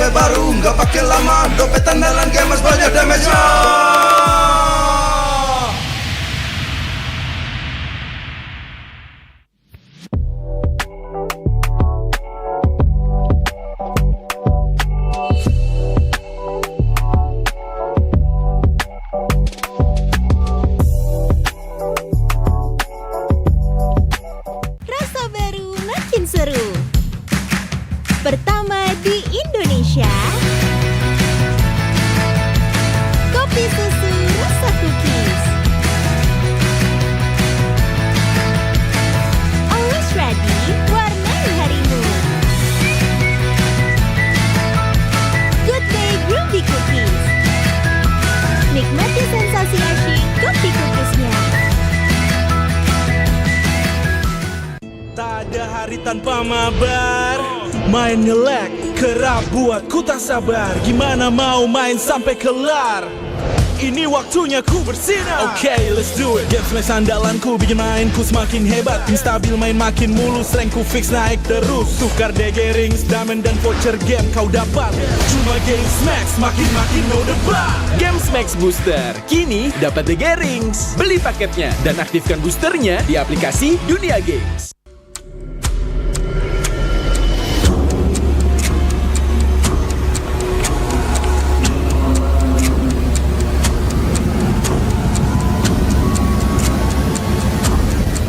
HP baru, nggak pakai lama. Dompet andalan gamers banyak damage-nya. Rasa baru makin seru. Pertama di Indonesia, kopi susu rasa cookies. Always ready, warnai harimu. Good day groovy cookies. Nikmati sensasi asyik kopi cookiesnya. Tak ada hari tanpa mabar. Main ngelek, kerap buatku tak sabar. Gimana mau main sampai kelar? Ini waktunya ku bersinar. Okay, let's do it. Game smash andalanku bikin mainku semakin hebat. Tim stabil main makin mulus, rankku fix naik terus. Tukar DG rings, diamond dan voucher game kau dapat. Cuma game smash, makin no debat. Games Max Booster, kini dapat DG Rings. Beli paketnya dan aktifkan boosternya di aplikasi Dunia Games.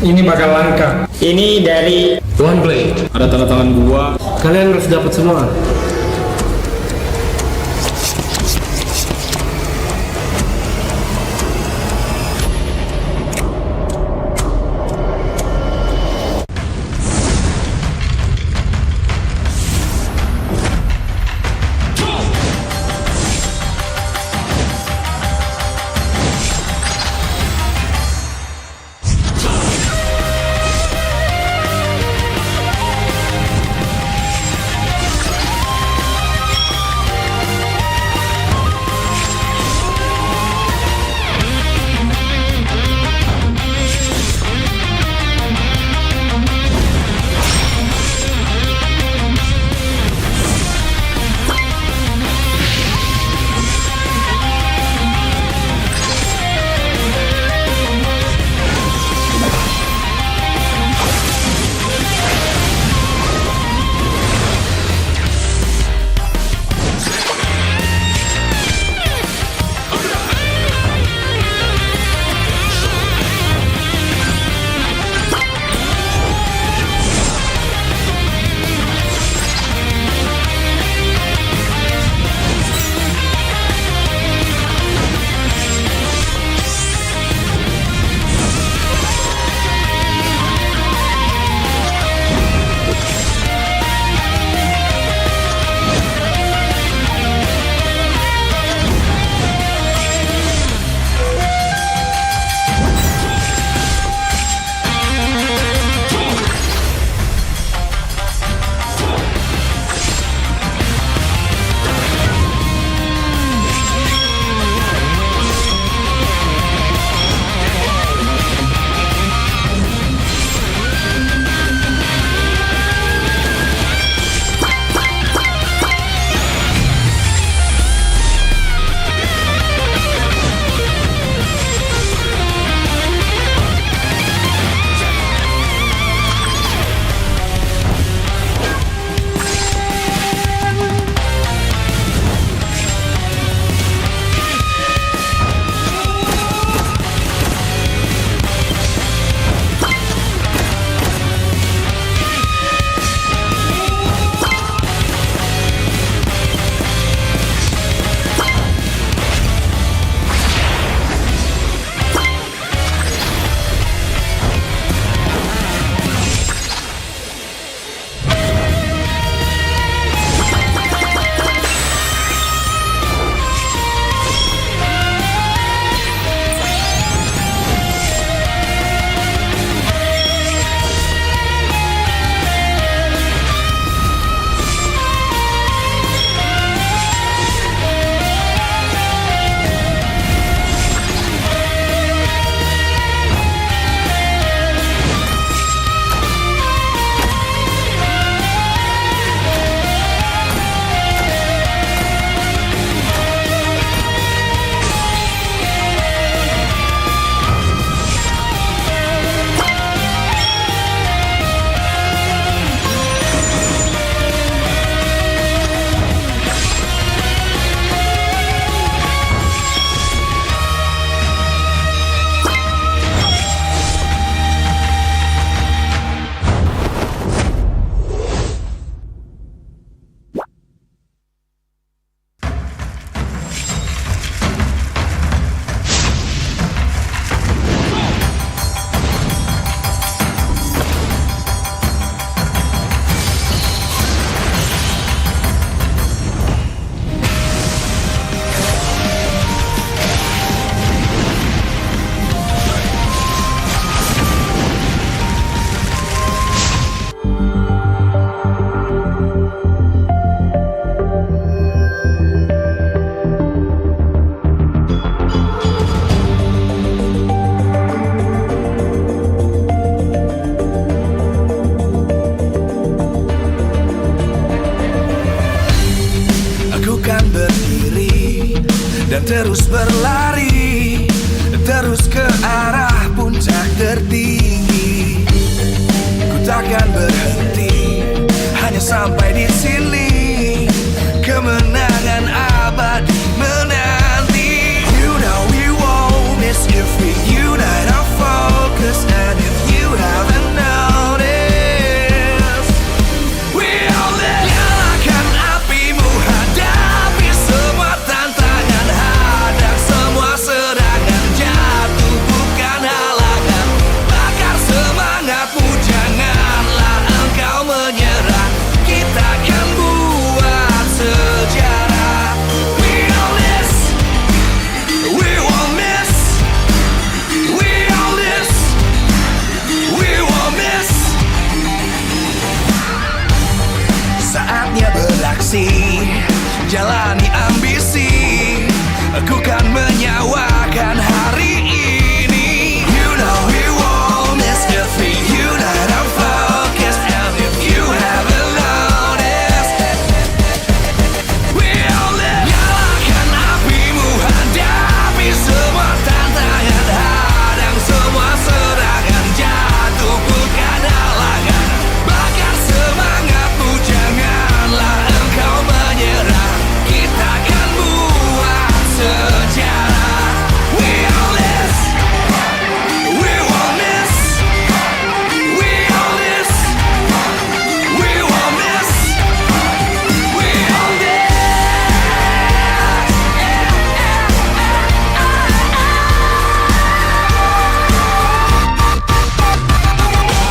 Ini bakal langka. Ini dari One Play. Ada tanda tangan gua. Kalian harus dapat semua. jalani ambisi. Aku kan menyawakan hari ini. You know you won't miss if you not are focused. And if you haven't noticed, we'll live. Nyalakan apimu, hadapi semua tantangan, hadang semua serangan, jatuh bukan halangan. Bakar semangatmu, janganlah engkau menyerah. Kita akan buat sejarah. We all this, we won't miss. We all this, we won't miss. We all this.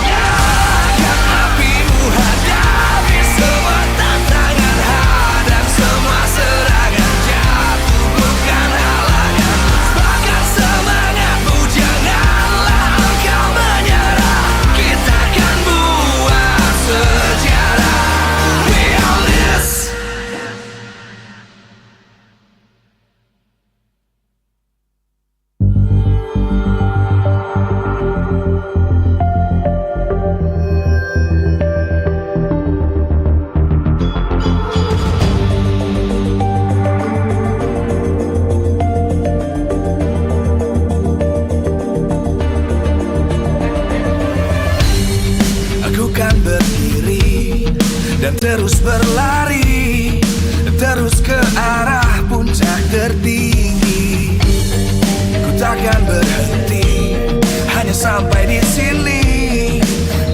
Nyalakan apimu, hadapi semua tantangan, hadang semua serangan, jatuh bukan halangan. Bakar semangatmu, janganlah engkau menyerah. Kita akan buat sejarah. We all this. Aku kan berdiri dan terus berlari, terus ke arah puncak tertinggi. Ku takkan berhenti, hanya sampai di sini.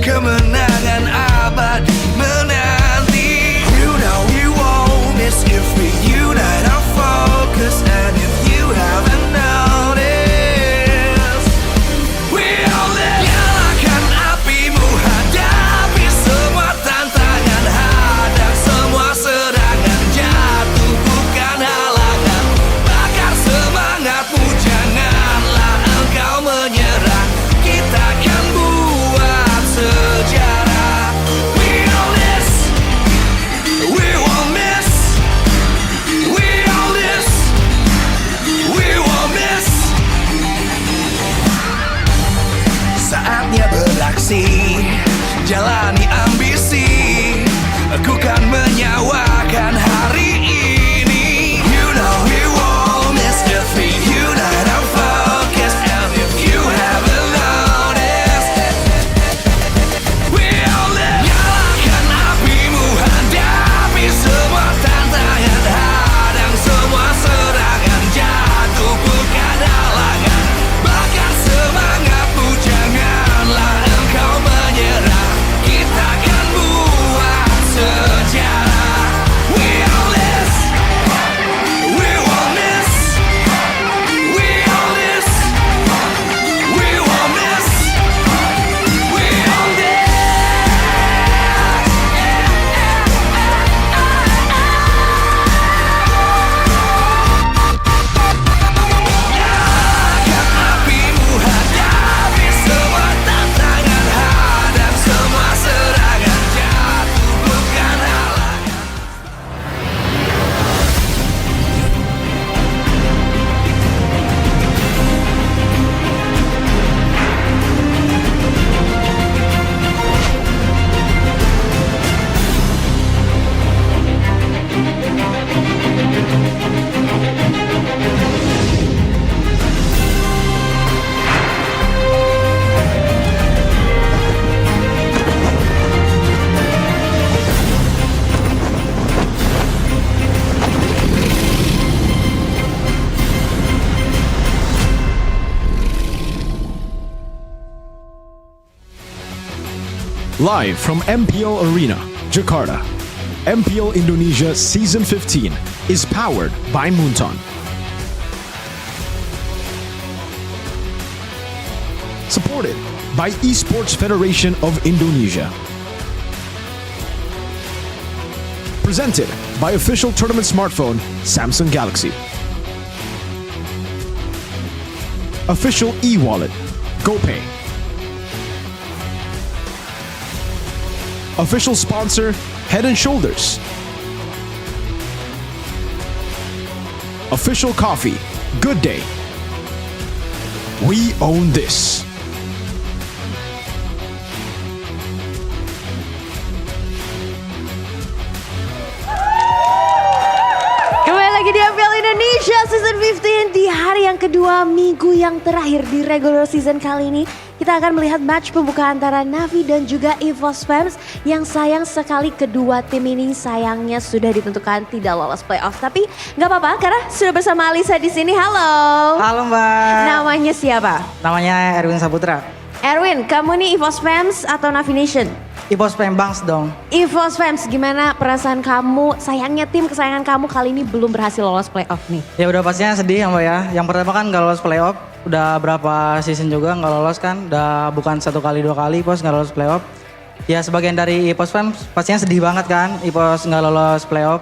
Kemenangan abadi menanti. You know you won't miss if we unite our focus. And if you haven't noticed, we all live. Nyalakan apimu, hadapi semua tantangan, hadang semua serangan, jatuh bukan halangan. Bakar semangatmu, janganlah engkau menyerah. Kita akan buat sejarah. We all this, we won't miss. We all this, we won't miss. Saatnya beraksi, jalani ambisi. Aku kan menyawakan hari ini. You know you won't miss if you not are focused. And if you haven't noticed, we all live. Nyalakan apimu, hadapi semua tantangan, hadang semua serangan, jatuh bukan halangan. Bakar semangatmu, janganlah engkau menyerah. Kita akan buat sejarah. We all this, we won't miss. We all this, we won't miss. We all this. Nyalakan apimu, hadapi semua tantangan, hadang semua serangan, jatuh bukan halangan. Live from MPL Arena, Jakarta, MPL Indonesia Season 15 is powered by Moonton. Supported by Esports Federation of Indonesia. Presented by official tournament smartphone Samsung Galaxy. Official e-wallet GoPay. Official sponsor Head and Shoulders. official coffee. Good day. We own this. Kembali lagi di MPL Indonesia Season 15 di hari yang kedua, minggu yang terakhir di regular season kali ini. Kita akan melihat match pembuka antara Navi dan juga EVOS Fams yang sayang sekali kedua tim ini sayangnya sudah ditentukan tidak lolos playoff. Tapi nggak apa-apa karena sudah bersama Alisa di sini. Halo. Halo Mbak. Namanya siapa? Namanya Erwin Saputra. Erwin, kamu nih EVOS Fams atau Navi Nation? EVOS Pembangs dong. EVOS Fams, gimana perasaan kamu? Sayangnya tim kesayangan kamu kali ini belum berhasil lolos playoff nih. Ya udah pastinya sedih ya Mbak ya. Yang pertama kan nggak lolos playoff. Udah berapa season juga nggak lolos kan. Udah bukan 1 kali 2 kali EVOS nggak lolos playoff. Ya sebagian dari EVOS Fans pastinya sedih banget kan. EVOS nggak lolos playoff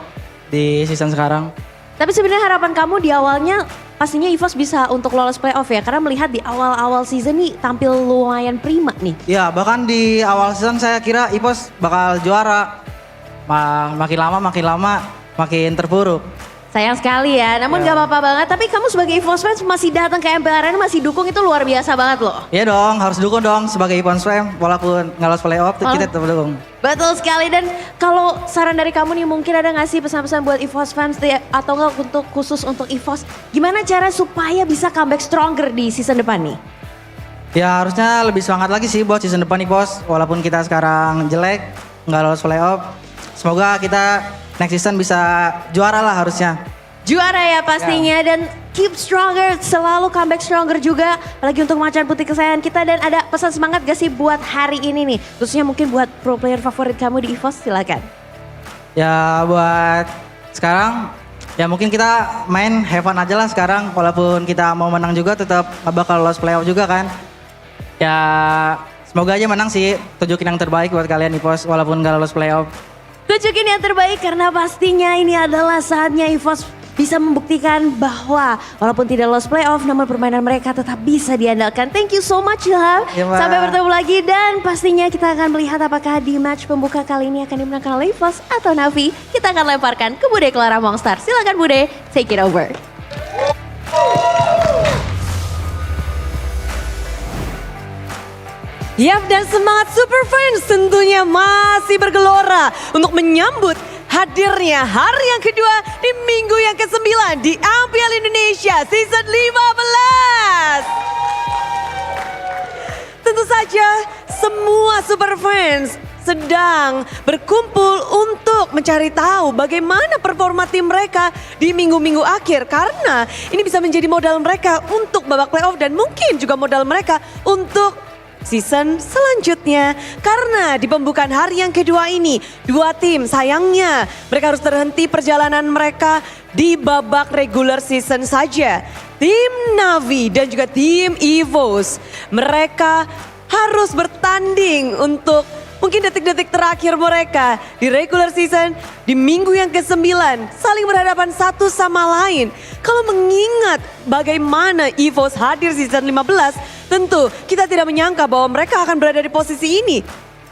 di season sekarang. Tapi sebenarnya harapan kamu di awalnya pastinya EVOS bisa untuk lolos playoff ya. Karena melihat di awal-awal season nih tampil lumayan prima nih. Ya bahkan di awal season saya kira EVOS bakal juara. Makin lama makin terpuruk. Sayang sekali ya, namun gak apa-apa banget. Tapi kamu sebagai EVOS Fans masih datang ke MPL Arena, masih dukung, itu luar biasa banget loh. Iya dong, harus dukung dong sebagai EVOS Fans. Walaupun nggak lolos playoff kita tetap dukung. Betul sekali, dan kalau saran dari kamu nih mungkin ada gak sih pesan-pesan buat EVOS Fans atau enggak untuk khusus untuk EVOS. Gimana cara supaya bisa comeback stronger di season depan nih? Ya harusnya lebih semangat lagi sih buat season depan EVOS. Walaupun kita sekarang jelek, nggak lolos playoff. Semoga kita next season bisa juara lah harusnya. Juara ya pastinya dan keep stronger, selalu comeback stronger juga. Apalagi untuk macan putih kesayangan kita, dan ada pesan semangat gak sih buat hari ini nih? Khususnya mungkin buat pro player favorit kamu di EVOS, silakan. Ya buat sekarang ya mungkin kita main have fun aja lah sekarang. Walaupun kita mau menang juga tetap gak bakal lolos playoff juga kan. Ya semoga aja menang sih, tunjukin yang terbaik buat kalian EVOS walaupun gak lolos playoff. Tunjukin yang terbaik karena pastinya ini adalah saatnya EVOS bisa membuktikan bahwa walaupun tidak lolos playoff namun permainan mereka tetap bisa diandalkan. Thank you so much Ilham. Ya, sampai bertemu lagi dan pastinya kita akan melihat apakah di match pembuka kali ini akan dimenangkan oleh EVOS atau Navi. Kita akan lemparkan ke Bude Clara Mongstar. Silakan Bude, take it over. Yap, dan semangat Super Fans tentunya masih bergelora untuk menyambut hadirnya hari yang kedua di minggu yang ke-9 di MPL Indonesia Season 15. Tentu saja semua Super Fans sedang berkumpul untuk mencari tahu bagaimana performa tim mereka di minggu-minggu akhir. Karena ini bisa menjadi modal mereka untuk babak playoff dan mungkin juga modal mereka untuk season selanjutnya. Karena di pembukaan hari yang kedua ini, dua tim sayangnya mereka harus terhenti perjalanan mereka di babak regular season saja. Tim Navi dan juga tim EVOS, mereka harus bertanding untuk mungkin detik-detik terakhir mereka di regular season di minggu yang ke-9, saling berhadapan satu sama lain. Kalau mengingat bagaimana EVOS hadir season 15, tentu kita tidak menyangka bahwa mereka akan berada di posisi ini.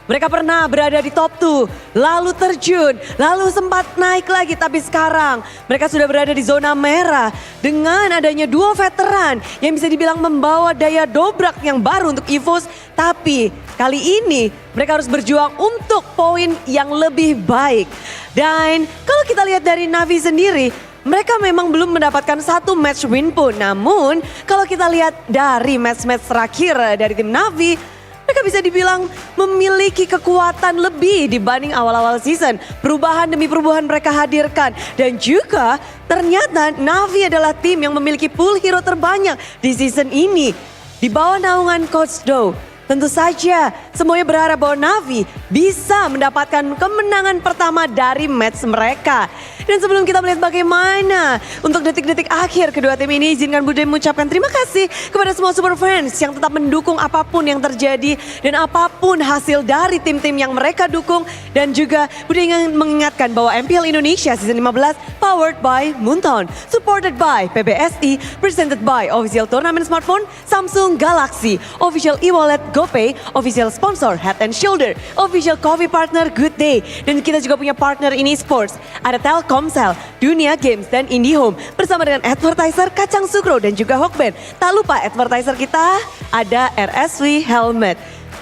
Mereka pernah berada di top 2, lalu terjun, lalu sempat naik lagi. Tapi sekarang mereka sudah berada di zona merah dengan adanya dua veteran yang bisa dibilang membawa daya dobrak yang baru untuk EVOS. Tapi kali ini mereka harus berjuang untuk poin yang lebih baik. Dan kalau kita lihat dari Navi sendiri, mereka memang belum mendapatkan satu match win pun. Namun kalau kita lihat dari match-match terakhir dari tim Navi, mereka bisa dibilang memiliki kekuatan lebih dibanding awal-awal season. Perubahan demi perubahan mereka hadirkan. Dan juga ternyata Navi adalah tim yang memiliki pool hero terbanyak di season ini. Di bawah naungan Coach Do. Tentu saja semuanya berharap bahwa Navi bisa mendapatkan kemenangan pertama dari match mereka. Dan sebelum kita melihat bagaimana untuk detik-detik akhir kedua tim ini, izinkan Bude mengucapkan terima kasih kepada semua super fans yang tetap mendukung apapun yang terjadi dan apapun hasil dari tim-tim yang mereka dukung. Dan juga Bude ingin mengingatkan bahwa MPL Indonesia Season 15 powered by Moontown, supported by PBSI, presented by Official Tournament Smartphone, Samsung Galaxy, Official e-wallet GoPay, Official Sponsor Head and Shoulder, Official Coffee Partner Good Day. Dan kita juga punya partner ini sports, ada Telkom, Telkomsel, Dunia Games, dan IndiHome. Bersama dengan advertiser Kacang Sugro dan juga Hokben. Tak lupa advertiser kita ada RSW Helmet.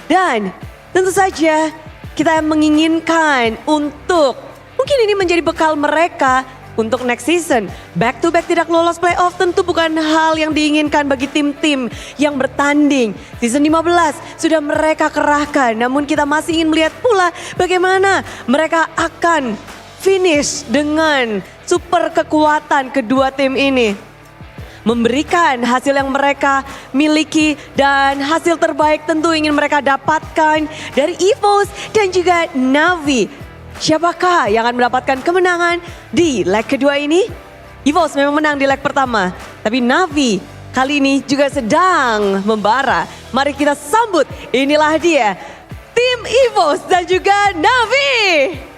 Dan tentu saja kita menginginkan untuk mungkin ini menjadi bekal mereka untuk next season. Back to back tidak lolos playoff tentu bukan hal yang diinginkan bagi tim-tim yang bertanding. Season 15 sudah mereka kerahkan, namun kita masih ingin melihat pula bagaimana mereka akan finish dengan super kekuatan kedua tim ini. Memberikan hasil yang mereka miliki dan hasil terbaik tentu ingin mereka dapatkan dari EVOS dan juga Navi. Siapakah yang akan mendapatkan kemenangan di leg kedua ini? EVOS memang menang di leg pertama, tapi Navi kali ini juga sedang membara. Mari kita sambut, inilah dia, tim EVOS dan juga Navi.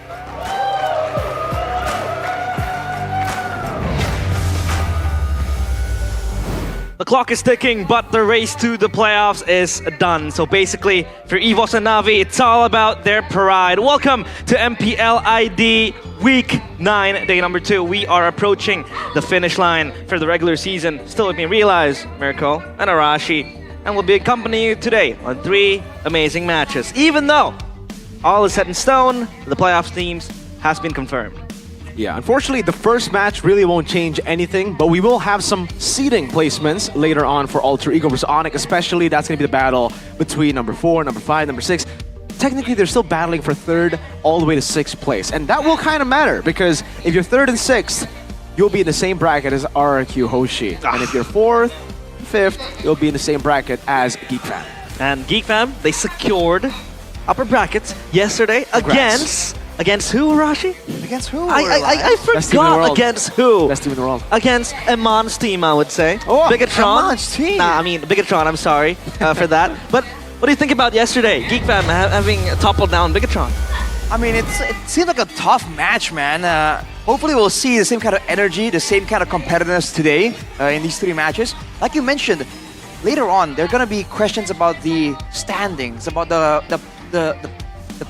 The clock is ticking, but the race to the playoffs is done. So basically, for EVOS and Navi, it's all about their pride. Welcome to MPL ID Week 9, day number 2. We are approaching the finish line for the regular season. Still with me, Realize, Mirko, and Arashi. And we'll be accompanying you today on 3 amazing matches. Even though all is set in stone, the playoffs teams has been confirmed. Yeah, unfortunately, the first match really won't change anything, but we will have some seeding placements later on for Alter Ego versus Onyx, especially that's going to be the battle between number 4, number 5, number 6. Technically, they're still battling for 3rd all the way to 6th place, and that will kind of matter, because if you're 3rd and 6th, you'll be in the same bracket as RRQ Hoshi. And if you're 4th, 5th, you'll be in the same bracket as Geek Fam. And Geek Fam, they secured upper brackets yesterday against who, Rashi? Against who? I forgot against who. Best team in the world. Against Emon's team, I would say. Oh, Bigatron. Emon's team. Nah, I mean, Bigatron, I'm sorry for that. But what do you think about yesterday? Geek Fam having toppled down Bigatron. I mean, it seemed like a tough match, man. Hopefully we'll see the same kind of energy, the same kind of competitiveness today in these 3 matches. Like you mentioned, later on, there are going to be questions about the standings, about the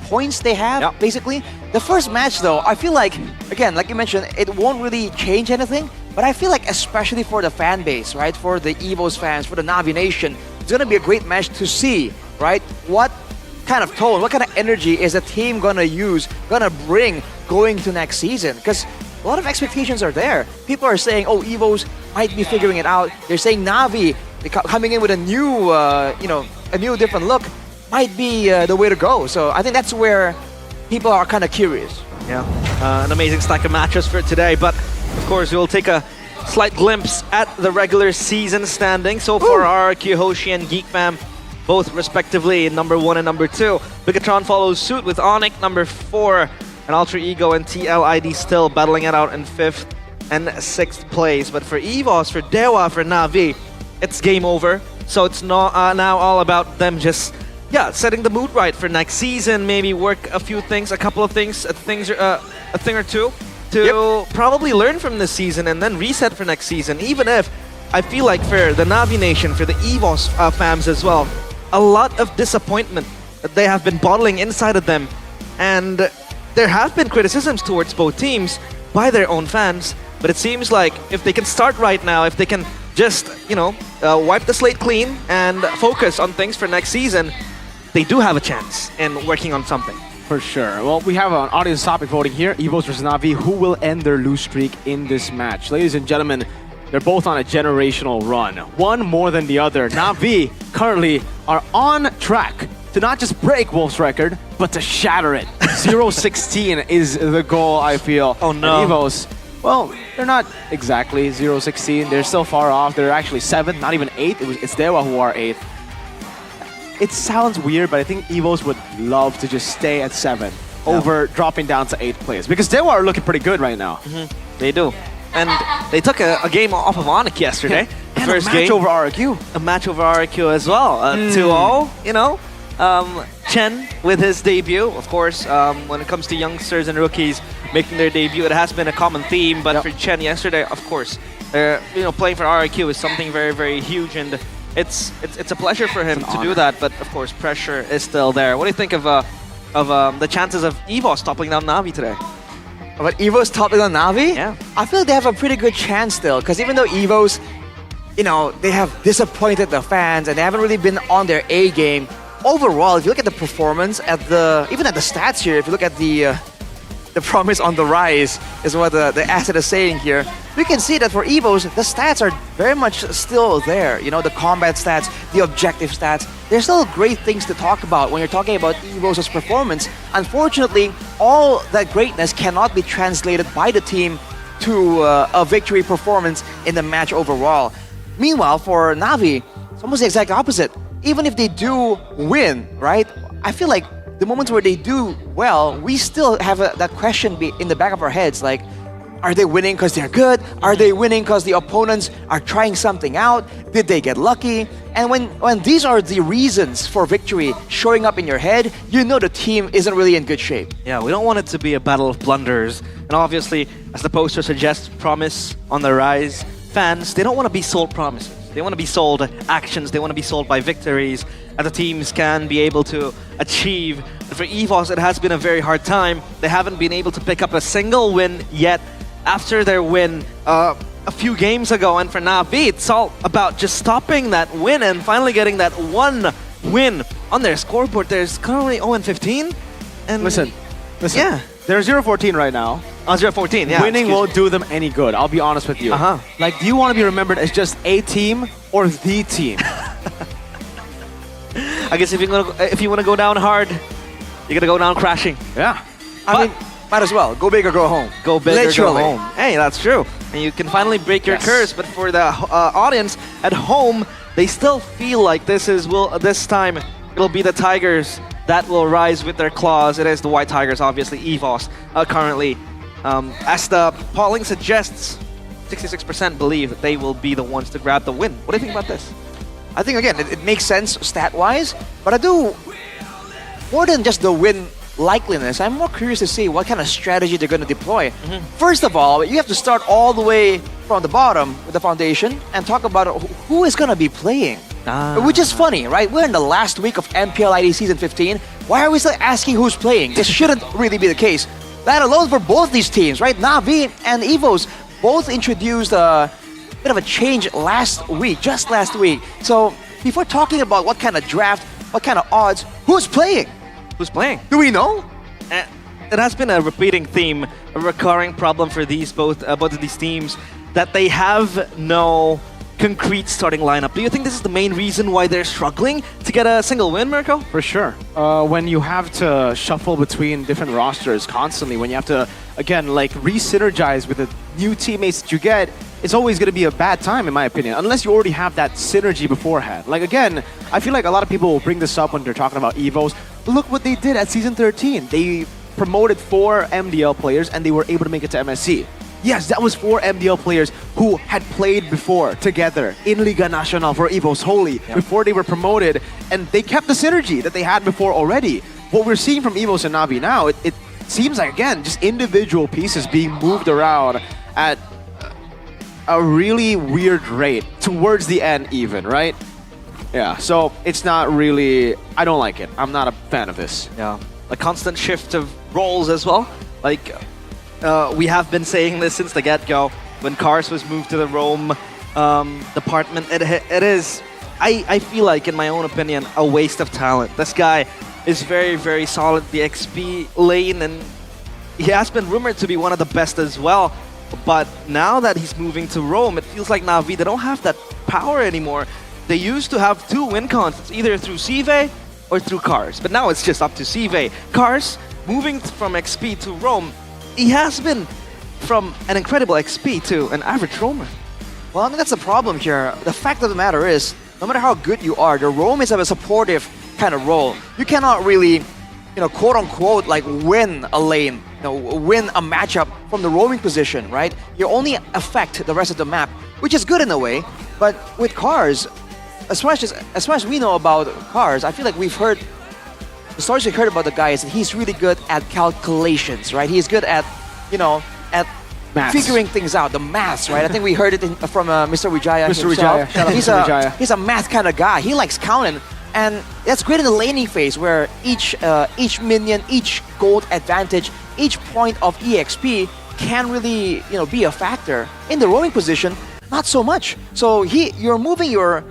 points they have, basically. The first match, though, I feel like, again, like you mentioned, it won't really change anything, but I feel like especially for the fan base, right, for the EVOS fans, for the Navi Nation, it's going to be a great match to see, right, what kind of tone, what kind of energy is the team going to use, going to bring going to next season, because a lot of expectations are there. People are saying, oh, EVOS might be figuring it out. They're saying Navi coming in with a new, a new different look might be the way to go. So I think that's where people are kind of curious. Yeah, an amazing stack of matches for today. But of course, we'll take a slight glimpse at the regular season standing. So for RRQ, Hoshi, and Geek Fam, both respectively number 1 and number 2. Bigatron follows suit with Onyx number 4, and Alter Ego and TLID still battling it out in 5th and 6th place. But for EVOS, for Dewa, for Navi, it's game over. So it's not now all about them just setting the mood right for next season. Maybe work a few things, a couple of things, a thing or two to probably learn from this season and then reset for next season. Even if I feel like for the Navi Nation, for the EVOS fams as well, a lot of disappointment that they have been bottling inside of them, and there have been criticisms towards both teams by their own fans. But it seems like if they can start right now, if they can just wipe the slate clean and focus on things for next season, they do have a chance in working on something. For sure. Well, we have an audience topic voting here. EVOS versus Navi. Who will end their lose streak in this match? Ladies and gentlemen, they're both on a generational run. One more than the other. Navi currently are on track to not just break Wolf's record, but to shatter it. 0-16 is the goal, I feel. Oh no. And EVOS, well, they're not exactly 0-16. They're still far off. They're actually 7th, not even 8th. It's Dewa who are 8th. It sounds weird, but I think EVOS would love to just stay at 7 over dropping down to 8th place. Because Dewa are looking pretty good right now. They do. And they took a game off of Onyx yesterday. The and first a match game. over RRQ. A match over RRQ as well. 2-0, Chen with his debut. Of course, when it comes to youngsters and rookies making their debut, it has been a common theme. But for Chen yesterday, of course, playing for RRQ is something very, very huge. And it's a pleasure for him to do that. But of course, pressure is still there. What do you think of the chances of EVOS toppling down Navi today? But Evo's topping on Navi? Yeah. I feel like they have a pretty good chance still, because even though Evo's, they have disappointed the fans and they haven't really been on their A game. Overall, if you look at the performance, even at the stats here, if you look at the promise on the rise, is what the asset is saying here, we can see that for Evos, the stats are very much still there. The combat stats, the objective stats, there's still great things to talk about when you're talking about Evos' performance. Unfortunately, all that greatness cannot be translated by the team to a victory performance in the match overall. Meanwhile, for Navi, it's almost the exact opposite. Even if they do win, right? I feel like the moments where they do well, we still have that question in the back of our heads, like, are they winning because they're good? Are they winning because the opponents are trying something out? Did they get lucky? And when these are the reasons for victory showing up in your head, the team isn't really in good shape. Yeah, we don't want it to be a battle of blunders. And obviously, as the poster suggests, promise on the rise. Fans, they don't want to be sold promises. They want to be sold actions. They want to be sold by victories that the teams can be able to achieve. And for EVOS, it has been a very hard time. They haven't been able to pick up a single win yet after their win a few games ago. And for Navi, it's all about just stopping that win and finally getting that one win on their scoreboard. There's currently 0-15. And Listen. Yeah. They're 0-14 right now. 0-14, yeah. Winning won't do them any good, I'll be honest with you. Like, do you want to be remembered as just a team or the team? I guess if you want to go down hard, you're gonna go down crashing. Yeah. I mean, might as well. Go big or go home. Go big Literally. or go home. Hey, that's true. And you can finally break your curse. But for the audience at home, they still feel like this time it'll be the Tigers that will rise with their claws. It is the White Tigers, obviously. EVOS currently, as the polling suggests, 66% believe that they will be the ones to grab the win. What do you think about this? I think, again, it makes sense stat-wise, but I do, more than just the win likeliness, I'm more curious to see what kind of strategy they're going to deploy. First of all, you have to start all the way from the bottom with the foundation and talk about who is going to be playing. Which is funny, right? We're in the last week of MPL ID Season 15. Why are we still asking who's playing? This shouldn't really be the case. That alone for both these teams, right? Navi and EVOS both introduced a bit of a change just last week. So before talking about what kind of draft, what kind of odds, who's playing? Who's playing? Do we know? It has been a repeating theme, a recurring problem for both of these teams, that they have no concrete starting lineup. Do you think this is the main reason why they're struggling to get a single win, Mirko? For sure. When you have to shuffle between different rosters constantly, when you have to, again, like re-synergize with the new teammates that you get, it's always going to be a bad time, in my opinion, unless you already have that synergy beforehand. Like, again, I feel like a lot of people will bring this up when they're talking about EVOs. Look what they did at Season 13. They promoted 4 MDL players and they were able to make it to MSC. Yes, that was 4 MDL players who had played before together in Liga Nacional for EVOS Holy before they were promoted, and they kept the synergy that they had before already. What we're seeing from EVOS and Navi now, it seems like, again, just individual pieces being moved around at a really weird rate towards the end even, right? Yeah, so it's not really, I don't like it. I'm not a fan of this. Yeah, a constant shift of roles as well. Like, we have been saying this since the get-go. When Cars was moved to the Rome department, it is, I feel like, in my own opinion, a waste of talent. This guy is very, very solid, the XP lane, and he has been rumored to be one of the best as well. But now that he's moving to Rome, it feels like Navi, they don't have that power anymore. They used to have 2 win cons. It's either through Sive or through Cars. But now it's just up to Sive. Cars, moving from XP to Rome, he has been from an incredible XP to an average roamer. Well, I think that's the problem here. The fact of the matter is, no matter how good you are, the roam is a supportive kind of role. You cannot really, quote unquote, like win a lane, win a matchup from the roaming position, right? You only affect the rest of the map, which is good in a way. But with Cars, as much as we know about Cars, I feel like we've heard the stories we've heard about the guy is that he's really good at calculations, right? He's good at, at maths. Figuring things out, the maths, right? I think we heard it from Mr. Wijaya Mr. himself. Wijaya. Shout out Mr. Wijaya. He's a math kind of guy. He likes counting. And that's great in the laning phase where each minion, each gold advantage, each point of EXP can really be a factor. In the roaming position, not so much. So you're moving your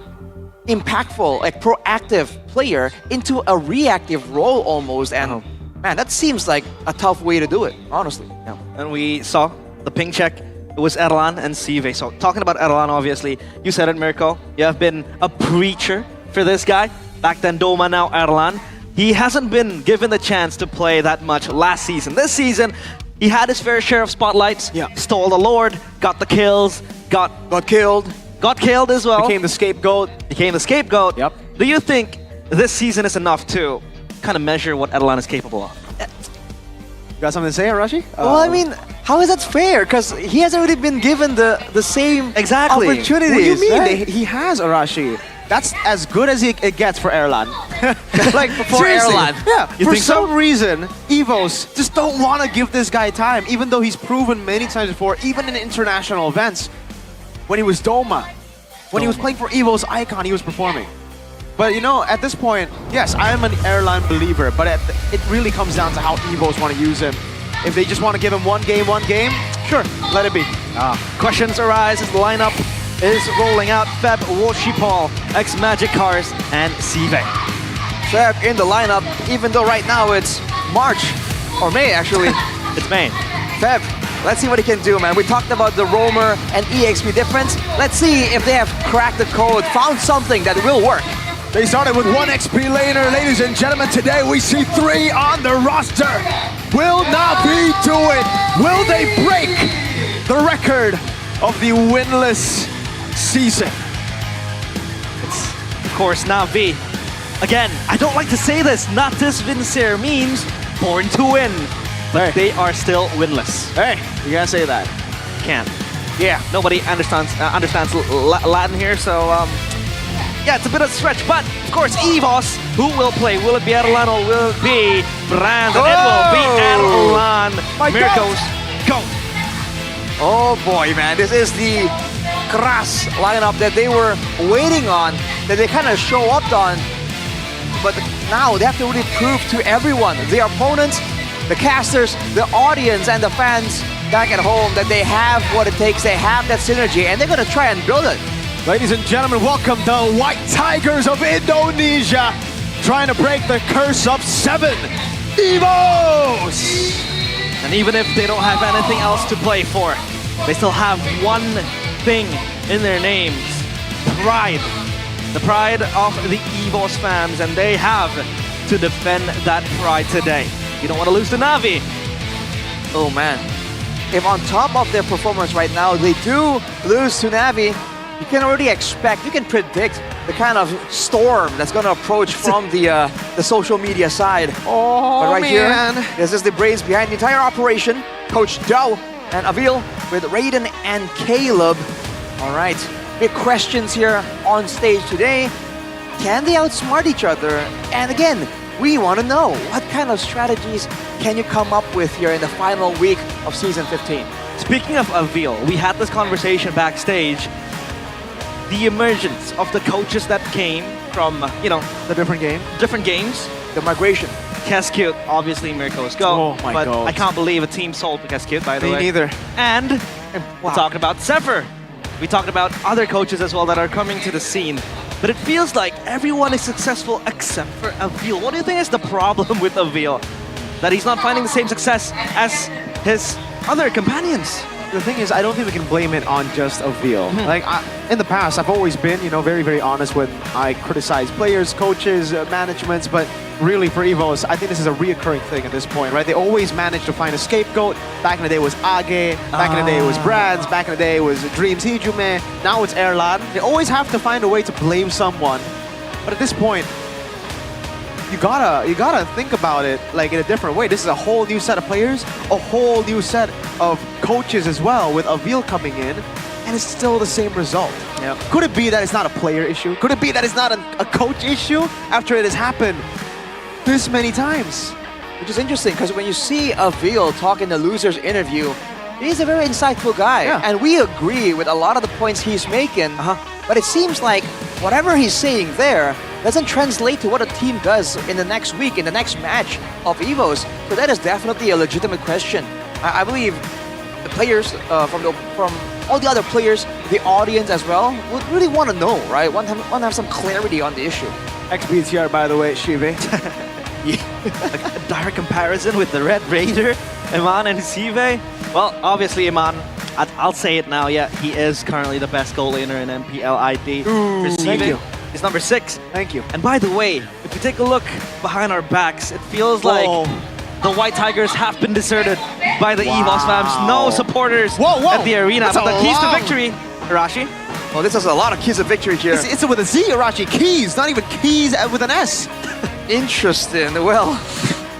impactful, like proactive player into a reactive role almost, and man, that seems like a tough way to do it, honestly. Yeah. And we saw the ping check. It was Erlan and Sive. So talking about Erlan, obviously, you said it, Mirko. You have been a preacher for this guy. Back then, Doma, now Erlan. He hasn't been given the chance to play that much last season. This season, he had his fair share of spotlights. Yeah. Stole the Lord, got the kills, got killed. Got killed as well. Became the scapegoat. Yep. Do you think this season is enough to kind of measure what Erlan is capable of? You got something to say, Arashi? Well, I mean, how is that fair? Because he hasn't really been given the same opportunities. What do you mean? right? He has Arashi. That's as good as it gets for Erlan. Like For seriously. Erlan. Yeah. You For think so? some reason, Evos just don't want to give this guy time, even though he's proven many times before, even in international events, when he was Doma, when he was playing for Evos Icon, he was performing. But at this point, yes, I am an Erlan believer, but it really comes down to how Evos want to use him. If they just want to give him one game, sure, let it be. Questions arise as the lineup is rolling out. Feb, Woshipal, X-Magic Cars, and Sive. Feb in the lineup, even though right now it's March, or May actually. It's May. Feb, let's see what he can do, man. We talked about the roamer and EXP difference. Let's see if they have cracked the code, found something that will work. They started with 1 XP laner, ladies and gentlemen. Today we see 3 on the roster. Will Navi do it? Will they break the record of the winless season? It's, of course, Navi. Again, I don't like to say this, not this Vincere means born to win. But they are still winless. Hey, you gotta say that. Can't. Yeah, nobody understands Latin here, so yeah, it's a bit of a stretch. But of course, Evos, who will play? Will it be Erlan or will it be Brandon? It will be Erlan. Mirko's go. Oh boy, man, this is the Kras lineup that they were waiting on, that they kind of show up on. But now they have to really prove to everyone, the opponents, the casters, the audience, and the fans back at home that they have what it takes, they have that synergy, and they're gonna try and build it. Ladies and gentlemen, welcome the White Tigers of Indonesia, trying to break the curse of 7 Evos! And even if they don't have anything else to play for, they still have one thing in their names. Pride. The pride of the Evos fans, and they have to defend that pride today. You don't want to lose to Navi. Oh man. If on top of their performance right now, they do lose to Navi, you can already expect, you can predict the kind of storm that's going to approach from the social media side. Oh, but right man. here, this is the brains behind the entire operation. Coach Dow and Avil with Raiden and Caleb. All right, big questions here on stage today. Can they outsmart each other? And again, we want to know, what kind of strategies can you come up with here in the final week of Season 15? Speaking of Avil, we had this conversation backstage. The emergence of the coaches that came from, The different games. The migration. Cascute, obviously Mirko's go. Oh my but God. I can't believe a team sold to Cascute, by the way. Me neither. And we talked about Zephyr. We talked about other coaches as well that are coming to the scene. But it feels like everyone is successful except for Avil. What do you think is the problem with Avil? That he's not finding the same success as his other companions? The thing is, I don't think we can blame it on just Avil. Like, in the past, I've always been, very, very honest when I criticize players, coaches, managements, but really for Evos, I think this is a reoccurring thing at this point, right? They always manage to find a scapegoat. Back in the day it was Age, back in the day it was Brands, back in the day it was Dreams Hijume, now it's Erlan. They always have to find a way to blame someone. But at this point, you gotta think about it like in a different way. This is a whole new set of players, a whole new set of coaches as well, with Avil coming in, and it's still the same result. Yep. Could it be that it's not a player issue? Could it be that it's not a coach issue after it has happened this many times? Which is interesting, because when you see Avil talk in the loser's interview, he's a very insightful guy. Yeah. And we agree with a lot of the points he's making. But it seems like whatever he's saying there, doesn't translate to what a team does in the next week, in the next match of EVOs. So that is definitely a legitimate question. I believe the players from all the other players, the audience as well, would really want to know, right? Want to have some clarity on the issue. XBTR, by the way, Shive. A direct comparison with the Red Raider, Iman and Sive. Well, obviously Iman, I'll say it now, yeah, he is currently the best goal laner in MPL ID. Thank you. He's number 6. Thank you. And by the way, if you take a look behind our backs, it feels like the White Tigers have been deserted by the EVOS fams. No supporters at the arena. That's But the a keys to lot. victory, Arashi. Well, this is a lot of keys of victory here. It's with a Z, Arashi. Keys, not even keys with an S. Interesting. Well,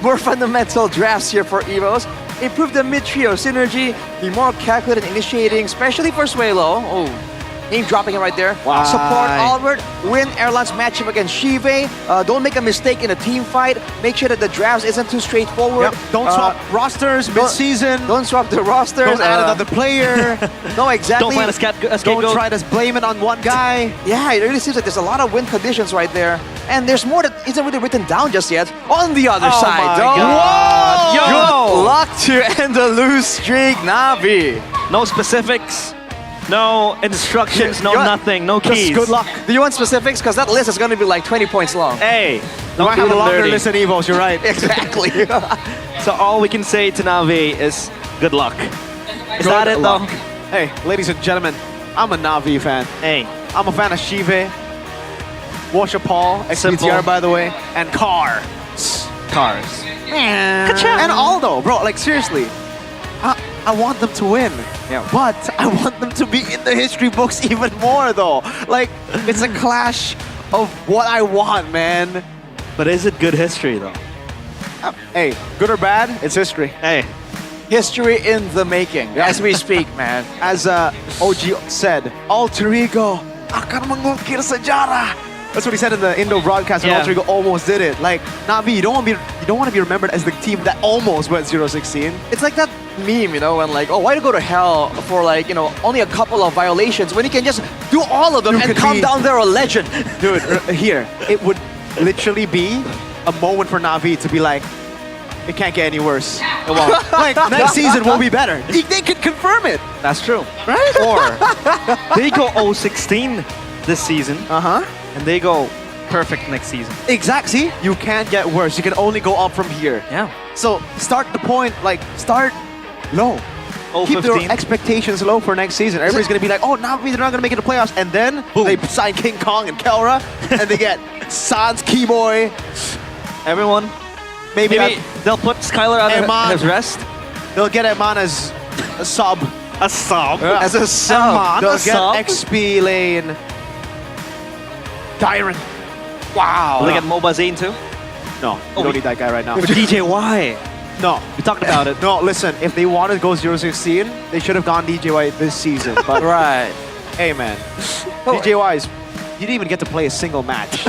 more fundamental drafts here for EVOs. Improve the mid-trio synergy, be more calculated initiating, especially for Suelo. Oh, name dropping it right there. Wow. Support Albert, win Airline's matchup against Shive. Don't make a mistake in a team fight. Make sure that the drafts isn't too straightforward. Yep. Don't swap rosters mid-season. Don't swap the rosters. Don't add another player. No, exactly. Don't find a Don't scapegoat. try to blame it on one guy. Yeah, it really seems like there's a lot of win conditions right there. And there's more that isn't really written down just yet. On the other side, my though. God. Whoa! Yo! Good luck to end the lose streak, Navi. No specifics, no instructions, no Good. nothing, no Just keys. good luck. Do you want specifics? Because that list is going to be like 20 points long. Hey, I don't have do a them longer dirty. list than Evos, you're right. Exactly. So all we can say to Navi is good luck. Is that it luck. though? Hey, ladies and gentlemen, I'm a Navi fan. Hey, I'm a fan of Shive, Washer Paul, Simple. XBTR by the way, and Car. cars. And Aldo, bro, like seriously. I want them to win. Yeah. But I want them to be in the history books even more though. Like, it's a clash of what I want, man. But is it good history though? Hey, good or bad, it's history. Hey, History in the making, as we speak, man. As OG said, alter ego akan mengukir sejarah. That's what he said in the Indo broadcast when Yeah. Alter Ego almost did it. Like, Navi, you don't want to be remembered as the team that almost went 0-16. It's like that meme, you know, when like, oh, why to go to hell for like, you know, only a couple of violations when you can just do all of them You and could come be- down there a legend. Dude, here, it would literally be a moment for Navi to be like, it can't get any worse. It won't. Like, next season will be better. They could confirm it. that's true. Right? Or they go 0-16 this season, Uh-huh. and they go perfect next season. Exact. See, you can't get worse. You can only go up from here. Yeah. So start the point, like start low. Keep their 0-15. expectations low for next season. Everybody's gonna be like, oh, Navi, they're not gonna make it to playoffs, and then they sign King Kong and Kelra, and they get Sans Keyboy. Everyone, Maybe, maybe they'll put Skylar out Eman. of his rest. they'll get Eman as a sub. A sub. As a sub. They'll a get sub? XP lane. Dyron. Wow. Will they get MOBA Zane too? No, you don't need that guy right now. But DJY. No. We talked about it. No, listen, if they wanted to go 0-16, they should have gone DJY this season. But Right. hey, man, DJY's, he didn't even get to play a single match.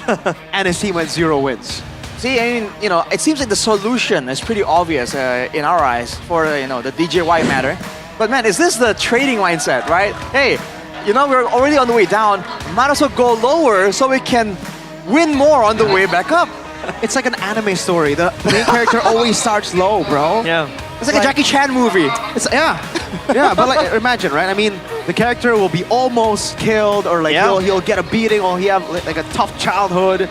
And his team went 0 wins. See, I mean, you know, it seems like the solution is pretty obvious in our eyes for, you know, the DJY matter. But man, is this the trading mindset, right? Hey, you know, we're already on the way down. Might as well go lower so we can win more on the way back up. It's like an anime story. The main character always starts low, bro. Yeah. It's like a Jackie Chan movie. It's, yeah. Yeah, but like, imagine, right? I mean, the character will be almost killed, or like Yeah. he'll get a beating, or he have like a tough childhood,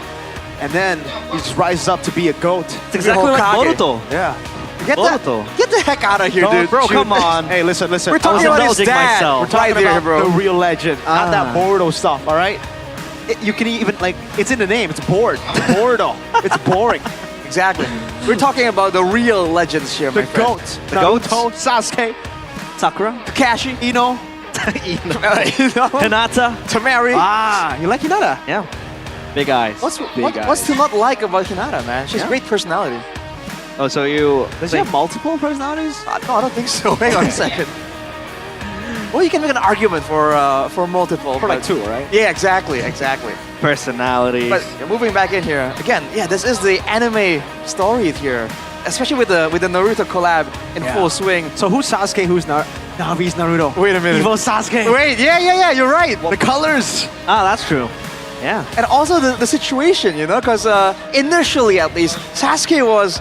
and then he just rises up to be a goat. It's exactly like Hokage. Boruto. Yeah. Get the heck out of here, dude. Bro, come on. Hey, listen. We're talking about his indulging dad. myself. We're talking right there, about bro. the real legend, not that Boruto stuff, all right? You can even, like, it's in the name. It's bored. Boruto. It's boring. Exactly. We're talking about the real legends here, The my friend. GOAT. The goats. Naruto, Sasuke, Sakura. Kakashi. Ino. Hinata. Tamari. Ah, you like Hinata? Yeah. Big eyes. What's Big what's to not like about Hinata, man? She's Yeah. great personality. Oh, so you Does he think have multiple personalities? No, I don't think so. Hang on a second. Well, you can make an argument for multiple. For like but- 2, right? Yeah, exactly. personalities? But moving back in here again, yeah, this is the anime story here, especially with the Naruto collab in Yeah. full swing. So who's Sasuke, who's Navi's Naruto? Wait a minute. Evil Sasuke. Wait, yeah, you're right. The colors. Ah, that's true. Yeah. And also the situation, you know, because initially at least, Sasuke was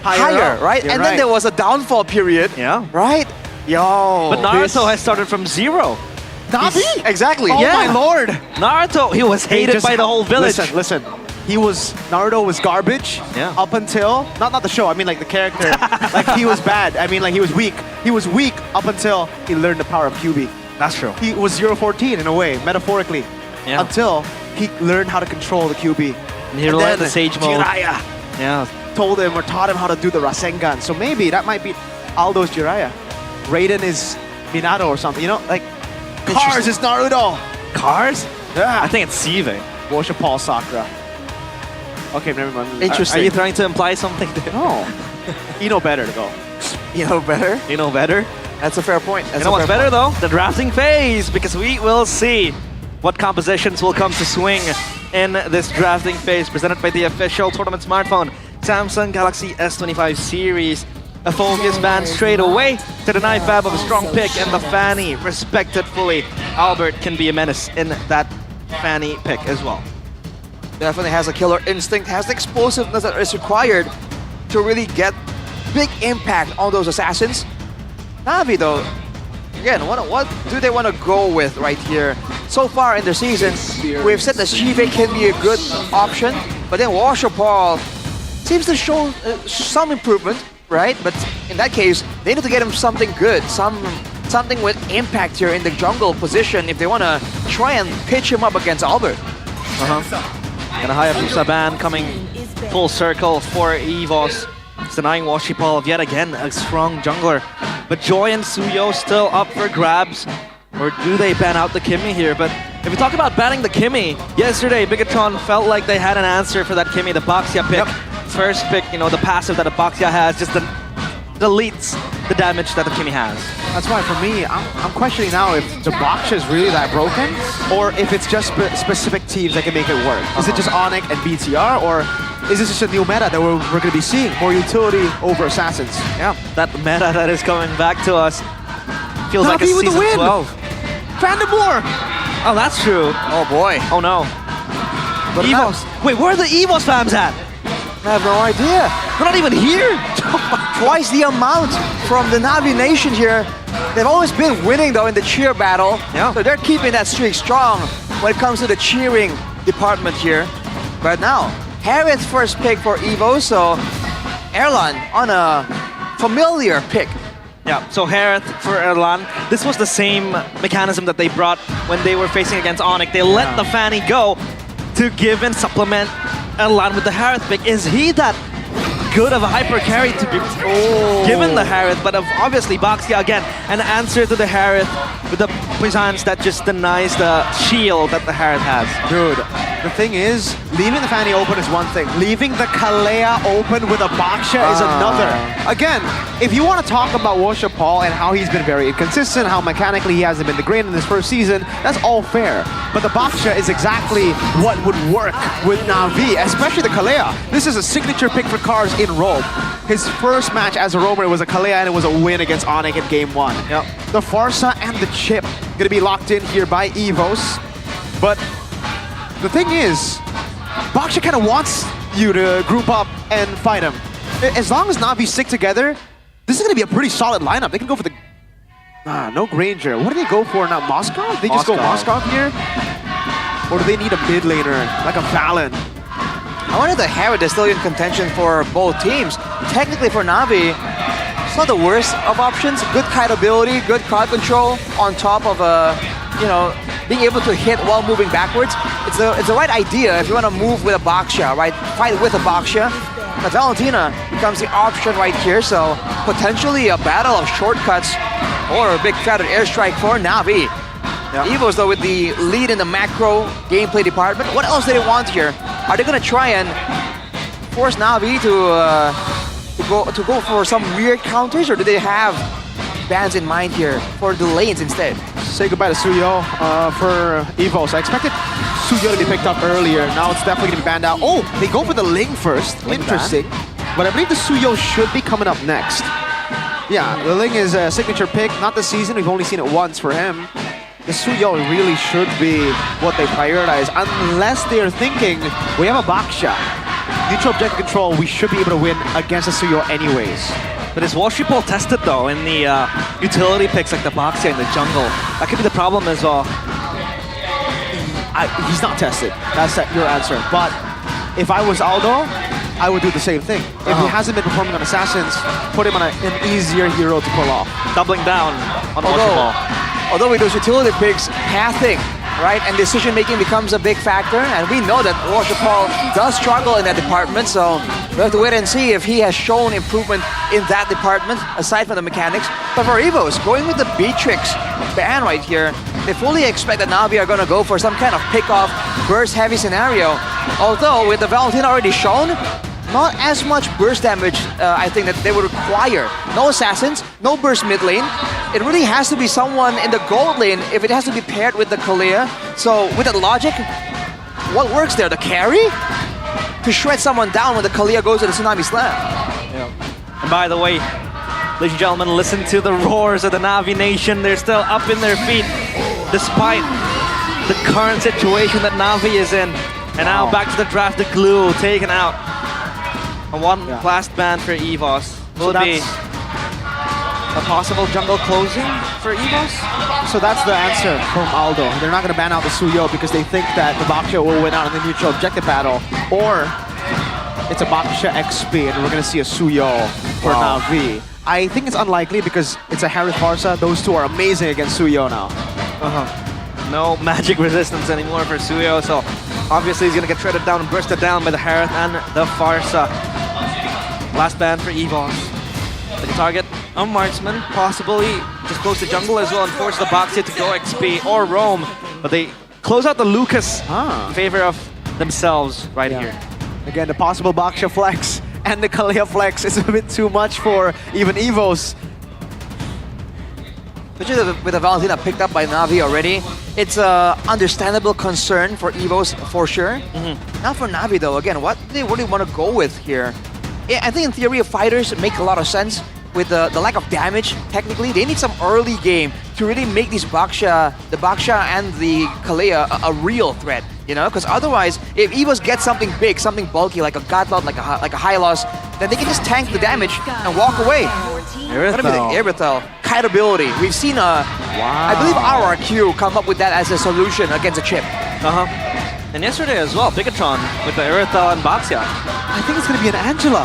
higher, up. right? You're And right. then there was a downfall period. Yeah. Right? Yo. But Naruto has started from 0. Navi? Exactly. Oh Yeah. my lord! Naruto, he was hated Just- by the whole village. Listen. Naruto was garbage Yeah. up until, not the show, I mean like the character. Like he was bad, I mean like he was weak. He was weak up until he learned the power of QB. That's true. He was 0-14 in a way, metaphorically. Yeah. Until he learned how to control the QB. And he learned the Sage mode. Jiraiya Yeah. told him or taught him how to do the Rasengan. So maybe that might be Aldo's Jiraiya. Raiden is Minato or something, you know? Like, Cars is Naruto! Cars? Yeah. I think it's Sive. Worship Paul Sakura. Okay, never mind. Interesting. Are you trying to imply something there? No. You know better to go. You know better? You know better? That's a fair point. That's You know a what's fair better though? The drafting phase, because we will see what compositions will come to swing in this drafting phase presented by the official tournament smartphone, Samsung Galaxy S25 series. A focus band straight away to deny Fab of a strong pick and the Fanny, respected fully. Albert can be a menace in that Fanny pick as well. Definitely has a killer instinct, has the explosiveness that is required to really get big impact on those assassins. Navi though, again, what do they want to go with right here? So far in the season, we've said that Shive can be a good option, but then Washer Paul seems to show some improvement, right? But in that case, they need to get him something good, something with impact here in the jungle position if they want to try and pitch him up against Albert. And a Hayabusa ban coming full circle for EVOS. It's denying Washipal yet again, a strong jungler. But Joy and Suyo still up for grabs. Or do they ban out the Kimmy here? But if we talk about banning the Kimmy, yesterday Bigatron felt like they had an answer for that Kimmy, the Baxia pick. First pick, you know, the passive that a Baxia has just deletes the damage that the Kimmy has. That's why for me, I'm questioning now if the Baksha is really that broken, or if it's just specific teams that can make it work. Is it just Onyx and BTR, or is this just a new meta that we're going to be seeing? More utility over Assassins. Yeah, that meta that is coming back to us feels like a Navi with the season win! 12. Vandemore! Oh, that's true. Oh boy. Oh no. But EVOS. Wait, where are the EVOS fams at? I have no idea. They're not even here. Twice the amount from the Navi Nation here. They've always been winning though in the cheer battle. Yeah. So they're keeping that streak strong when it comes to the cheering department here. But now, Harriet's first pick for Evo, so Erlan on a familiar pick. Yeah, so Harith for Erlan. This was the same mechanism that they brought when they were facing against Onyx. They let the Fanny go to give and supplement Erlan with the Harith pick. Is he that good of a hyper carry to be given the Harith? But obviously Baxia again, an answer to the Harith with the Puissance that just denies the shield that the Harith has. Dude, the thing is, leaving the Fanny open is one thing. Leaving the Kalea open with a Baksha is another. Again, if you want to talk about Washer Paul and how he's been very inconsistent, how mechanically he hasn't been the great in his first season, that's all fair. But the Baksha is exactly what would work with Navi, especially the Kalea. This is a signature pick for Cars in Rogue. His first match as a roamer was a Kalea and it was a win against Onyx in game 1. Yep. The Farsa and the Chip gonna be locked in here by EVOS. But the thing is, Baksha kind of wants you to group up and fight him. As long as Navi stick together, this is going to be a pretty solid lineup. They can go for the... no Granger. What do they go for now? Moskov? They just go Moskov here? Or do they need a mid laner, like a Valen? I wonder if the Harriet is still in contention for both teams. Technically for Navi, it's not the worst of options. Good kite ability, good crowd control on top of being able to hit while moving backwards. It's the right idea if you want to move with a Baksha, right? Fight with a Baksha. But Valentina becomes the option right here, so potentially a battle of shortcuts or a big crowded airstrike for Navi. Evos though with the lead in the macro gameplay department. What else do they want here? Are they gonna try and force Navi to go for some weird counters, or do they have bans in mind here for the lanes instead? Say goodbye to Suyo for EVOS. I expected Suyo to be picked up earlier. Now it's definitely going to be banned out. Oh, they go for the Ling first. Interesting. But I believe the Suyo should be coming up next. Yeah, the Ling is a signature pick. Not this season. We've only seen it once for him. the Suyo really should be what they prioritize, unless they're thinking, we have a Baksha. Neutral objective control, we should be able to win against the Suyo anyways. But is Washipol tested though in the utility picks like the Baksha in the jungle? That could be the problem as well. He's not tested. That's your answer. But if I was Aldo, I would do the same thing. If he hasn't been performing on Assassins, put him on an easier hero to pull off. Doubling down on Washipol. Although with those utility picks, pathing, right, and decision-making becomes a big factor, and we know that Washipol does struggle in that department, so we have to wait and see if he has shown improvement in that department, aside from the mechanics. But for Evos, going with the Beatrix ban right here, they fully expect that Na'Vi are going to go for some kind of pick-off, burst-heavy scenario. Although, with the Valentina already shown, not as much burst damage, I think, that they would require. No assassins, no burst mid lane. It really has to be someone in the gold lane if it has to be paired with the Kalia. So, with that logic, what works there? The carry? To shred someone down when the Kalia goes to the Tsunami Slam. Yeah. And by the way, ladies and gentlemen, listen to the roars of the Na'Vi Nation. They're still up in their feet, despite the current situation that Na'Vi is in. And now back to the draft, the glue taken out. A one last ban for EVOS. Will it be a possible jungle closing for EVOS? So that's the answer from Aldo. They're not going to ban out the Suyo because they think that the Baksha will win out in the neutral objective battle. Or it's a Baksha XP and we're going to see a Suyo for Na'Vi. I think it's unlikely because it's a Harith Farsa. Those two are amazing against Suyo now. No magic resistance anymore for Suyo, so obviously he's going to get shredded down and bursted down by the Harith and the Farsa. Last ban for EVOS. They can target a marksman, possibly just close the jungle as well and force the Baksha to go XP or roam. But they close out the Lucas in favor of themselves right here. Again, the possible Baksha flex and the Kalia flex is a bit too much for even EVOS. Especially with the Valentina picked up by Na'Vi already, it's an understandable concern for EVOS for sure. Now for Na'Vi though, again, what do they really want to go with here? I think in theory, fighters make a lot of sense with the lack of damage. Technically, they need some early game to really make these Baksha, the Baksha and the Kalia a real threat. You know, because otherwise, if EVOS get something big, something bulky like a Godlord, like a high loss, then they can just tank the damage and walk away. Gonna be the Airithel. Kite ability. We've seen I believe RRQ come up with that as a solution against a chip. And yesterday as well, Bigatron with the Airithel and Baksha. I think it's going to be an Angela.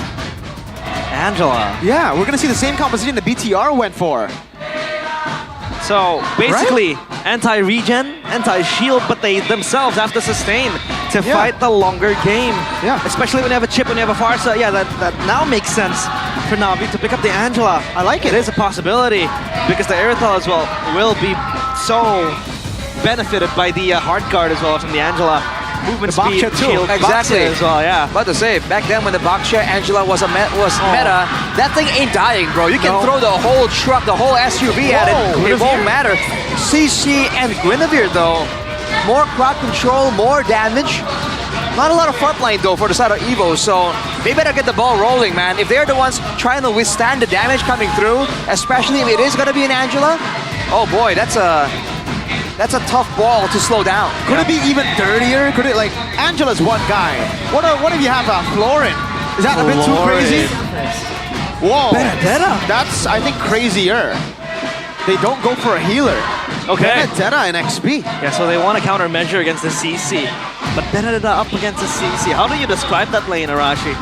Angela. Yeah, we're going to see the same composition the BTR went for. So basically, anti-regen, anti-shield, but they themselves have to sustain to fight the longer game. Especially when you have a chip, when you have a Farsa. Yeah, that now makes sense for Na'Vi to pick up the Angela. I like it. It is a possibility because the Airithel as well will be so benefited by the hard guard as well from the Angela. Movement the speed, Baksha too. shield, Exactly. Baksha as well, About to say, back then when the Baksha Angela was meta, that thing ain't dying, bro. You can throw the whole truck, the whole SUV at it. It won't matter. CC and Guinevere though, more crowd control, more damage. Not a lot of frontline though for the side of Evo, so they better get the ball rolling, man. If they're the ones trying to withstand the damage coming through, especially if it is gonna be an Angela, oh boy, that's a tough ball to slow down. Could it be even dirtier? Could it, like, Angela's one guy. What if you have a Florin? Is that a bit too crazy? Whoa. Benedetta? That's, I think, crazier. They don't go for a healer. Okay. Benedetta and XP. Yeah, so they want to countermeasure against the CC. But Benedetta up against the CC. How do you describe that lane, Arashi?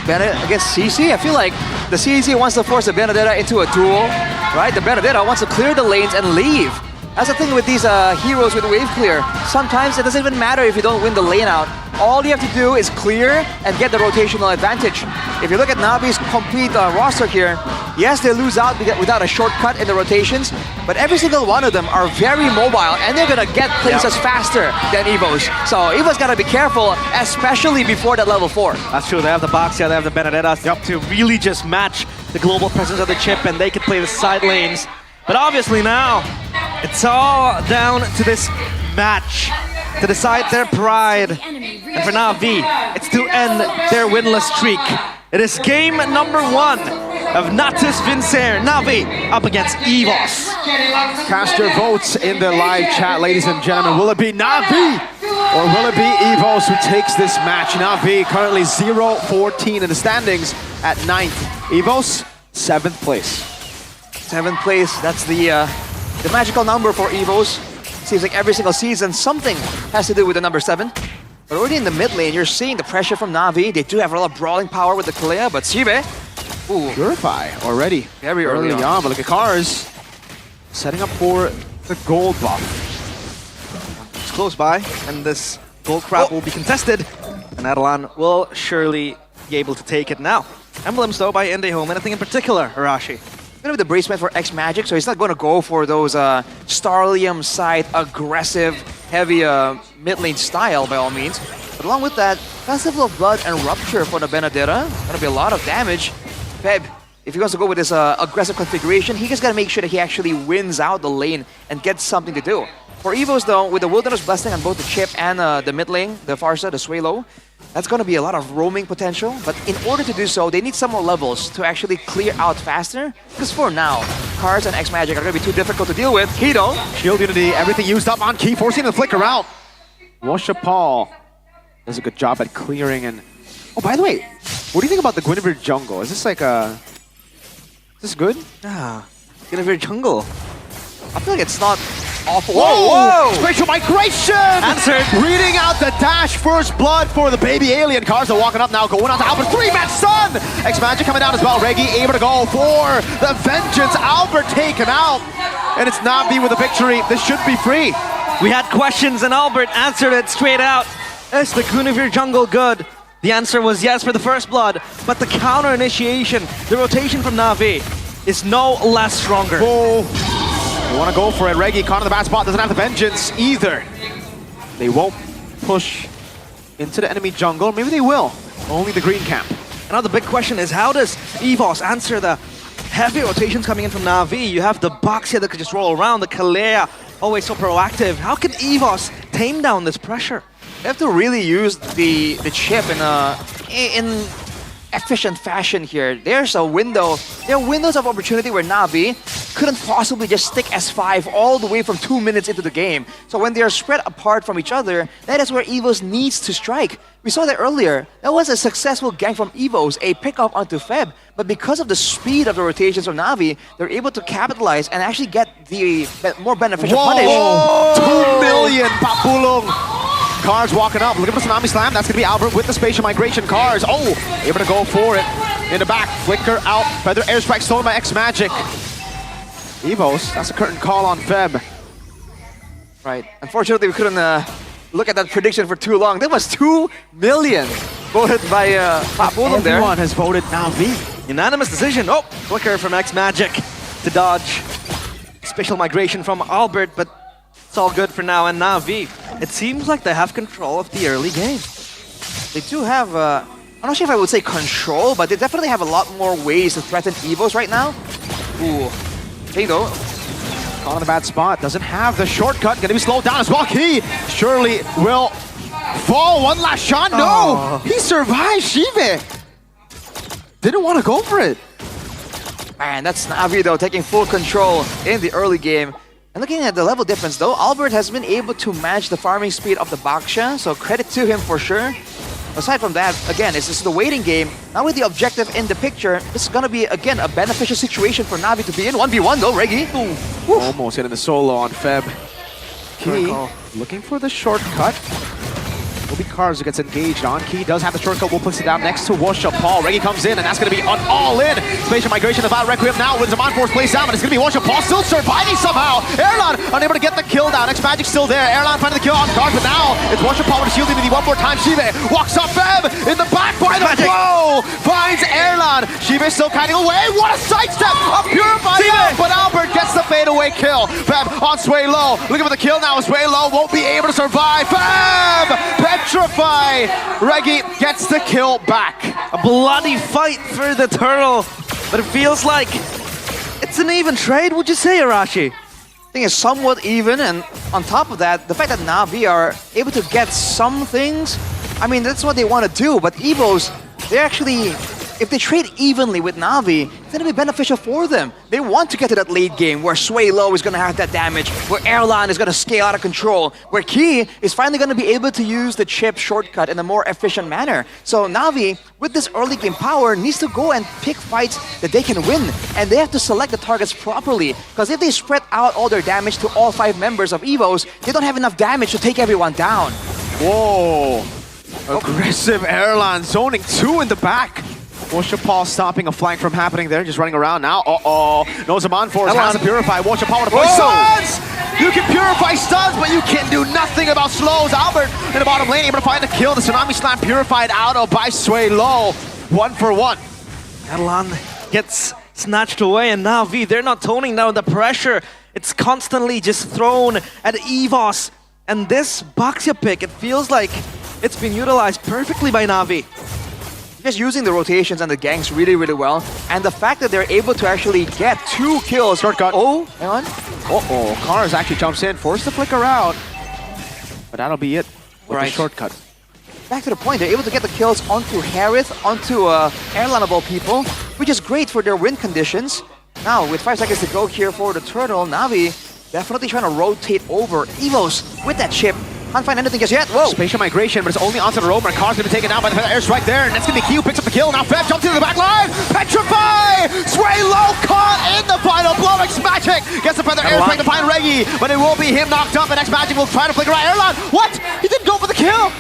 Benedetta against CC? I feel like the CC wants to force the Benedetta into a duel, right? The Benedetta wants to clear the lanes and leave. That's the thing with these heroes with wave clear. Sometimes it doesn't even matter if you don't win the lane out. All you have to do is clear and get the rotational advantage. If you look at Na'Vi's complete roster here, yes, they lose out without a shortcut in the rotations, but every single one of them are very mobile and they're gonna get places faster than Evo's. So Evo's gotta be careful, especially before that level 4. That's true, they have the Baksha, they have the Benedetta to really just match the global presence of the chip and they can play the side lanes. But obviously now, it's all down to this match to decide their pride. And for Na'Vi, it's to end their winless streak. It is game number 1 of Natus Vincer, Navi up against EVOS. Cast your votes in the live chat, ladies and gentlemen. Will it be Navi or will it be EVOS who takes this match? Navi currently 0-14 in the standings at 9th. EVOS, 7th place. 7th place, that's the magical number for EVOS. Seems like every single season something has to do with the number 7. But already in the mid lane, you're seeing the pressure from Navi. They do have a lot of brawling power with the Kalea, but Sibe, ooh, Purify already. Very early on. But look at Cars setting up for the gold buff. It's close by, and this gold crab will be contested. And Adelan will surely be able to take it now. Emblems though by Indihome. Anything in particular, Arashi? Gonna be the bracement for X Magic, so he's not gonna go for those Starlium side aggressive, heavy mid lane style by all means. But along with that, Festival of Blood and Rupture for the Benedetta. Gonna be a lot of damage. Feb, if he wants to go with this aggressive configuration, he just gotta make sure that he actually wins out the lane and gets something to do. For EVOS though, with the Wilderness Blessing on both the chip and the mid lane, the Farsa, the Swalo, that's going to be a lot of roaming potential, but in order to do so, they need some more levels to actually clear out faster. Because for now, Cars and X Magic are going to be too difficult to deal with. Kido, Shield Unity, everything used up on Key, forcing the flicker out. Washa Paul does a good job at clearing. And oh, by the way, what do you think about the Guinevere jungle? Is this like a... Is this good? Ah, Guinevere jungle. I feel like it's not awful. Whoa! Spatial migration! Answered. Reading out the dash, first blood for the baby alien. Cars are walking up now, going on to Albert. 3-man stun! X-Magic coming down as well. Reggie able to go for the vengeance. Albert taken out. And it's Navi with a victory. This should be free. We had questions and Albert answered it straight out. Is the Guinevere jungle good? The answer was yes for the first blood, but the counter initiation, the rotation from Navi, is no less stronger. Oh. They want to go for it. Reggie caught in the bad spot, doesn't have the vengeance either. They won't push into the enemy jungle. Maybe they will. Only the green camp. And now the big question is, how does EVOS answer the heavy rotations coming in from Navi? You have the Box here that could just roll around, the Kalea, always so proactive. How can EVOS tame down this pressure? they have to really use the chip in efficient fashion here. There's a window. There are windows of opportunity where Navi couldn't possibly just stick S5 all the way from 2 minutes into the game. So when they are spread apart from each other, that is where EVOS needs to strike. We saw that earlier. That was a successful gank from EVOS, a pickup onto Feb. But because of the speed of the rotations of Navi, they're able to capitalize and actually get the more beneficial punish. 2 million, Papulong. Cars walking up, looking for Tsunami Slam. That's going to be Albert with the spatial migration. Cars, able to go for it. In the back, flicker out. Feather airstrike stolen by X Magic. EVOS, that's a curtain call on Feb. Right. Unfortunately, we couldn't look at that prediction for too long. That was 2 million voted by Papulong there. Everyone has voted Navi. Unanimous decision. Oh, flicker from X Magic to dodge. Spatial migration from Albert, but it's all good for now. And Navi, it seems like they have control of the early game. They do have, I'm not sure if I would say control, but they definitely have a lot more ways to threaten EVOS right now. Ooh. Kado. Caught on the bad spot, doesn't have the shortcut, gonna be slowed down as well. He surely will fall. One last shot, no! He survived, Shive! Didn't want to go for it. Man, that's Navi though, taking full control in the early game. And looking at the level difference though, Albert has been able to match the farming speed of the Baksha, so credit to him for sure. Aside from that, again, it's just the waiting game. Now with the objective in the picture, this is gonna be, again, a beneficial situation for Navi to be in. 1v1 though, Reggie. Almost hitting the solo on Feb. Key looking for the shortcut. Will be Cars who gets engaged on. Key does have the shortcut, will place it down next to Washa Paul. Reggie comes in, and that's going to be an all-in. Spatial migration about Requiem now with Zaman Force placed down, but it's going to be Washa Paul still surviving somehow. Erlan unable to get the kill down. X Magic still there. Erlan finding the kill on Cars, but now it's Washa Paul with a shield immunity one more time. Shive walks up Feb in the back by the blow. Finds Erlan. Shive still kiting away. What a sidestep! A purified out, but Albert gets the fadeaway kill. Feb on Sway Low. Looking for the kill now. Sway Low won't be able to survive. Feb! Petrify! Reggie gets the kill back. A bloody fight for the turtle, but it feels like it's an even trade, would you say, Arashi? I think it's somewhat even, and on top of that, the fact that Navi are able to get some things, I mean, that's what they want to do, but EVOS, they're actually if they trade evenly with Na'Vi, it's going to be beneficial for them. They want to get to that late game where Sway Low is going to have that damage, where Airline is going to scale out of control, where Key is finally going to be able to use the chip shortcut in a more efficient manner. So Na'Vi, with this early game power, needs to go and pick fights that they can win. And they have to select the targets properly, because if they spread out all their damage to all 5 members of EVOs, they don't have enough damage to take everyone down. Whoa. Aggressive Airline zoning 2 in the back. Paul stopping a flank from happening there, just running around now. No Zaman Force has to purify. Paul with a point. Stuns! You can purify stuns, but you can do nothing about slows. Albert in the bottom lane able to find the kill. The Tsunami Slam purified out of by Sway Low. 1 for 1. Adelan gets snatched away, and Na'Vi, they're not toning down the pressure. It's constantly just thrown at EVOS. And this Baxia pick, it feels like it's been utilized perfectly by Na'Vi. Just using the rotations and the ganks really, really well. And the fact that they're able to actually get 2 kills. Shortcut. Oh, hang on. Cars actually jumps in, forced the flicker out. But that'll be it with the shortcut. Back to the point, they're able to get the kills onto Harith, onto Airline of all people, which is great for their win conditions. Now, with 5 seconds to go here for the Turtle, Na'Vi definitely trying to rotate over EVOs with that chip. Can't find anything just yet. Whoa! Spatial migration, but it's only onto the roamer. Car's gonna be taken down by the airstrike there, and that's gonna be Q, picks up the kill. Now Feb jumps into the back line. Petrify! Sway Low caught in the final blow. X-Magic gets the feather airstrike to find Reggie, but it will be him knocked up, and X-Magic will try to flicker out Airline. What? He didn't go for the kill!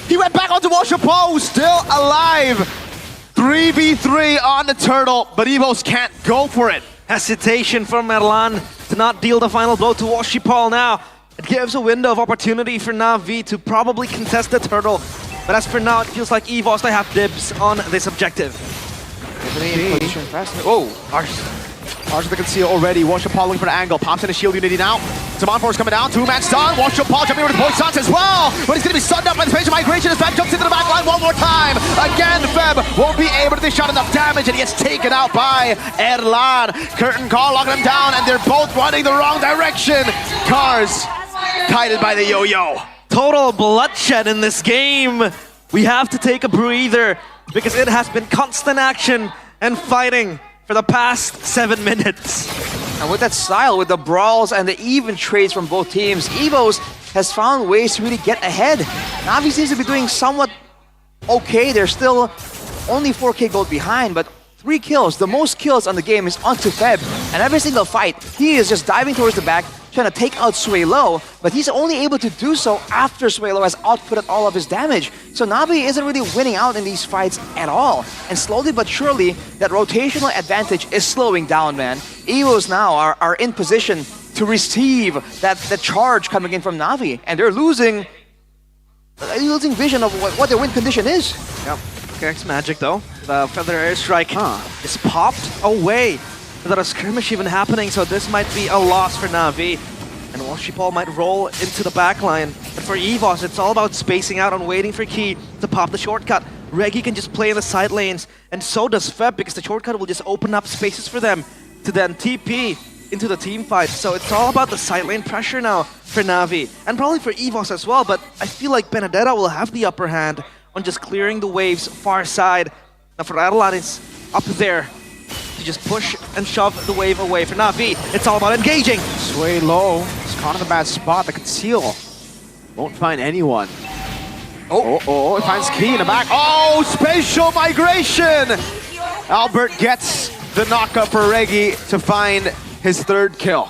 He went back onto Chapeau, still alive. 3v3 on the Turtle, but Evos can't go for it. Hesitation from Merlan to not deal the final blow to Washipal now. It gives a window of opportunity for Na'Vi to probably contest the Turtle. But as for now, it feels like EVOS, they have dibs on this objective. Oh, Arch the conceal already. Washapal looking for the angle. Pops in a shield unity now. Zaman Force coming down. 2-man stun. Washapal jumping over the point stuns as well. But he's going to be stunned up by the spatial migration as Feb jumps into the back line one more time. Again, Feb won't be able to dish out enough damage, and he gets taken out by Erlan. Curtain call locking him down, and they're both running the wrong direction. Cars guided by the yo-yo. Total bloodshed in this game. We have to take a breather because it has been constant action and fighting for the past 7 minutes. And with that style, with the brawls and the even trades from both teams, EVOS has found ways to really get ahead. Na'Vi seems to be doing somewhat okay. They're still only 4k gold behind, but 3 kills, the most kills on the game is onto Feb. And every single fight, he is just diving towards the back, trying to take out Sway Low, but he's only able to do so after Sway Low has outputted all of his damage. So Na'Vi isn't really winning out in these fights at all. And slowly but surely, that rotational advantage is slowing down, man. EVOs now are in position to receive that charge coming in from Na'Vi, and they're losing vision of what their win condition is. Yep. X-Magic though, the feather airstrike is popped away without a skirmish even happening, so this might be a loss for Na'Vi. And Washipal might roll into the backline. But for EVOS, it's all about spacing out and waiting for Key to pop the shortcut. Reggie can just play in the side lanes, and so does Feb, because the shortcut will just open up spaces for them to then TP into the team fight. So it's all about the side lane pressure now for Na'Vi, and probably for EVOS as well, but I feel like Benedetta will have the upper hand on just clearing the waves far side. Now for Adelan, it's up there to just push and shove the wave away. For Na'Vi, it's all about engaging. Sway Low, it's caught in a bad spot. The conceal won't find anyone. It finds Key in the back. Oh, spatial migration! Albert gets the knockup for Reggie to find his 3rd kill.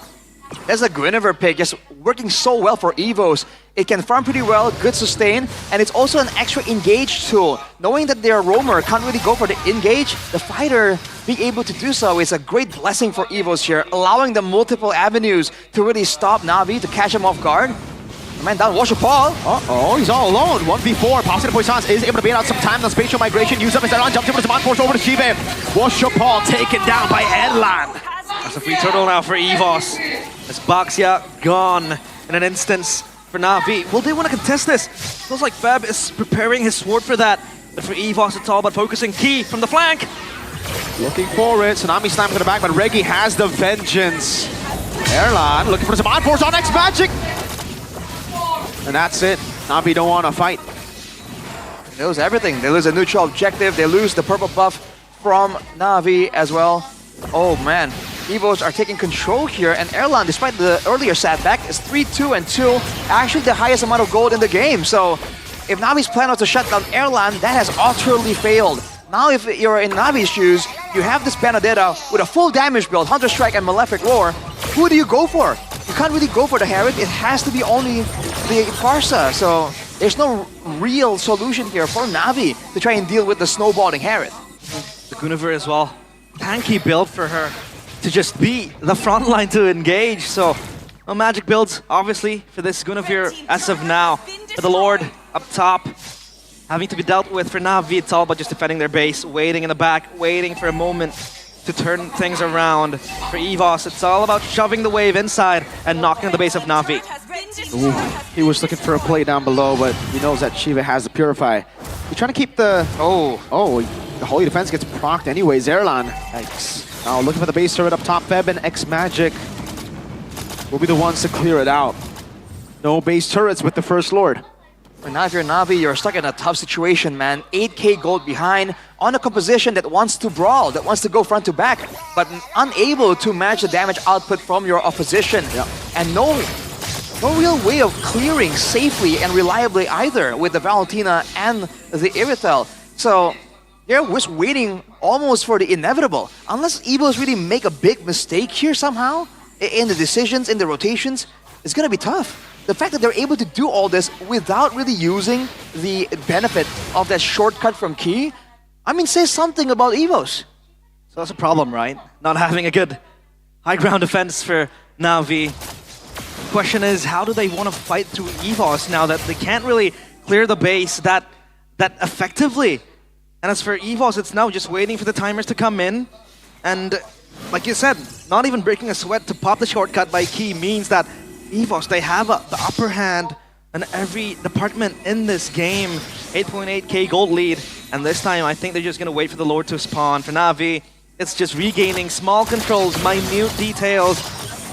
That's a Guinevere pick, just working so well for EVOs. It can farm pretty well, good sustain, and it's also an extra engage tool. Knowing that their roamer can't really go for the engage, the fighter being able to do so is a great blessing for EVOs here, allowing them multiple avenues to really stop Na'Vi, to catch him off guard. The man down, Washapal. He's all alone. 1v4. Pops into Poissons is able to bait out some time. The spatial migration used up his Aron, jumps over to Zaman Force over to Shive. Washapal taken down by Edlan. That's a free turtle now for EVOS. As Baxia gone in an instance for Na'Vi. Will they want to contest this? Feels like Feb is preparing his sword for that. But for EVOS, it's all about focusing Key from the flank. Looking for it. Tsunami Slam to the back, but Reggie has the vengeance. Airline looking for some on force on X-Magic. And that's it. Na'Vi don't want to fight. They lose everything. They lose a neutral objective. They lose the purple buff from Na'Vi as well. Oh man, Evos are taking control here, and Erlan, despite the earlier setback, is 3-2 and 2, actually the highest amount of gold in the game. So if Na'Vi's plan was to shut down Erlan, that has utterly failed. Now if you're in Na'Vi's shoes, you have this Benedetta with a full damage build, Hunter Strike and Malefic Roar. Who do you go for? You can't really go for the Herald, it has to be only the Farsa. So there's no real solution here for Na'Vi to try and deal with the snowballing Herald. The Guinevere as well. Tanky build for her to just be the front line to engage. So no magic builds, obviously, for this Guinevere as of now. But the Lord up top, having to be dealt with for Na'Vi. It's all about just defending their base, waiting in the back, waiting for a moment to turn things around. For EVOS, it's all about shoving the wave inside and knocking the base of Na'Vi. Ooh, he was looking for a play down below, but he knows that Shiva has the Purify. He's trying to keep the... Oh, the Holy Defense gets procced anyways. Erlan. Yikes. Now looking for the base turret up top. Feb and X-Magic will be the ones to clear it out. No base turrets with the First Lord. Now if you're Na'Vi, you're stuck in a tough situation, man. 8k gold behind on a composition that wants to brawl, that wants to go front to back, but unable to match the damage output from your opposition. Yeah. And no real way of clearing safely and reliably either with the Valentina and the Irithel. So they're just waiting almost for the inevitable. Unless Evos really make a big mistake here somehow, in the decisions, in the rotations, it's gonna be tough. The fact that they're able to do all this without really using the benefit of that shortcut from Key, I mean, says something about Evos. So that's a problem, right? Not having a good high ground defense for Na'Vi. Question is, how do they want to fight through EVOS now that they can't really clear the base that effectively? And as for EVOS, it's now just waiting for the timers to come in. And like you said, not even breaking a sweat to pop the shortcut by Key means that EVOS, they have the upper hand in every department in this game. 8.8k gold lead. And this time, I think they're just going to wait for the Lord to spawn. For Na'Vi, it's just regaining small controls, minute details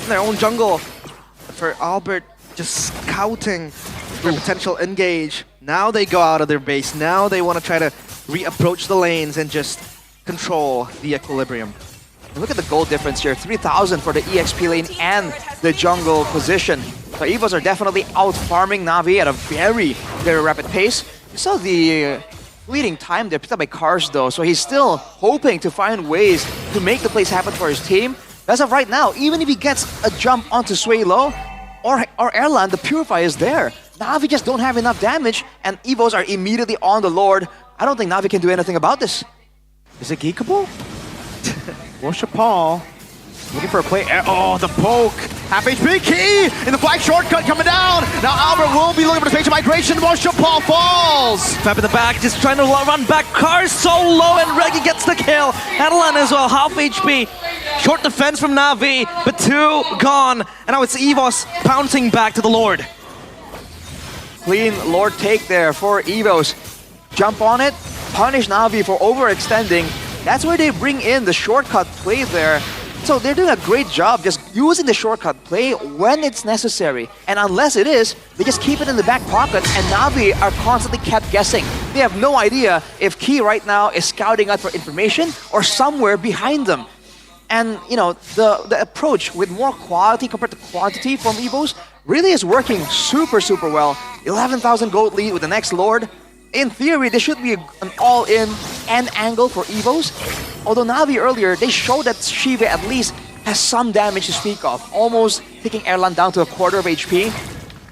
in their own jungle. For Albert, just scouting their potential engage. Now they go out of their base. Now they want to try to reapproach the lanes and just control the equilibrium. Look at the gold difference here, 3,000 for the EXP lane and the jungle position. So Evos are definitely out-farming Na'Vi at a very, very rapid pace. You saw the fleeting time there picked up by Cars though, so he's still hoping to find ways to make the plays happen for his team. As of right now, even if he gets a jump onto Sway Low or Erlan, the Purify is there. Na'Vi just don't have enough damage, and Evos are immediately on the Lord. I don't think Na'Vi can do anything about this. Is it geekable? Worship Paul. Looking for a play. Oh, the poke. Half HP Key in the flag shortcut coming down. Now Albert will be looking for the phase of migration. Worship Paul falls. Fab in the back, just trying to run back. Cars so low, and Reggie gets the kill. Adelan as well, half HP. Short defense from Na'Vi, but 2 gone. And now it's EVOS pouncing back to the Lord. Clean Lord take there for Evos. Jump on it, punish Na'Vi for overextending. That's where they bring in the shortcut play there. So they're doing a great job just using the shortcut play when it's necessary. And unless it is, they just keep it in the back pocket, and Na'Vi are constantly kept guessing. They have no idea if Key right now is scouting out for information or somewhere behind them. And you know, the approach with more quality compared to quantity from Evos really is working super, super well. 11,000 gold lead with the next Lord. In theory, this should be an all-in end angle for Evos. Although Na'Vi earlier, they showed that Shiva at least has some damage to speak of, almost taking Erlan down to a quarter of HP.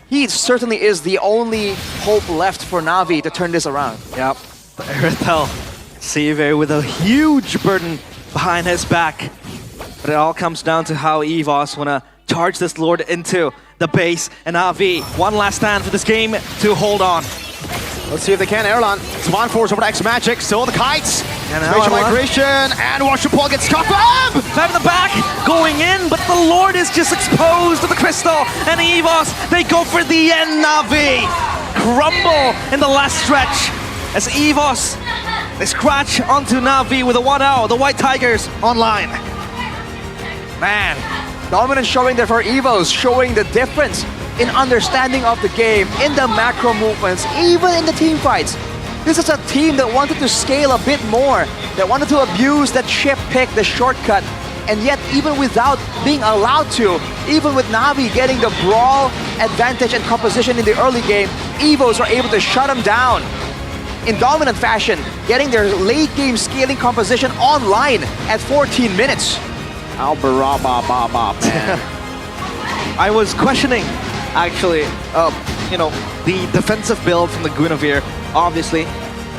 He certainly is the only hope left for Na'Vi to turn this around. Yep, Irithel, Shiva with a huge burden behind his back. But it all comes down to how Evos want to charge this Lord into the base. And Na'Vi, one last stand for this game to hold on. Let's see if they can. Erlan, Swan Force over to X-Magic, still the kites. And Spatial migration, and Worship Paul gets caught up! Fab in the back, going in, but the Lord is just exposed to the crystal. And EVOS, they go for the end, Na'Vi. Crumble in the last stretch. As EVOS, they scratch onto Na'Vi with a 1-0. The White Tigers online. Man, dominance showing there for Evos, showing the difference in understanding of the game, in the macro movements, even in the team fights. This is a team that wanted to scale a bit more, that wanted to abuse that chip pick, the shortcut, and yet even without being allowed to, even with Na'Vi getting the brawl advantage and composition in the early game, Evos are able to shut them down in dominant fashion, getting their late game scaling composition online at 14 minutes. Man. I was questioning, actually, the defensive build from the Guinevere. Obviously,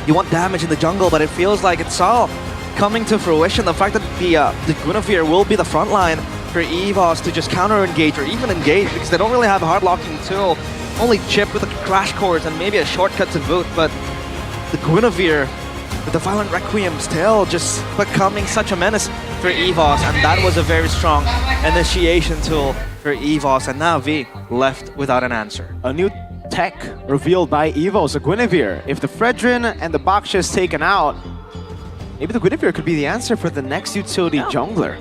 you want damage in the jungle, but it feels like it's all coming to fruition. The fact that the Guinevere will be the front line for EVOS to just counter-engage or even engage, because they don't really have a hard-locking tool. Only Chip with a crash course and maybe a shortcut to boot, but the Guinevere with the Violent Requiem still just becoming such a menace for EVOS, and that was a very strong initiation tool for EVOS, and now V left without an answer. A new tech revealed by Evos, a Guinevere. If the Fredrin and the Baksha is taken out, maybe the Guinevere could be the answer for the next utility jungler.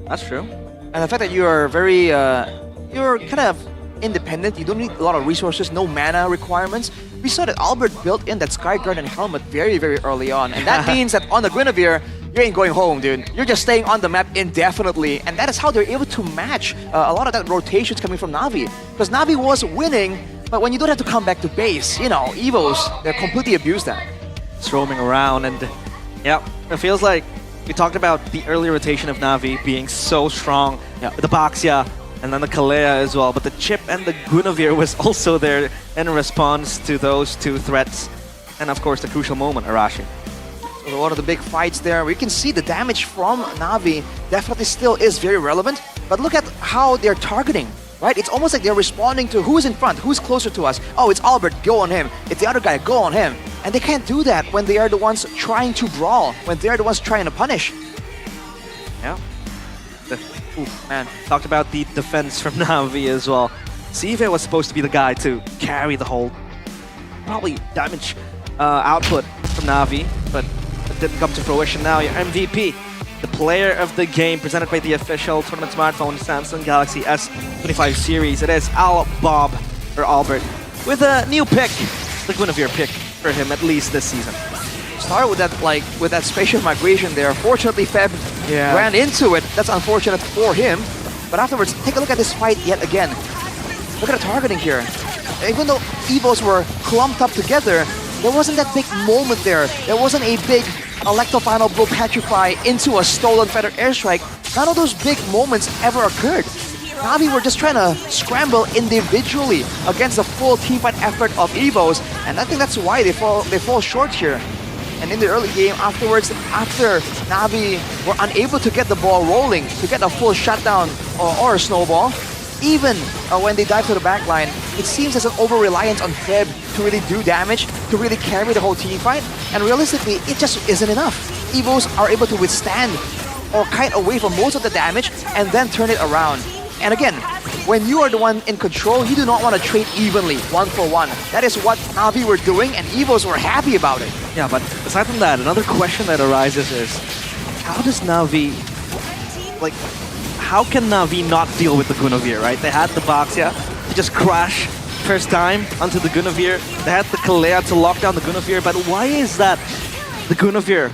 That's true. And the fact that you are very, you're kind of independent, you don't need a lot of resources, no mana requirements. We saw that Albert built in that Skyguard and helmet very, very early on. And that means that on the Guinevere, you ain't going home, dude. You're just staying on the map indefinitely. And that is how they're able to match a lot of that rotations coming from Na'Vi. Because Na'Vi was winning, but when you don't have to come back to base, you know, Evos, they completely abuse that. It's roaming around, and yeah, it feels like we talked about the early rotation of Na'Vi being so strong with the Baxia and then the Kalea as well, but the Chip and the Guinevere was also there in response to those two threats. And of course the crucial moment, Arashi. So one of the big fights there, we can see the damage from Na'Vi definitely still is very relevant, but look at how they're targeting, right? It's almost like they're responding to who's in front, who's closer to us. Oh, it's Albert, go on him. It's the other guy, go on him. And they can't do that when they are the ones trying to brawl, when they're the ones trying to punish. Yeah. Man, talked about the defense from Na'Vi as well. Sive was supposed to be the guy to carry the whole probably damage output from Na'Vi, but it didn't come to fruition. Now your MVP, the player of the game, presented by the official tournament smartphone Samsung Galaxy S25 series. It is Albert, with a new pick, the Guinevere pick for him, at least this season. Start with that, with that spatial migration there. Fortunately, Feb ran into it. That's unfortunate for him. But afterwards, take a look at this fight yet again. Look at the targeting here. Even though Evos were clumped up together, there wasn't that big moment there. There wasn't a big Electro Final Blow Petrify into a stolen Feather Airstrike. None of those big moments ever occurred. Na'Vi were just trying to scramble individually against the full teamfight effort of Evos, and I think that's why they fall short here. And in the early game afterwards, after Na'Vi were unable to get the ball rolling, to get a full shutdown or a snowball, even when they dive to the backline, it seems as an over-reliance on Feb to really do damage, to really carry the whole team fight, and realistically, it just isn't enough. Evos are able to withstand or kite away from most of the damage and then turn it around. And again, when you are the one in control, you do not want to trade evenly, 1-for-1. That is what Na'Vi were doing, and Evos were happy about it. Yeah, but aside from that, another question that arises is, how does Na'Vi, how can Na'Vi not deal with the Guinevere, right? They had the Baxia to just crash first time onto the Guinevere. They had the Kalea to lock down the Guinevere, but why is that the Guinevere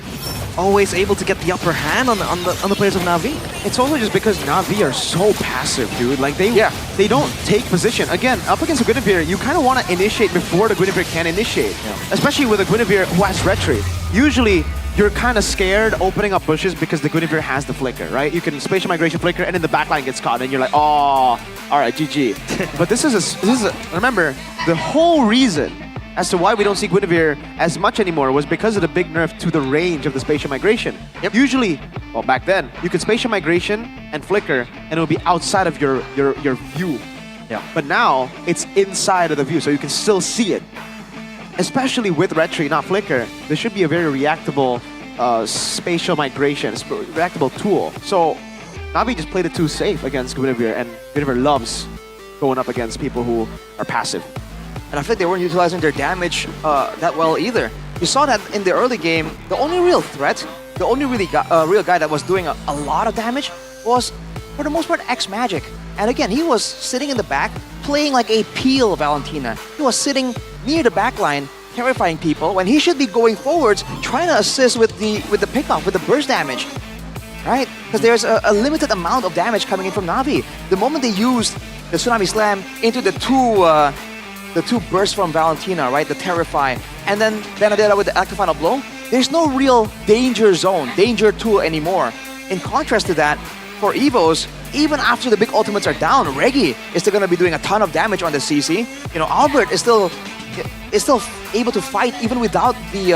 always able to get the upper hand on the players of Na'Vi? It's also just because Na'Vi are so passive, dude. Like they don't take position. Again, up against a Guinevere, you kind of want to initiate before the Guinevere can initiate. Especially with a Guinevere who has retreat. Usually, you're kind of scared opening up bushes because the Guinevere has the flicker, right? You can spatial migration flicker and then the backline gets caught and you're like, oh, all right, GG. But this is remember, the whole reason as to why we don't see Guinevere as much anymore was because of the big nerf to the range of the spatial migration. Usually, well, back then, you could spatial migration and flicker and it would be outside of your view. But now, it's inside of the view, so you can still see it. Especially with retreat, not flicker, there should be a very reactable spatial migration, reactable tool. So, Na'Vi just played it too safe against Guinevere, and Guinevere loves going up against people who are passive. And I think they weren't utilizing their damage that well either. You saw that in the early game, the only real threat, the only real guy that was doing a lot of damage was, for the most part, X-Magic. And again, he was sitting in the back, playing like a Peel Valentina. He was sitting near the backline, terrifying people when he should be going forwards, trying to assist with the pickoff, with the burst damage, right? Because there's a limited amount of damage coming in from Na'Vi. The moment they used the Tsunami Slam into the two bursts from Valentina, right? The Terrify, and then Benedetta with the active final blow. There's no real danger zone, danger tool anymore. In contrast to that, for Evos, even after the big ultimates are down, Reggie is still going to be doing a ton of damage on the CC. You know, Albert is still able to fight even without the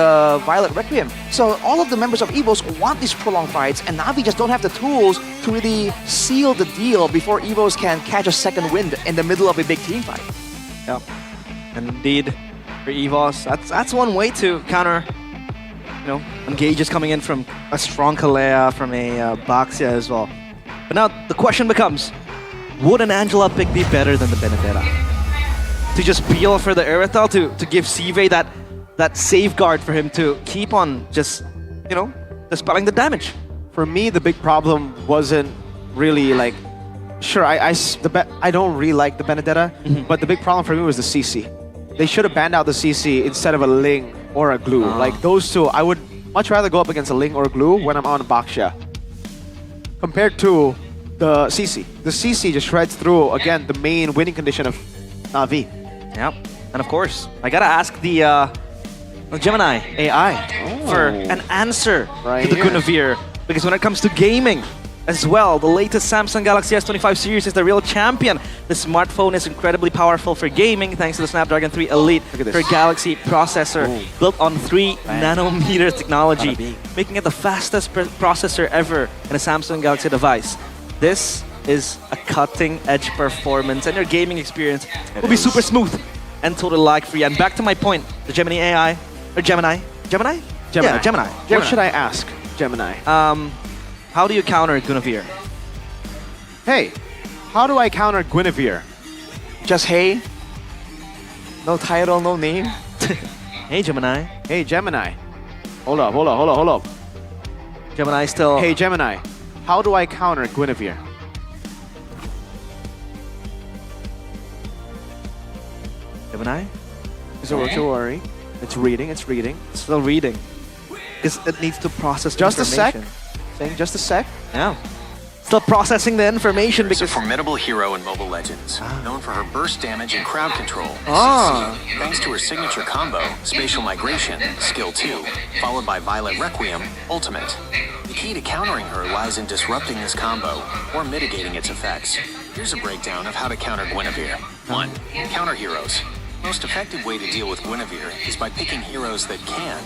Violet Requiem. So all of the members of Evos want these prolonged fights, and Na'Vi just don't have the tools to really seal the deal before Evos can catch a second wind in the middle of a big team fight. Yep. And indeed, for Evos, that's one way to counter, you know, engages coming in from a strong Kalea, from a Baxia as well. But now the question becomes, would an Angela pick be better than the Benedetta? To just peel for the Erythal, to give Sive that safeguard for him to keep on just, you know, dispelling the damage. For me, the big problem wasn't really like, sure, I don't really like the Benedetta, but the big problem for me was the CC. They should have banned out the CC instead of a Ling or a Glue. Like those two, I would much rather go up against a Ling or a Glue when I'm on Baxia, compared to the CC. The CC just shreds through, again, the main winning condition of Na'Vi. Yep. And of course, I gotta ask the Gemini AI for an answer to the Guinevere. Because when it comes to gaming as well, the latest Samsung Galaxy S25 series is the real champion. The smartphone is incredibly powerful for gaming thanks to the Snapdragon 3 Elite for Galaxy processor built on 3 nanometer technology, making it the fastest processor ever in a Samsung Galaxy device. This is a cutting-edge performance, and your gaming experience will be super smooth and totally lag-free. And back to my point, the Gemini AI, or Gemini? Gemini? Yeah, Gemini. What should I ask Gemini? How do you counter Guinevere? Hey, how do I counter Guinevere? Just hey, no title, no name. Hey, Gemini. Hey, Gemini. Hold up. Gemini still... Hey, Gemini. How do I counter Guinevere? Gemini? Don't worry. It's reading. It's still reading. Because it needs to process Just a sec. information. Saying just a sec. Yeah. Still processing the information She's a because... formidable hero in Mobile Legends, known for her burst damage and crowd control. Thanks to her signature combo, Spatial Migration, Skill 2, followed by Violet Requiem, Ultimate. The key to countering her lies in disrupting this combo, or mitigating its effects. Here's a breakdown of how to counter Guinevere. 1. Counter heroes. Most effective way to deal with Guinevere is by picking heroes that can.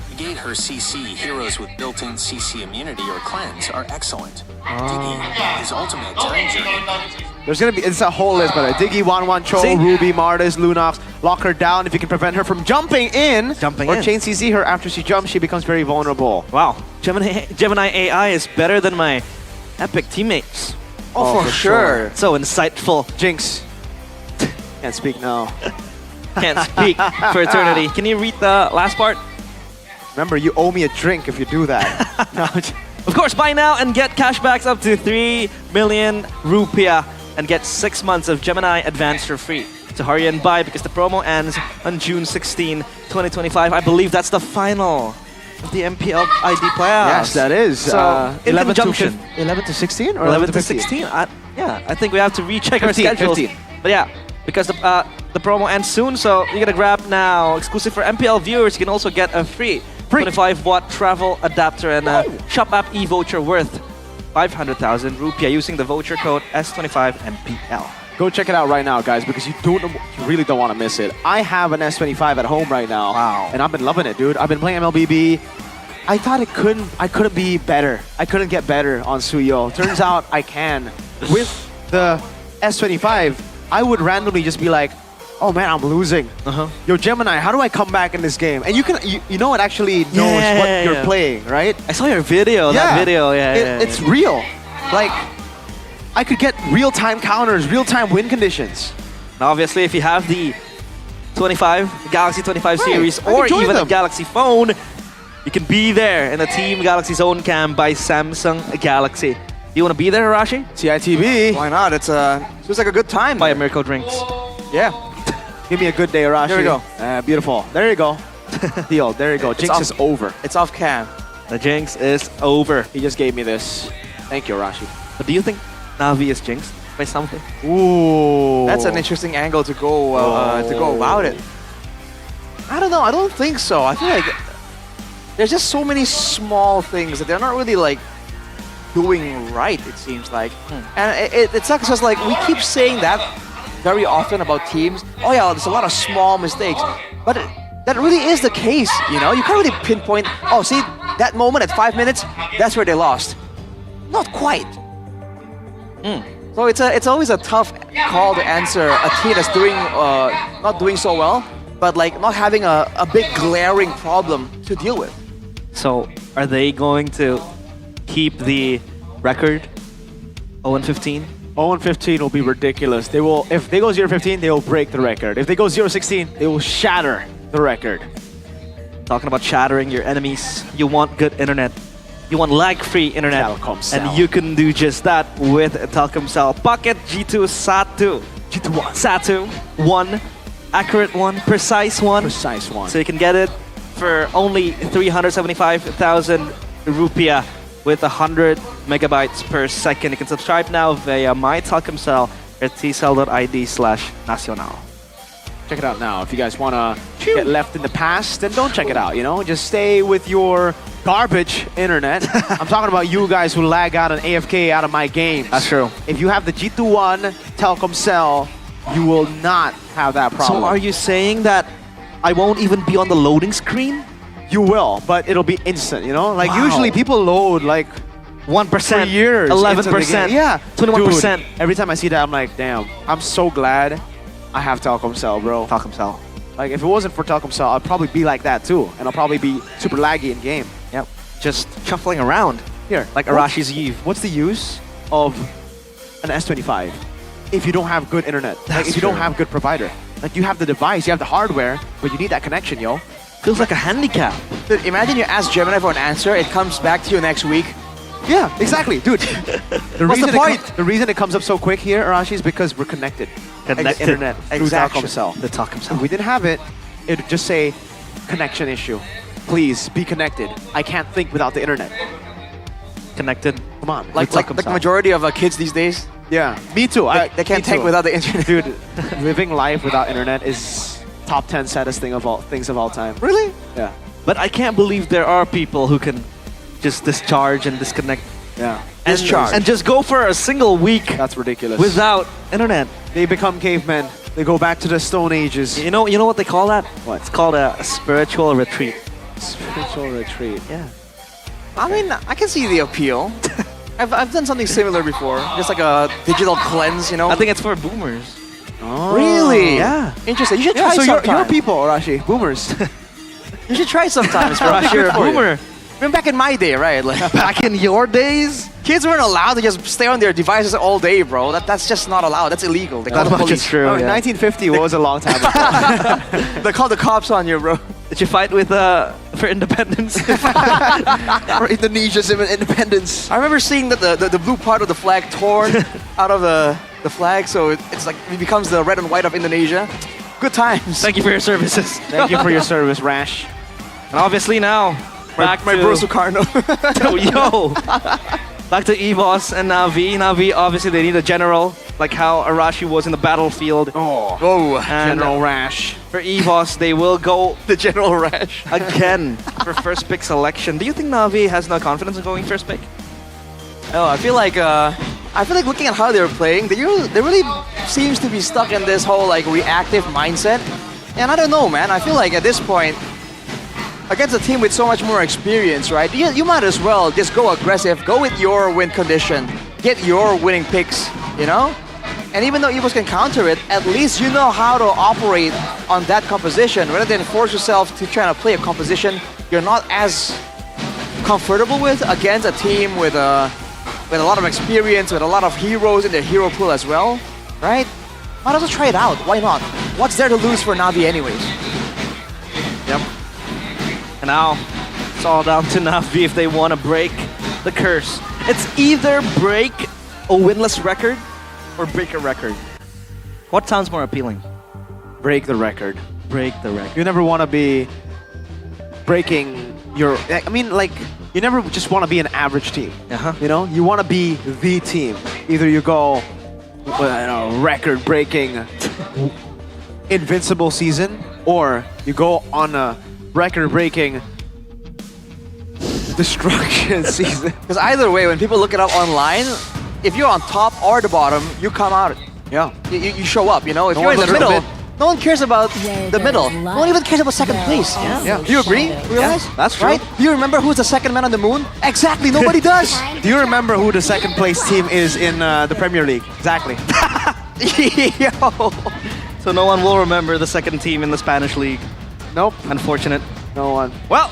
Negate her CC, heroes with built-in CC immunity or cleanse are excellent. Diggy, his ultimate time journey. There's gonna be, it's a whole list, but Diggy, Wan Cho, Ruby, Martis, Lunox, lock her down. If you can prevent her from jumping in, or chain CC her after she jumps, she becomes very vulnerable. Wow, Gemini AI is better than my Epic teammates. Oh, for sure. So insightful. Jinx. Can't speak now. Can't speak for eternity. Can you read the last part? Remember, you owe me a drink if you do that. No, of course, buy now and get cashbacks up to 3 million rupiah and get 6 months of Gemini Advanced for free. So hurry and buy because the promo ends on June 16, 2025. I believe that's the final of the MPL ID playoffs. Yes, that is. So, in 11 conjunction. 11 to 16 or 11 11 to 16? Yeah, I think we have to recheck our 15, schedules. 15. But yeah, because the promo ends soon, so you gotta grab now. Exclusive for MPL viewers, you can also get a free 25-watt travel adapter and a Shop App e-voucher worth 500,000 rupiah using the voucher code S25MPL. Go check it out right now, guys, because you really don't want to miss it. I have an S25 at home right now. Wow. And I've been loving it, dude. I've been playing MLBB. I thought I couldn't be better. I couldn't get better on Suyo. Turns out I can. With the S25, I would randomly just be like, oh man, I'm losing. Yo, Gemini, how do I come back in this game? And you know it actually knows what you're playing, right? I saw your video, that video. It's real. Like, I could get real-time counters, real-time win conditions. Now, obviously, if you have the Galaxy 25 series or even a Galaxy phone, you can be there in the Team Galaxy Zone Cam by Samsung Galaxy. Do you want to be there, Hirashi? CITB. Why not? It's feels like a good time. Buy a Miracle Drinks. Yeah. Give me a good day, Arashi. There we go. Beautiful. There you go. Deal. There you go. Jinx off. is over. It's off cam. The jinx is over. He just gave me this. Thank you, Arashi. But do you think Navi is jinxed by something? Ooh. That's an interesting angle to go about it. I don't know. I don't think so. I feel like there's just so many small things that they're not really like doing right. It seems like, and it sucks because like we keep saying that very often about teams. Oh yeah, there's a lot of small mistakes, but that really is the case. You know, you can't really pinpoint. Oh, see that moment at 5 minutes, that's where they lost. Not quite. So it's always a tough call to answer a team that's doing not doing so well, but like not having a big glaring problem to deal with. So are they going to keep the record 0-15? 0-15 will be ridiculous. They will, if they go 0-15, they will break the record. If they go 0-16, they will shatter the record. Talking about shattering your enemies, you want good internet. You want lag-free internet. Telkomsel. And you can do just that with Telkomsel. Paket G2 Satu. G2 Satu. One. Accurate one. Precise one. Precise one. So you can get it for only 375,000 rupiah with 100 megabytes per second. You can subscribe now via My Telkomsel at tcell.id/nacional. Check it out now. If you guys want to get left in the past, then don't check it out, you know? Just stay with your garbage internet. I'm talking about you guys who lag out and AFK out of my games. That's true. If you have the G21 Telkomsel, you will not have that problem. So are you saying that I won't even be on the loading screen? You will, but it'll be instant, you know? Like Wow. usually people load like 1%, for years. 11%, Yeah. 21%. Dude, every time I see that, I'm like, damn, I'm so glad I have Telkomsel, bro. Telkomsel. Like, if it wasn't for Telkomsel, I'd probably be like that too. And I'll probably be super laggy in game. Yep. Just shuffling around. Here, Like Arashi's Eve. What's the use of an S25 if you don't have good internet? Like, if you don't true. have good provider? Like, you have the device, you have the hardware, but you need that connection, yo. Feels like a handicap. Dude, imagine you ask Gemini for an answer, it comes back to you next week. Yeah, exactly, dude. What's the point? The reason it comes up so quick here, Arashi, is because we're connected. Connected. Internet through Exactly. Telkomsel. The Telkomsel. If we didn't have it, it would just say connection issue. Please be connected. I can't think without the internet. Connected. Come on, Like the majority of kids these days, Yeah, me too. they can't think without the internet. Dude, living life without internet is top 10 saddest things of all time. Really? Yeah, But I can't believe there are people who can just discharge and disconnect yeah. and just go for a single week That's ridiculous. without internet. They become cavemen. They go back to the Stone Ages. You know what they call that? What? It's called a spiritual retreat. Spiritual retreat. Yeah. I mean, I can see the appeal. I've done something similar before, just like a digital cleanse, you know? I think it's for boomers. Oh. Really? Yeah. Interesting. You should Yeah, try so sometime. you're people, Arashi. Boomers. You should try sometimes, bro. Rush, you're a boomer. Even back in my day, right? Like, Back in your days? kids weren't allowed to just stay on their devices all day, bro. That's just not allowed. That's illegal. They call That the much police. is true. Oh, yeah. 1950 was a long time ago. They call the cops on you, bro. Did you fight with for independence? For Indonesia's independence. I remember seeing that the blue part of the flag torn out of the flag, so it's like it becomes the red and white of Indonesia. Good times. Thank you for your services. Thank you for your service, Rash. And obviously now, back my to bro Sukarno. yo, back to EVOS and Navi. Navi, obviously they need a general, like how Arashi was in the battlefield. Oh, Oh, And General Rash. for EVOS, they will go the general rash. again for first pick selection. Do you think Navi has no confidence in going first pick? Oh, I feel like looking at how they're playing, they really seems to be stuck in this whole like reactive mindset. And I don't know, man. I feel like at this point, against a team with so much more experience, right? You might as well just go aggressive, go with your win condition, get your winning picks, you know? And even though EVOS can counter it, at least you know how to operate on that composition rather than force yourself to try to play a composition you're not as comfortable with against a team with a lot of experience, with a lot of heroes in their hero pool as well, right? Might as well try it out. Why not? What's there to lose for Navi anyways? Yep. And now it's all down to Navi if they want to break the curse. It's either break a winless record or break a record. What sounds more appealing? break the record. Break the record. You never want to be breaking your. I mean, like, you never just want to be an average team. You know, you want to be the team. Either you go, record-breaking, invincible season, or you go on a record-breaking destruction season. Because either way, when people look it up online, if you're on top or the bottom, you come out. Yeah. You show up, you know? If No you're in one the looks middle, at the no one cares about the middle. No one even cares about second place. Yeah. Do you agree? Realize? That's true. Right? Do you remember who's the second man on the moon? Exactly, nobody does. Do you remember who the second place team is in the Premier League? Exactly. Yo. So no one will remember the second team in the Spanish league. Nope. Unfortunate. No one. Well,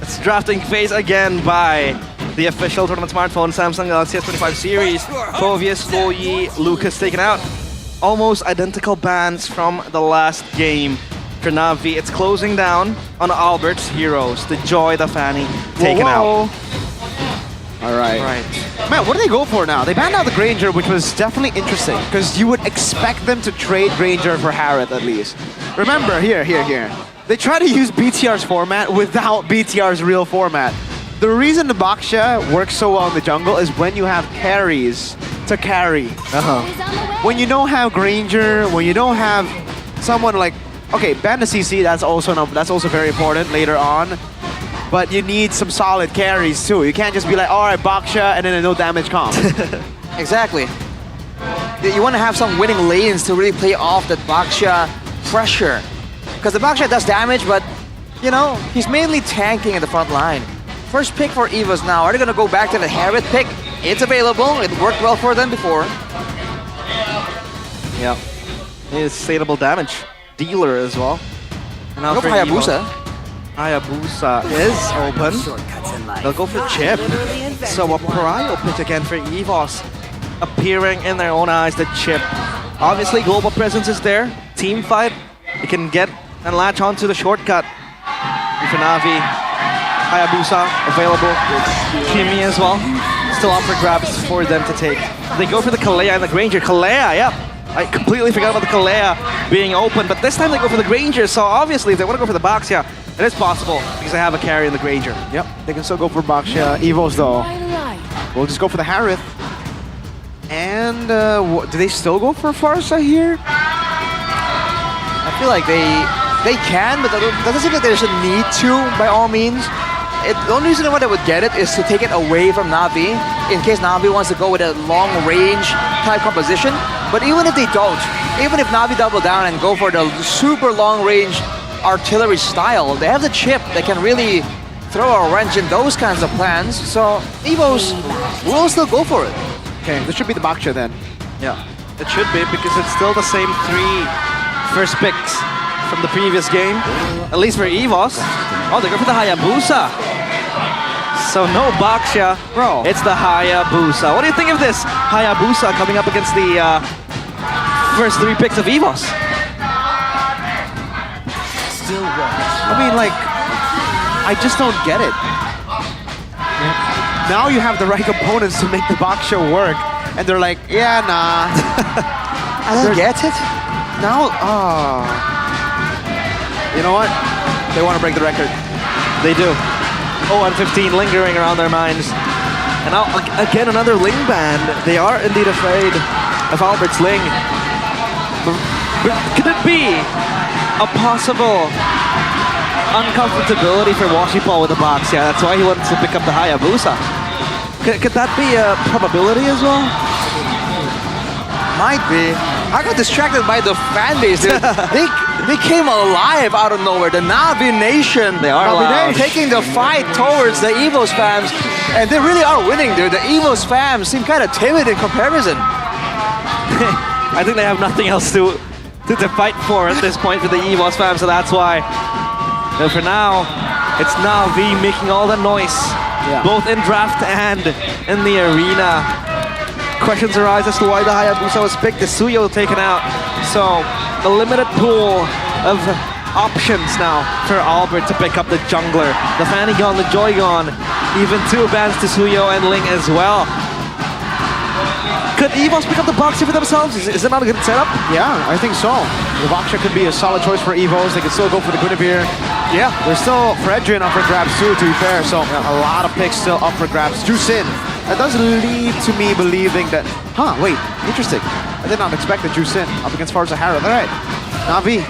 it's drafting phase again by the official tournament smartphone Samsung Galaxy S25 series. Tovius, Loyi, Lucas taken out. Almost identical bans from the last game for Navi. It's closing down on Albert's heroes. The Joy, the Fanny, taken out. All right. Man, what do they go for now? They banned out the Granger, which was definitely interesting because you would expect them to trade Granger for Harith at least. Remember, here. They try to use BTR's format without BTR's real format. The reason the Baksha works so well in the jungle is when you have carries to carry. When you don't have Granger, when you don't have someone like, okay, ban the CC, that's also very important later on. But you need some solid carries too. You can't just be like, all right, Baksha, and then a no damage comp. Exactly. You want to have some winning lanes to really play off that Baksha pressure. Because the Baksha does damage, but, you know, he's mainly tanking in the front line. First pick for Evos now. Are they going to go back to the Harith pick? It's available. It worked well for them before. Yeah. He's sustainable damage. Dealer as well. And now Go for Hayabusa. Hayabusa is open. They'll go for Chip. So a prio pick again for Evos. Appearing in their own eyes, the Chip. Obviously, global presence is there. Team fight. You can get and latch onto the shortcut. For Navi, Hayabusa available. Kimi as well. Still up for grabs for them to take. They go for the Kalea and the Granger. Kalea, yep. I completely forgot about the Kalea being open, but this time they go for the Granger, so obviously if they want to go for the Baksha, it is possible because they have a carry in the Granger. Yep, they can still go for Baksha. Evos though, we'll just go for the Harith. And do they still go for Farsa here? I feel like they can, but it doesn't seem like there's a need to, by all means. The only reason why they would get it is to take it away from Navi, in case Navi wants to go with a long-range type composition. But even if they don't, even if Navi double down and go for the super long-range artillery style, they have the chip that can really throw a wrench in those kinds of plans. So Evos will still go for it. Okay, this should be the Baksha then. Yeah, it should be because it's still the same 3 first picks from the previous game, at least for Evos. Oh, they go for the Hayabusa. So no Baksha, bro. It's the Hayabusa. What do you think of this Hayabusa coming up against the first 3 picks of Evos? I mean, like, I just don't get it. Now you have the right components to make the Baksha work, and they're like, yeah, nah. I don't get it. Now, you know what? They want to break the record. They do. 0-15 lingering around their minds. And now, again, another Ling ban. They are indeed afraid of Albert's Ling. But could it be a possible uncomfortability for Washipal with the box? Yeah, that's why he wants to pick up the Hayabusa. Could that be a probability as well? Might be. I got distracted by the fan base, dude. They came alive out of nowhere. The Navi Nation. They are alive. Taking the fight towards the Evos fams. And they really are winning, dude. The Evos fams seem kind of timid in comparison. I think they have nothing else to fight for at this point for the Evos fams, so that's why. But for now, it's Navi making all the noise. Yeah. Both in draft and in the arena. Questions arise as to why the Hayabusa was picked. The Suyo taken out. So, a limited pool of options now for Albert to pick up the jungler. The Fanny gone, the Joy gone. Even 2 bans to Suyo and Ling as well. Could EVOS pick up the box here for themselves? Is it not a good setup? Yeah, I think so. The Vaksha could be a solid choice for Evos. They can still go for the Guinevere. Yeah. There's still Fredrin up for grabs too, to be fair. So a lot of picks still up for grabs. Juicin. That does lead to me believing that, wait, interesting. I did not expect the Juicin up against Farza Harrow. All right, Na'Vi.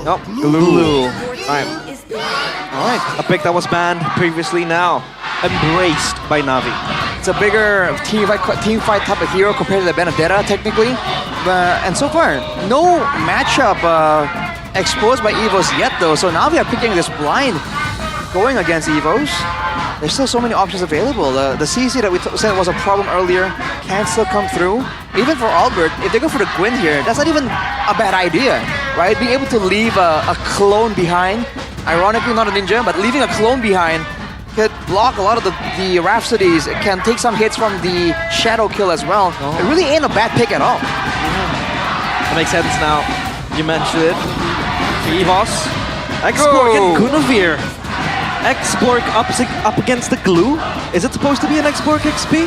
Nope, Glue. All right. A pick that was banned previously, now embraced by Na'Vi. It's a bigger team fight type of hero compared to the Benedetta, technically. And so far, no matchup exposed by Evos yet, though. So Na'Vi are picking this blind going against Evos. There's still so many options available. The CC that we said was a problem earlier can still come through. Even for Albert, if they go for the Gwyn here, that's not even a bad idea, right? Being able to leave a clone behind, ironically not a ninja, but leaving a clone behind could block a lot of the Rhapsodies. It can take some hits from the Shadow Kill as well. It really ain't a bad pick at all. That makes sense now. You mentioned it. EVOS, X-Borg and Guinevere. X-Borg up against the Glue. Is it supposed to be an X-Borg XP?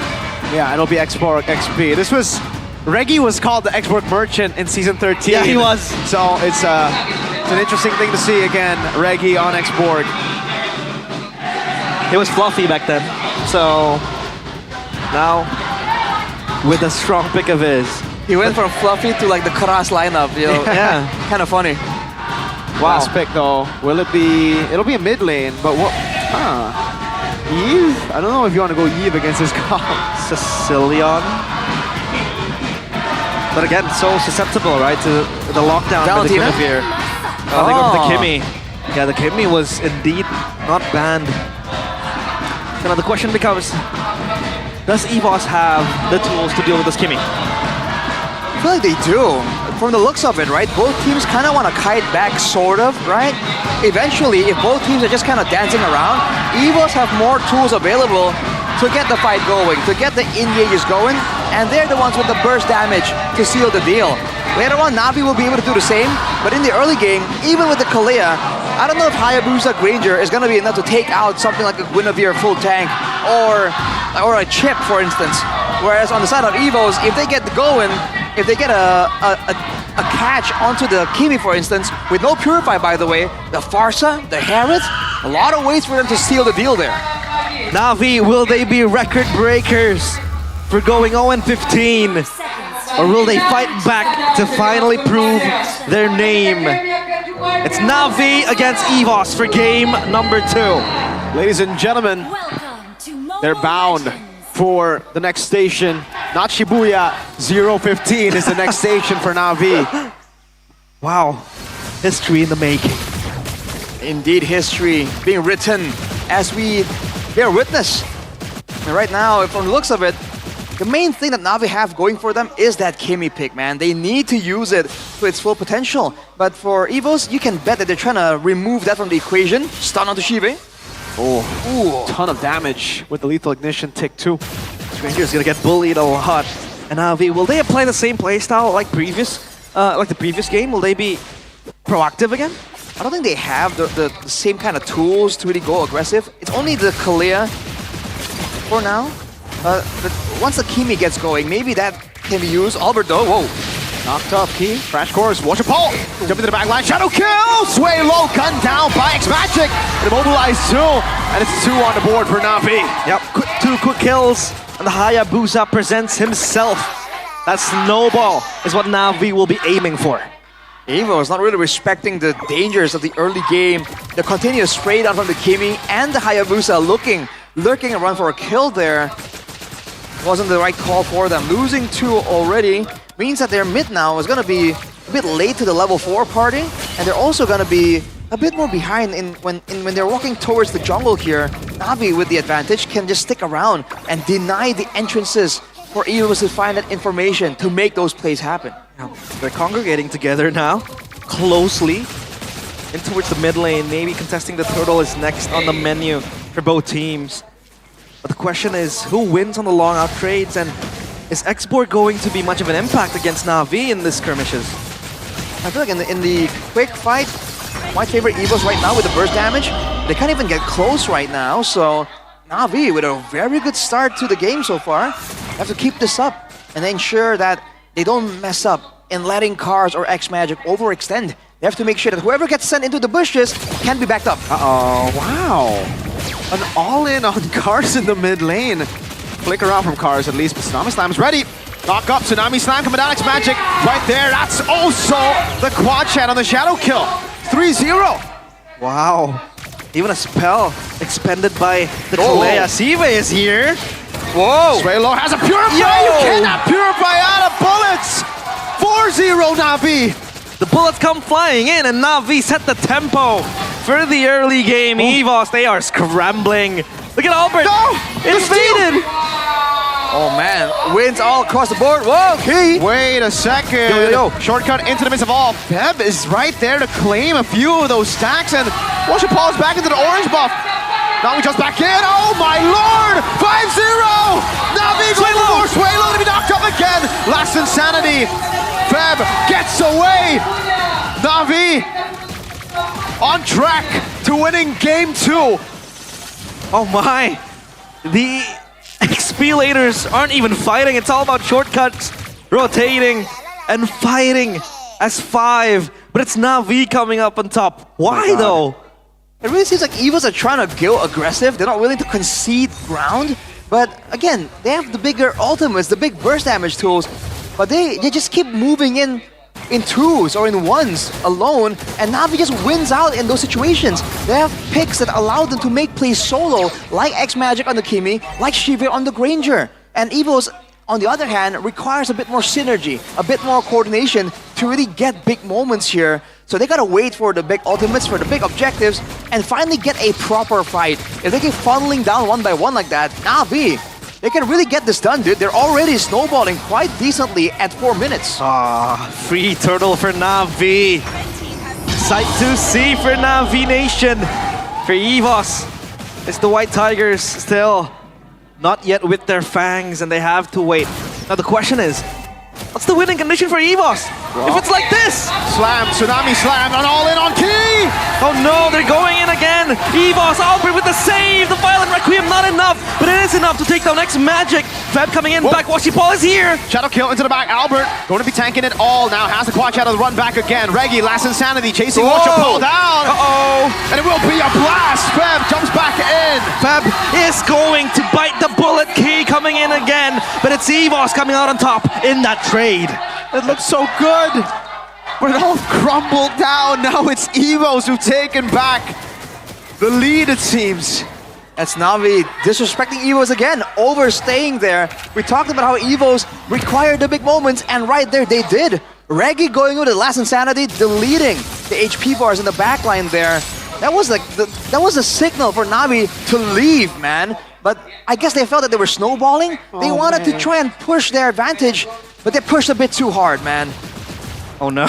Yeah, it'll be X-Borg XP. This was... Reggie was called the X-Borg Merchant in Season 13. Yeah, he was. So it's an interesting thing to see again, Reggie on X-Borg. It was fluffy back then. So now, with a strong pick of his. He went from fluffy to like the Karas lineup, you know. Yeah. Kind of funny. Wow. Last pick though, will it be... It'll be a mid lane, but what... Eve? I don't know if you want to go Eve against this comp. Sicilian. But again, so susceptible, right, to the lockdown with the Guinevere. They go for the Kimmy. Yeah, the Kimmy was indeed not banned. So now the question becomes, does EVOS have the tools to deal with this Kimmy? I feel like they do. From the looks of it, right? Both teams kind of want to kite back, sort of, right? Eventually, if both teams are just kind of dancing around, EVOS have more tools available to get the fight going, to get the engages going, and they're the ones with the burst damage to seal the deal. Later on, Na'Vi will be able to do the same, but in the early game, even with the Kalea, I don't know if Hayabusa Granger is going to be enough to take out something like a Guinevere full tank or a chip, for instance. Whereas on the side of Evos, if they get going, if they get a catch onto the Kimi, for instance, with no Purify, by the way, the Farsa, the Harriet, a lot of ways for them to seal the deal there. Na'Vi, will they be record breakers for going 0-15? Or will they fight back to finally prove their name? It's Na'Vi against EVOS for game number 2. Ladies and gentlemen, they're bound for the next station. Not Shibuya, 0-15 is the next station for Na'Vi. Wow, history in the making. Indeed, history being written as we bear witness. And right now, from the looks of it, the main thing that Na'Vi have going for them is that Kimmy pick, man. They need to use it to its full potential. But for Evos, you can bet that they're trying to remove that from the equation. Stun onto Shive. Oh, ton of damage with the lethal ignition tick too. Stranger's gonna get bullied a lot. And Na'Vi, will they apply the same playstyle like the previous game? Will they be proactive again? I don't think they have the same kind of tools to really go aggressive. It's only the Kalea for now. But once the Kimi gets going, maybe that can be used. Albert though, whoa. Knocked up, Key, crash course, watch a pole! Jump into the back line, shadow kill! Sway low, gun down by X-Magic! And immobilized too, and it's 2 on the board for Na'Vi. Yep, 2 quick kills, and the Hayabusa presents himself. That snowball is what Na'Vi will be aiming for. Evo is not really respecting the dangers of the early game. The continuous spray down from the Kimi and the Hayabusa lurking around for a kill there. Wasn't the right call for them. Losing 2 already means that their mid now is going to be a bit late to the level 4 party, and they're also going to be a bit more behind when they're walking towards the jungle here. Na'Vi with the advantage can just stick around and deny the entrances for Evos to find that information to make those plays happen. They're congregating together now, closely, in towards the mid lane. Maybe contesting the turtle is next on the menu for both teams. But the question is, who wins on the long out trades, and is X-Borg going to be much of an impact against Na'Vi in the skirmishes? I feel like in the quick fight, my favorite Evos right now with the burst damage, they can't even get close right now, so Na'Vi with a very good start to the game so far. have to keep this up and ensure that they don't mess up in letting Cars or X-Magic overextend. They have to make sure that whoever gets sent into the bushes can be backed up. Uh-oh, wow. An all-in on Cars in the mid lane. Flicker out from Cars at least, but Tsunami Slam's ready. Knock up, Tsunami Slam coming down, X-Magic right there. That's also the quad chat on the shadow kill. 3-0. Wow. Even a spell expended by the Kalea. Sive is here. Whoa. Swaylo has a Purify. You cannot Purify out of bullets. 4-0 Na'Vi. The bullets come flying in, and Na'Vi set the tempo for the early game. EVOS, they are scrambling. Look at Albert. No! Invaded. Oh man, wins all across the board. Whoa, Key! Wait a second. Yo. Shortcut into the midst of all. Feb is right there to claim a few of those stacks, and Washer Paul's back into the orange buff. Now we just back in. Oh my lord! 5-0! Na'Vi going for Swaylo to be knocked up again. Last Insanity. Feb gets away. Na'Vi on track to winning game 2. Oh my. The XP-laters aren't even fighting. It's all about shortcuts, rotating, and fighting as 5. But it's Na'Vi coming up on top. Why though? It really seems like EVOs are trying to go aggressive. They're not willing to concede ground. But again, they have the bigger ultimates, the big burst damage tools. But they just keep moving in 2s or in 1s alone. And Na'Vi just wins out in those situations. They have picks that allow them to make plays solo, like X-Magic on the Kimi, like Shiva on the Granger. And EVOs, on the other hand, requires a bit more synergy, a bit more coordination to really get big moments here. So they gotta wait for the big ultimates, for the big objectives, and finally get a proper fight. If they keep funneling down one by one like that, Na'Vi, they can really get this done, dude. They're already snowballing quite decently at 4 minutes. Free turtle for Na'Vi. Sight to see for Na'Vi Nation. For EVOS, it's the White Tigers still not yet with their fangs, and they have to wait. Now the question is, what's the winning condition for EVOS? If it's like this! Slam, Tsunami Slam, and all in on Key! Oh no, they're going in again! EVOS, Albert with the save! The Violent Requiem, not enough, but it is enough to take down X-Magic. Feb coming in, back, Washi Paul is here! Shadow kill into the back, Albert going to be tanking it all now, has the quad shadow to run back again. Reggie, Last Insanity, chasing Washi Paul down! And it will be a blast! Feb jumps back in! Feb is going to bite the bullet. Key coming in again, but it's EVOS coming out on top in that trade. It looks so good, but it all crumbled down. Now it's EVOs who've taken back the lead, it seems. That's Na'Vi disrespecting EVOs again, overstaying there. We talked about how EVOs require the big moments, and right there they did. Reggie going with the Last Insanity, deleting the HP bars in the backline there. That was like that was a signal for Na'Vi to leave, man. But I guess they felt that they were snowballing. They wanted to try and push their advantage, but they pushed a bit too hard, man. Oh no.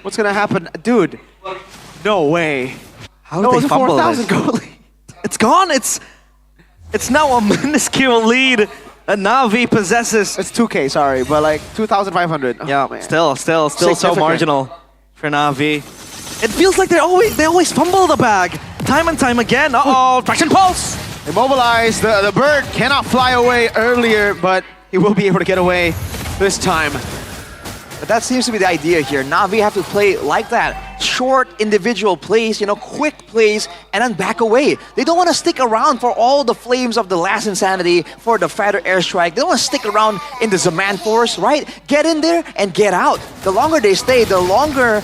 What's gonna happen? Dude, no way. How did they fumble this? 4,000 goal lead. It's gone. It's now a minuscule lead that Na'Vi possesses. It's 2K, sorry, but like 2,500. Yeah, man. still so marginal for Na'Vi. It feels like they always fumble the bag time and time again. Uh-oh, Traction Pulse. Immobilized. The bird cannot fly away earlier, but he will be able to get away this time. But that seems to be the idea here. Na'Vi have to play like that. Short individual plays, quick plays, and then back away. They don't want to stick around for all the flames of the Last Insanity, for the Fatter Airstrike. They don't want to stick around in the Zaman Force, right? Get in there and get out. The longer they stay, the longer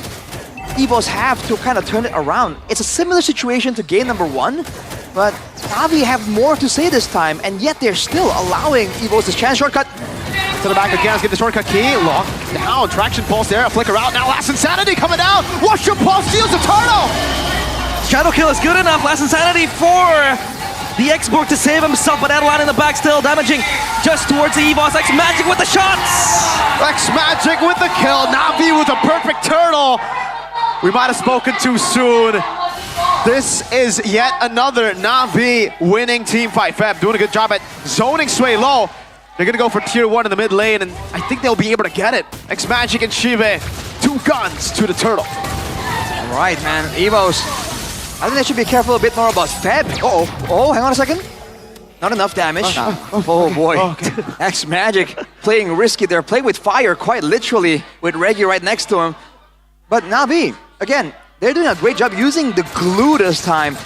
EVOs have to kind of turn it around. It's a similar situation to game number 1, but Na'Vi have more to say this time, and yet they're still allowing EVOs this chance. Shortcut to the back again, let's get the shortcut key, lock down, Traction Pulse there, a flicker out, now Last Insanity coming down, Watch Your Pulse steals the turtle! Shadow kill is good enough, Last Insanity for the X-Borg to save himself, but Adeline in the back still damaging just towards the EVOS. X-Magic with the shots! X-Magic with the kill, Na'Vi with a perfect turtle! We might have spoken too soon. This is yet another Na'Vi winning team fight. Feb doing a good job at zoning Sway low. They're gonna go for tier 1 in the mid lane, and I think they'll be able to get it. X-Magic and Shive, 2 guns to the turtle. All right, man. EVOs, I think they should be careful a bit more about Feb. Oh, hang on a second. Not enough damage. Oh boy. X Magic playing risky. They're playing with fire, quite literally, with Reggie right next to him. But Navi, again, they're doing a great job using the glue this time.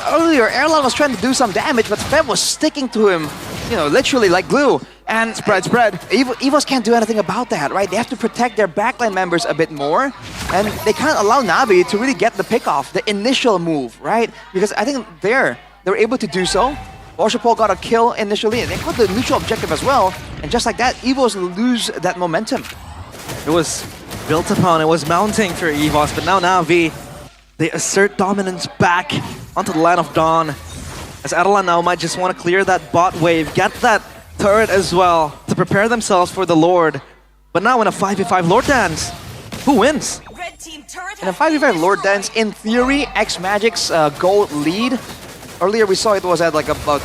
Earlier, Erlan was trying to do some damage, but Feb was sticking to him, literally like glue. And Spread. Evos can't do anything about that, right? They have to protect their backline members a bit more, and they can't allow Navi to really get the pick off, the initial move, right? Because I think they're able to do so. Washapol got a kill initially, and they got the neutral objective as well. And just like that, Evos lose that momentum. It was built upon, it was mounting for EVOS, but now Navi, they assert dominance back onto the line of Dawn. As Erlan now might just want to clear that bot wave, get that turret as well to prepare themselves for the Lord. But now in a 5v5 Lord Dance, who wins? In a 5v5 Lord Dance, in theory, X Magic's gold lead. Earlier we saw it was at like about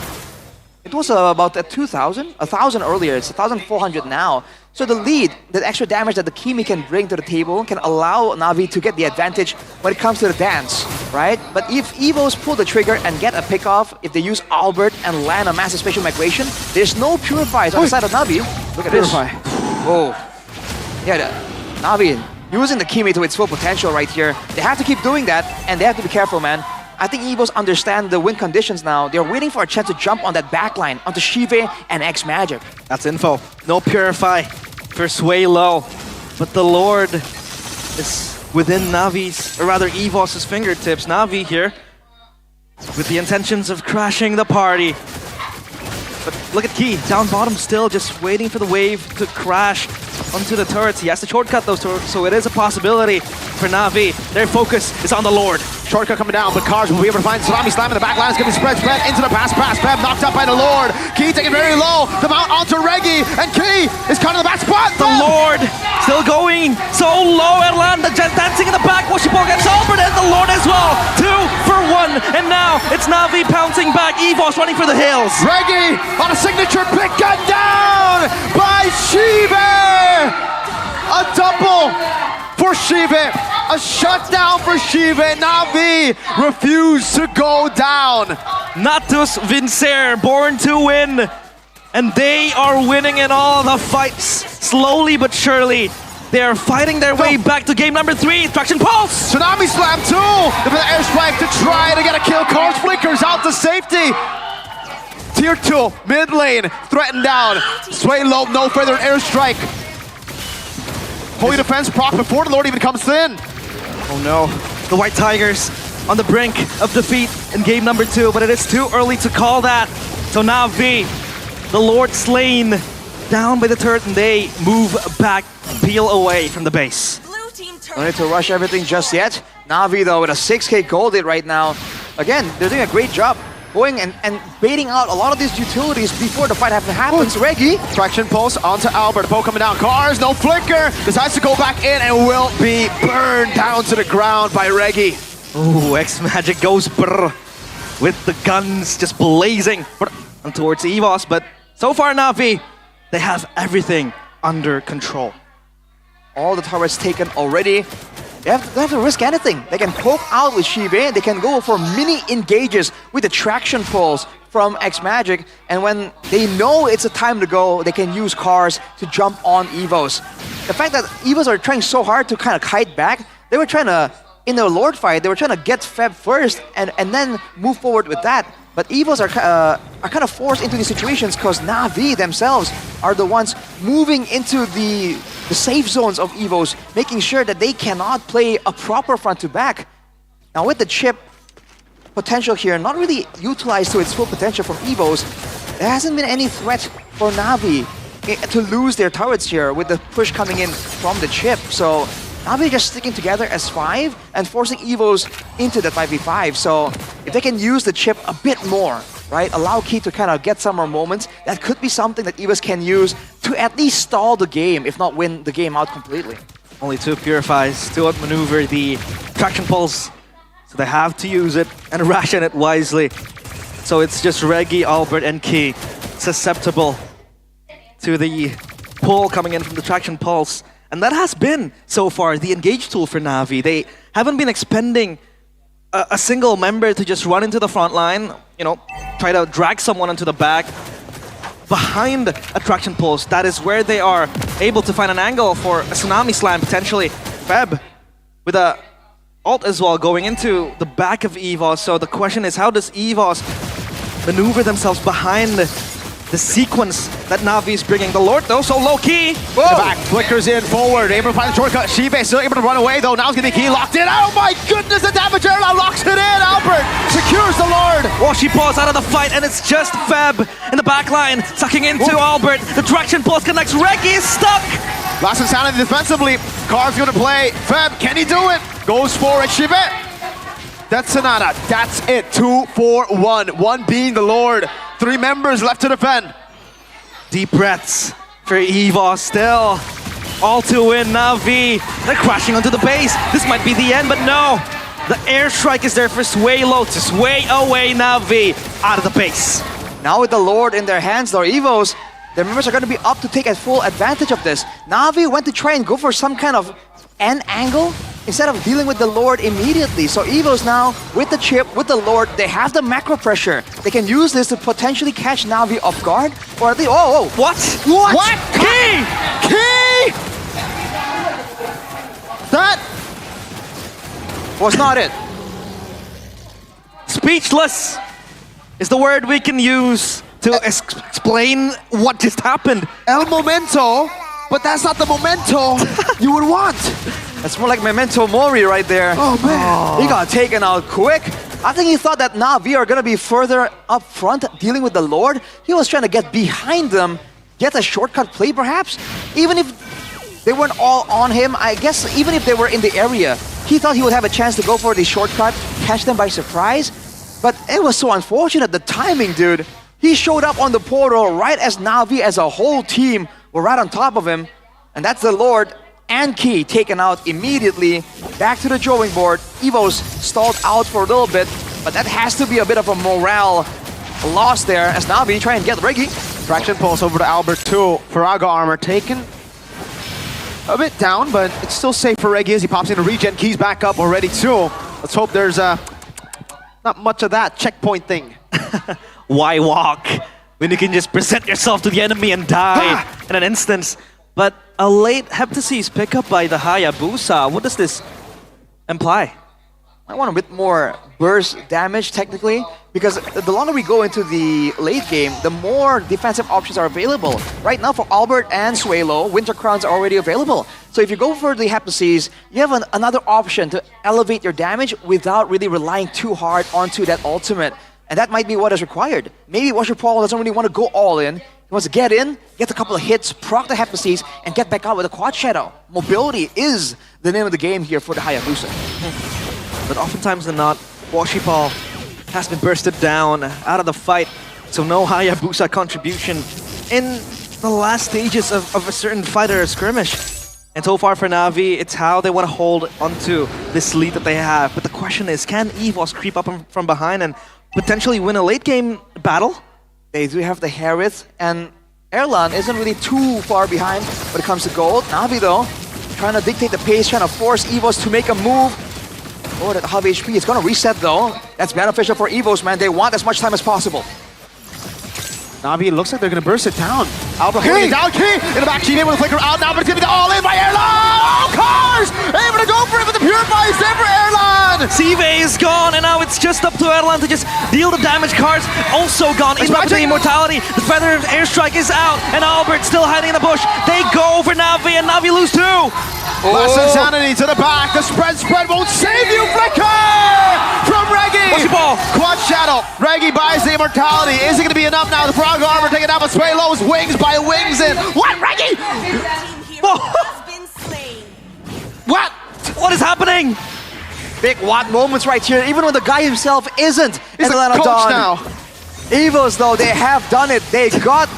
at 2,000, 1,000 earlier. It's 1,400 now. So the lead, the extra damage that the Kimi can bring to the table, can allow Navi to get the advantage when it comes to the dance, right? But if Evos pull the trigger and get a pick off, if they use Albert and land a massive spatial migration, there's no purifiers on the side of Navi. Look at Purify. this. Oh, yeah, Navi using the Kimi to its full potential right here. They have to keep doing that, and they have to be careful, man. I think Evos understand the win conditions now. They're waiting for a chance to jump on that backline onto Shive and X Magic. That's info. No Purify for Sway Low. But the Lord is within Navi's, or rather EVOS' fingertips. Navi here with the intentions of crashing the party. But look at Key, down bottom still, just waiting for the wave to crash onto the turrets. He has to shortcut those turrets, so it is a possibility for Navi. Their focus is on the Lord. Shortcut coming down, but Cars will be able to find Tsunami Slam in the back line. It's going to be spread into the pass. Pep knocked up by the Lord. Key taking very low. The mount onto Reggie, and Key is caught in the back spot. The Lord still going so low. Erlan dancing in the back. Washapol gets Albert and the Lord as well. 2 for 1, and now it's Navi pouncing back. EVOS running for the hills. Reggie on a signature pick, gun down by Shive. A double for Shive. A shutdown for Shive. Navi refused to go down. Natus Vincer, born to win. And they are winning in all the fights. Slowly but surely. They are fighting their way back to game number 3. Traction Pulse. Tsunami Slam 2. The airstrike to try to get a kill. Cars flickers out to safety. Tier 2, mid lane, threatened down. Sway low, no further airstrike. Holy defense proc before the Lord even comes in. Oh no, the White Tigers on the brink of defeat in game number 2, but it is too early to call that. So Navi, the Lord slain, down by the turret, and they move back, peel away from the base. No need to rush everything just yet. Navi though with a 6k gold hit right now. Again, they're doing a great job going and baiting out a lot of these utilities before the fight happens. Reggie. Traction pulse onto Albert. Poe coming down. Cars, no flicker. Decides to go back in and will be burned down to the ground by Reggie. Ooh, X Magic goes brr with the guns just blazing towards EVOS. But so far, Navi, they have everything under control. All the turrets taken already. They have to risk anything. They can poke out with Shive. They can go for mini engages with the traction pulse from X Magic. And when they know it's a time to go, they can use cars to jump on EVOS. The fact that EVOS are trying so hard to kind of kite back, they were trying to, in the Lord fight, they were trying to get Feb first and then move forward with that. But EVOS are kind of forced into these situations because Navi themselves are the ones moving into the safe zones of EVOS, making sure that they cannot play a proper front to back. Now with the chip potential here, not really utilized to its full potential from EVOS, there hasn't been any threat for Navi to lose their turrets here with the push coming in from the chip. So Navi just sticking together as 5 and forcing EVOS into the 5v5. So if they can use the chip a bit more, right, allow Key to kind of get some more moments, that could be something that EVOS can use to at least stall the game, if not win the game out completely. Only 2 Purifies to outmaneuver the Traction Pulse, so they have to use it and ration it wisely. So it's just Reggie, Albert, and Key susceptible to the pull coming in from the Traction Pulse. And that has been, so far, the engage tool for Navi. They haven't been expending a single member to just run into the front line, you know, try to drag someone into the back behind attraction pulse. That is where they are able to find an angle for a tsunami slam potentially. Feb with a ult as well going into the back of EVOS. So the question is, how does EVOS maneuver themselves behind the sequence that Na'Vi is bringing? The Lord though, so low key. The back flickers in forward, able to find the shortcut. Shibe still able to run away though. Now it's gonna be key locked in. Oh my goodness, the damage now locks it in. Albert secures the Lord. Well, she pulls out of the fight, and it's just Feb in the back line, sucking into Albert. The traction pulse connects. Reggie is stuck. Last insanity defensively. Carv's gonna play. Feb, can he do it? Goes for it. Shibe. That's Sonata. That's it. 2, 4, 1. One being the Lord. 3 members left to defend. Deep breaths for EVOS still. All to win Na'Vi. They're crashing onto the base. This might be the end, but no. The airstrike is there for Sway Low to sway away Na'Vi out of the base. Now with the Lord in their hands, though, EVOS, their members are going to be up to take a full advantage of this. Na'Vi went to try and go for some kind of end angle instead of dealing with the Lord immediately. So EVOS now, with the chip, with the Lord, they have the macro pressure. They can use this to potentially catch Na'Vi off guard. Or at least, What? What? Key! Key! That was not it. Speechless is the word we can use to explain what just happened. El Momento, but that's not the Momento you would want. That's more like Memento Mori right there. Oh man. He got taken out quick. I think he thought that Na'Vi are gonna be further up front dealing with the Lord. He was trying to get behind them, get a shortcut play perhaps. Even if they weren't all on him, I guess even if they were in the area, he thought he would have a chance to go for the shortcut, catch them by surprise. But it was so unfortunate, the timing, dude. He showed up on the portal right as Na'Vi as a whole team were right on top of him. And that's the Lord and Key taken out immediately. Back to the drawing board. EVOS stalled out for a little bit, but that has to be a bit of a morale loss there as Na'Vi try and get Reggie. Traction pulse over to Albert 2. Faraga armor taken. A bit down, but it's still safe for Reggie as he pops into regen. Key's back up already too. Let's hope there's not much of that checkpoint thing. Why walk when you can just present yourself to the enemy and die in an instance? But a late Heptasis pickup by the Hayabusa. What does this imply? I want a bit more burst damage technically, because the longer we go into the late game, the more defensive options are available. Right now for Albert and Suelo, Winter Crowns are already available. So if you go for the Heptasis, you have another option to elevate your damage without really relying too hard onto that ultimate. And that might be what is required. Maybe Washer Paul doesn't really want to go all in. He wants to get in, get a couple of hits, proc the Heptasis, and get back out with a Quad Shadow. Mobility is the name of the game here for the Hayabusa. But oftentimes than not, Washipal has been bursted down out of the fight, so no Hayabusa contribution in the last stages of a certain fight or a skirmish. And so far for Na'Vi, it's how they want to hold onto this lead that they have. But the question is, can EVOS creep up from behind and potentially win a late game battle? They do have the Harith, and Erlan isn't really too far behind when it comes to gold. Na'Vi though, trying to dictate the pace, trying to force EVOS to make a move. Lord at half HP, it's gonna reset though. That's beneficial for EVOS, man. They want as much time as possible. Na'Vi, it looks like they're gonna burst it down. Albert holding it down, Key! In the back, Key able to flicker out now, but it's gonna be the all-in by Erlan! Oh, Cars! Able to go for it, but the Purify is there for Erlan! Sive is gone, and now it's just up to Erlan to just deal the damage. Cars also gone, even up to the Immortality. The Feather Airstrike is out, and Albert still hiding in the bush. They go for Na'Vi, and Na'Vi lose too! Last Insanity to the back, the spread won't save you, Flicker! From Reggie! What's your ball? Quad Shadow, Reggie buys the Immortality. Is it gonna be enough now? The Frog Armor taking down with Sway Low's wings by wings in. What, Reggie? What? What is happening? Big Watt moments right here, even when the guy himself isn't. He's a coach now. EVOS though, they have done it. They got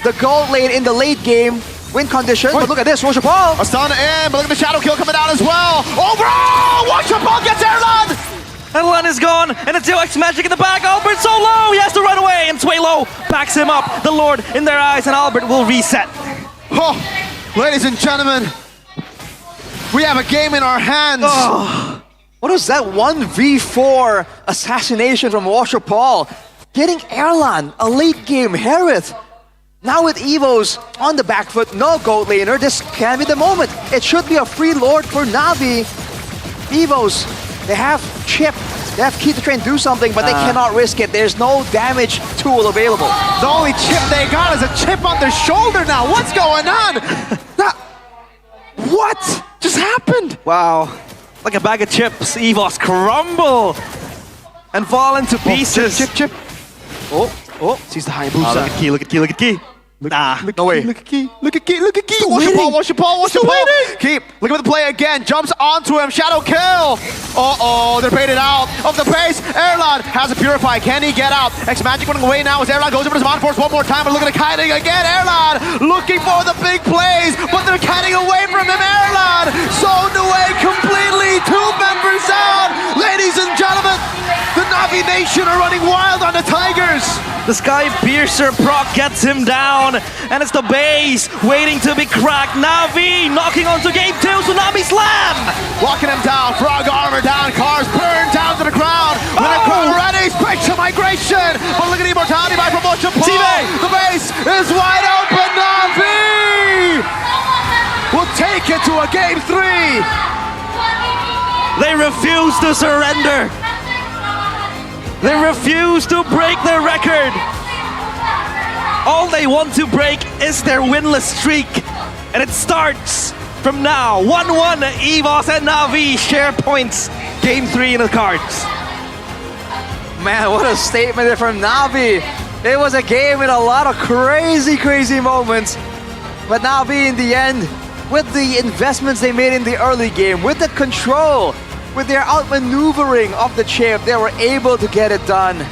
the gold lane in the late game. Win condition, but look at this, Washer Paul. A stun in, but look at the Shadow Kill coming out as well. Overall, Washer Paul gets Erlan! Erlan is gone, and it's X Magic in the back. Albert's so low, he has to run away, and Sway Low backs him up. The Lord in their eyes, and Albert will reset. Oh, ladies and gentlemen, we have a game in our hands. Oh. What was that 1v4 assassination from Washer Paul? Getting Erlan, a late game Harith. Now with Evos on the back foot, no gold laner, this can be the moment. It should be a free lord for Na'Vi. Evos, they have chip, they have key to try and do something, but they cannot risk it. There's no damage tool available. The only chip they got is a chip on their shoulder now. What's going on? What just happened? Wow. Like a bag of chips, Evos crumble and fall into pieces. Chip. Oh, sees the high boost. Look at Key, look at Key, look at Key. No way. Look at Key. Watch your ball. Keep. Look at the play again. Jumps onto him. Shadow kill. They're baited out of the base. Erlan has a purify. Can he get out? X-Magic running away now as Erlan goes over to his Mod Force one more time. But look at the kiting again. Erlan looking for the big plays, but they're kiting away from him. Erlan zoned away completely. 2 members down. Ladies and gentlemen, the Na'Vi Nation are running wild on the Tigers. The Sky Piercer proc gets him down, and it's the base waiting to be cracked. Na'Vi knocking onto game 2, Tsunami Slam! Walking him down, frog armor down, cars burned down to the ground. With a crowd ready, spectral migration. But look at immortality by promotion. The base is wide open. Na'Vi will take it to a game 3. They refuse to surrender. They refuse to break their record. All they want to break is their winless streak. And it starts from now. 1-1, Evos and Na'Vi share points. Game 3 in the cards. Man, what a statement there from Na'Vi. It was a game with a lot of crazy moments. But Na'Vi in the end, with the investments they made in the early game, with the control, with their outmaneuvering of the chip, they were able to get it done.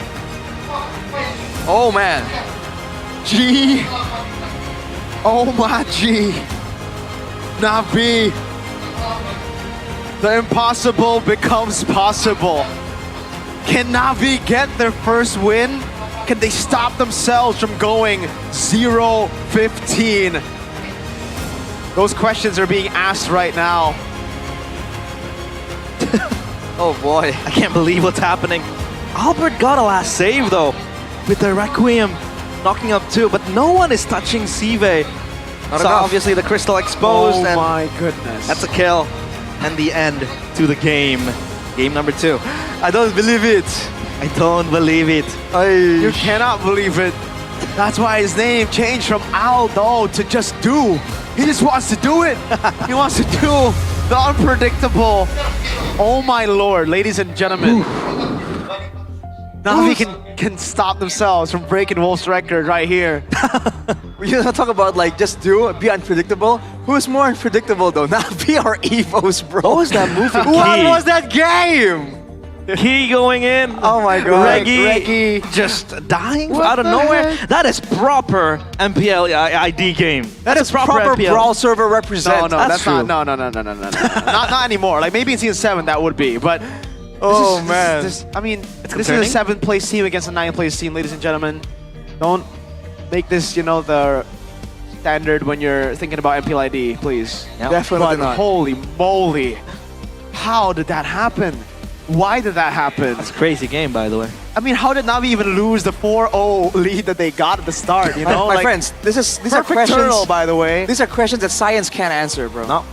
Oh man. G. Oh my G. Na'Vi. The impossible becomes possible. Can Na'Vi get their first win? Can they stop themselves from going 0-15? Those questions are being asked right now. Oh boy. I can't believe what's happening. Albert got a last save though, with the Requiem knocking up 2, but no one is touching Sive. So obviously the crystal exposed. Oh and my goodness. that's a kill. And the end to the game. Game number 2. I don't believe it. I don't believe it. You cannot believe it. That's why his name changed from Aldo to just Do. He just wants to do it. He wants to do the unpredictable. Oh my lord, ladies and gentlemen. Na'Vi can stop themselves from breaking Wolf's record right here. You talk about like just be unpredictable. Who's more unpredictable though? Na'Vi or Evos, bro? What was that move from What Key? was that game? Key going in. Oh my god. Reggie just dying out of nowhere. That is proper MPL ID game. That is proper MPL. Brawl server represent. No, That's not. true. No. not anymore. Like maybe in season 7 that would be, but. This is a 7th place team against a 9th place team, ladies and gentlemen. Don't make this, the standard when you're thinking about MPL ID, please. Yep. Definitely But not. holy moly, how did that happen? Why did that happen? That's a crazy game, by the way. I mean, how did Na'Vi even lose the 4-0 lead that they got at the start? My friends, these are perfect questions. turtle, by the way. These are questions that science can't answer, bro. No.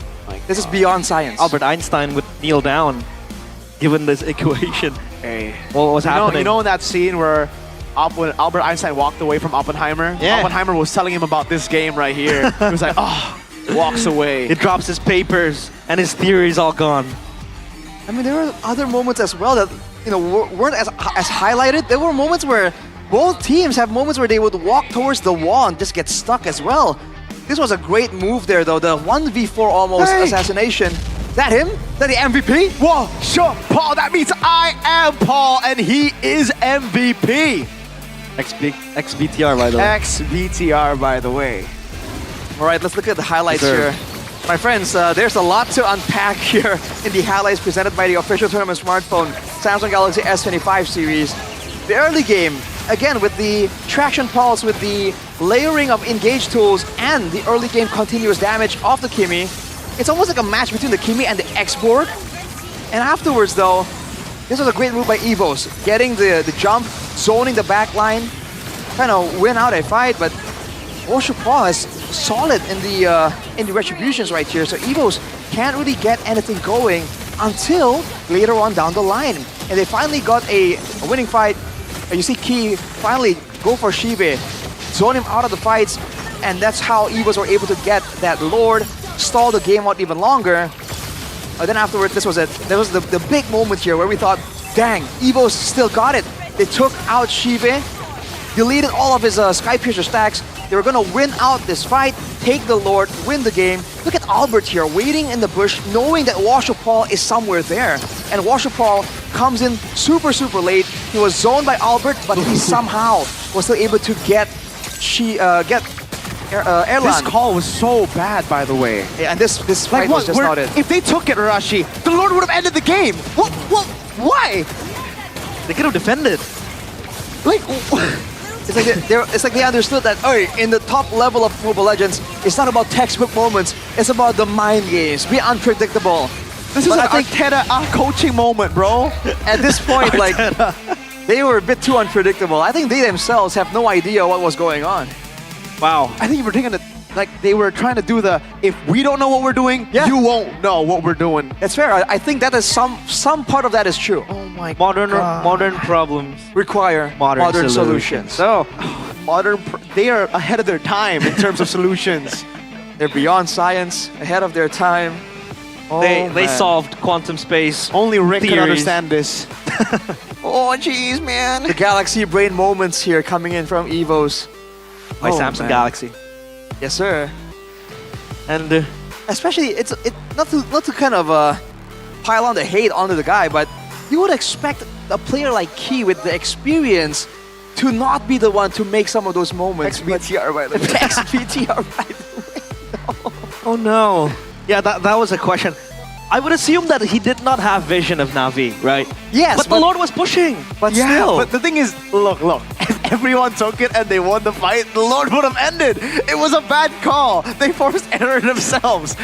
This is beyond science. Albert Einstein would kneel down, given this equation. Hey, What was happening? You know in that scene where when Albert Einstein walked away from Oppenheimer? Yeah. Oppenheimer was telling him about this game right here. He was like, walks away. He drops his papers, and his theory's all gone. I mean, there were other moments as well that weren't as highlighted. There were moments where both teams have moments where they would walk towards the wall and just get stuck as well. This was a great move there, though. The 1v4 almost assassination. Is that him? Is that the MVP? Whoa, sure, Paul. That means I am Paul, and he is MVP. XBTR, by the way. XBTR, by the way. All right, let's look at the highlights Sure. here. My friends, there's a lot to unpack here in the highlights presented by the official tournament smartphone, Samsung Galaxy S25 series. The early game, again with the traction pulse, with the layering of engage tools, and the early game continuous damage of the Kimi. It's almost like a match between the Kimi and the X-Borg. And afterwards though, this was a great move by Evos. Getting the jump, zoning the back line, kind of win out a fight, but Paul is solid in the retributions right here. So Evos can't really get anything going until later on down the line. And they finally got a winning fight. You see Key finally go for Shibe, zone him out of the fights, and that's how Evos were able to get that Lord, stall the game out even longer. Then afterwards, this was it. There was the big moment here where we thought, dang, Evos still got it. They took out Shibe, deleted all of his Sky Piercer stacks. They were gonna win out this fight, take the Lord, win the game. Look at Albert here, waiting in the bush, knowing that Paul is somewhere there. And Paul comes in super, super late. He was zoned by Albert, but he somehow was still able to get Erlan. This call was so bad, by the way. Yeah, and this fight was just not it. If they took it, Arashi, the Lord would have ended the game. What? Why? They could have defended. Like, it's like they understood that, in the top level of Mobile Legends, it's not about textbook moments. It's about the mind games. Be unpredictable. this is an Arteta coaching moment, bro. At this point, like, they were a bit too unpredictable. I think they themselves have no idea what was going on. Wow. I think you were taking it like they were trying to do the, if we don't know what we're doing, you won't know what we're doing. That's fair. I think that is some part of that is true. Oh my Modern problems require modern solutions. So, they are ahead of their time in terms of solutions. They're beyond science, ahead of their time. They solved quantum space. Only Rick can theories. understand this. Oh jeez, man. The galaxy brain moments here coming in from Evos. By Samsung Galaxy. Yes, sir. And especially, it's not to kind of pile on the hate onto the guy, but you would expect a player like Key with the experience to not be the one to make some of those moments. XBTR, by the way. XBTR, by the way. No. oh no. Yeah, that was a question. I would assume that he did not have vision of Na'Vi, right? Yes, but the Lord was pushing. But Yeah, still. But the thing is, look. If everyone took it and they won the fight, the Lord would have ended. It was a bad call. They forced error themselves.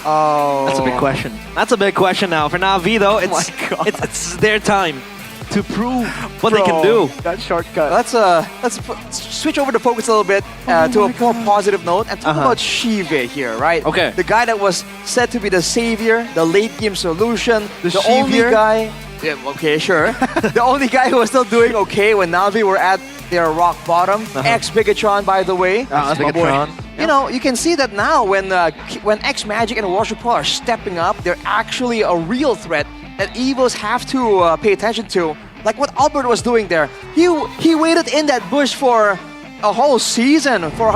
Oh. That's a big question. That's a big question now. For Na'Vi though, it's their time to prove what they can do. That shortcut. Let's switch over the focus a little bit to a more positive note and talk about Shive here, right? Okay. The guy that was said to be the savior, the late game solution, the only Shivier? guy. Yeah, okay, sure. The only guy who was still doing okay when Na'Vi were at their rock bottom. Ex-Bigatron, by the way. That's my boy. You know, you can see that now when X-Magic and Paul are stepping up, they're actually a real threat that Evos have to pay attention to. Like what Albert was doing there. He waited in that bush for a whole season for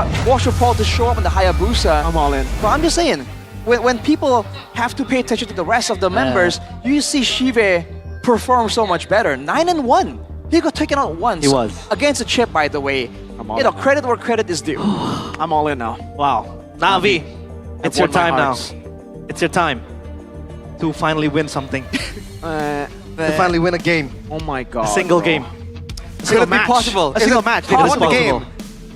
Paul to show up in the Hayabusa. I'm all in. But I'm just saying, when people have to pay attention to the rest of the members, you see Shive perform so much better. 9-1. He got taken out once. He was. Against a chip, by the way. You know, credit where credit is due. I'm all in now. Wow. Na'Vi, it's your won my time now. hearts. It's your time to finally win something. To finally win a game. Oh my god. A single game. Could it be possible? A single match. They won the possible? game.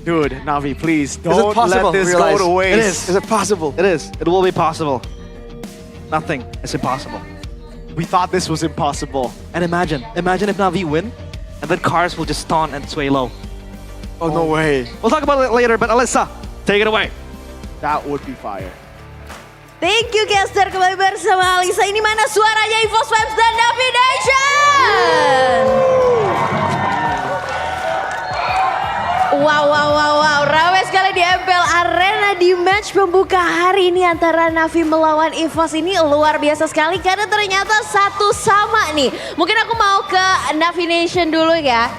Dude, Na'Vi, please Is it don't possible? let this Realize. go to waste. It is. Is it possible? It is. It will be possible. Nothing is impossible. We thought this was impossible. And imagine if Na'Vi win, and then cars will just taunt and sway low. Oh, no way. We'll talk about it later, but Alyssa, take it away. That would be fire. Thank you, Caster. Kembali bersama Alisa. Ini mana suaranya EVOS Fans dan Na'Vi Nation? Wow. Ramai sekali di MPL Arena di match pembuka hari ini antara Na'Vi melawan EVOS ini luar biasa sekali karena ternyata satu sama nih. Mungkin aku mau ke Na'Vi Nation dulu ya.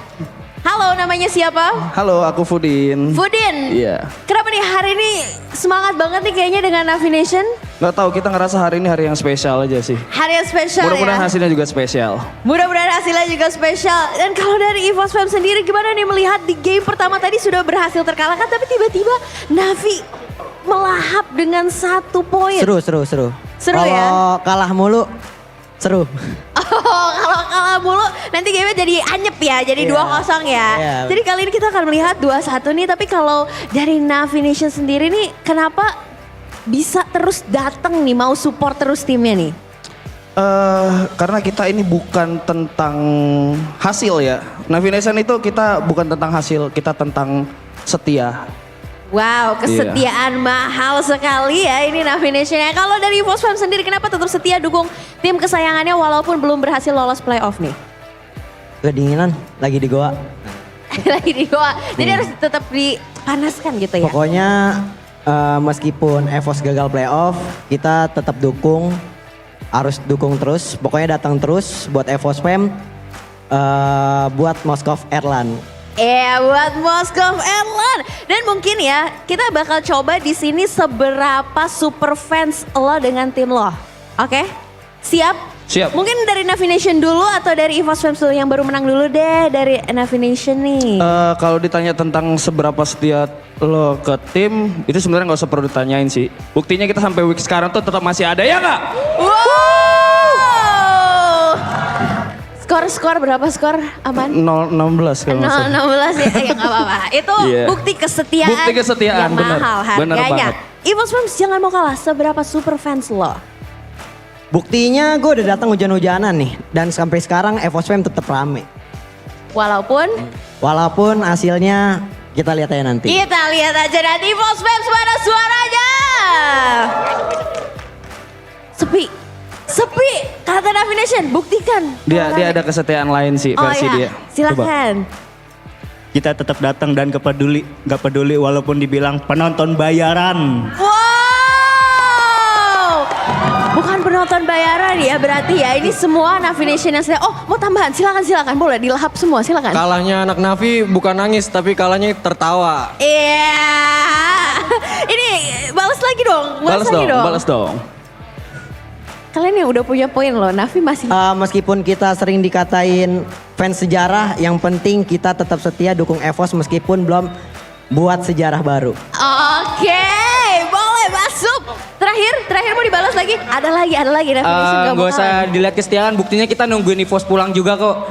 Halo, namanya siapa? Halo, aku Fudin. Fudin. Iya. Kenapa nih hari ini semangat banget nih kayaknya dengan Na'Vi Nation? Gak tahu, kita ngerasa hari ini hari yang spesial aja sih. Hari yang spesial Mudah-mudahan ya. hasilnya juga spesial. Mudah-mudahan hasilnya juga spesial. Dan kalau dari EVOS Fam sendiri gimana nih melihat di game pertama tadi sudah berhasil terkalahkan tapi tiba-tiba Na'Vi melahap dengan 1 poin. Seru Seru ya? Kalau kalah mulu seru. Oh, kalau kalah mulu nanti game jadi anyep ya, jadi 2-0 ya. Jadi kali ini kita akan melihat 2-1 nih, tapi kalau dari Na'Vi Nation sendiri nih kenapa bisa terus datang nih, mau support terus timnya nih? Karena kita ini bukan tentang hasil ya. Navination itu kita bukan tentang hasil, kita tentang setia. Wow, kesetiaan mahal sekali ya ini Navi-Nation-nya. Kalau dari EVOS Fam sendiri kenapa tetap setia dukung tim kesayangannya walaupun belum berhasil lolos playoff nih? Kedinginan, lagi di goa. Lagi di Goa, jadi harus tetap dipanaskan gitu ya? Pokoknya meskipun EVOS gagal playoff, kita tetap dukung. Harus dukung terus, pokoknya datang terus buat EVOS Fam, buat Moskov Airline. Buat Moskov Airline. Dan mungkin ya, kita bakal coba di sini seberapa super fans lo dengan tim lo. Oke? Siap? Siap. Mungkin dari Navi-Nation dulu atau dari EVOS Fam dulu yang baru menang dulu deh dari Navi-Nation nih. Kalau ditanya tentang seberapa setia lo ke tim, itu sebenarnya nggak usah perlu ditanyain sih. Buktinya kita sampai week sekarang tuh tetap masih ada, ya nggak? Wow! Skor berapa skor aman? 0-16 kalau nggak salah. 0-16 ya nggak apa-apa. Itu bukti kesetiaan, yang bener. mahal Bener harganya. banget. EVOS Fam jangan mau kalah, seberapa super fans lo? Buktinya gue udah datang hujan-hujanan nih. Dan sampai sekarang EVOS Fam tetap rame. Walaupun hasilnya kita lihat aja nanti. kita lihat aja nanti EVOS Fam mana suaranya. Sepi, kata Navi-Nation, buktikan. Dia ada kesetiaan lain sih versi dia. Silakan. Kita tetap datang dan gak peduli walaupun dibilang penonton bayaran. Wow, bukan penonton bayaran ya berarti ya. Ini semua Navi-Nation yang sedang. Oh, mau tambahan? Silakan, boleh dilahap semua, silakan. Kalahnya anak Navi bukan nangis tapi kalahnya tertawa. Iya. Ini balas lagi dong. Balas dong. Kalian yang udah punya poin loh, Navi masih. Meskipun kita sering dikatain fans sejarah, yang penting kita tetap setia dukung EVOS meskipun belum buat sejarah baru. Oke, boleh masuk. Terakhir mau dibalas lagi? Ada lagi Navi-Nation nggak mau Gak usah kalah. dilihat kesetiaan, buktinya kita nungguin EVOS pulang juga kok.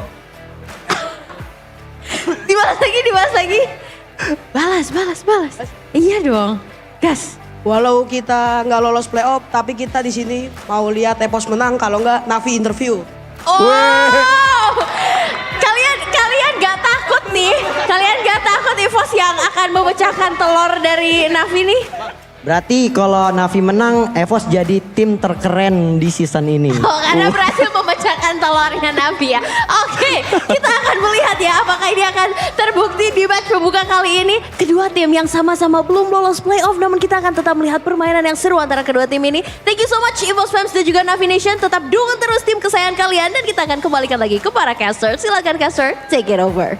Dibalas lagi. Balas. Iya dong, gas. Walau kita nggak lolos playoff, tapi kita di sini mau lihat EVOS menang. Kalau nggak, Navi interview. Oh, kalian nggak takut nih? Kalian nggak takut EVOS yang akan memecahkan telur dari Navi nih? Berarti kalau Navi menang, EVOS jadi tim terkeren di season ini. Oh, karena berhasil memecahkan telurnya Navi ya. Oke, kita akan melihat ya apakah ini akan terbukti di match pembuka kali ini. Kedua tim yang sama-sama belum lolos playoff, namun kita akan tetap melihat permainan yang seru antara kedua tim ini. Thank you so much EVOS Fans dan juga Navi-Nation. Tetap dukung terus tim kesayangan kalian dan kita akan kembalikan lagi ke para caster. Silakan caster, take it over.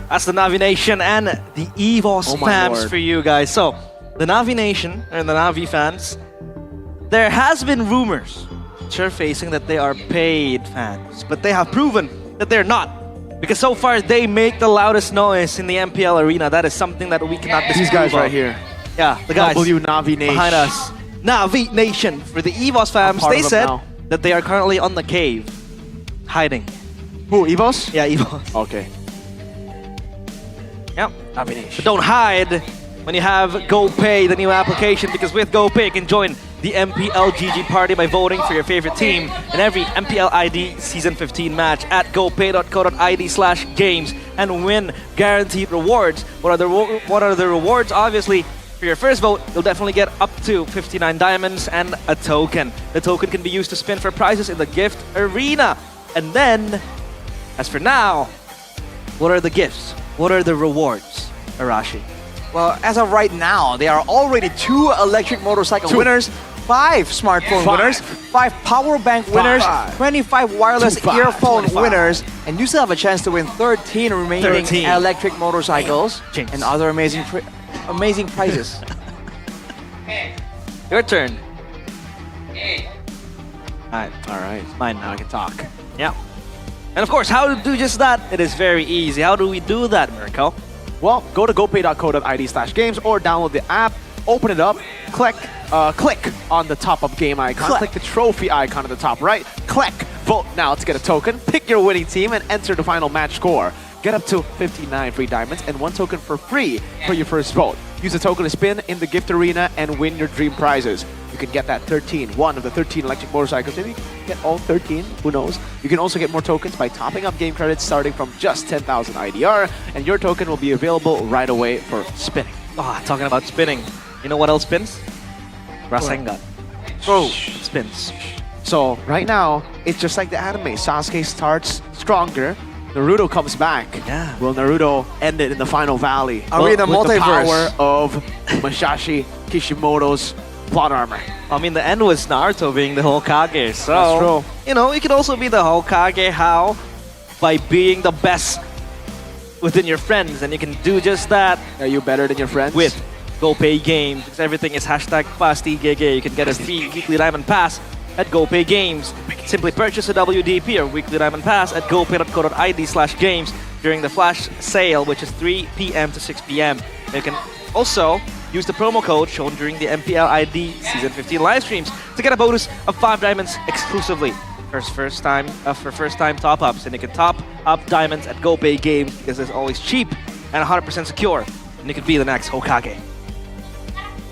That's the Navi Nation and the EVOS fans for you guys. So, the Navi Nation and the Navi fans, there has been rumors surfacing that they are paid fans, but they have proven that they're not. Because so far, they make the loudest noise in the MPL arena. That is something that we cannot disprove. These guys of. right here. Yeah, the guys. Navi Nation. Behind us. Navi Nation. For the EVOS fans, they said that they are currently on the cave, hiding. Who, EVOS? Yeah, EVOS. Okay. Yep. But don't hide when you have GoPay, the new application, because with GoPay you can join the MPL GG party by voting for your favorite team in every MPL ID Season 15 match at gopay.co.id/games and win guaranteed rewards. What are the rewards? Obviously, for your first vote, you'll definitely get up to 59 diamonds and a token. The token can be used to spin for prizes in the gift arena. And then, as for now, what are the gifts? What are the rewards, Arashi? Well, as of right now, there are already 2 electric motorcycle winners, 5 smartphone winners, 5 power bank winners, 25 wireless earphone winners, and you still have a chance to win 13 remaining electric motorcycles and other amazing prizes. Your turn. All right. Mine now. I can talk. Yeah. And of course, how to do just that? It is very easy. How do we do that, Mirko? Well, go to gopay.co.id/games or download the app, open it up, click on the top of game icon, click the trophy icon at the top right, vote now to get a token, pick your winning team, and enter the final match score. get up to 59 free diamonds and 1 token for free for your first vote. Use the token to spin in the gift arena and win your dream prizes. You can get that 1 of the 13 electric motorcycles. Maybe you can get all 13, who knows? You can also get more tokens by topping up game credits starting from just 10,000 IDR, and your token will be available right away for spinning. Ah, talking about spinning. You know what else spins? Rasengan. Oh, it spins. So right now, it's just like the anime. Sasuke starts stronger. Naruto comes back. Yeah. Will Naruto end it in the final valley? Are we in a with the multiverse? power of Masashi Kishimoto's plot armor. I mean, the end was Naruto being the Hokage, so... That's true. You know, you could also be the Hokage. How? By being the best within your friends, and you can do just that. Are you better than your friends? With GoPay Games, because everything is #FastEGG. You can get a free weekly diamond pass at GoPay Games. Simply purchase a WDP or weekly diamond pass at gopay.co.id/games during the flash sale, which is 3 p.m. to 6 p.m. You can also use the promo code shown during the MPL ID Season 15 live streams to get a bonus of 5 diamonds exclusively for first time top-ups. And you can top up diamonds at GoPay Games because it's always cheap and 100% secure. And you could be the next Hokage.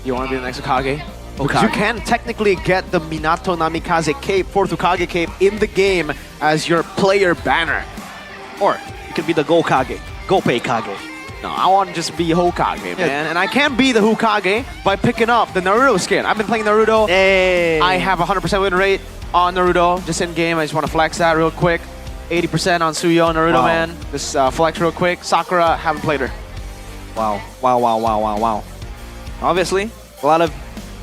You want to be the next Hokage? Because you can technically get the Minato Namikaze cape, 4th Hokage cape, in the game as your player banner. Or you could be the Gokage, Gopay Kage. No, I want to just be Hokage, man. And I can't be the Hokage by picking up the Naruto skin. I've been playing Naruto. Hey. I have 100% win rate on Naruto, just in game. I just want to flex that real quick. 80% on Suyo Naruto, man. Just flex real quick. Sakura, haven't played her. Wow. Obviously, a lot of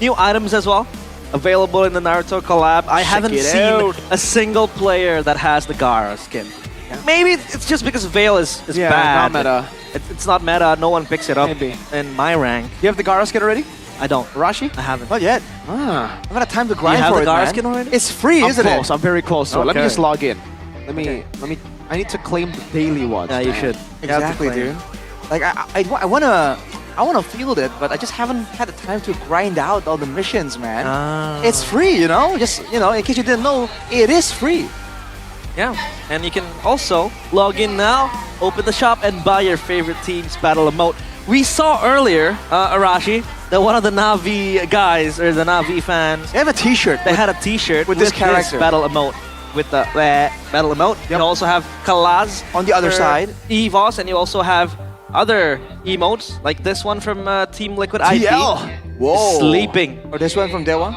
new items as well available in the Naruto collab. I haven't seen a single player that has the Gaara skin. Yeah. Maybe it's just because Veil is bad. Not meta. It's not meta. No one picks it up in my rank. You have the Gaara skin already? I don't. Rashi? I haven't. Not yet. Ah. I've had time to grind you have for the it, Gaara man. skin already? It's free, isn't close. it? I'm very close to it. Let me Okay. just log in. I need to claim the daily ones. Yeah, you man. should. Exactly, dude. Like I wanna field it, but I just haven't had the time to grind out all the missions, man. It's free, you know. Just in case you didn't know, it is free. Yeah, and you can also log in now, open the shop, and buy your favorite team's battle emote. We saw earlier, Arashi, that one of the Na'Vi guys, or the Na'Vi fans, They have a T-shirt. they had a T-shirt with this character. battle emote. With the battle emote. You also have Kalaz On the other for side. EVOS, and you also have other emotes, like this one from Team Liquid ID. TL. Whoa. Sleeping. Or this one from Dewa.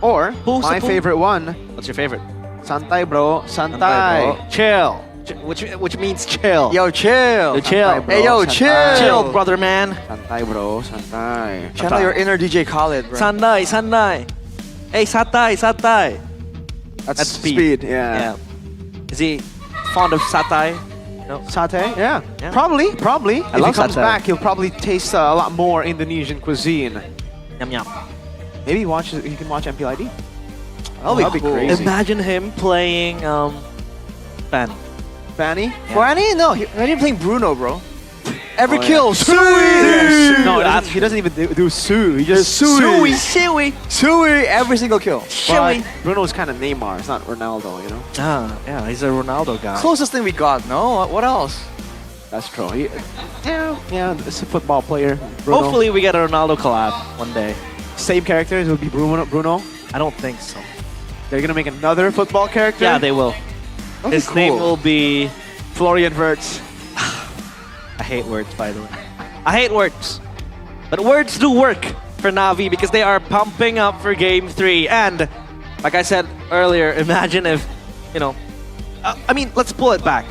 Or my favorite one. What's your favorite? Santai, bro. Santai. Chill. Which means chill. Yo, chill. Yo, chill. Santai, bro. Hey, yo, Santai. chill. Chill, brother man. Santai, bro. Santai. Channel your inner DJ Khaled, bro. Sandai. Hey, Satai. That's speed. Yeah. Is he fond of satay? No. Satay? Yeah. Yeah. Probably. I If love he comes satay. back, he'll probably taste a lot more Indonesian cuisine. Yum yum. Maybe he can watch MPL ID. That'll be cool. crazy. Imagine him playing Fan. Fanny? Fanny? No, imagine playing Bruno, bro. Every Oh, yeah. kill, Sui! No, he doesn't even do Su. He just Sui. Sui. Every single kill. But Bruno's kind of Neymar. It's not Ronaldo, you know? Yeah, he's a Ronaldo guy. Closest thing we got, no? What else? That's true. Yeah, it's a football player. Bruno. Hopefully we get a Ronaldo collab one day. Same characters would be Bruno. I don't think so. They're gonna make another football character? Yeah, they will. That'd be His name cool. will be... Florian Wirtz. I hate words, by the way. I hate words. But words do work for Na'Vi because they are pumping up for Game 3. And, like I said earlier, imagine if, I mean, let's pull it back.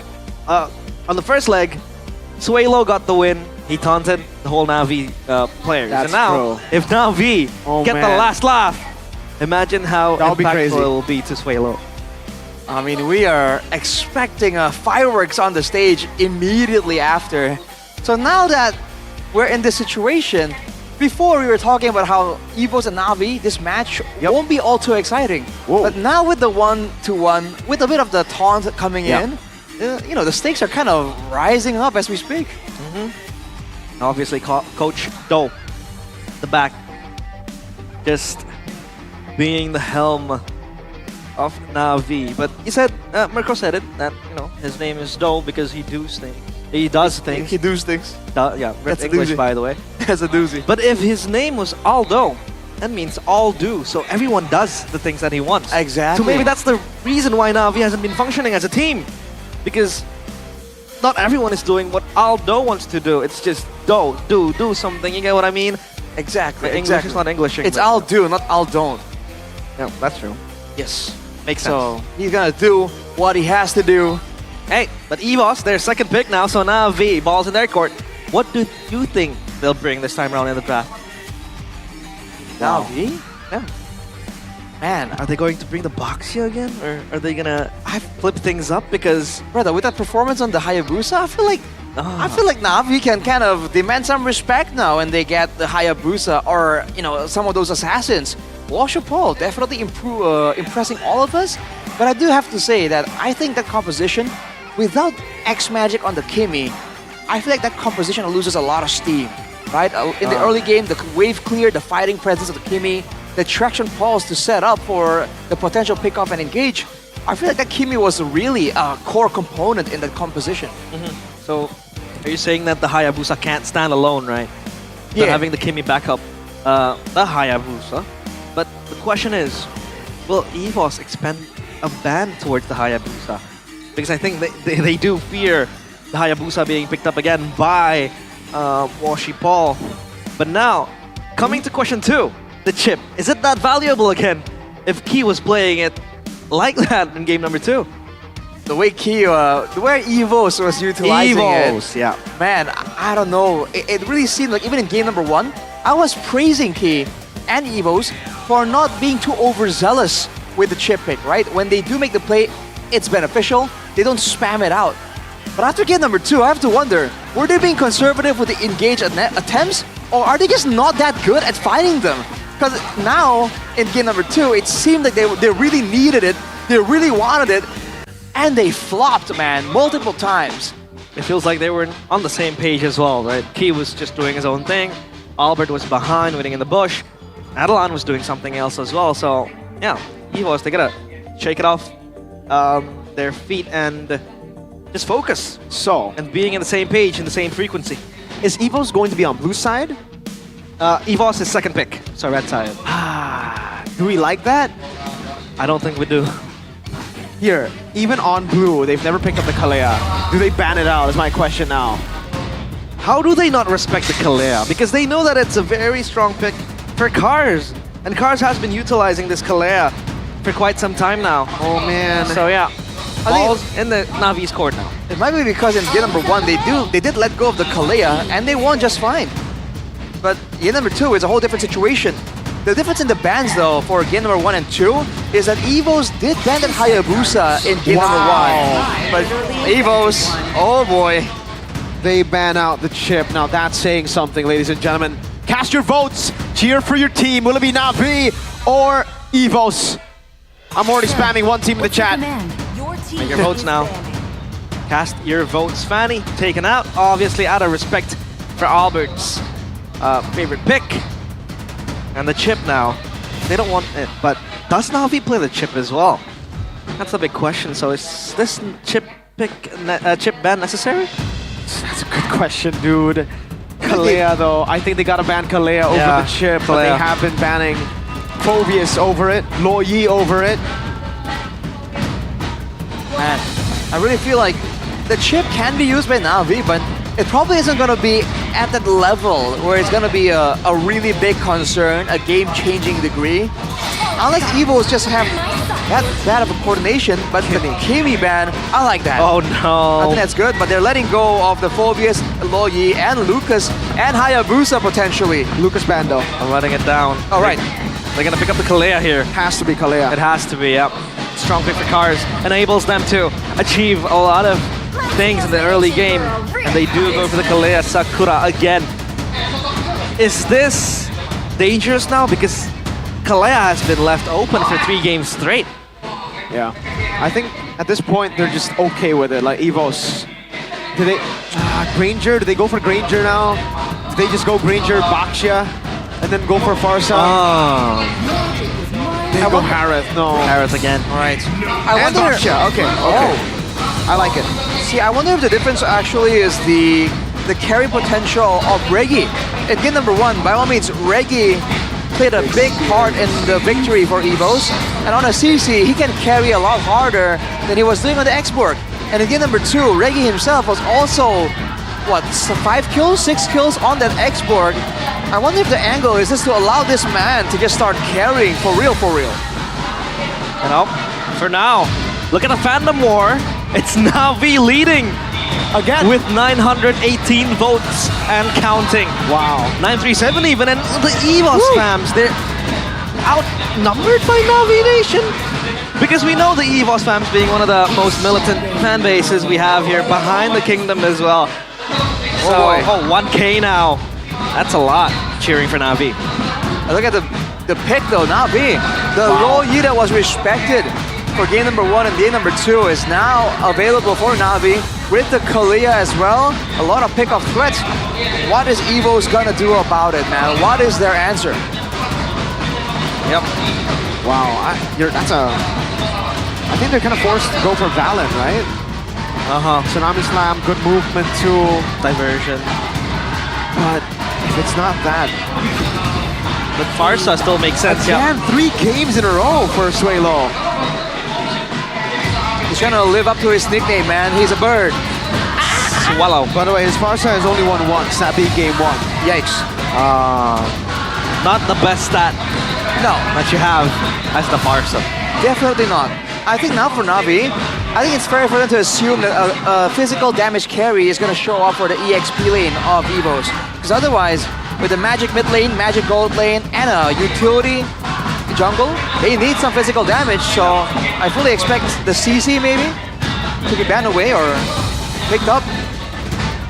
On the first leg, Suelo got the win. He taunted the whole Na'Vi players. That's and now, true. if Na'Vi get the man. last laugh, imagine how That'll be impactful crazy. it will be to Suelo. I mean, we are expecting fireworks on the stage immediately after. So now that we're in this situation, before we were talking about how EVOS and Na'Vi, this match won't be all too exciting. Whoa. But now with the 1-1, with a bit of the taunt coming in, the stakes are kind of rising up as we speak. And obviously, Coach Do, the back, just being the helm of Na'Vi. But he said, Mirko said it, that, his name is Do because he does things. He does things. He does things. Yeah, That's a English, doozy. by the way. That's a doozy. But if his name was Aldo, that means all do. So everyone does the things that he wants. Exactly. So maybe that's the reason why Na'Vi hasn't been functioning as a team. Because not everyone is doing what Aldo wants to do. It's just do something. You get what I mean? Exactly. English is not English. It's I'll do, not I'll don't. Yeah, that's true. Yes. Makes So sense. he's gonna do what he has to do. Hey, but EVOS, their second pick now, so Na'Vi, balls in their court. What do you think they'll bring this time around in the draft? Na'Vi? Yeah. Man, are they going to bring the Boxia again? Or are they gonna flip things up? Because brother, with that performance on the Hayabusa, I feel like Na'Vi can kind of demand some respect now when they get the Hayabusa or some of those assassins. Washer Paul definitely impressing all of us. But I do have to say that I think that composition, without X Magic on the Kimi, I feel like that composition loses a lot of steam. Right? In the early game, the wave clear, the fighting presence of the Kimi, the traction pulse to set up for the potential pick-off and engage. I feel like that Kimi was really a core component in that composition. So, are you saying that the Hayabusa can't stand alone, right? Yeah. Having the Kimi back up the Hayabusa. But the question is, will EVOS expend a ban towards the Hayabusa? Because I think they do fear the Hayabusa being picked up again by Washi Paul. But now, coming to question 2, the chip. Is it that valuable again if Key was playing it like that in game number 2? The way EVOS was utilizing EVOS, it. yeah. Man, I don't know. It really seemed like even in game number 1, I was praising Key and EVOS for not being too overzealous with the chip pick, right? When they do make the play, it's beneficial. They don't spam it out. But after game number 2, I have to wonder, were they being conservative with the engage attempts? Or are they just not that good at fighting them? Because now, in game number 2, it seemed like they really needed it, they really wanted it, and they flopped, man, multiple times. It feels like they were on the same page as well, right? Key was just doing his own thing. Albert was behind, waiting in the bush. Adelan was doing something else as well. So, yeah, EVOS, they gotta shake it off their feet and just focus. So, and being in the same page, in the same frequency. Is EVOS going to be on blue side? EVOS is second pick, so red side. Do we like that? I don't think we do. Here, even on blue, they've never picked up the Kalea. Do they ban it out is my question now. How do they not respect the Kalea? Because they know that it's a very strong pick for Cars. And Cars has been utilizing this Kalea for quite some time now. Oh man. So yeah, balls in the Navi's court now. It might be because in game number 1, they did let go of the Kalea, and they won just fine. But game number 2 is a whole different situation. The difference in the bans, though, for game number 1 and 2 is that EVOS did ban that Hayabusa in game number 1. But EVOS, oh boy. They ban out the chip. Now that's saying something, ladies and gentlemen. Cast your votes. Cheer for your team. Will it be Na'Vi or EVOS? I'm already spamming one team in the chat. Make your votes now. Cast your votes. Fanny taken out, obviously out of respect for Albert's favorite pick. And the chip now. They don't want it, but does Na'Vi play the chip as well? That's a big question. So is this chip ban necessary? That's a good question, dude. Kalea, though. I think they gotta ban Kalea over the chip, but they have been banning Phobius over it, Lo Yi over it. Man, I really feel like the chip can be used by Na'Vi, but it probably isn't going to be at that level where it's going to be a really big concern, a game-changing degree. Unless EVOs just have that bad of a coordination, but the Kimi ban, I like that. Oh no. I think that's good, but they're letting go of the Phobius, Lo Yi, and Lucas, and Hayabusa potentially. Lucas Bando. I'm letting it down. All right. They're gonna pick up the Kalea here. Has to be Kalea. It has to be, yep. Strong pick for Cars. Enables them to achieve a lot of things in the early game. And they do go for the Kalea Sakura again. Is this dangerous now? Because Kalea has been left open for 3 games straight. Yeah. I think at this point they're just okay with it. Like EVOS. Do they Granger? Do they go for Granger now? Do they just go Granger, Baxia, and then go for Farsa? They go Harith, no. Harith again. All right. I wonder. Okay. I like it. See, I wonder if the difference actually is the carry potential of Reggie. In game number 1, by all means, Reggie played a big part in the victory for Evos. And on a CC, he can carry a lot harder than he was doing on the X-Borg. And in game number 2, Reggie himself was also, 5 kills, 6 kills on that X-Borg. I wonder if the angle is just to allow this man to just start carrying for real. You know, for now, look at the fandom war. It's Na'Vi leading again with 918 votes and counting. Wow. 937 even, and the EVOS fams, they're outnumbered by Na'Vi Nation. Because we know the EVOS fams being one of the most militant fan bases we have here behind the kingdom as well. So, 1K now. That's a lot cheering for Na'Vi. Look at the pick though, Na'Vi. The low Yi that was respected for game number 1 and game number 2 is now available for Na'Vi with the Kalia as well. A lot of pick-up threats. What is Evo's gonna do about it, man? What is their answer? Yep. Wow, I think they're kind of forced to go for Valen, right? Tsunami Slam, good movement too. Diversion. But if it's not that. But Farsa still makes sense, Again, 3 games in a row for Suelo. He's trying to live up to his nickname, man. He's a bird. Swallow. By the way, his Farsa has only won once, that being game 1. Yikes. Not the best stat that you have as the Farsa. Definitely not. I think now for Na'Vi, I think it's fair for them to assume that a physical damage carry is going to show up for the EXP lane of Evos. Because otherwise, with the Magic mid lane, Magic gold lane, and a utility jungle, they need some physical damage. So I fully expect the CC maybe to be banned away or picked up.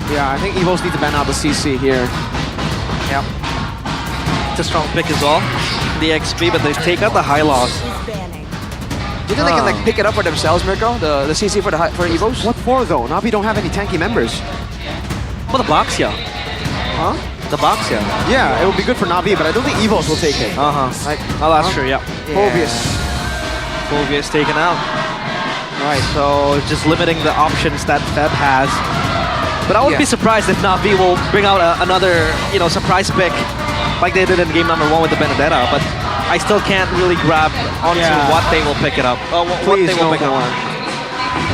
Yeah, I think Evos need to ban out the CC here. Yep. It's a strong pick as well. The XP, but they take out the high loss. Do you think they can pick it up for themselves, Mirko? The CC for Evos? What for though? Na'Vi don't have any tanky members. For the box, yeah. Huh? The box, yeah. Yeah, it would be good for Na'Vi, but I don't think Evos will take it. Like, that's true, yeah. Phobius taken out. Right, so just limiting the options that Feb has. But I wouldn't be surprised if Na'Vi will bring out another, surprise pick like they did in game number 1 with the Benedetta. But I still can't really grab onto what they will pick it up. What they will pick it up.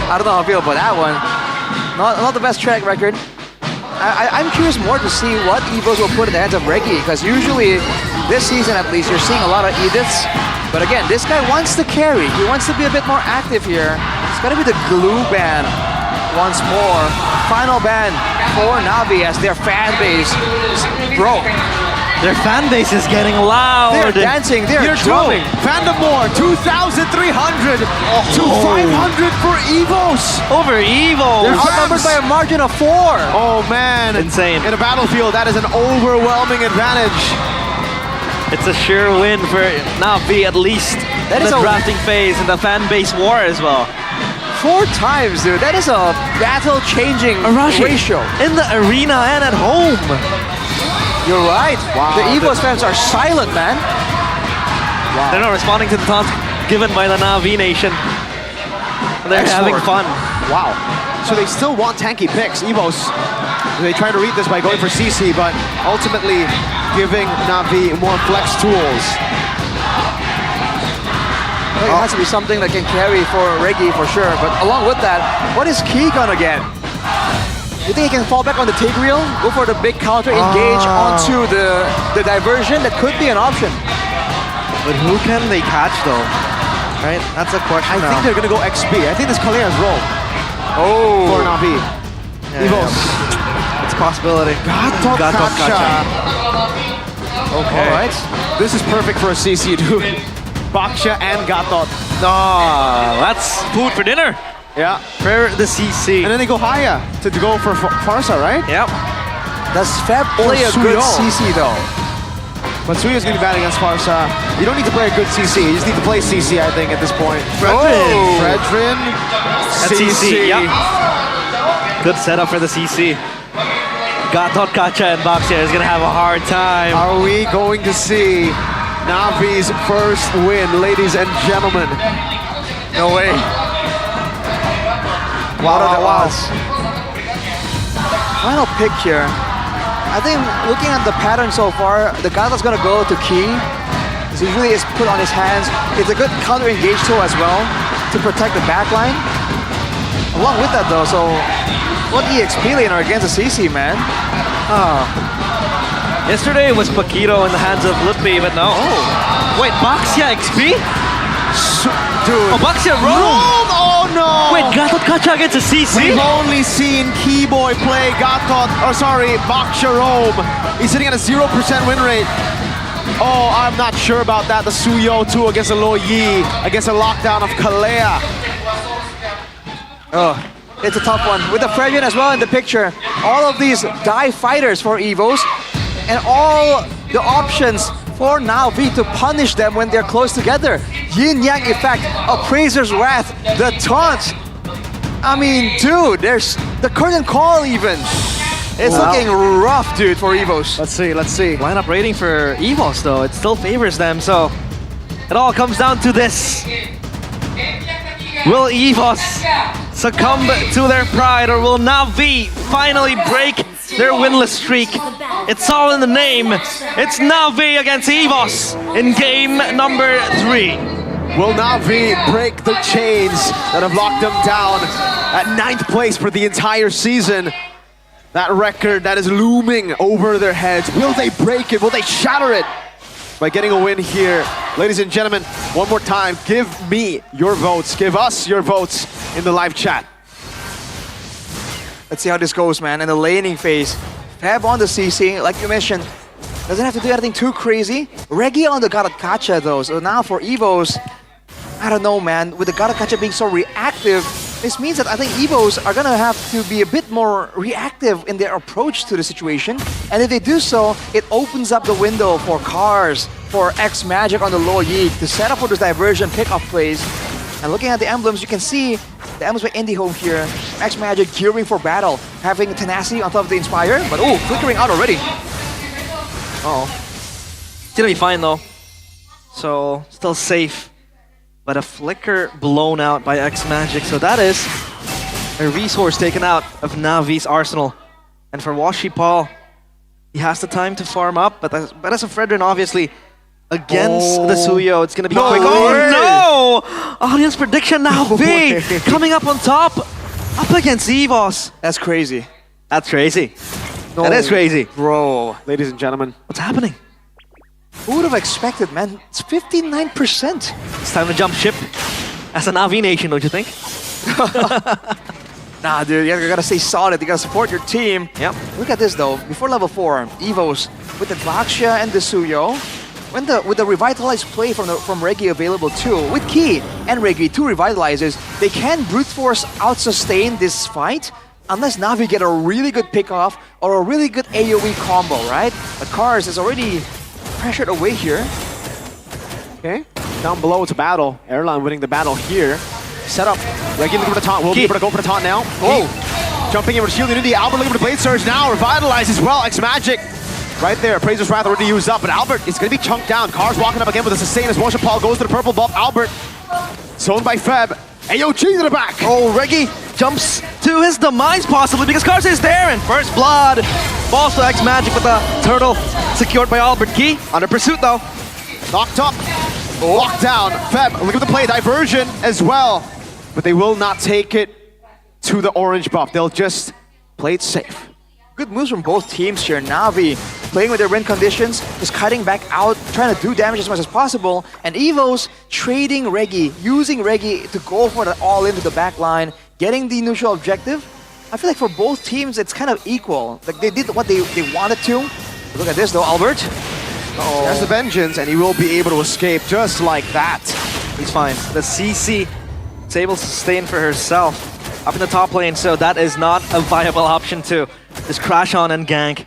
I don't know how I feel about that one. Not the best track record. I'm curious more to see what Evos will put in the hands of Reggie, because usually this season at least you're seeing a lot of edits. But again, this guy wants to carry. He wants to be a bit more active here. It's gonna be the glue ban once more. Final ban for Na'Vi as their fan base broke. Their fan base is getting loud. They're dancing, they're drumming. Fandom War, 2,300 to 500 for Evos. Over Evos. They're outnumbered by a margin of 4. Oh man. Insane. In a battlefield, that is an overwhelming advantage. It's a sure win for Na'Vi, at least in the drafting phase and the fan base war as well. 4 times, dude. That is a battle-changing ratio. In the arena and at home. You're right. Wow. The Evos fans are silent, man. Wow. They're not responding to the taunts given by the Na'Vi Nation. They're having fun. Wow. So they still want tanky picks. Evos, they try to read this by going for CC, but ultimately giving Na'Vi more flex tools. It has to be something that can carry for Reggie for sure. But along with that, what is Key gonna get? You think he can fall back on the Tigreal? Go for the big counter, engage onto the diversion? That could be an option. But who can they catch though? Right? That's a question. I think they're gonna go XP. I think this Kalia's roll. For Na'Vi. Evos. It's a possibility. Gatot Kacha. Okay. Alright. This is perfect for a CC, dude. Baksha and Gatot. That's food for dinner. Yeah. For the CC. And then they go higher to go for Farsa, right? Yep. Does Feb play a good CC though? But Suyo's gonna be bad against Farsa. You don't need to play a good CC. You just need to play CC, I think, at this point. Fredrin. CC. Yep. Good setup for the CC. Gatot Kacha and Baksha is gonna have a hard time. Are we going to see Navi's first win, ladies and gentlemen. No way. Wow. Final pick here. I think looking at the pattern so far, the guy that's gonna go to key is usually is put on his hands. It's a good counter engage tool as well to protect the backline. Along with that though, so what EXP laner against the CC, man? Yesterday it was Paquito in the hands of Lippy, but no. Oh, wait, Baxia XP? Dude. Oh, Baxia roam! Oh no! Wait, Gatot Kacha against a CC? We've only seen Keyboy play Baxia Rome. He's sitting at a 0% win rate. Oh, I'm not sure about that. The Suyo too against a Lo Yi, against a lockdown of Kalea. Oh, it's a tough one. With the Fredian as well in the picture. All of these die fighters for Evos, and all the options for Navi to punish them when they're close together. Yin-Yang effect, Appraiser's Wrath, the taunt. I mean, dude, there's the curtain call even. It's looking rough, dude, for Evos. Let's see. Lineup rating for Evos, though, it still favors them, so it all comes down to this. Will Evos succumb to their pride, or will Navi finally break their winless streak? It's all in the name. It's Navi against Evos in game number 3. Will Navi break the chains that have locked them down at 9th place for the entire season? That record that is looming over their heads. Will they break it? Will they shatter it? By getting a win here. Ladies and gentlemen, one more time, give me your votes. Give us your votes in the live chat. Let's see how this goes, man. In the laning phase, Fab on the CC, like you mentioned, doesn't have to do anything too crazy. Reggie on the Gatot Kacha though, so now for Evos, I don't know, man. With the Gatot Kacha being so reactive, this means that I think Evos are gonna have to be a bit more reactive in their approach to the situation. And if they do so, it opens up the window for Cars, for X Magic on the Lo Yi to set up for this diversion pickup plays. And looking at the emblems, you can see the emblems by Indie Home here. X Magic gearing for battle, having Tenacity on top of the Inspire, but oh, flickering out already. It's gonna be fine though. So, still safe. But a flicker blown out by X Magic, so that is a resource taken out of Navi's arsenal. And for Washi Paul, he has the time to farm up, but as a Fredrin, obviously, against the Suyo, it's gonna be quick. Oh no! Audience prediction Navi coming up on top, up against Evos. That's crazy. That's crazy. That is crazy. Bro. Ladies and gentlemen, what's happening? Who would have expected, man? It's 59%. It's time to jump ship as an Navi nation, don't you think? Nah, dude, you gotta stay solid. You gotta support your team. Yep. Look at this, though. Before level 4, Evos with the Baxia and the Suyo, with the revitalized play from Reggie available too, with Key and Reggie, 2 revitalizers, they can brute force out-sustain this fight unless Navi get a really good pick-off or a really good AoE combo, right? But Cars is already pressured away here. Okay, down below it's a battle. Airline winning the battle here. Set up. Reggie looking for the taunt. Will be able to go for the taunt now. Oh, jumping in with Shield Unity. Albert looking for the Blade Surge now. Revitalize as well. X Magic. Right there. Appraiser's Wrath already used up, but Albert is going to be chunked down. Cars walking up again with a sustain as Washi Paul goes to the purple buff. Albert, zoned by Feb. AOG to the back. Oh, Reggie jumps to his demise possibly because Cars is there, and first blood falls to X Magic with the turtle secured by Albert Key. Under pursuit though. Knocked up. Locked down. Feb, look at the play. Diversion as well. But they will not take it to the orange buff. They'll just play it safe. Good moves from both teams here. Navi playing with their win conditions, just cutting back out, trying to do damage as much as possible. And Evos trading Reggie, using Reggie to go for the all into the back line, getting the initial objective. I feel like for both teams, it's kind of equal. Like they did what they wanted to. Look at this though, Albert. He has the vengeance, and he will be able to escape just like that. He's fine. The CC is able to sustain for herself up in the top lane, so that is not a viable option to just crash on and gank.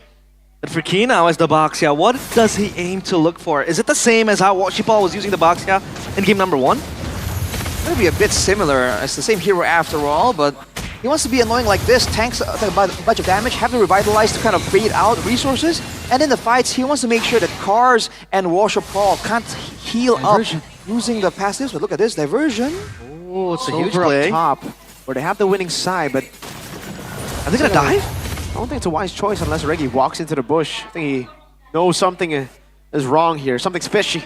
But for Key now as the Baxia, what does he aim to look for? Is it the same as how Washi Paul was using the Baxia in game number 1? It's gonna be a bit similar. It's the same hero after all, but he wants to be annoying like this, tanks a bunch of damage, have to revitalize to kind of fade out resources, And in the fights, he wants to make sure that Cars and Washer Paul can't heal Diversion. up using the passives. But look at this, diversion. Oh, it's a huge Over play. up top, where they have the winning side, but Are they gonna dive? I don't think it's a wise choice unless Reggie walks into the bush. I think he knows something is wrong here. Something's fishy.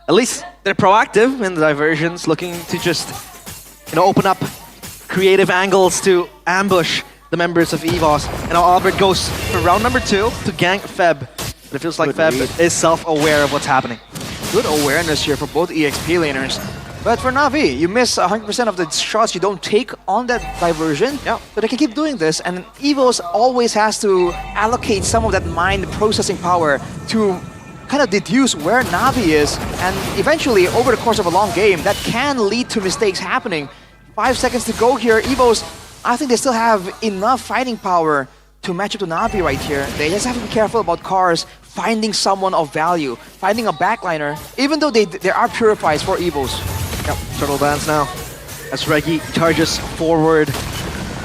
At least they're proactive in the diversions, looking to just, open up creative angles to ambush the members of EVOS. And now Albert goes for round number 2 to gank Feb. But it feels like Good Feb read. is self-aware of what's happening. Good awareness here for both EXP laners. But for Na'Vi, you miss 100% of the shots you don't take on that diversion. Yeah. But they can keep doing this, and EVOS always has to allocate some of that mind processing power to kind of deduce where Na'Vi is, and eventually, over the course of a long game, that can lead to mistakes happening. 5 seconds to go here. EVOS, I think they still have enough fighting power to match up to Na'Vi right here. They just have to be careful about Cars finding someone of value, finding a backliner, even though there are purifies for EVOS. Yep, turtle dance now. As Reggie charges forward.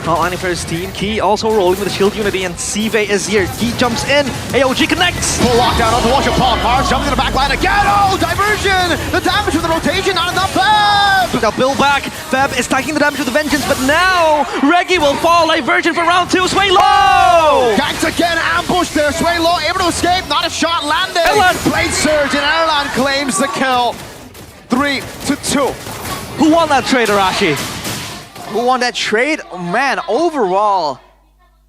Frontlining for his team. Key also rolling with the shield unity, and Sive is here. Key jumps in. AOG connects. Full lockdown onto Washer Paul. Cars jumping in the back line again. Oh, diversion! The damage with the rotation, not enough. Feb! Now Bill back. Feb is taking the damage with the vengeance, but now Reggie will fall. Diversion for round 2. Sway low! Ganks again, ambush there. Sway low, able to escape. Not a shot landing. Erlan. Blade surge, and Erlan claims the kill. 3-2. Who won that trade, Arashi? Who won that trade? Oh, man, overall,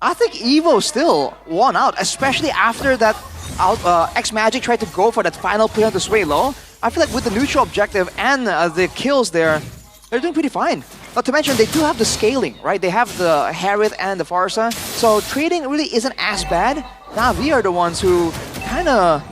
I think Evo still won out, especially after that X-Magic tried to go for that final play on the Sway Low. I feel like with the neutral objective and the kills there, they're doing pretty fine. Not to mention, they do have the scaling, right? They have the Harith and the Farsa, so trading really isn't as bad. Na'Vi are the ones who kind of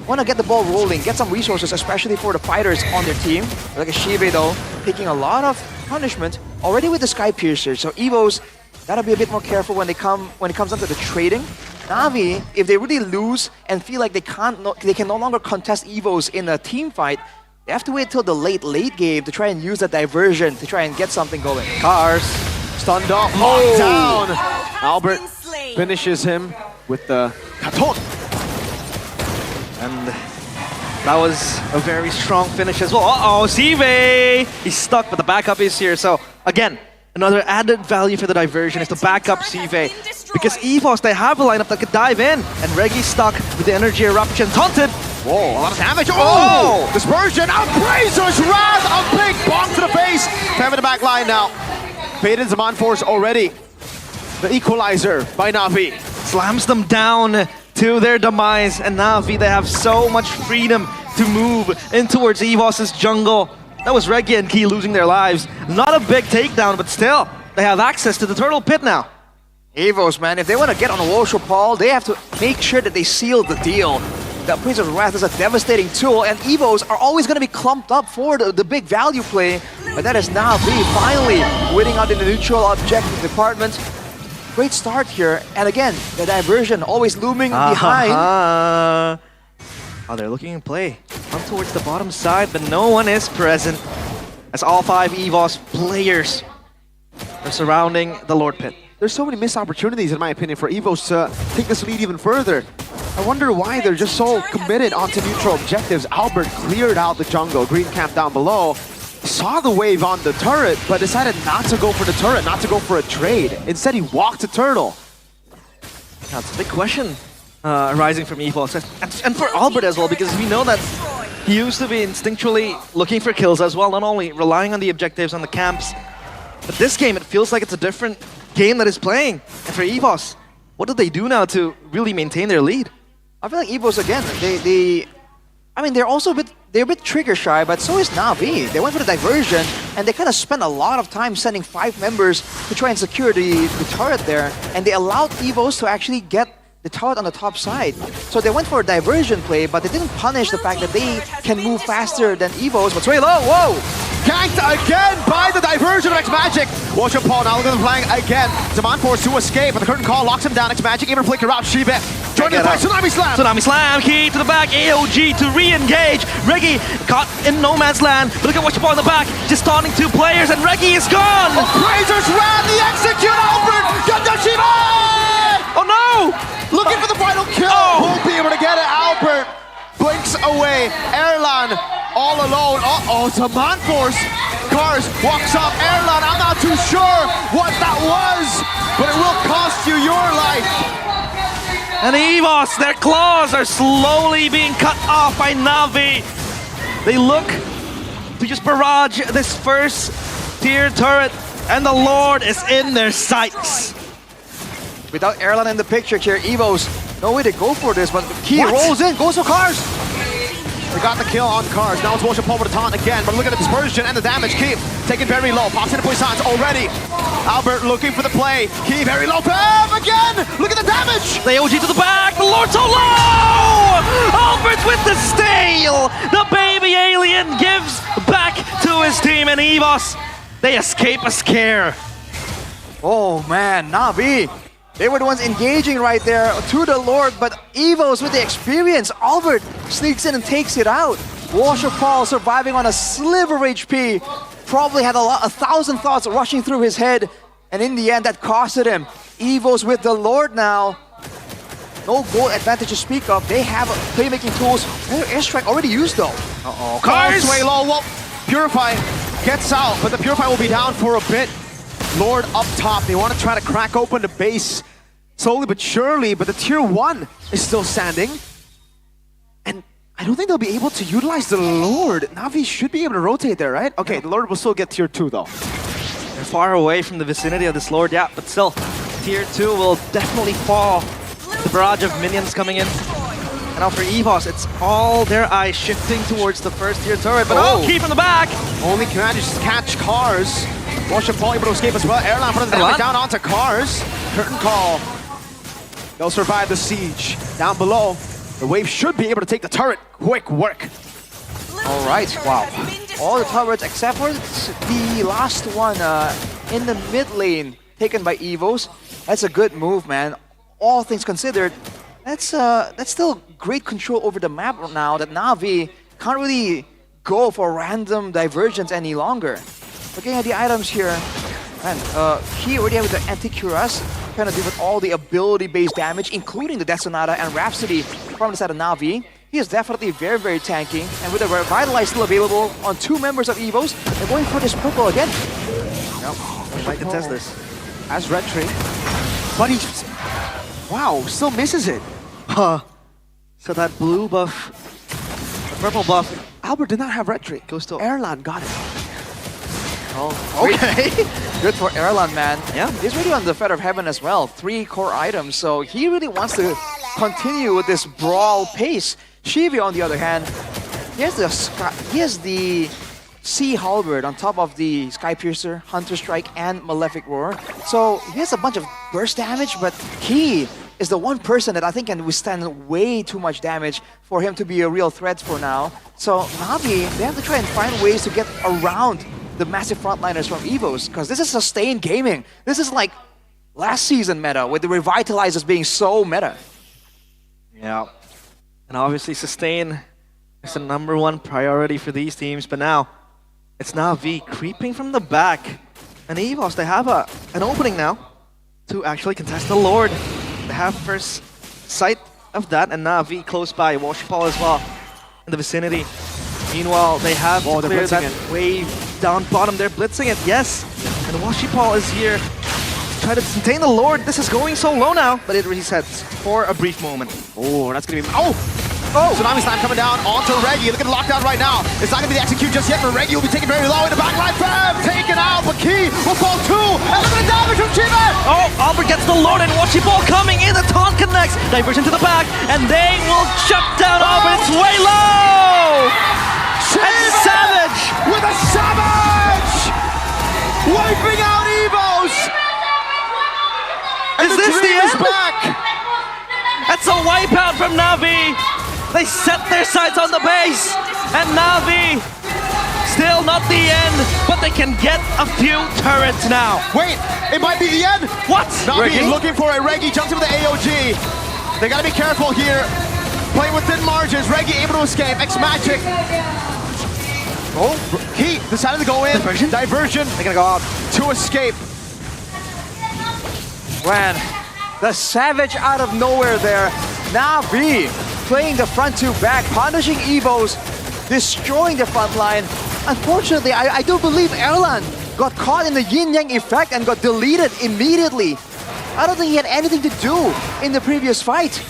want to get the ball rolling, get some resources, especially for the fighters on their team. Like a Shive though, taking a lot of punishment already with the Sky Piercer. So Evo's gotta be a bit more careful when it comes down to the trading. Na'Vi, if they really lose and feel like they can no longer contest Evos in a team fight, they have to wait till the late game to try and use that diversion to try and get something going. Cars stunned off, locked down. Albert finishes him with the Katon. And that was a very strong finish as well. Uh-oh, Sive! He's stuck, but the backup is here. So, again, another added value for the diversion is to back up Sive. Because EVOS, they have a lineup that could dive in. And Reggie's stuck with the energy eruption. Taunted! Whoa, a lot of damage. Oh! Dispersion, Appraiser's Wrath! A big bonk to the face! Fem in the back line now. Payton's Zaman Force already. The equalizer by Na'Vi. Slams them down to their demise, and Na'Vi, they have so much freedom to move in towards EVOS's jungle. That was Reggie and Key losing their lives. Not a big takedown, but still, they have access to the turtle pit now. Evos, man, if they want to get on a Washer Paul, they have to make sure that they seal the deal. The Appraiser's Wrath is a devastating tool, and Evos are always going to be clumped up for the big value play. But that is Na'Vi finally winning out in the neutral objective department. Great start here, and again, the diversion always looming behind. Oh, they're looking in play. Up towards the bottom side, but no one is present. As all 5 EVOS players are surrounding the Lord Pit. There's so many missed opportunities, in my opinion, for EVOS to take this lead even further. I wonder why they're just so committed onto neutral objectives. Albert cleared out the jungle, green camp down below. Saw the wave on the turret, but decided not to go for the turret, not to go for a trade. Instead, he walked to turtle. That's a big question arising from EVOS. And for Albert as well, because we know that he used to be instinctually looking for kills as well, not only relying on the objectives on the camps. But this game, it feels like it's a different game that is playing. And for EVOS, what do they do now to really maintain their lead? I feel like EVOS, again, I mean, they're a bit trigger shy, but so is Na'Vi. They went for the diversion, and they kind of spent a lot of time sending 5 members to try and secure the turret there, and they allowed EVOS to actually get the turret on the top side. So they went for a diversion play, but they didn't punish the fact that they can move faster than EVOS. But Sway Low, whoa! Ganked again by the diversion of X-Magic. Watch Paul now, look at them playing again. Zaman Force to escape, but the curtain call locks him down. X-Magic even flicker out Shibe. Joining the fight, Tsunami Slam! Tsunami Slam, Key to the back, AOG to re-engage. Reggie caught in no man's land, but look at Watch Paul in the back, just taunting 2 players, and Reggie is gone! Appraiser's Wrath, the execute, Albert! Gundam Shibe! Oh no! looking for the final kill. Won't be able to get it. Albert blinks away. Erlan all alone. Uh-oh, it's a man force. Cars walks up. Erlan, I'm not too sure what that was, but it will cost you your life. And EVOS, their claws are slowly being cut off by Na'Vi. They look to just barrage this first tier turret, and the Lord is in their sights. Without Erlan in the picture here, Evos, no way to go for this, but Key rolls in, goes for Cars. They got the kill on Cars. Now it's Worship Paul with a taunt again, but look at the dispersion and the damage. Key taken very low, pops into Poissons already. Albert looking for the play. Key very low, bam again! Look at the damage! The OG to the back, the Lord so low! Albert with the steal! The baby alien gives back to his team, and EVOS, they escape a scare. Oh man, Na'Vi. They were the ones engaging right there to the Lord, but Evos with the experience, Albert sneaks in and takes it out. Worship Paul surviving on a sliver HP, probably had 1,000 thoughts rushing through his head, and in the end that costed him. Evos with the Lord now. No goal advantage to speak of. They have playmaking tools. Their airstrike already used though. Uh-oh, Cars way low. Well, Purify gets out, but the Purify will be down for a bit. Lord up top, they want to try to crack open the base slowly but surely, but the tier 1 is still standing. And I don't think they'll be able to utilize the Lord. Na'Vi should be able to rotate there, right? Okay, the Lord will still get tier 2 though. They're far away from the vicinity of this Lord, yeah, but still, tier 2 will definitely fall. The barrage of minions coming in. And now for EVOS, it's all their eyes shifting towards the first tier turret, but Key from the back! Only can just catch Cars. Worship Paul able to escape as well. Erlan putting the damage down onto Cars. Curtain call. They'll survive the siege. Down below, the wave should be able to take the turret. Quick work. All right, wow. All the turrets except for the last one in the mid lane taken by Evos. That's a good move, man. All things considered, that's still great control over the map now that Na'Vi can't really go for random diversions any longer. Looking at the items here, man, he already have the anti-cuirass, kind of deal with all the ability-based damage, including the Death Sonata and Rhapsody from the side of Na'Vi. He is definitely very, very tanky, and with the Revitalize still available on 2 members of Evos, they're going for this purple again. Yep, might contest this. As Red Tree, but he, wow, still misses it. So that blue buff, the purple buff, Albert did not have Red Tree. Goes to Erlan got it. Oh, okay. Good for Erlan, man. Yeah, he's really on the Feather of Heaven as well. 3 core items, so he really wants to continue with this brawl pace. Shivi, on the other hand, he has the Sea Halberd on top of the Sky Piercer, Hunter Strike, and Malefic Roar. So he has a bunch of burst damage, but he is the one person that I think can withstand way too much damage for him to be a real threat for now. So Na'Vi, they have to try and find ways to get around the massive frontliners from Evos, because this is sustained gaming. This is like last season meta, with the Revitalizers being so meta. Yeah, and obviously sustain is the #1 priority for these teams, but now it's Na'Vi creeping from the back. And EVOS, they have an opening now to actually contest the Lord. They have first sight of that, and Na'Vi close by, Worship Paul as well in the vicinity. Meanwhile, they have cleared that wave down bottom. They're blitzing it, yes. And Washipal is here to try to contain the Lord. This is going so low now, but it resets for a brief moment. Oh, that's gonna be... Tsunami Slam coming down onto Reggie. Look at the lockdown right now. It's not gonna be the execute just yet, but Reggie will be taken very low in the back line. Bam! Taken out, but Key will fall too. And look at the damage from Chiba! Oh, Albert gets the Lord, and Washipal coming in. The taunt connects. Diversion to the back, and they will shut down Albert. It's way low! And Savage! With a Savage! Wiping out Evos! And Is this the end? Back. That's a wipeout from Na'Vi. They set their sights on the base, and Na'Vi, still not the end, but they can get a few turrets now. Wait, it might be the end. What? Na'Vi is looking for it. Reggie jumps into the AOG. They gotta be careful here. Playing within margins. Reggie able to escape. X-Magic. Oh, Key decided to go in. Diversion. They're gonna go out to escape. Man, The Savage out of nowhere there. Navi playing the front two back, punishing Evos, destroying the front line. Unfortunately, I do believe Erlan got caught in the yin-yang effect and got deleted immediately. I don't think he had anything to do in the previous fight.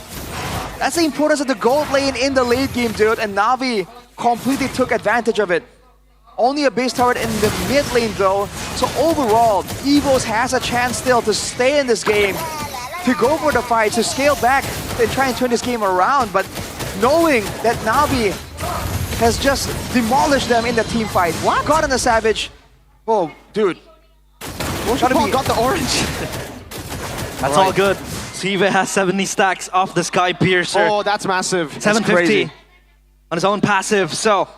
That's the importance of the gold lane in the late game, dude, and Navi completely took advantage of it. Only a base turret in the mid lane though, so overall, Evos has a chance still to stay in this game, to go for the fight, to scale back and try and turn this game around, but knowing that Navi has just demolished them in the team fight. What? Caught in the Savage. Oh, dude. Paul got the orange. That's all good. Sive has 70 stacks off the Sky Piercer. Oh, that's massive. 750 on his own passive. So,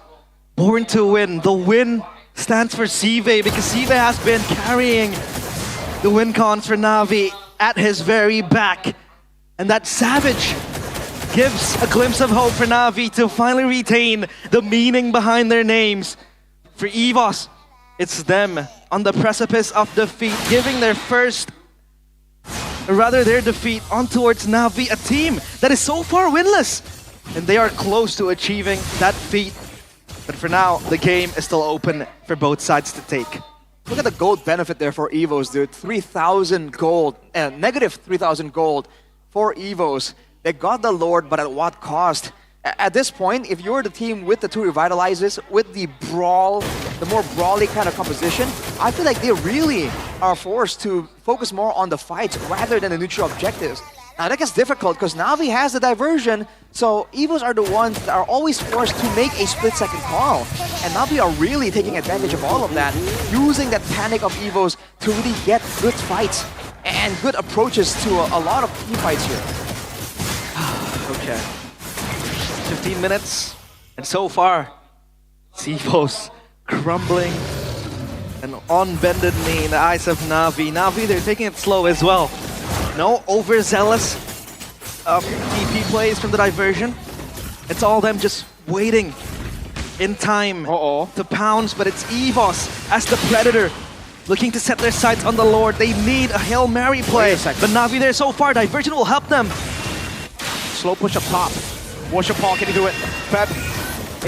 born to win. The win stands for Sive because Sive has been carrying the win cons for Navi at his very back. And that Savage gives a glimpse of hope for Navi to finally retain the meaning behind their names. For Evos, it's them on the precipice of defeat, giving their first, or rather their defeat, on towards Navi, a team that is so far winless. And they are close to achieving that feat. But for now, the game is still open for both sides to take. Look at the gold benefit there for Evos, dude. 3,000 gold, negative 3,000 gold for Evos. They got the Lord, but at what cost? At this point, if you're the team with the two revitalizers, with the brawl, the more brawly kind of composition, I feel like they really are forced to focus more on the fights rather than the neutral objectives. Now that gets difficult because Navi has the diversion, so Evos are the ones that are always forced to make a split-second call. And Navi are really taking advantage of all of that, using that panic of Evos to really get good fights and good approaches to a lot of team fights here. Okay. 15 minutes, and so far, Evos crumbling and on bended knee in the eyes of Navi. Navi, they're taking it slow as well. No overzealous TP plays from the diversion. It's all them just waiting in time to pounce, but it's Evos as the Predator looking to set their sights on the Lord. They need a Hail Mary play, but Navi there so far, diversion will help them. Slow push up top. Worship Paul, can he do it? Feb,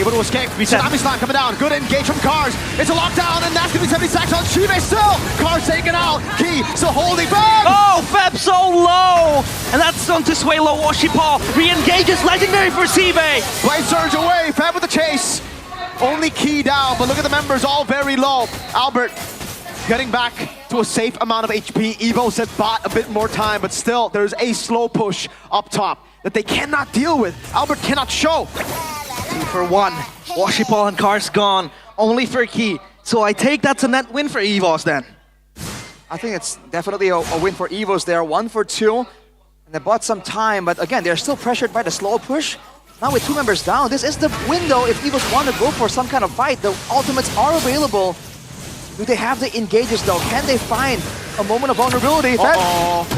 able to escape. Tsunami Slam coming down. Good engage from Cars. It's a lockdown, and that's going to be 70 stacks on Chive still. Cars taken out. Key still holding Feb. Oh, Feb so low. And that's on to sway low. Worship Paul re-engages. Legendary for Sive. Blade surge away. Feb with the chase. Only Key down, but look at the members all very low. Albert getting back to a safe amount of HP. Evo said bought a bit more time, but still, there's a slow push up top that they cannot deal with. Albert cannot show. 2 for 1. Washipal and Cars gone. Only for Key. So I take that's a net win for Evos then. I think it's definitely a win for Evos there. 1 for 2. And they bought some time, but again, they're still pressured by the slow push. Now with 2 members down, this is the window if Evos want to go for some kind of fight. The ultimates are available. Do they have the engages though? Can they find a moment of vulnerability?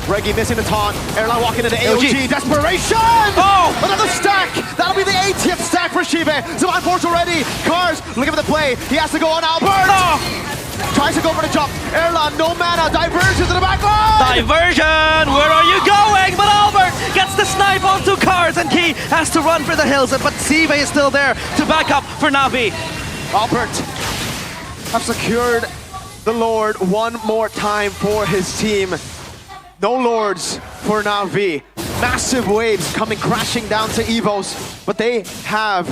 Reggie missing the taunt. Airline walking into AOG. Desperation! Oh! Another stack! That'll be the 80th stack for Shibe. Zaman Force already. Cars looking for the play. He has to go on Albert. Tries to go for the jump. Airline, no mana. Diversion to the back line! Diversion! Where are you going? But Albert gets the snipe onto Cars and Key has to run for the hills. But Sive is still there to back up for Navi. Albert have secured the Lord one more time for his team. No Lords for Navi. Massive waves coming crashing down to Evos, but they have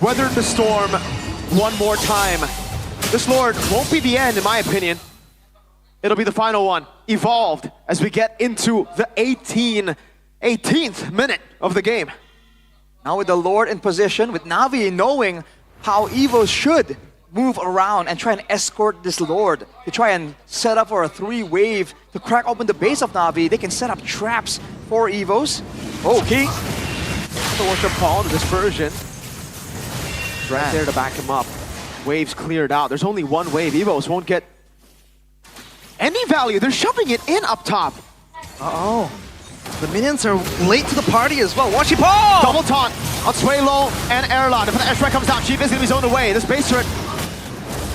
weathered the storm one more time. This Lord won't be the end, in my opinion. It'll be the final one. Evolved as we get into the 18th minute of the game. Now with the Lord in position, with Navi knowing how Evos should move around and try and escort this Lord to try and set up for a 3-wave to crack open the base of Navi. They can set up traps for Evos. Okay. The Worship Paul, the dispersion. Right there to back him up. Waves cleared out. There's only one wave. Evos won't get any value. They're shoving it in up top. Uh-oh. The minions are late to the party as well. Watch it, Paul! Double taunt on Swaylo and Erlan. If the airstrike comes down, Chief is going to be zoned away. This base turret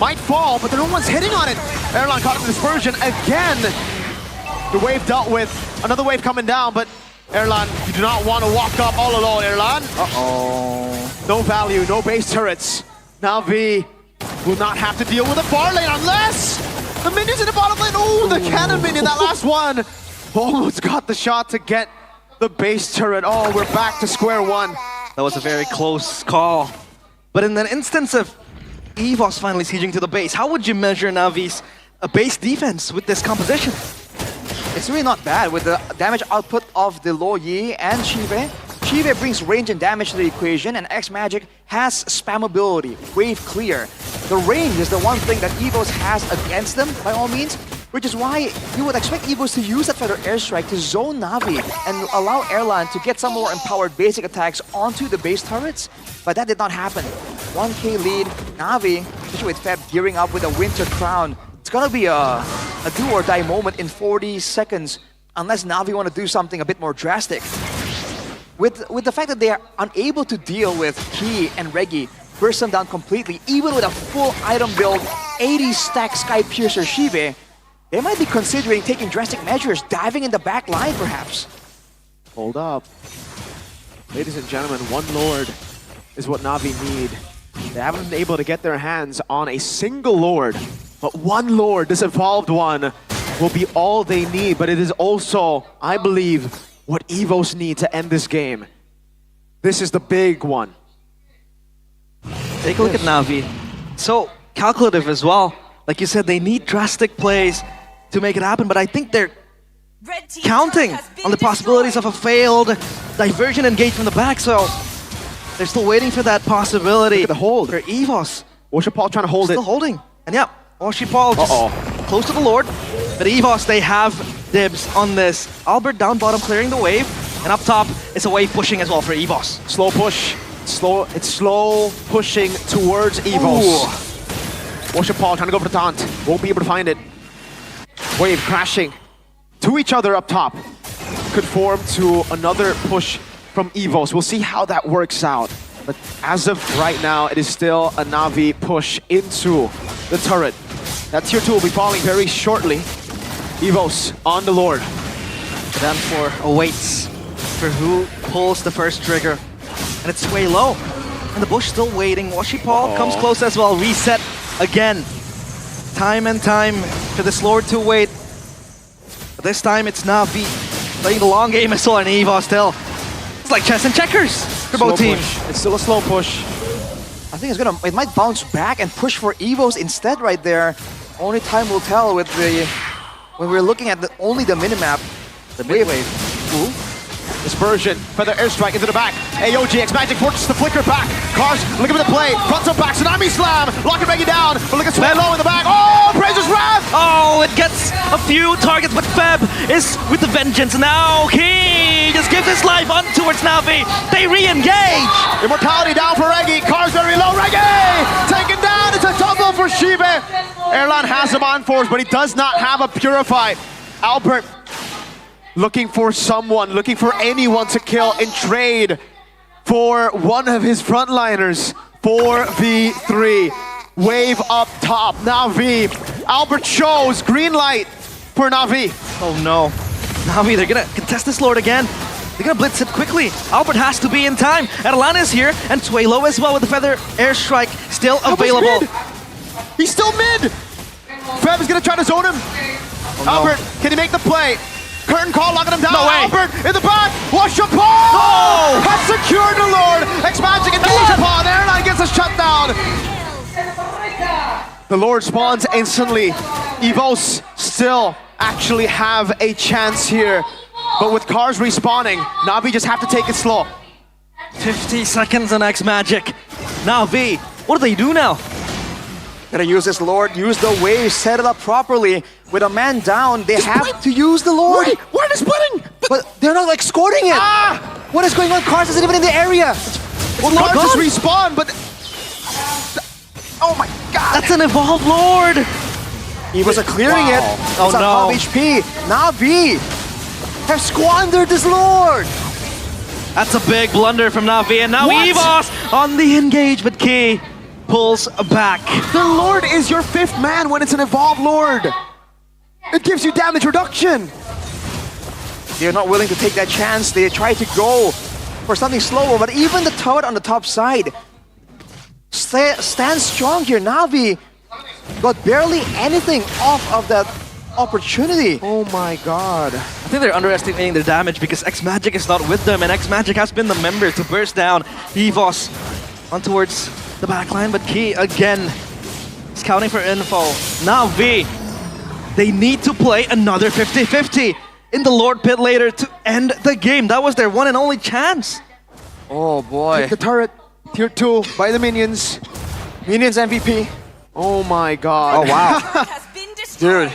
might fall, but no one's hitting on it. Erlan caught in the dispersion again. The wave dealt with. Another wave coming down, but Erlan, you do not want to walk up all alone, Erlan. Uh-oh. No value, no base turrets. Now V will not have to deal with a far lane unless the minions in the bottom lane. Oh, the cannon minion, that last one. Almost got the shot to get the base turret. Oh, we're back to square one. That was a very close call. But in an instance of EVOS finally sieging to the base, how would you measure Navi's base defense with this composition? It's really not bad with the damage output of the Lo Yi and Shive. Shive brings range and damage to the equation, and X Magic has spammability, wave clear. The range is the one thing that EVOS has against them, by all means, which is why you would expect EVOS to use that Feather Airstrike to zone Navi and allow Erlan to get some more empowered basic attacks onto the base turrets, but that did not happen. 1k lead, Navi, especially with Feb gearing up with a Winter Crown. It's gonna be a do or die moment in 40 seconds, unless Navi want to do something a bit more drastic. With the fact that they are unable to deal with Ki and Reggie, burst them down completely, even with a full item build, 80 stack Sky Piercer Shive, they might be considering taking drastic measures, diving in the back line perhaps. Hold up. Ladies and gentlemen, one Lord is what Navi need. They haven't been able to get their hands on a single Lord, but one Lord, this evolved one, will be all they need, but it is also, I believe, what EVOS need to end this game. This is the big one. Take a look at Navi. So calculative as well. Like you said, they need drastic plays to make it happen, but I think they're counting on the possibilities of a failed diversion engage from the back, so they're still waiting for that possibility. Look at the hold. For EVOS. Woshapal trying to hold still it. Holding. And yeah, Woshapal just close to the Lord. But EVOS, they have dibs on this. Albert down bottom clearing the wave. And up top, it's a wave pushing as well for EVOS. Slow push. It's slow pushing towards EVOS. Woshapal trying to go for the taunt. Won't be able to find it. Wave crashing to each other up top. Could form to another push from EVOS. We'll see how that works out. But as of right now, it is still a Navi push into the turret. That tier 2 will be falling very shortly. EVOS on the Lord. Down for awaits for who pulls the first trigger. And it's way low. And the bush still waiting. Woshapal comes close as well. Reset again. Time and time for this Lord to wait. But this time it's Navi playing the long game as well, and EVOS still. It's like chess and checkers for both teams. It's still a slow push. I think it might bounce back and push for EVOS instead right there. Only time will tell with when we're looking at only the minimap. The mid-wave. Dispersion, Feather Airstrike into the back. AOG, X Magic forces the flicker back. Cars looking for the play. Front to back, Tsunami Slam. Lock and Reggie down. But look at Slam low in the back. Oh, Praiser's Wrath! Oh, it gets a few targets, but Feb is with the vengeance. Now he just gives his life on towards Navi. They re-engage. Immortality down for Reggie. Cars very low. Reggie taken down. It's a double for Shive. Erlan has him on force, but he does not have a Purify. Albert looking for someone, looking for anyone to kill in trade for one of his frontliners. 4v3. Wave up top. Navi. Albert shows green light for Navi. Oh no. Navi, they're gonna contest this Lord again. They're gonna blitz it quickly. Albert has to be in time. Atlanta is here, and Tuelo as well with the Feather Airstrike still available. He's still mid. Feb is gonna try to zone him. Albert, can he make the play? Curtain call, locking him down. No way. Albert in the back. Woshapal has secured the Lord. X Magic engage upon. Airline gets a shutdown. The Lord spawns instantly. EVOS still actually have a chance here. But with cars respawning, Navi just have to take it slow. 50 seconds on X Magic. Navi, what do they do now? Gotta use this Lord, use the wave, set it up properly. With a man down, they have to use the Lord. Why are they splitting? But they're not like scoring it. What is going on? Cars isn't even in the area. Well, Lord just respawn, but... Oh my god. That's an evolved Lord. He was clearing it. Oh it's a no. HP. Navi have squandered this Lord. That's a big blunder from Navi, and now EVOS on the engage, but Key pulls back. The Lord is your 5th man when it's an evolved Lord. It gives you damage reduction. They're not willing to take that chance. They try to go for something slower, but even the turret on the top side stands strong here. Na'Vi got barely anything off of that opportunity. Oh my god. I think they're underestimating their damage because X-Magic is not with them, and X-Magic has been the member to burst down EVOS on towards the backline, but Key again scouting for info. Na'Vi, they need to play another 50-50 in the Lord Pit later to end the game. That was their one and only chance. Oh boy. Take the turret, tier 2 by the minions. Minions MVP. Oh my god. Oh wow. Dude,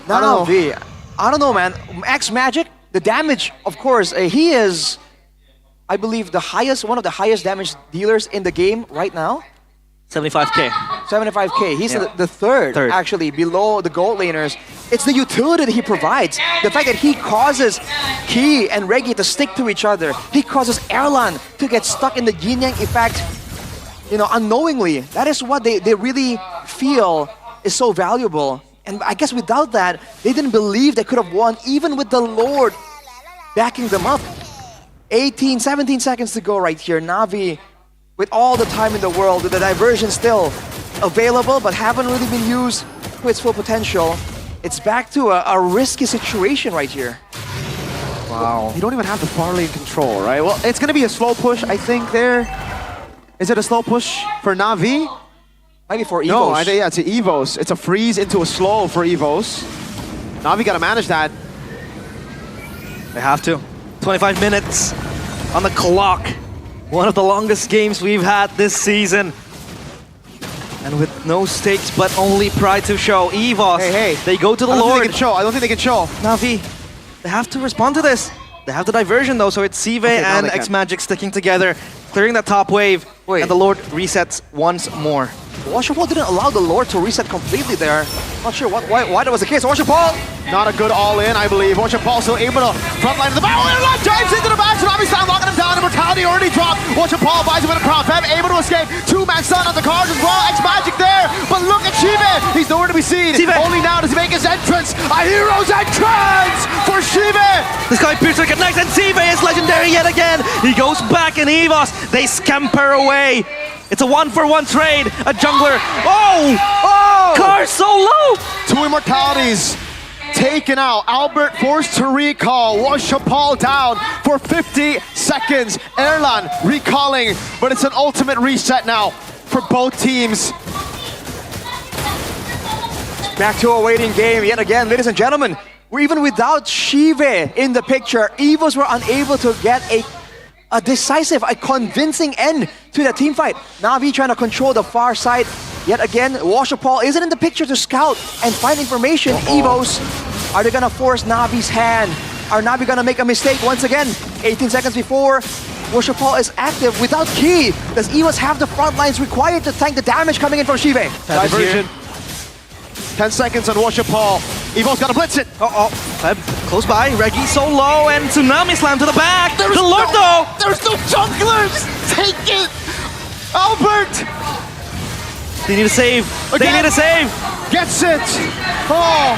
Na'Vi, I don't know, man. X-Magic, the damage, of course, he is, I believe, one of the highest damage dealers in the game right now. 75k. 75k. He's Yeah. the third, actually, below the gold laners. It's the utility that he provides. The fact that he causes Key and Reggie to stick to each other. He causes Erlan to get stuck in the yin-yang effect, you know, unknowingly. That is what they really feel is so valuable. And I guess without that, they didn't believe they could have won, even with the Lord backing them up. 17 seconds to go right here. Na'Vi, with all the time in the world, with the diversion still available, but haven't really been used to its full potential. It's back to a risky situation right here. Wow. You don't even have the far lane control, right? Well, it's going to be a slow push, I think, there. Is it a slow push for Na'Vi? Maybe for EVOS. No, I think, yeah, it's an EVOS. It's a freeze into a slow for EVOS. Na'Vi got to manage that. They have to. 25 minutes on the clock. One of the longest games we've had this season. And with no stakes, but only pride to show. EVOS, hey, they go to the I don't Lord. think they can show. I don't think they can show. Na'Vi, they have to respond to this. They have the diversion though, so it's Sive now and they can. X-Magic sticking together, clearing that top wave, and the Lord resets once more. Washapal didn't allow the Lord to reset completely there. Not sure why that was the case. Washapal! Not a good all-in, I believe. Washapal still able to frontline the battle. Erlan dives into the back. Tsunami Slam locking him down. Immortality already dropped. Washapal buys him with a crown. Feb able to escape. Two-man stun on the cards as well. X-Magic there. But look at Shive. He's nowhere to be seen. Only now does he make his entrance. A hero's entrance for Shive. This guy Piercer connects, and Sive is legendary yet again. He goes back in EVOS. They scamper away. It's a 1-for-1 trade. A jungler. Oh! Oh! Car so low! Two immortalities taken out. Albert forced to recall. Washapal down for 50 seconds. Erlan recalling, but it's an ultimate reset now for both teams. Back to a waiting game yet again, ladies and gentlemen. Even without Shive in the picture, EVOS were unable to get a decisive, a convincing end to the team fight. Na'Vi trying to control the far side. Yet again, Washapal isn't in the picture to scout and find information. EVOS, are they gonna force Na'Vi's hand? Are Na'Vi gonna make a mistake once again? 18 seconds before Washapal is active without Key. Does EVOS have the front lines required to tank the damage coming in from Shive? Diversion. 10 seconds on Washapal. Evo's gotta blitz it. Feb close by. Reggie so low, and Tsunami Slam to the back. The Lord though! There's no junglers! Take it! Albert! They need a save. They need a save. Gets it. Oh.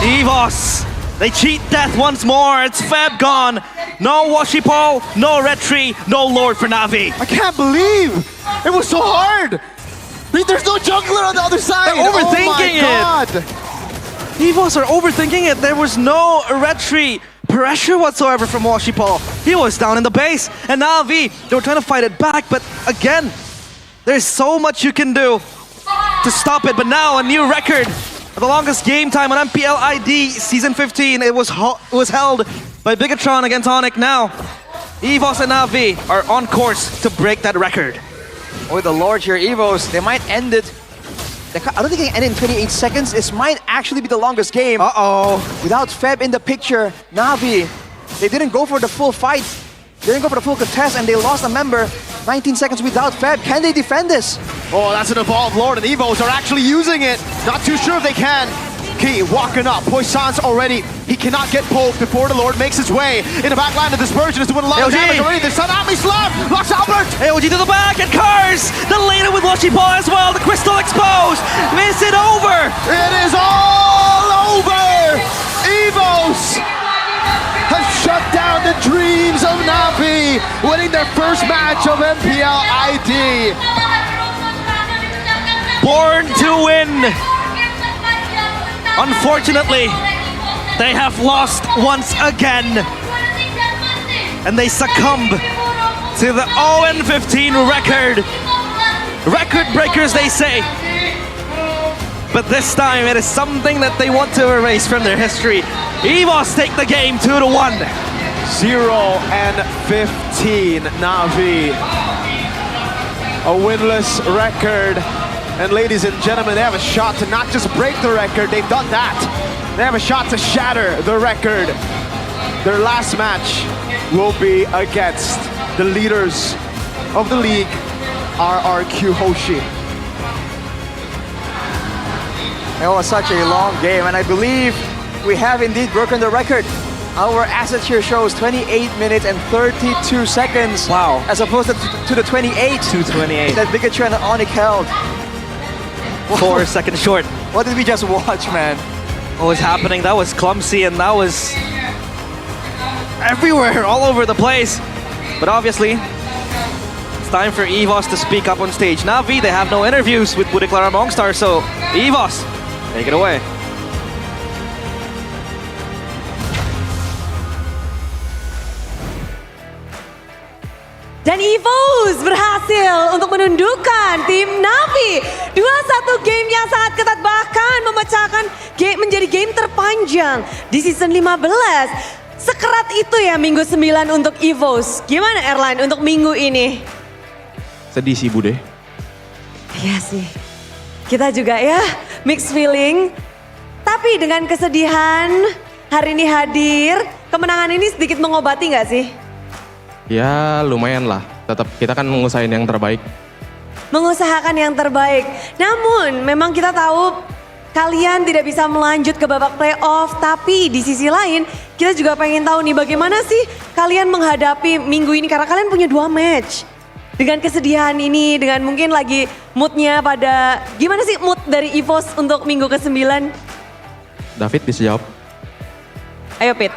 EVOS. They cheat death once more. It's Feb gone. No Washipal, no Retri, no Lord for Na'Vi. I can't believe it was so hard. There's no jungler on the other side. They're overthinking it. EVOS are overthinking it. There was no Retri pressure whatsoever from Washipal. He was down in the base. And Na'Vi, they were trying to fight it back. But again, there's so much you can do to stop it. But now a new record. The longest game time on MPL ID Season 15. It was held by Bigatron against Onic. Now, EVOS and Na'Vi are on course to break that record. With the Lord here, EVOS, they might end it. I don't think they can end it in 28 seconds. This might actually be the longest game. Without Feb in the picture, Na'Vi, they didn't go for the full fight. They didn't go for the full contest, and they lost a member. 19 seconds without Feb. Can they defend this? Oh, that's an evolved Lord, and EVOS are actually using it. Not too sure if they can. Key walking up. Poisson's already. He cannot get poked before the Lord makes his way. In the back line, the dispersion is doing a lot of damage already. The Tsunami Slam locks Albert. AOG to the back, and Cars! The later with Washipal as well. The crystal exposed. Is it over? It is all over. EVOS struck down the dreams of Navi, winning their first match of MPL ID. Born to win. Unfortunately, they have lost once again. And they succumb to the 0-15 record. Record breakers, they say. But this time, it is something that they want to erase from their history. EVOS take the game 2-1. 0-15, Navi. A winless record. And ladies and gentlemen, they have a shot to not just break the record, they've done that. They have a shot to shatter the record. Their last match will be against the leaders of the league, RRQ Hoshi. It was such a long game, and I believe we have indeed broken the record. Our asset here shows 28 minutes and 32 seconds. Wow. As opposed to the 28. 2:28. That Pikachu and Onyx held. 4 seconds short. What did we just watch, man? What was happening? That was clumsy and that was everywhere, all over the place. But obviously, it's time for EVOS to speak up on stage. Navi, they have no interviews with Budi Clara Mongstar, so EVOS, take it away. Dan EVOS berhasil untuk menundukkan tim Navi. 2-1 game yang sangat ketat, bahkan memecahkan game menjadi game terpanjang di season 15. Sekerat itu ya minggu 9 untuk EVOS. Gimana Airline untuk minggu ini? Sedih sih Bude. Iya sih. Kita juga ya mixed feeling. Tapi dengan kesedihan hari ini hadir, kemenangan ini sedikit mengobati nggak sih? Ya lumayan lah, tetap kita kan mengusahain yang terbaik. Mengusahakan yang terbaik. Namun memang kita tahu kalian tidak bisa melanjut ke babak playoff. Tapi di sisi lain kita juga pengen tahu nih bagaimana sih kalian menghadapi minggu ini. Karena kalian punya 2 match. Dengan kesedihan ini, dengan mungkin lagi moodnya pada, gimana sih mood dari EVOS untuk minggu ke-9? David bisa jawab. Ayo Pit.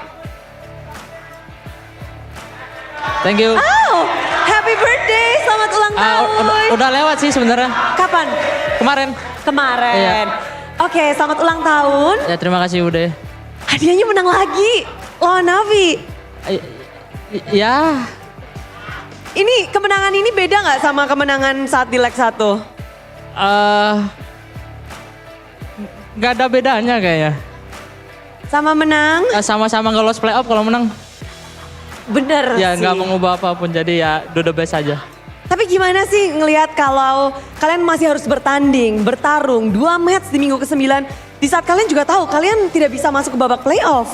Thank you. Oh, happy birthday, selamat ulang tahun. Udah lewat sih sebenarnya. Kapan? Kemarin. Kemarin. Iya. Oke, selamat ulang tahun. Ya terima kasih Bude. Hadiahnya menang lagi lawan Navi. Ya. Ini kemenangan ini beda nggak sama kemenangan saat di leg 1? Gak ada bedanya kayaknya. Sama menang? Sama-sama nggak lolos playoff kalau menang. Bener ya, sih. Ya nggak mengubah apapun, jadi ya do the best aja. Tapi gimana sih ngelihat kalau kalian masih harus bertanding, bertarung 2 match di minggu ke-9. Di saat kalian juga tahu kalian tidak bisa masuk ke babak playoff.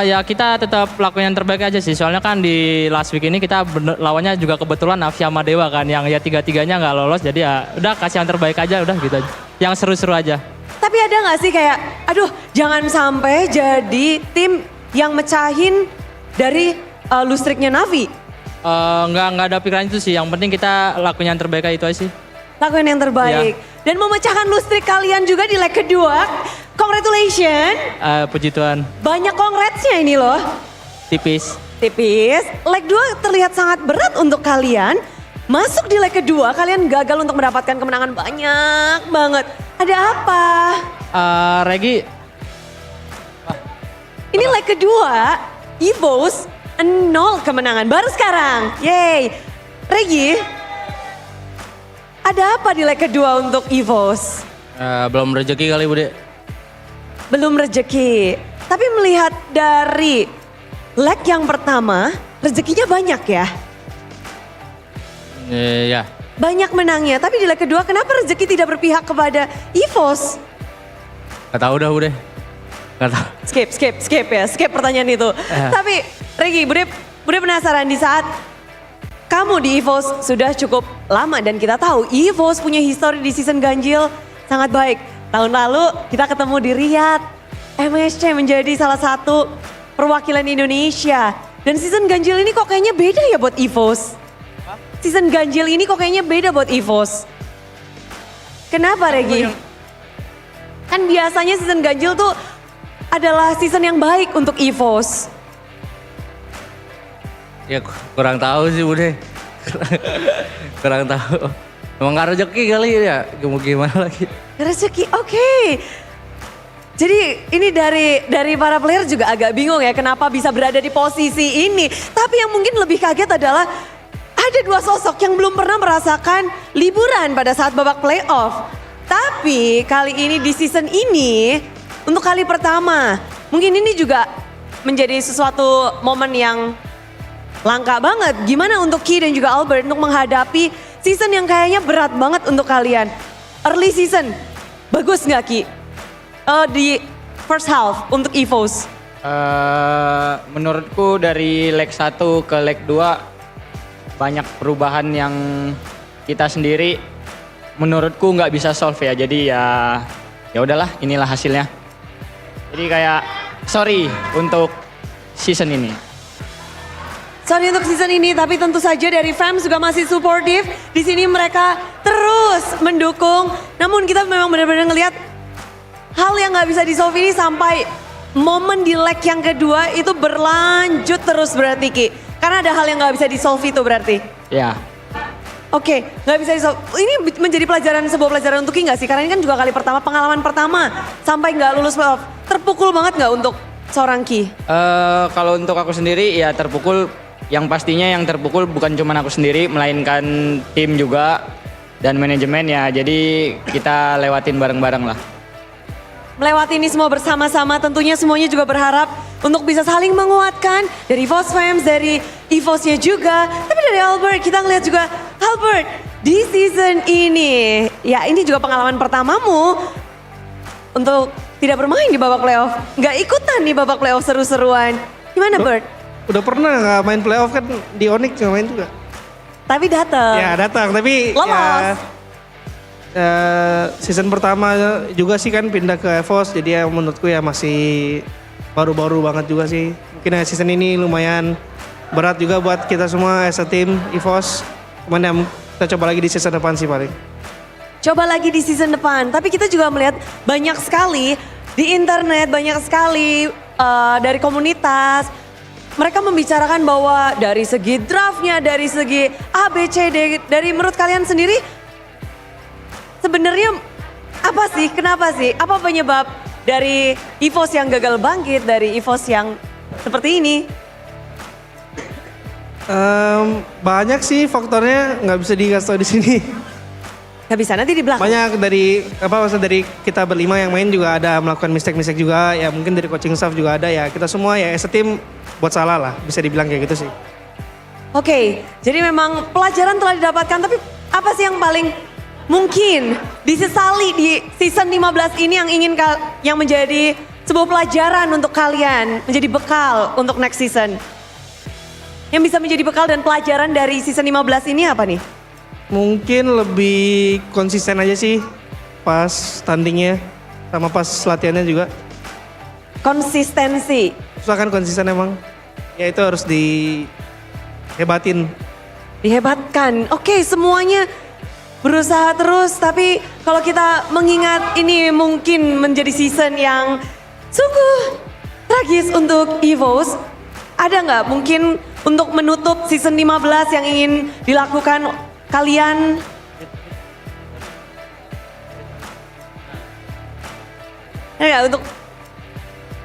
Ya kita tetap lakuin yang terbaik aja sih. Soalnya kan di last week ini kita lawannya juga kebetulan Navi sama Dewa kan. Yang ya 3-3-nya nggak lolos, jadi ya udah kasih yang terbaik aja, udah gitu aja. Yang seru-seru aja. Tapi ada nggak sih kayak, aduh jangan sampai jadi tim yang mecahin dari lustriknya Navi? Nggak ada pikiran itu sih, yang penting kita lakuin yang terbaik aja itu aja sih. Lakuin yang terbaik. Ya. Dan memecahkan lustrik kalian juga di leg kedua. Congratulations. Puji Tuhan. Banyak congrats-nya ini loh. Tipis. Tipis. Leg 2 terlihat sangat berat untuk kalian. Masuk di leg kedua, kalian gagal untuk mendapatkan kemenangan banyak banget. Ada apa? Regi. Ini leg kedua, EVOS 0 kemenangan. Baru sekarang. Yeay. Regi, ada apa di leg kedua untuk EVOS? Belum rezeki kali Bude. Belum rezeki. Tapi melihat dari leg yang pertama, rezekinya banyak ya? Ya. Banyak menangnya, tapi di leg kedua kenapa rezeki tidak berpihak kepada EVOS? Gak tau dah Bude. Gak tau. Skip ya, skip pertanyaan itu. Tapi Regi, Bude penasaran di saat kamu di EVOS sudah cukup lama dan kita tahu EVOS punya histori di season ganjil sangat baik. Tahun lalu kita ketemu di Riyadh, MSC menjadi salah satu perwakilan Indonesia. Dan season ganjil ini kok kayaknya beda ya buat EVOS? Season ganjil ini kok kayaknya beda buat EVOS? Kenapa Regi? Kan biasanya season ganjil tuh adalah season yang baik untuk EVOS. Ya kurang tahu sih Bude. Kurang tahu. Emang gak rezeki kali ya, mau gimana lagi. Rezeki, oke. Jadi ini dari para player juga agak bingung ya kenapa bisa berada di posisi ini. Tapi yang mungkin lebih kaget adalah ada dua sosok yang belum pernah merasakan liburan pada saat babak playoff. Tapi kali ini di season ini untuk kali pertama mungkin ini juga menjadi sesuatu momen yang langka banget. Gimana untuk Ki dan juga Albert untuk menghadapi season yang kayaknya berat banget untuk kalian. Early season, bagus nggak Ki? Di first half untuk EVOS? Menurutku dari leg 1 ke leg 2 banyak perubahan yang kita sendiri menurutku nggak bisa solve ya. Jadi ya udahlah, inilah hasilnya. Jadi kayak sorry untuk season ini. Sorry untuk season ini, tapi tentu saja dari fans juga masih supportive. Di sini mereka terus mendukung. Namun kita memang benar-benar ngelihat hal yang nggak bisa di-solve ini sampai momen di leg yang kedua itu berlanjut terus berarti Ki. Karena ada hal yang nggak bisa di-solve itu berarti. Ya. Oke, nggak bisa di-solve. Ini menjadi sebuah pelajaran untuk Ki nggak sih? Karena ini kan juga kali pertama, pengalaman pertama sampai nggak lulus playoff. Terpukul banget nggak untuk seorang Ki? Kalau untuk aku sendiri ya terpukul. Yang pastinya yang terpukul bukan cuma aku sendiri, melainkan tim juga dan manajemen ya. Jadi kita lewatin bareng-bareng lah. Melewati ini semua bersama-sama, tentunya semuanya juga berharap untuk bisa saling menguatkan dari EVOS fans, dari EVOS-nya juga. Tapi dari Albert, kita ngeliat juga, Albert, di season ini, ya ini juga pengalaman pertamamu untuk tidak bermain di babak playoff. Nggak ikutan di babak playoff seru-seruan. Gimana Bert? Udah pernah nggak main playoff kan di Onyx nggak main juga. Tapi datang. Ya datang, tapi lolos. Season pertama juga sih kan pindah ke EVOS, jadi ya menurutku ya masih baru-baru banget juga sih. Mungkin ya season ini lumayan berat juga buat kita semua as a team EVOS. Cuman ya kita coba lagi di season depan sih paling. Coba lagi di season depan, tapi kita juga melihat banyak sekali di internet, banyak sekali dari komunitas. Mereka membicarakan bahwa dari segi draftnya, dari segi A, B, C, D, dari menurut kalian sendiri sebenarnya apa sih, kenapa sih, apa penyebab dari EVOS yang gagal bangkit, dari EVOS yang seperti ini? Banyak sih faktornya, nggak bisa dikasih tau di sini. Nggak bisa, nanti di belakang. Banyak dari kita berlima yang main juga ada melakukan mistake juga, ya mungkin dari coaching staff juga ada ya. Kita semua ya as a team buat salah lah, bisa dibilang kayak gitu sih. Oke, jadi memang pelajaran telah didapatkan, tapi apa sih yang paling mungkin disesali di season 15 ini yang menjadi sebuah pelajaran untuk kalian, menjadi bekal untuk next season? Yang bisa menjadi bekal dan pelajaran dari season 15 ini apa nih? Mungkin lebih konsisten aja sih pas tandingnya sama pas latihannya juga. Konsistensi. Usahakan konsisten emang. Ya itu harus dihebatin. Dihebatkan. Oke, semuanya berusaha terus, tapi kalau kita mengingat ini mungkin menjadi season yang sungguh tragis untuk EVOS. Ada nggak mungkin untuk menutup season 15 yang ingin dilakukan kalian? Ya, untuk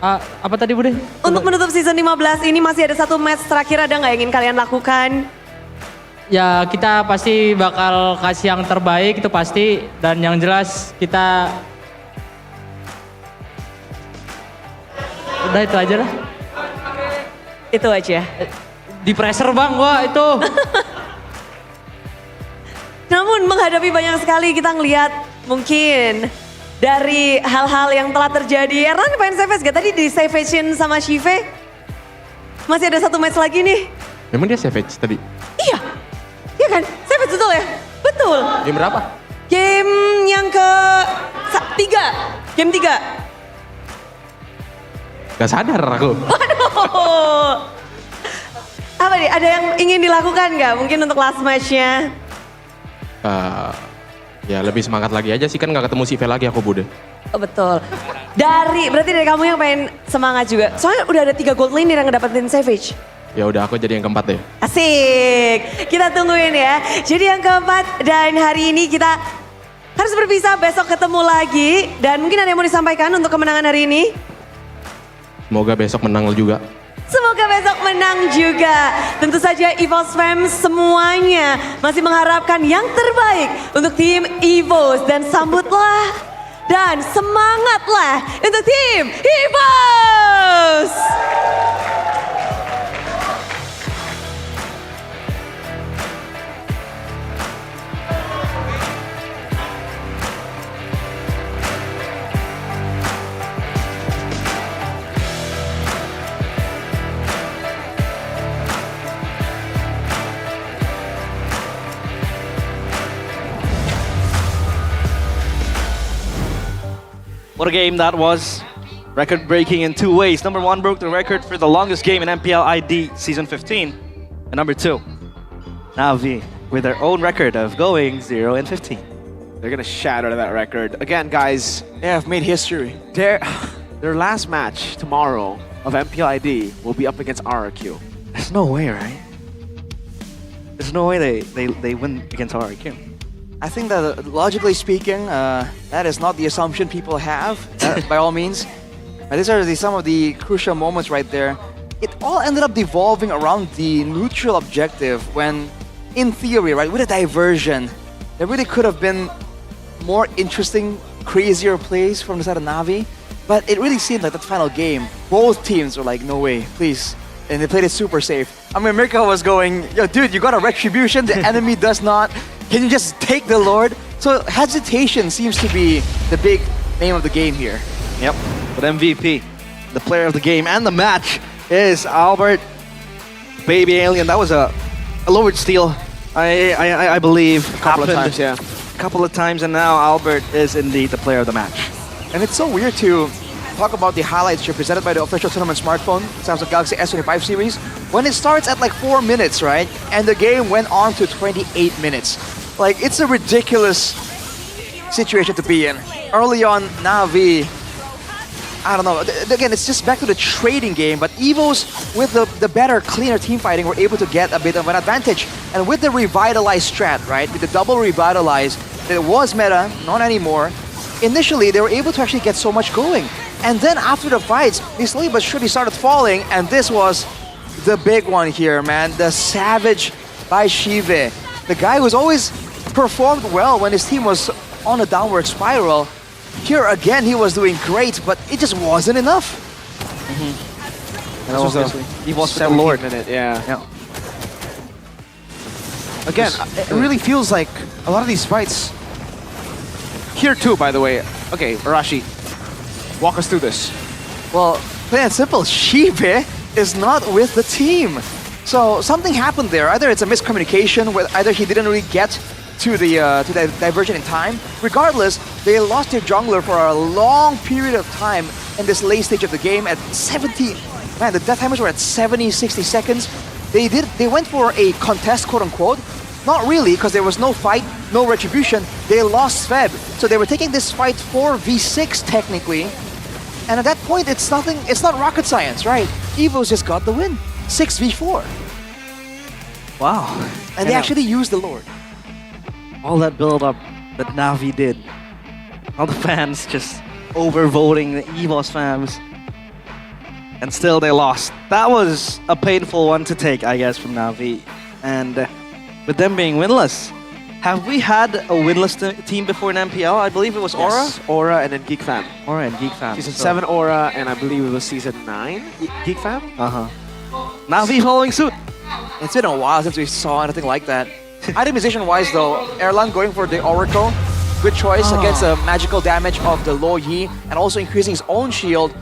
apa tadi Bude? Untuk menutup season 15 ini masih ada satu match terakhir, ada nggak yang ingin kalian lakukan? Ya kita pasti bakal kasih yang terbaik itu pasti, dan yang jelas kita udah itu aja lah. Itu aja. Di pressure bang gua itu. Namun menghadapi banyak sekali kita ngelihat mungkin dari hal-hal yang telah terjadi. Erlan pengen Savage gak tadi di Savage sama Shive? Masih ada satu match lagi nih. Memang dia savage tadi? Iya. Iya kan? Savage betul ya? Betul. Game berapa? Game yang ke-3. Game 3. Gak sadar aku. Waduh. Apa nih? Ada yang ingin dilakukan gak? Mungkin untuk last match-nya? Ya lebih semangat lagi aja sih, kan gak ketemu si V lagi aku Bude. Oh betul. Berarti dari kamu yang pengen semangat juga. Soalnya udah ada 3 gold laner yang ngedapetin Savage. Ya udah aku jadi yang keempat deh. Asik, kita tungguin ya. Jadi yang keempat dan hari ini kita harus berpisah, besok ketemu lagi. Dan mungkin ada yang mau disampaikan untuk kemenangan hari ini? Semoga besok menang juga. Semoga besok menang juga. Tentu saja EVOS fans semuanya masih mengharapkan yang terbaik untuk tim EVOS. Dan sambutlah dan semangatlah untuk tim EVOS. What a game that was. Record breaking in two ways. Number one broke the record for the longest game in MPL ID Season 15. And number two, Navi with their own record of going 0-15. They're gonna shatter that record. Again, guys. Yeah, I've made history. Their last match tomorrow of MPL ID will be up against RRQ. There's no way, right? There's no way they win against RRQ. I think that logically speaking, that is not the assumption people have, by all means. These are some of the crucial moments right there. It all ended up devolving around the neutral objective when, in theory, right, with a diversion, there really could have been more interesting, crazier plays from the side of Navi. But it really seemed like that final game, both teams were like, no way, please. And they played it super safe. I mean, Mereka was going, yo, dude, you got a retribution, the enemy does not. Can you just take the Lord? So hesitation seems to be the big name of the game here. Yep, but MVP, the player of the game and the match is Albert Baby Alien. That was a lowered steal, I believe. A couple of times, yeah. A couple of times, and now Albert is indeed the player of the match. And it's so weird to talk about the highlights here presented by the official tournament smartphone, Samsung Galaxy S25 series, when it starts at like 4 minutes, right? And the game went on to 28 minutes. Like, it's a ridiculous situation to be in. Early on, Navi, I don't know, again, it's just back to the trading game, but EVOS, with the better, cleaner team fighting, were able to get a bit of an advantage. And with the revitalized strat, right, with the double revitalize, it was meta, not anymore. Initially, they were able to actually get so much going. And then after the fights, they slowly but surely started falling, and this was the big one here, man. The Savage by Shive. The guy who's always performed well when his team was on a downward spiral. Here again, he was doing great, but it just wasn't enough. And also, he was the Lord. Minute, yeah. Again, it really feels like a lot of these fights. Here too, by the way. Okay, Arashi, walk us through this. Well, plain and simple, Shibe is not with the team. So something happened there. Either it's a miscommunication, where either he didn't really get to the diversion in time. Regardless, they lost their jungler for a long period of time in this late stage of the game at 70. Man, the death timers were at 70, 60 seconds. They went for a contest, quote unquote. Not really, because there was no fight, no retribution. They lost Feb. So they were taking this fight 4v6 technically. And at that point, it's not rocket science, right? EVOS just got the win. 6v4. Wow. And they actually used the Lord. All that build-up that Navi did. All the fans just overvoting the EVOS fans. And still they lost. That was a painful one to take, I guess, from Navi. And with them being winless, have we had a winless team before in MPL? I believe it was Aura? Yes, Aura and then Geek Fam. Aura and Geek Fam. Season 7 Aura, and I believe it was Season 9 Geek Fam? Uh-huh. Navi following suit. It's been a while since we saw anything like that. Itemization-wise though, Erlang going for the Oracle. Good choice against the magical damage of the Lo Yi and also increasing his own shield.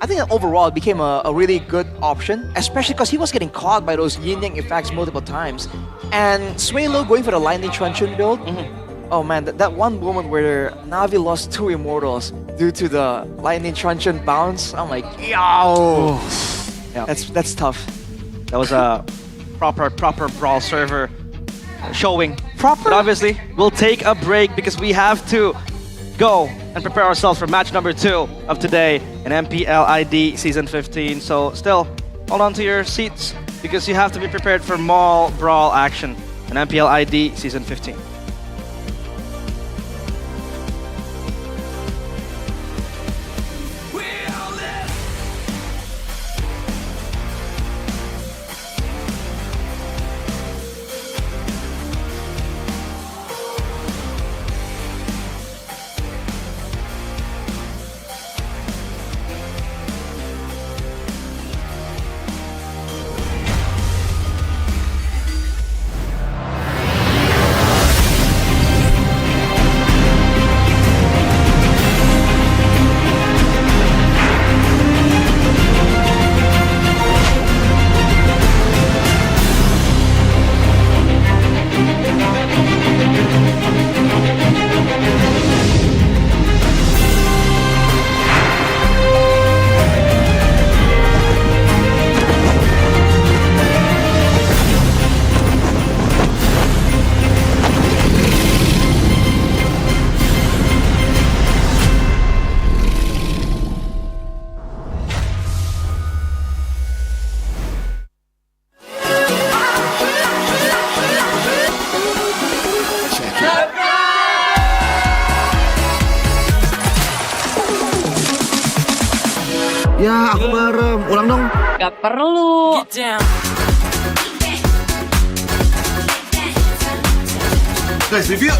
I think that overall it became a really good option, especially because he was getting caught by those yin-yang effects multiple times. And Suelo going for the Lightning Truncheon build. Oh man, that one moment where Navi lost 2 Immortals due to the Lightning Truncheon bounce. I'm like, yo! Yeah. That's tough. That was a proper Brawl server showing. Proper? But obviously, we'll take a break because we have to go and prepare ourselves for match number 2 of today in MPL ID Season 15. So still, hold on to your seats. because you have to be prepared for mall brawl action in MPL ID Season 15. Ya, aku merem. Ulang dong. Gak perlu. Guys, review.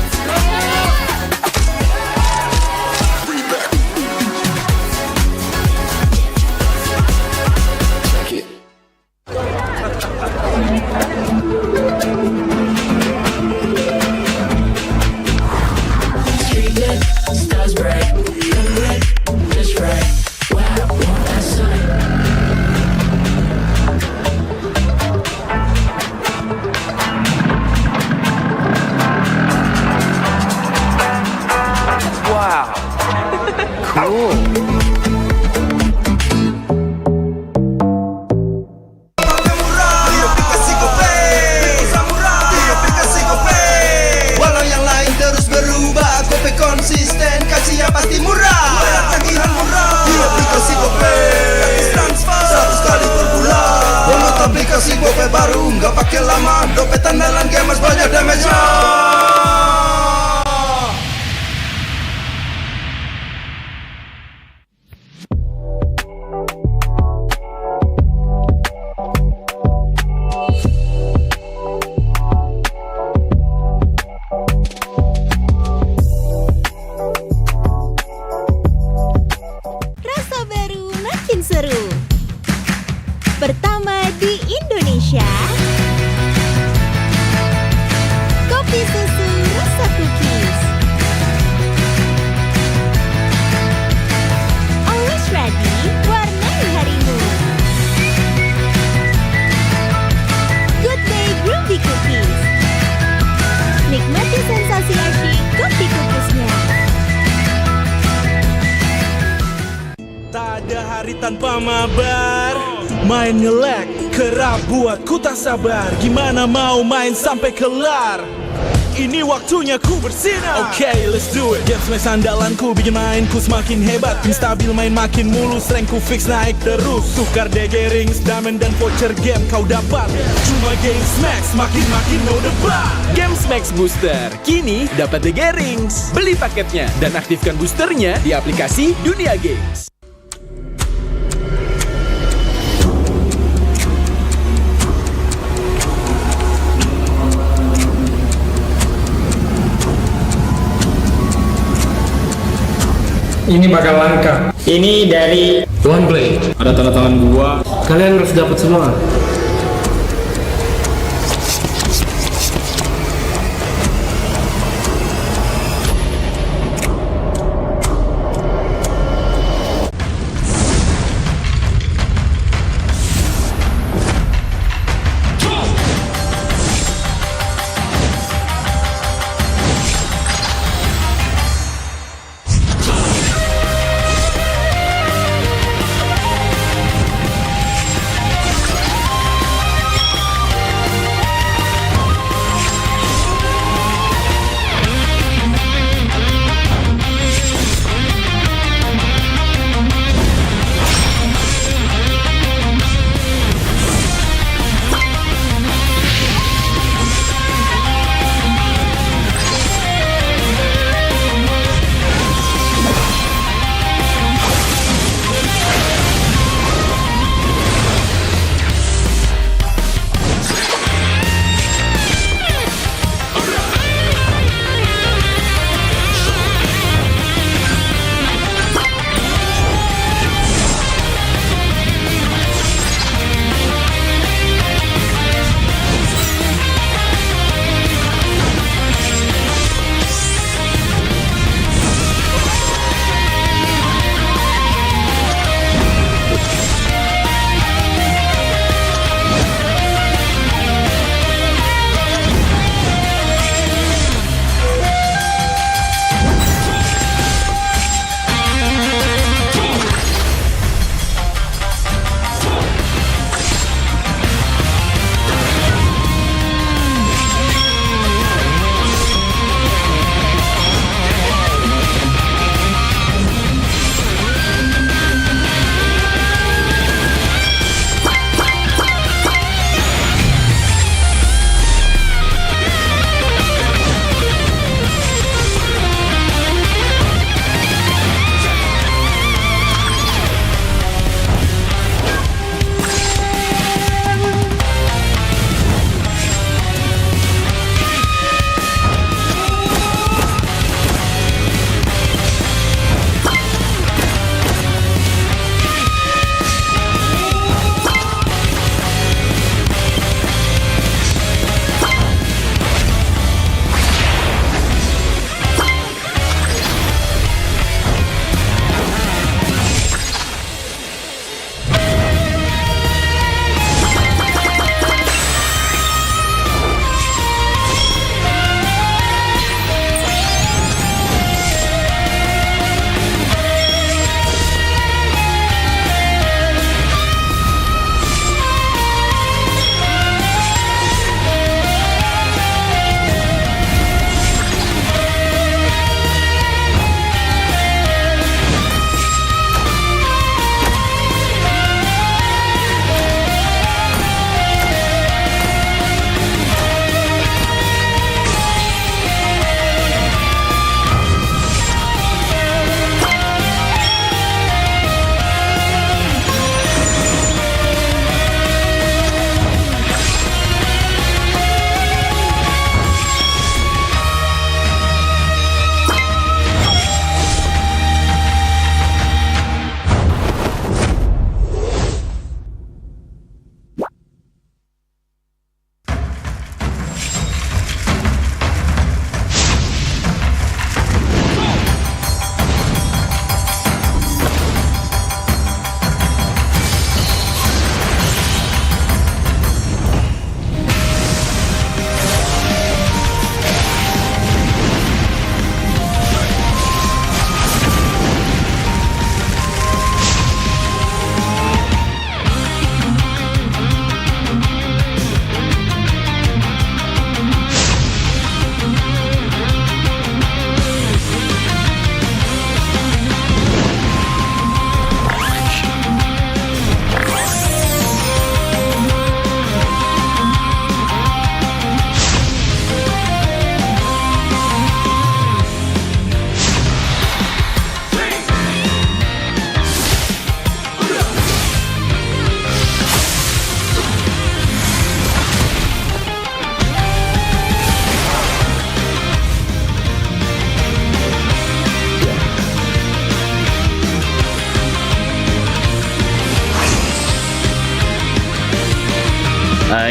Walau yang lain terus berubah, kopi konsisten, kasihnya pasti murah. Bayar tagihan murah di aplikasi GoPay, gratis transfer 100 kali per bulan. Download aplikasi GoPay baru, nggak pakai lama. Dompet andalan gamers banyak damage-nya. Rasa baru makin seru. Pertama di Indonesia. Kopi susu rasa cookies. Always ready, warnai harimu. Good day groovy cookies. Nikmati sensasi asyik kopi cookiesnya. Tak ada hari tanpa mabar. Main ngelek, kerap buat ku tak sabar. Gimana mau main sampai kelar? Ini waktunya ku bersinar. Okay, let's do it. Games match andalanku bikin mainku semakin hebat. Tim stabil main makin mulus, rankku fix naik terus. Tukar DG rings, diamond dan voucher game kau dapat. Cuma Games Max, makin no debat. Games Max Booster, kini dapat DG Rings. Beli paketnya dan aktifkan boosternya di aplikasi Dunia Games. Ini bakal langka. Ini dari One Play. Ada tanda tangan gua. Kalian harus dapat semua.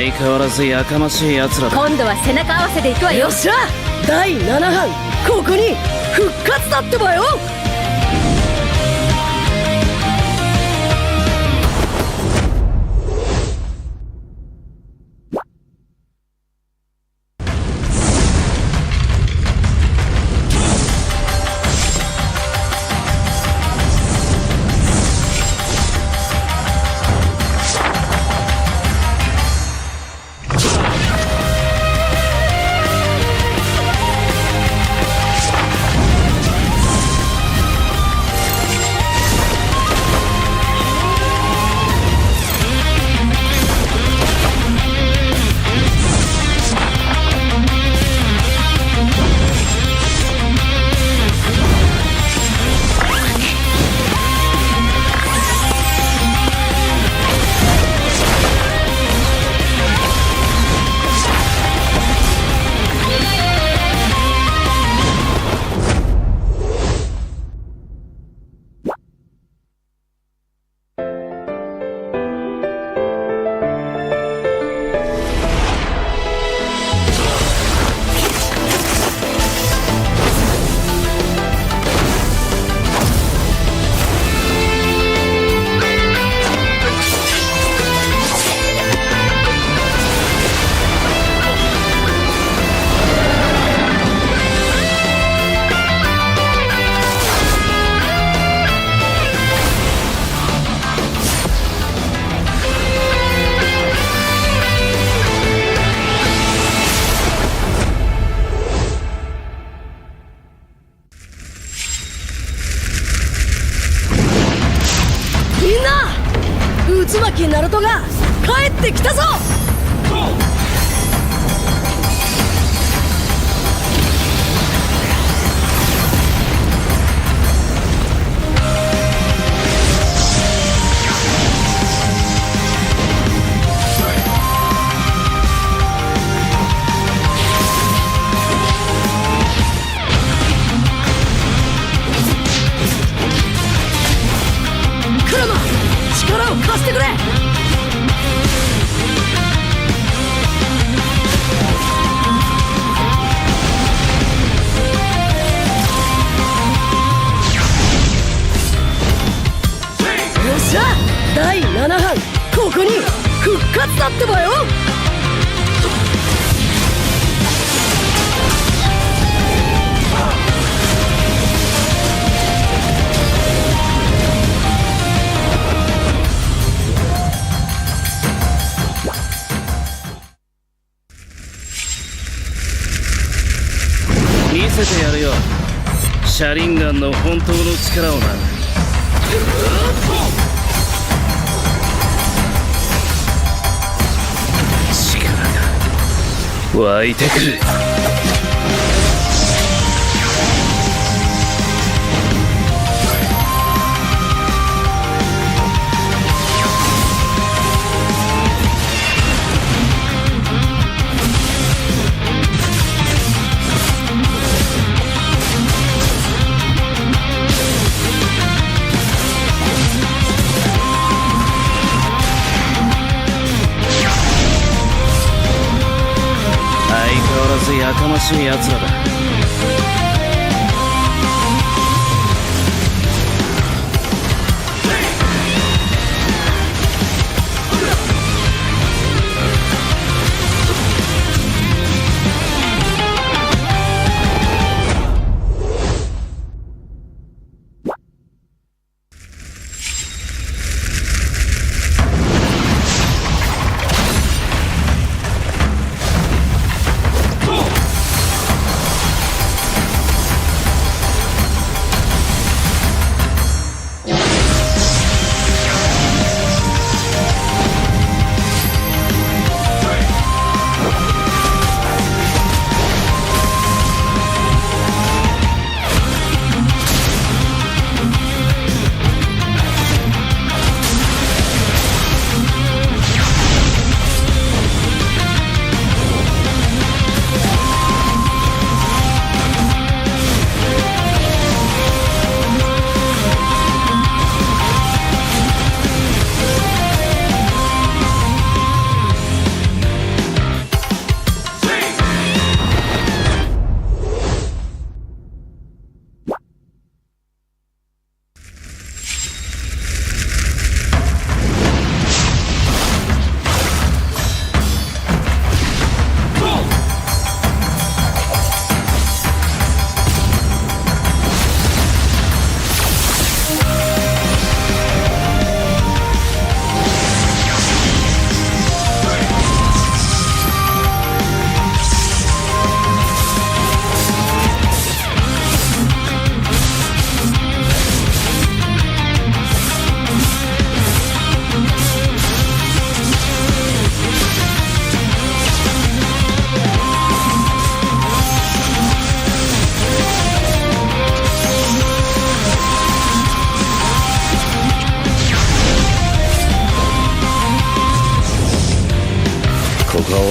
相変わらずやかましい奴らだ。今度は背中合わせでいくわよ。よっしゃ第7班ここに復活だってばよ。椿ナルトが帰ってきたぞ。クロノ、力を貸してくれ。よっしゃ、第7班ここに復活だってばよ。見せてやるよ、シャリンガンの本当の力をな。力が湧いてくる。やかましい奴らだ。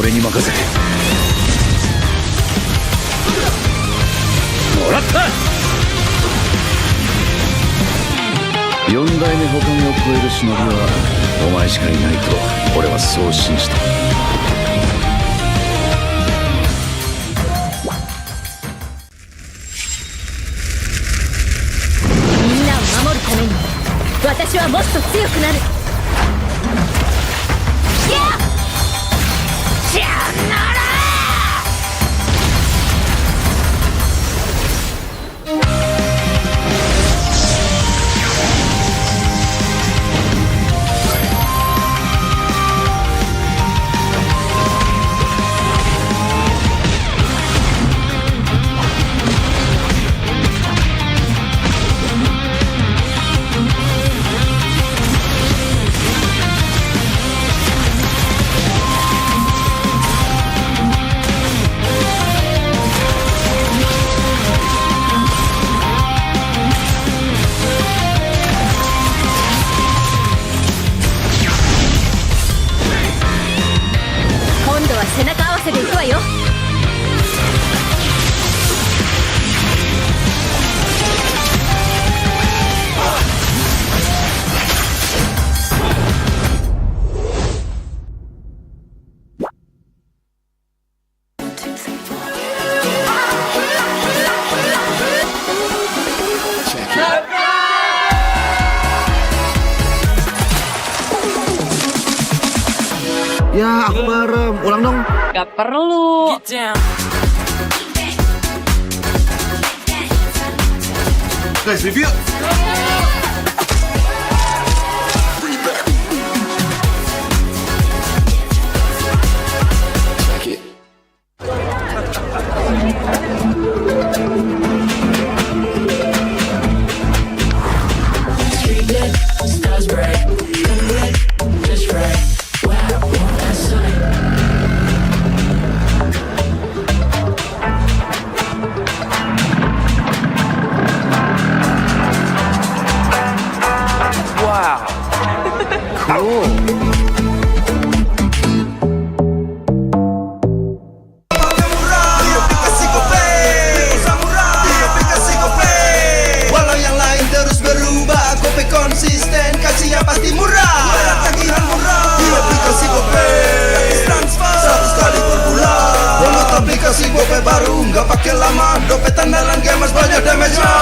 俺に任せてもらった。4代目他目を超える忍びはお前しかいないと俺はそう信じた。みんなを守るために私はもっと強くなる。さよなら。背中合わせでいくわよ。Ya, aku bareng. Ulang dong. Gak perlu. Guys, review. Konsisten, kasih yang pasti murah. Bayar tagihan murah di aplikasi GoPay. Gratis transfer 100 kali per bulan. Download aplikasi GoPay baru, nggak pakai lama. Dompet andalan gamers banyak damage-nya.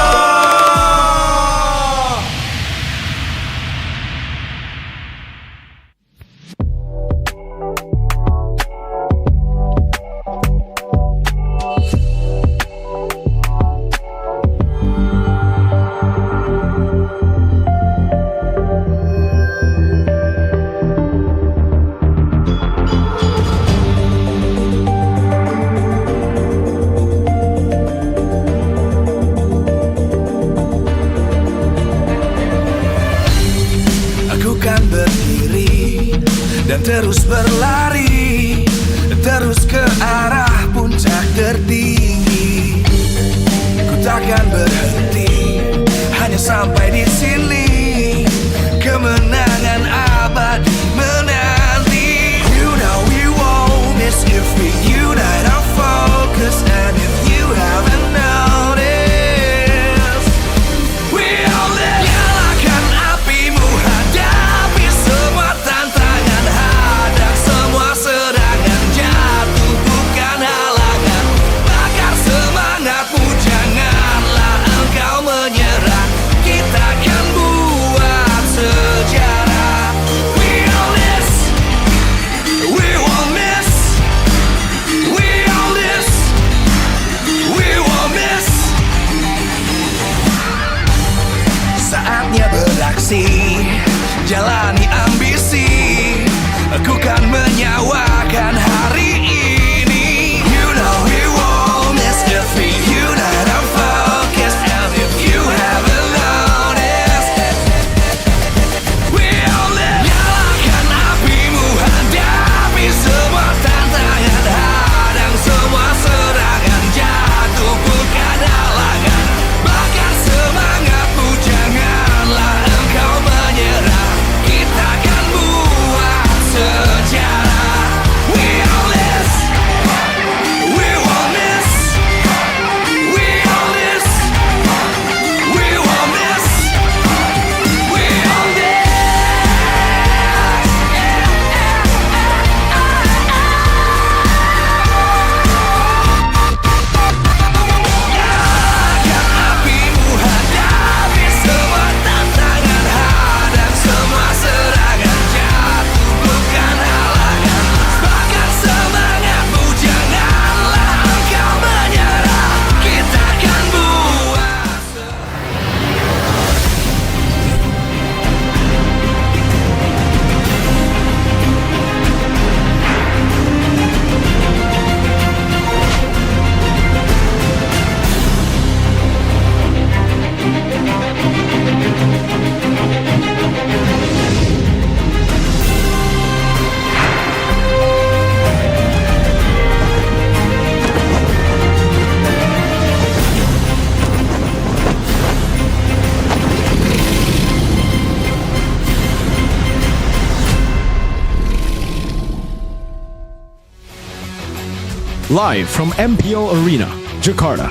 Live from MPL Arena, Jakarta,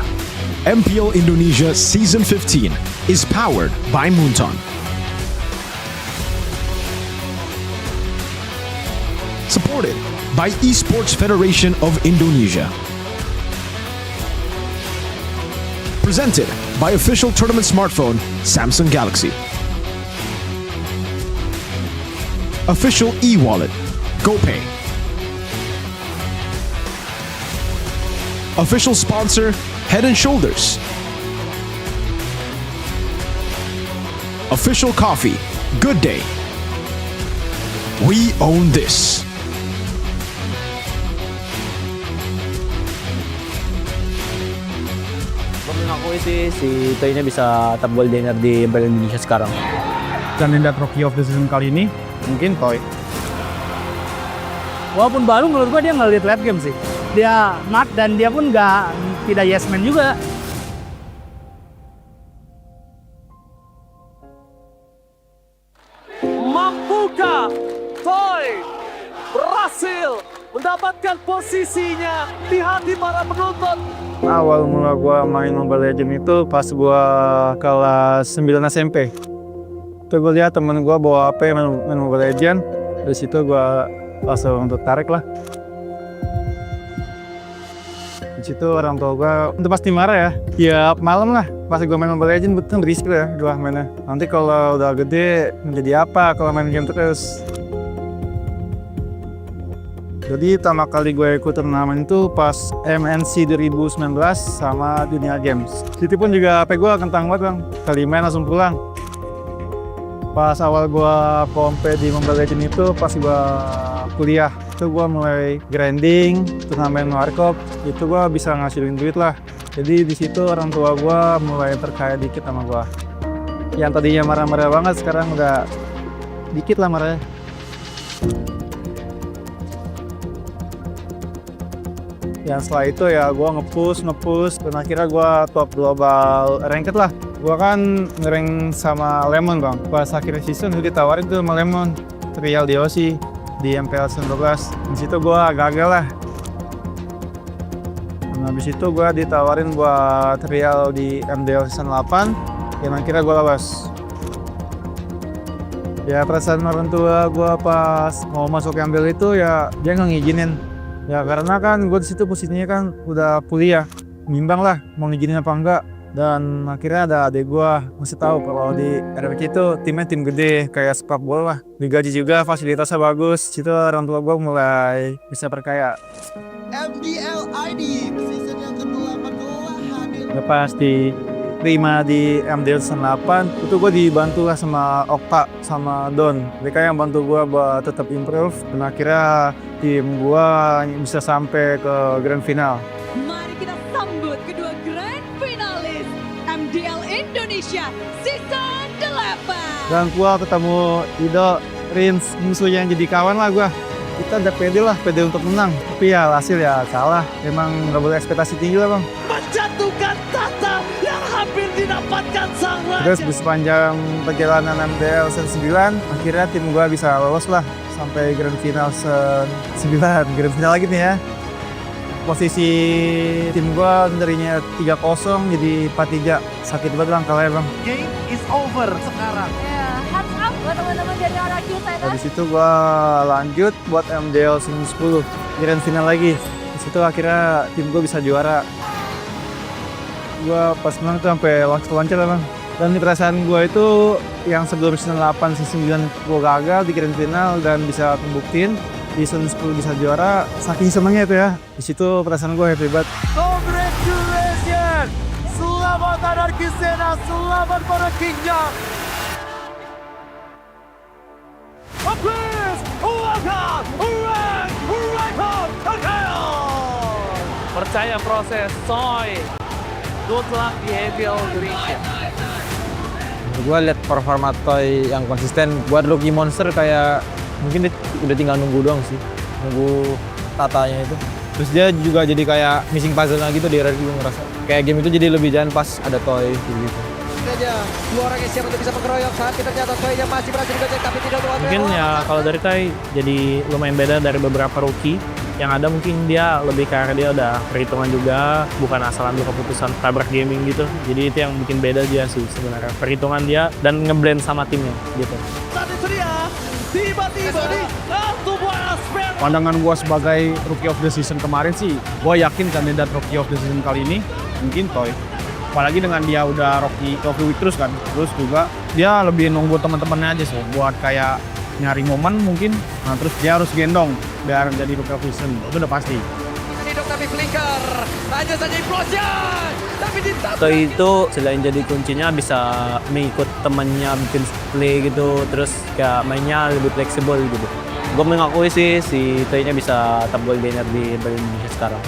MPL Indonesia Season 15 is powered by Moonton. Supported by Esports Federation of Indonesia. Presented by official tournament smartphone Samsung Galaxy. Official e-wallet GoPay. Official sponsor Head & Shoulders. Official coffee Good Day. We own this. Menurut aku sih si Toynya bisa top goal dinner di MPL Indonesia sekarang. Kandidat Rookie of the Season kali ini mungkin Toy. Walaupun baru menurut gua dia nggak lead late game sih. Dia mat dan dia pun tidak yes man juga. Mampukah Toy berhasil mendapatkan posisinya di hati para penonton? Awal mula gua main Mobile Legends itu pas gua kelas 9 SMP. Itu gua lihat temen gua bawa HP main Mobile Legends. Dari situ gua langsung tertarik lah. Di situ orang tua gua itu pasti marah ya. Tiap malam lah pas gua main Mobile Legends betul berisik ya gua mainnya. Nanti kalau udah gede menjadi apa kalau main game terus. Jadi pertama kali gue ikut turnamen itu pas MNC 2019 sama Dunia Games. Situ pun juga HP gue kentang banget bang, kali main langsung pulang. Pas awal gue kompe di Mobile Legends itu pas gue kuliah, itu gue mulai grinding, turnamen warkop, itu gue bisa ngasilin duit lah. Jadi di situ orang tua gue mulai percaya dikit sama gue. Yang tadinya marah-marah banget sekarang udah dikit lah marahnya. Yang setelah itu ya gue nge-push dan akhirnya gue top global ranked lah. Gue kan nge-rank sama Lemon bang. Pas akhir season gue ditawarin tuh sama Lemon trial di OC di MPL 19. Di situ gue gagal lah. Dan habis itu gue ditawarin buat trial di MDL season 8 yang akhirnya gue lolos. Ya perasaan orang tua gue pas mau masuk MPL itu ya dia nggak ngizinin. Ya karena kan gue disitu posisinya kan udah kuliah, bimbang lah mau ngizinin apa enggak. Dan akhirnya ada adik gue masih tahu kalau di RPC itu timnya tim gede kayak sepak bola lah. Digaji juga, fasilitasnya bagus. Situ orang tua gue mulai bisa perkaya. MPL ID season yang ke-18 hadir. Pas diterima di MDL season 8 itu gue dibantu lah sama Okta sama Don. Mereka yang bantu gue buat tetap improve dan akhirnya tim gue bisa sampai ke grand final. Mari kita sambut kedua grand finalis MDL Indonesia Season 8. Dan gue ketemu Ido, Rins, musuh yang jadi kawan lah gue. Kita udah pede untuk menang. Tapi ya hasil ya kalah. Emang gak boleh ekspektasi tinggi lah bang. Menjatuhkan tata yang hampir didapatkan sang raja. Terus di sepanjang perjalanan MDL season 9, akhirnya tim gue bisa lolos lah sampai grand final season 9. Grand final lagi nih ya. Posisi tim gue darinya 3-0 jadi 4-3. Sakit banget bang kalahnya bang. Game is over sekarang. Hands up buat teman-teman dari Akhir saya. Habis itu gue lanjut buat MDL season 10. Grand final lagi. Di situ akhirnya tim gue bisa juara. Gue pas menang tuh sampai loncat-loncat lah bang. Dan di perasaan gue itu yang sebelum season 8, season 9 gue gagal di grand final dan bisa membuktiin di season 10 bisa juara, saking senangnya itu ya. Di situ perasaan gue happy banget. Congratulations! Selamat Anarki Sena, selamat para Kingnya. Please, welcome, Akhir. Percaya proses, Soy. Good luck di MPL Indonesia. Gue liat performa Toy yang konsisten. Buat rookie monster kayak mungkin dia udah tinggal nunggu doang sih, nunggu tatanya itu. Terus dia juga jadi kayak missing puzzle-nya gitu di RRQ gue ngerasa. Kayak game itu jadi lebih jalan pas ada Toy gitu. Aja dua orang yang siap untuk bisa mengeroyok saat kita ternyata Toy-nya masih berhasil digocek tapi tidak berhasil. Mungkin ya kalau dari Toy jadi lumayan beda dari beberapa rookie. Yang ada mungkin dia lebih karena dia udah perhitungan juga, bukan asal ambil keputusan tabrak gaming gitu. Jadi itu yang bikin beda dia sih sebenarnya. Perhitungan dia dan ngeblend sama timnya gitu. Tiba-tiba di satu buah aspek. Pandangan gue sebagai Rookie of the Season kemarin sih, gue yakin kandidat Rookie of the Season kali ini mungkin Toy. Apalagi dengan dia udah Rookie of the Week terus kan. Terus juga dia lebih nunggu teman-temannya aja sih buat kayak nyari momen mungkin. Nah terus dia harus gendong biar jadi Rookie of the Season, itu udah pasti. Hidup tapi flicker, hanya saja implosion. Tapi Toy itu selain jadi kuncinya bisa mengikut temannya bikin play gitu, terus kayak mainnya lebih fleksibel gitu. Gue mengakui sih si Toy-nya bisa top goal dinner di Indonesia sekarang.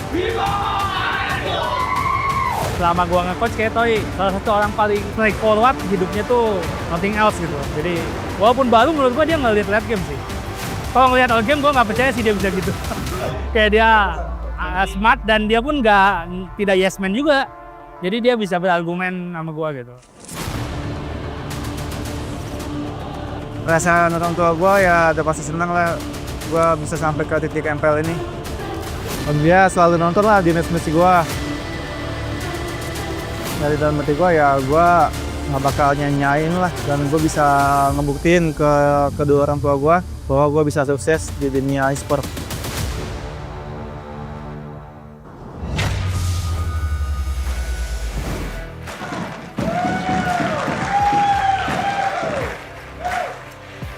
Selama gue nge-coach kayak Toy, salah satu orang paling naik forward hidupnya tuh nothing else gitu. Jadi walaupun baru menurut gue dia nggak lihat late game sih. Kalau ngeliat all game gue nggak percaya sih dia bisa gitu. Kayak dia smart dan dia pun tidak yes man juga. Jadi dia bisa berargumen sama gue gitu. Rasa orang tua gue ya udah pasti senang lah gue bisa sampai ke titik MPL ini. Dan dia selalu nonton lah di match-match gue. Dari dalam hati gue ya gue nggak bakal nyanyain lah. Dan gue bisa ngebuktiin ke kedua orang tua gue bahwa gue bisa sukses di dunia e-sport.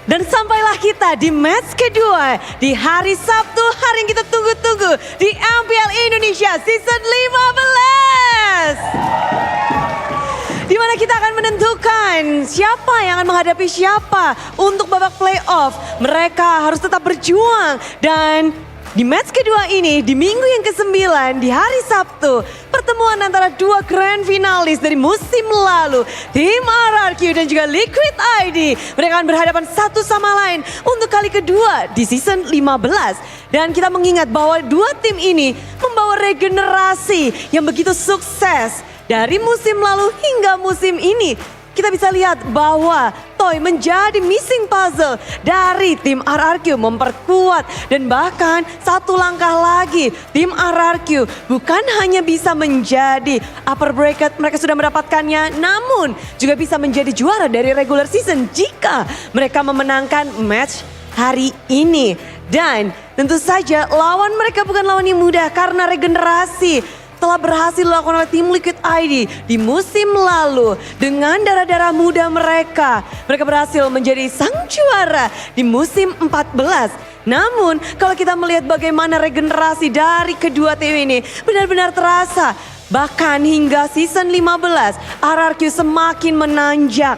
Dan sampailah kita di match kedua di hari Sabtu, hari yang kita tunggu-tunggu di MPL Indonesia Season 15. Di mana kita akan menentukan siapa yang akan menghadapi siapa untuk babak playoff. Mereka harus tetap berjuang dan di match kedua ini, di minggu yang ke-9, di hari Sabtu, pertemuan antara dua grand finalis dari musim lalu, tim RRQ dan juga Liquid ID. Mereka akan berhadapan satu sama lain untuk kali kedua di season 15. Dan kita mengingat bahwa dua tim ini membawa regenerasi yang begitu sukses dari musim lalu hingga musim ini. Kita bisa lihat bahwa Toy menjadi missing puzzle dari tim RRQ memperkuat dan bahkan satu langkah lagi tim RRQ bukan hanya bisa menjadi upper bracket mereka sudah mendapatkannya, namun juga bisa menjadi juara dari regular season jika mereka memenangkan match hari ini. Dan tentu saja lawan mereka bukan lawan yang mudah karena regenerasi telah berhasil dilakukan oleh tim Liquid ID di musim lalu. Dengan darah-darah muda mereka, mereka berhasil menjadi sang juara di musim 14. Namun kalau kita melihat bagaimana regenerasi dari kedua tim ini benar-benar terasa. Bahkan hingga season 15 RRQ semakin menanjak.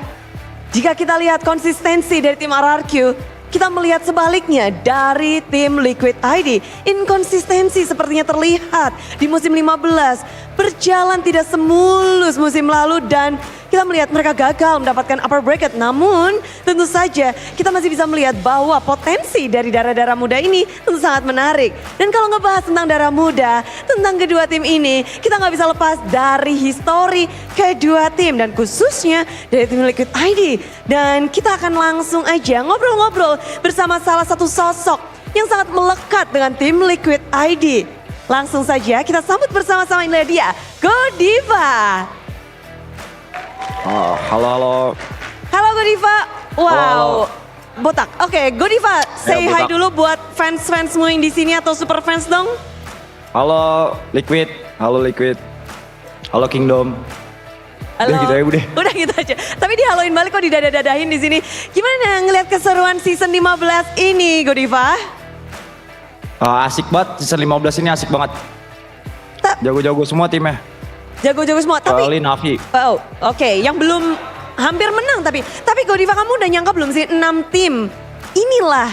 Jika kita lihat konsistensi dari tim RRQ, kita melihat sebaliknya dari tim Liquid ID. Inkonsistensi sepertinya terlihat di musim 15. Berjalan tidak semulus musim lalu dan kita melihat mereka gagal mendapatkan upper bracket. Namun tentu saja kita masih bisa melihat bahwa potensi dari darah-darah muda ini tentu sangat menarik. Dan kalau ngebahas tentang darah muda, tentang kedua tim ini, kita nggak bisa lepas dari histori kedua tim dan khususnya dari tim Liquid ID. Dan kita akan langsung aja ngobrol-ngobrol bersama salah satu sosok yang sangat melekat dengan tim Liquid ID. Langsung saja kita sambut bersama-sama, inilah dia, Godiva. Halo. Halo Godiva. Wow. Halo. Botak. Oke, Godiva, say hi botak. dulu buat fans-fansmu yang di sini atau super fans dong. Halo Liquid. Halo Kingdom. Halo. Udah gitu ya, Udah gitu aja. Tapi dihaloin balik kok didada-dadahin di sini. Gimana ngelihat keseruan season 15 ini, Godiva? Asik banget, season 15 ini asik banget. Jago-jago semua timnya. Jago-jago semua, tapi Kecuali Navi. oh, oke, yang belum hampir menang tapi Godiva, kamu udah nyangka belum sih 6 tim inilah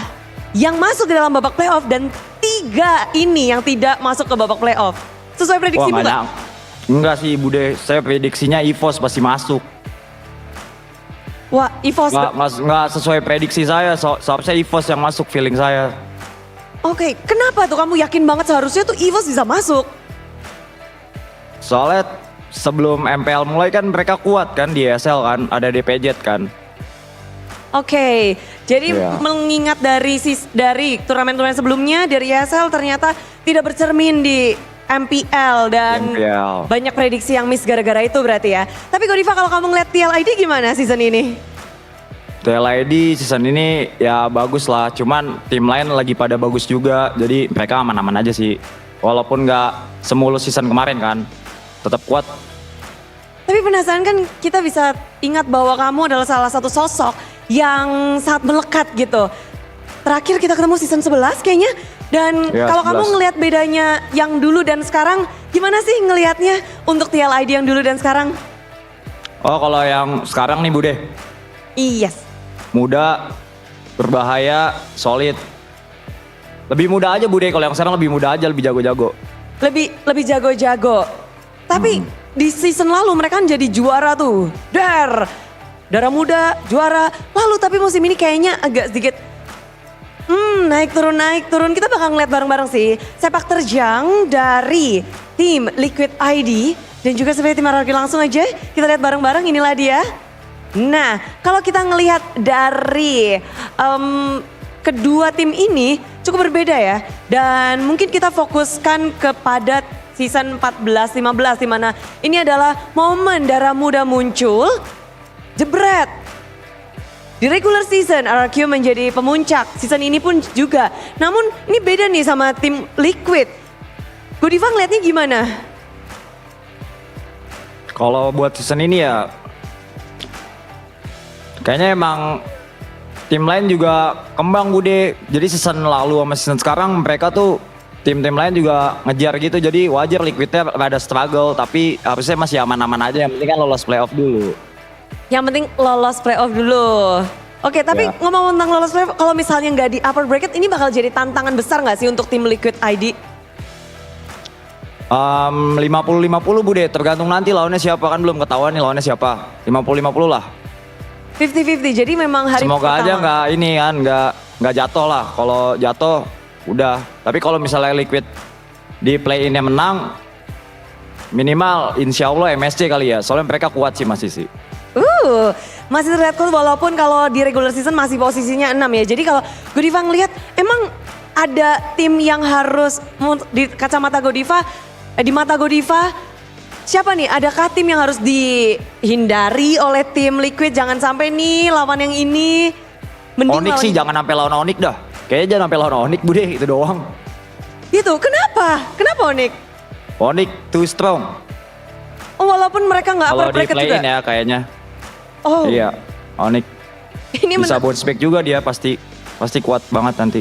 yang masuk ke dalam babak playoff dan 3 ini yang tidak masuk ke babak playoff. Sesuai prediksi bukan? Enggak sih Bude, saya prediksinya EVOS pasti masuk. Wah, EVOS. Nggak sesuai prediksi saya, seharusnya EVOS yang masuk feeling saya. Oke, kenapa tuh kamu yakin banget seharusnya tuh EVOS bisa masuk? Soalnya sebelum MPL mulai kan mereka kuat kan di ESL kan, ada DPJ kan. Oke, Jadi mengingat dari turnamen-turnamen sebelumnya dari ESL ternyata tidak bercermin di MPL dan banyak prediksi yang miss gara-gara itu berarti ya. Tapi Godiva kalau kamu ngeliat TL ID gimana season ini? TL ID season ini ya bagus lah, cuman tim lain lagi pada bagus juga, jadi mereka aman-aman aja sih. Walaupun nggak semulus season kemarin kan, tetap kuat. Tapi penasaran kan kita bisa ingat bahwa kamu adalah salah satu sosok yang sangat melekat gitu. Terakhir kita ketemu season 11 kayaknya. Dan ya, kalau kamu ngelihat bedanya yang dulu dan sekarang, gimana sih ngelihatnya untuk TL ID yang dulu dan sekarang? Oh kalau yang sekarang nih Bude? Yes. Muda, berbahaya, solid. Lebih muda aja Bude, kalau yang sekarang lebih muda aja, lebih jago-jago. Lebih jago-jago. Tapi di season lalu mereka kan jadi juara tuh. Darah muda, juara. Lalu tapi musim ini kayaknya agak sedikit naik turun. Kita bakal ngeliat bareng-bareng sih. Sepak terjang dari tim Liquid ID dan juga sebenarnya tim Akhir langsung aja. Kita lihat bareng-bareng, inilah dia. Nah, kalau kita ngelihat dari kedua tim ini cukup berbeda ya. Dan mungkin kita fokuskan kepada season 14-15 di mana ini adalah momen darah muda muncul. Jebret. Di regular season RRQ menjadi pemuncak. Season ini pun juga. Namun ini beda nih sama tim Liquid. Godiva ngeliatnya gimana? Kalau buat season ini ya kayaknya emang tim lain juga kembang Bude. Jadi season lalu sama season sekarang mereka tuh tim-tim lain juga ngejar gitu. Jadi wajar Liquidnya ada struggle tapi harusnya masih aman-aman aja. Yang penting kan lolos playoff dulu. Yang penting lolos playoff dulu. Oke, tapi ngomong tentang lolos playoff, kalau misalnya nggak di upper bracket ini bakal jadi tantangan besar nggak sih untuk tim Liquid ID? 50-50 Bude, tergantung nanti lawannya siapa, kan belum ketahuan nih lawannya siapa. 50-50 lah. 50-50, jadi memang hari semoga pertama. aja nggak ini kan, nggak jatuh lah. Kalau jatuh udah. Tapi kalau misalnya Liquid di play-innya menang, minimal insya Allah MSC kali ya. Soalnya mereka kuat sih masih sih. Masih terlihat kuat walaupun kalau di regular season masih posisinya 6 ya. Jadi kalau Godiva ngelihat emang ada tim yang harus di kacamata Godiva, di mata Godiva, siapa nih? Adakah tim yang harus dihindari oleh tim Liquid? Jangan sampai nih lawan yang ini. Onyx sih jangan sampai lawan Onyx dah. Kayaknya jangan sampai lawan Onyx Bude, itu doang. Gitu, kenapa? Kenapa Onyx? Onyx too strong. Oh, walaupun mereka nggak upper bracket juga? Kalau di play-in ya kayaknya. Oh. Iya, Onyx ini bisa bounce back juga dia, pasti kuat banget nanti.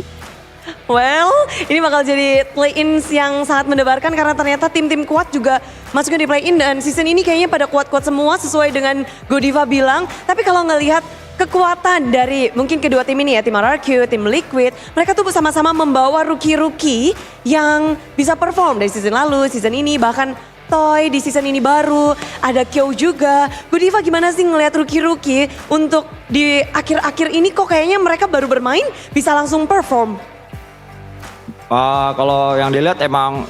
Well, ini bakal jadi play-ins yang sangat mendebarkan karena ternyata tim-tim kuat juga masuknya di play-in dan season ini kayaknya pada kuat-kuat semua sesuai dengan Godiva bilang. Tapi kalau ngelihat kekuatan dari mungkin kedua tim ini ya, tim RRQ, tim Liquid, mereka tuh sama-sama membawa rookie-rookie yang bisa perform dari season lalu, season ini, bahkan Toy di season ini baru, ada Kyo juga. Godiva gimana sih ngelihat rookie-rookie untuk di akhir-akhir ini kok kayaknya mereka baru bermain bisa langsung perform? Kalau yang dilihat emang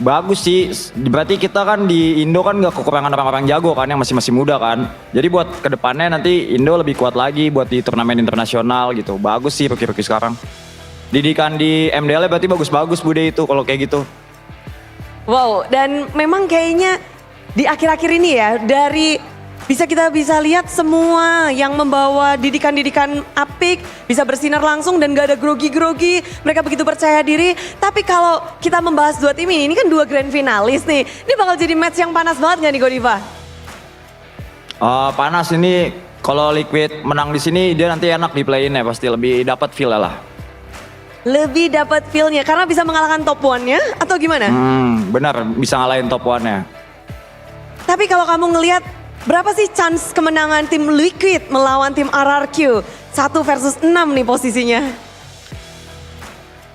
bagus sih. Berarti kita kan di Indo kan gak kekurangan orang-orang jago kan yang masih muda kan. Jadi buat kedepannya nanti Indo lebih kuat lagi buat di turnamen internasional gitu. Bagus sih rookie-rookie sekarang. Didikan di MDL berarti bagus-bagus Bude itu kalau kayak gitu. Wow, dan memang kayaknya di akhir-akhir ini ya, dari kita bisa lihat semua yang membawa didikan-didikan apik, bisa bersinar langsung dan gak ada grogi-grogi, mereka begitu percaya diri. Tapi kalau kita membahas dua tim ini kan dua grand finalis nih, ini bakal jadi match yang panas banget gak nih Godiva? Panas ini, kalau Liquid menang di sini dia nanti enak di play-in ya, pasti lebih dapat feel lah. Lebih dapat feel-nya karena bisa mengalahkan top 1-nya atau gimana? Benar, bisa ngalahin top 1-nya. Tapi kalau kamu ngelihat berapa sih chance kemenangan tim Liquid melawan tim RRQ? 1 versus 6 nih posisinya.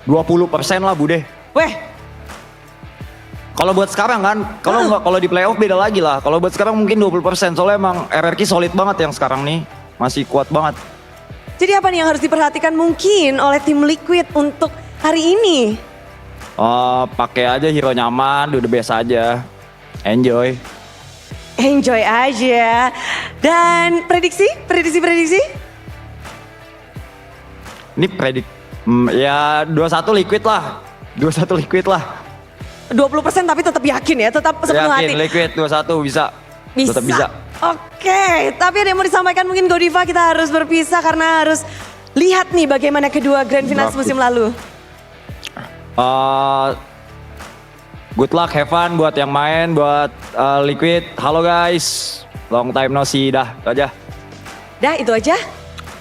20% lah Bude. Weh. Kalau buat sekarang kan, kalau di playoff beda lagi lah. Kalau buat sekarang mungkin 20%, soalnya emang RRQ solid banget yang sekarang nih. Masih kuat banget. Jadi apa nih yang harus diperhatikan mungkin oleh tim Liquid untuk hari ini? Pakai aja hero nyaman, udah biasa aja. Enjoy. Enjoy aja. Dan prediksi? Ini ya 21 liquid lah. 21 liquid lah. 20% tapi tetap yakin ya, tetap sepenuh hati. Yakin liquid 21 bisa. Tetap bisa. Oke, tapi ada yang mau disampaikan mungkin Godiva, kita harus berpisah karena harus lihat nih bagaimana kedua Grand Finals musim lalu. Good luck, have fun buat yang main, buat Liquid. Halo guys, long time no see, dah itu aja. Dah itu aja?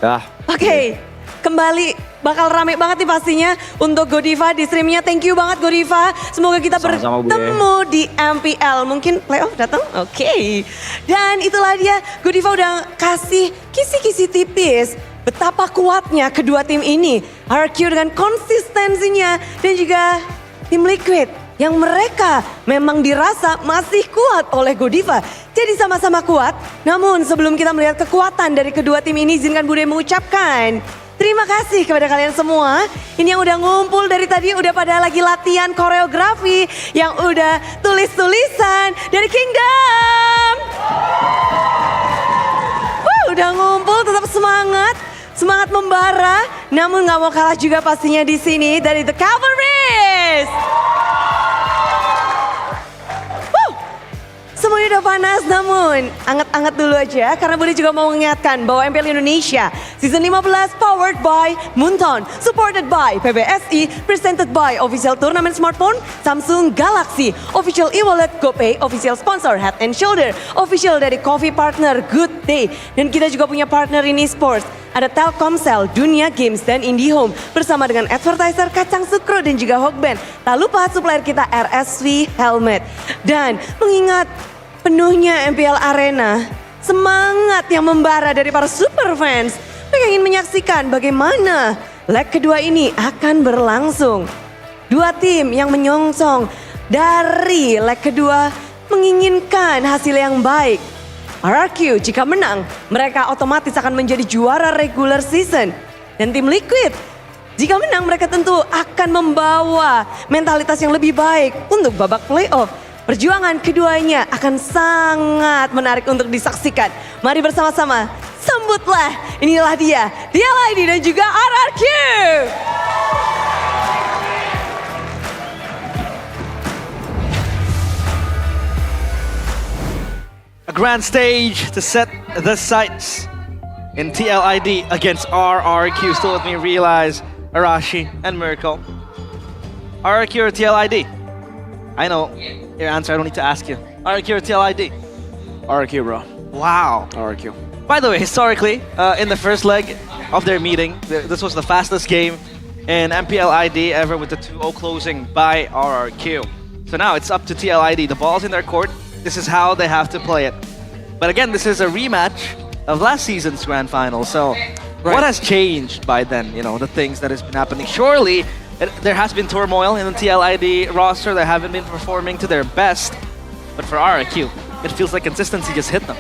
Dah. Oke, kembali bakal rame banget nih pastinya untuk Godiva di streamnya. Thank you banget Godiva. Semoga kita Sama-sama, bertemu di MPL. Mungkin playoff datang? Oke. Dan itulah dia, Godiva udah kasih kisi-kisi tipis betapa kuatnya kedua tim ini. RQ dengan konsistensinya dan juga tim Liquid yang mereka memang dirasa masih kuat oleh Godiva. Jadi sama-sama kuat. Namun sebelum kita melihat kekuatan dari kedua tim ini, izinkan Bude mengucapkan terima kasih kepada kalian semua. Ini yang udah ngumpul dari tadi, udah pada lagi latihan koreografi, yang udah tulis-tulisan dari Kingdom. Udah ngumpul, tetap semangat. Semangat membara, namun gak mau kalah juga pastinya di sini dari The Cavalries. Semuanya udah panas, namun anget-anget dulu aja karena Bude juga mau mengingatkan bahwa MPL Indonesia Season 15 powered by Moonton, supported by PBSI, presented by official turnamen smartphone Samsung Galaxy, official e-wallet GoPay, official sponsor Head and Shoulder, official dari coffee partner Good Day, dan kita juga punya partner ini sports. Ada Telkomsel, Dunia Games, dan IndiHome bersama dengan advertiser Kacang Sukro dan juga Hokben. Tak lupa supplier kita RSV Helmet. Dan mengingat penuhnya MPL Arena, semangat yang membara dari para super fans, mereka ingin menyaksikan bagaimana leg kedua ini akan berlangsung. Dua tim yang menyongsong dari leg kedua menginginkan hasil yang baik. RRQ jika menang, mereka otomatis akan menjadi juara regular season. Dan tim Liquid, jika menang mereka tentu akan membawa mentalitas yang lebih baik untuk babak playoff. Perjuangan keduanya akan sangat menarik untuk disaksikan. Mari bersama-sama sambutlah, inilah dia, MPL ID dan juga RRQ. A grand stage to set the sights in TLID against RRQ. Still with me, Realize, Arashi, and Miracle. RRQ or TLID? I know your answer, I don't need to ask you. RRQ or TLID? RRQ, bro. Wow. RRQ. By the way, historically, in the first leg of their meeting, this was the fastest game in MPL ID ever with the 2-0 closing by RRQ. So now it's up to TLID. The ball's in their court. This is how they have to play it. But again, this is a rematch of last season's grand final. So what has changed by then? You know, the things that has been happening. Surely there has been turmoil in the TLID roster. They haven't been performing to their best. But for RRQ, it feels like consistency just hit them.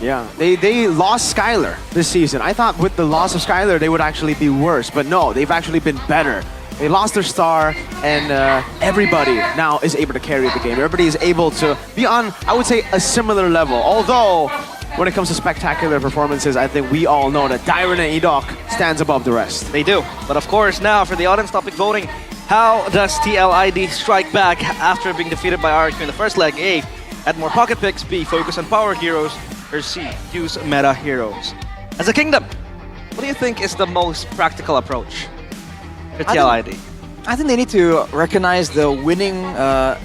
Yeah, they lost Skylar this season. I thought with the loss of Skylar, they would actually be worse. But no, they've actually been better. They lost their star, and everybody now is able to carry the game. Everybody is able to be on, I would say, a similar level. Although, when it comes to spectacular performances, I think we all know that Dyron and Edok stands above the rest. They do. But of course, now for the audience topic voting, how does TLID strike back after being defeated by RRQ in the first leg? A, add more pocket picks. B, focus on power heroes. Or C, use meta heroes. As a kingdom, what do you think is the most practical approach? TLID. I think they need to recognize the winning, I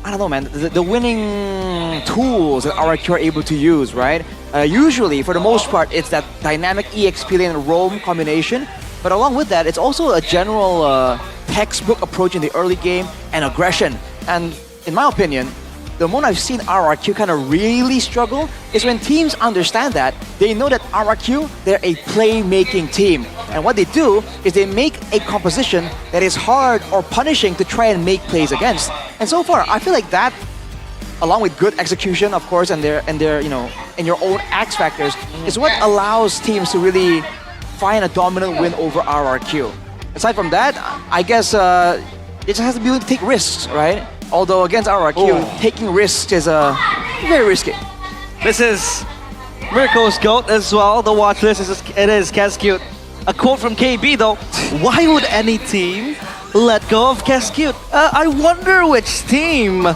don't know, man, the winning tools that RRQ are able to use, right? Usually, for the most part, it's that dynamic EXP lane and roam combination. But along with that, it's also a general textbook approach in the early game and aggression. And in my opinion, the moment I've seen RRQ kind of really struggle is when teams understand that. They know that RRQ, they're a playmaking team. And what they do is they make a composition that is hard or punishing to try and make plays against. And so far, I feel like that, along with good execution, of course, and their you know, and your own X factors, is what allows teams to really find a dominant win over RRQ. Aside from that, I guess it just has to be able to take risks, right? Although against RRQ, taking risks is very risky. This is Mirko's GOAT as well. The watch list is Cascute. A quote from KB though, why would any team let go of Cascute? I wonder which team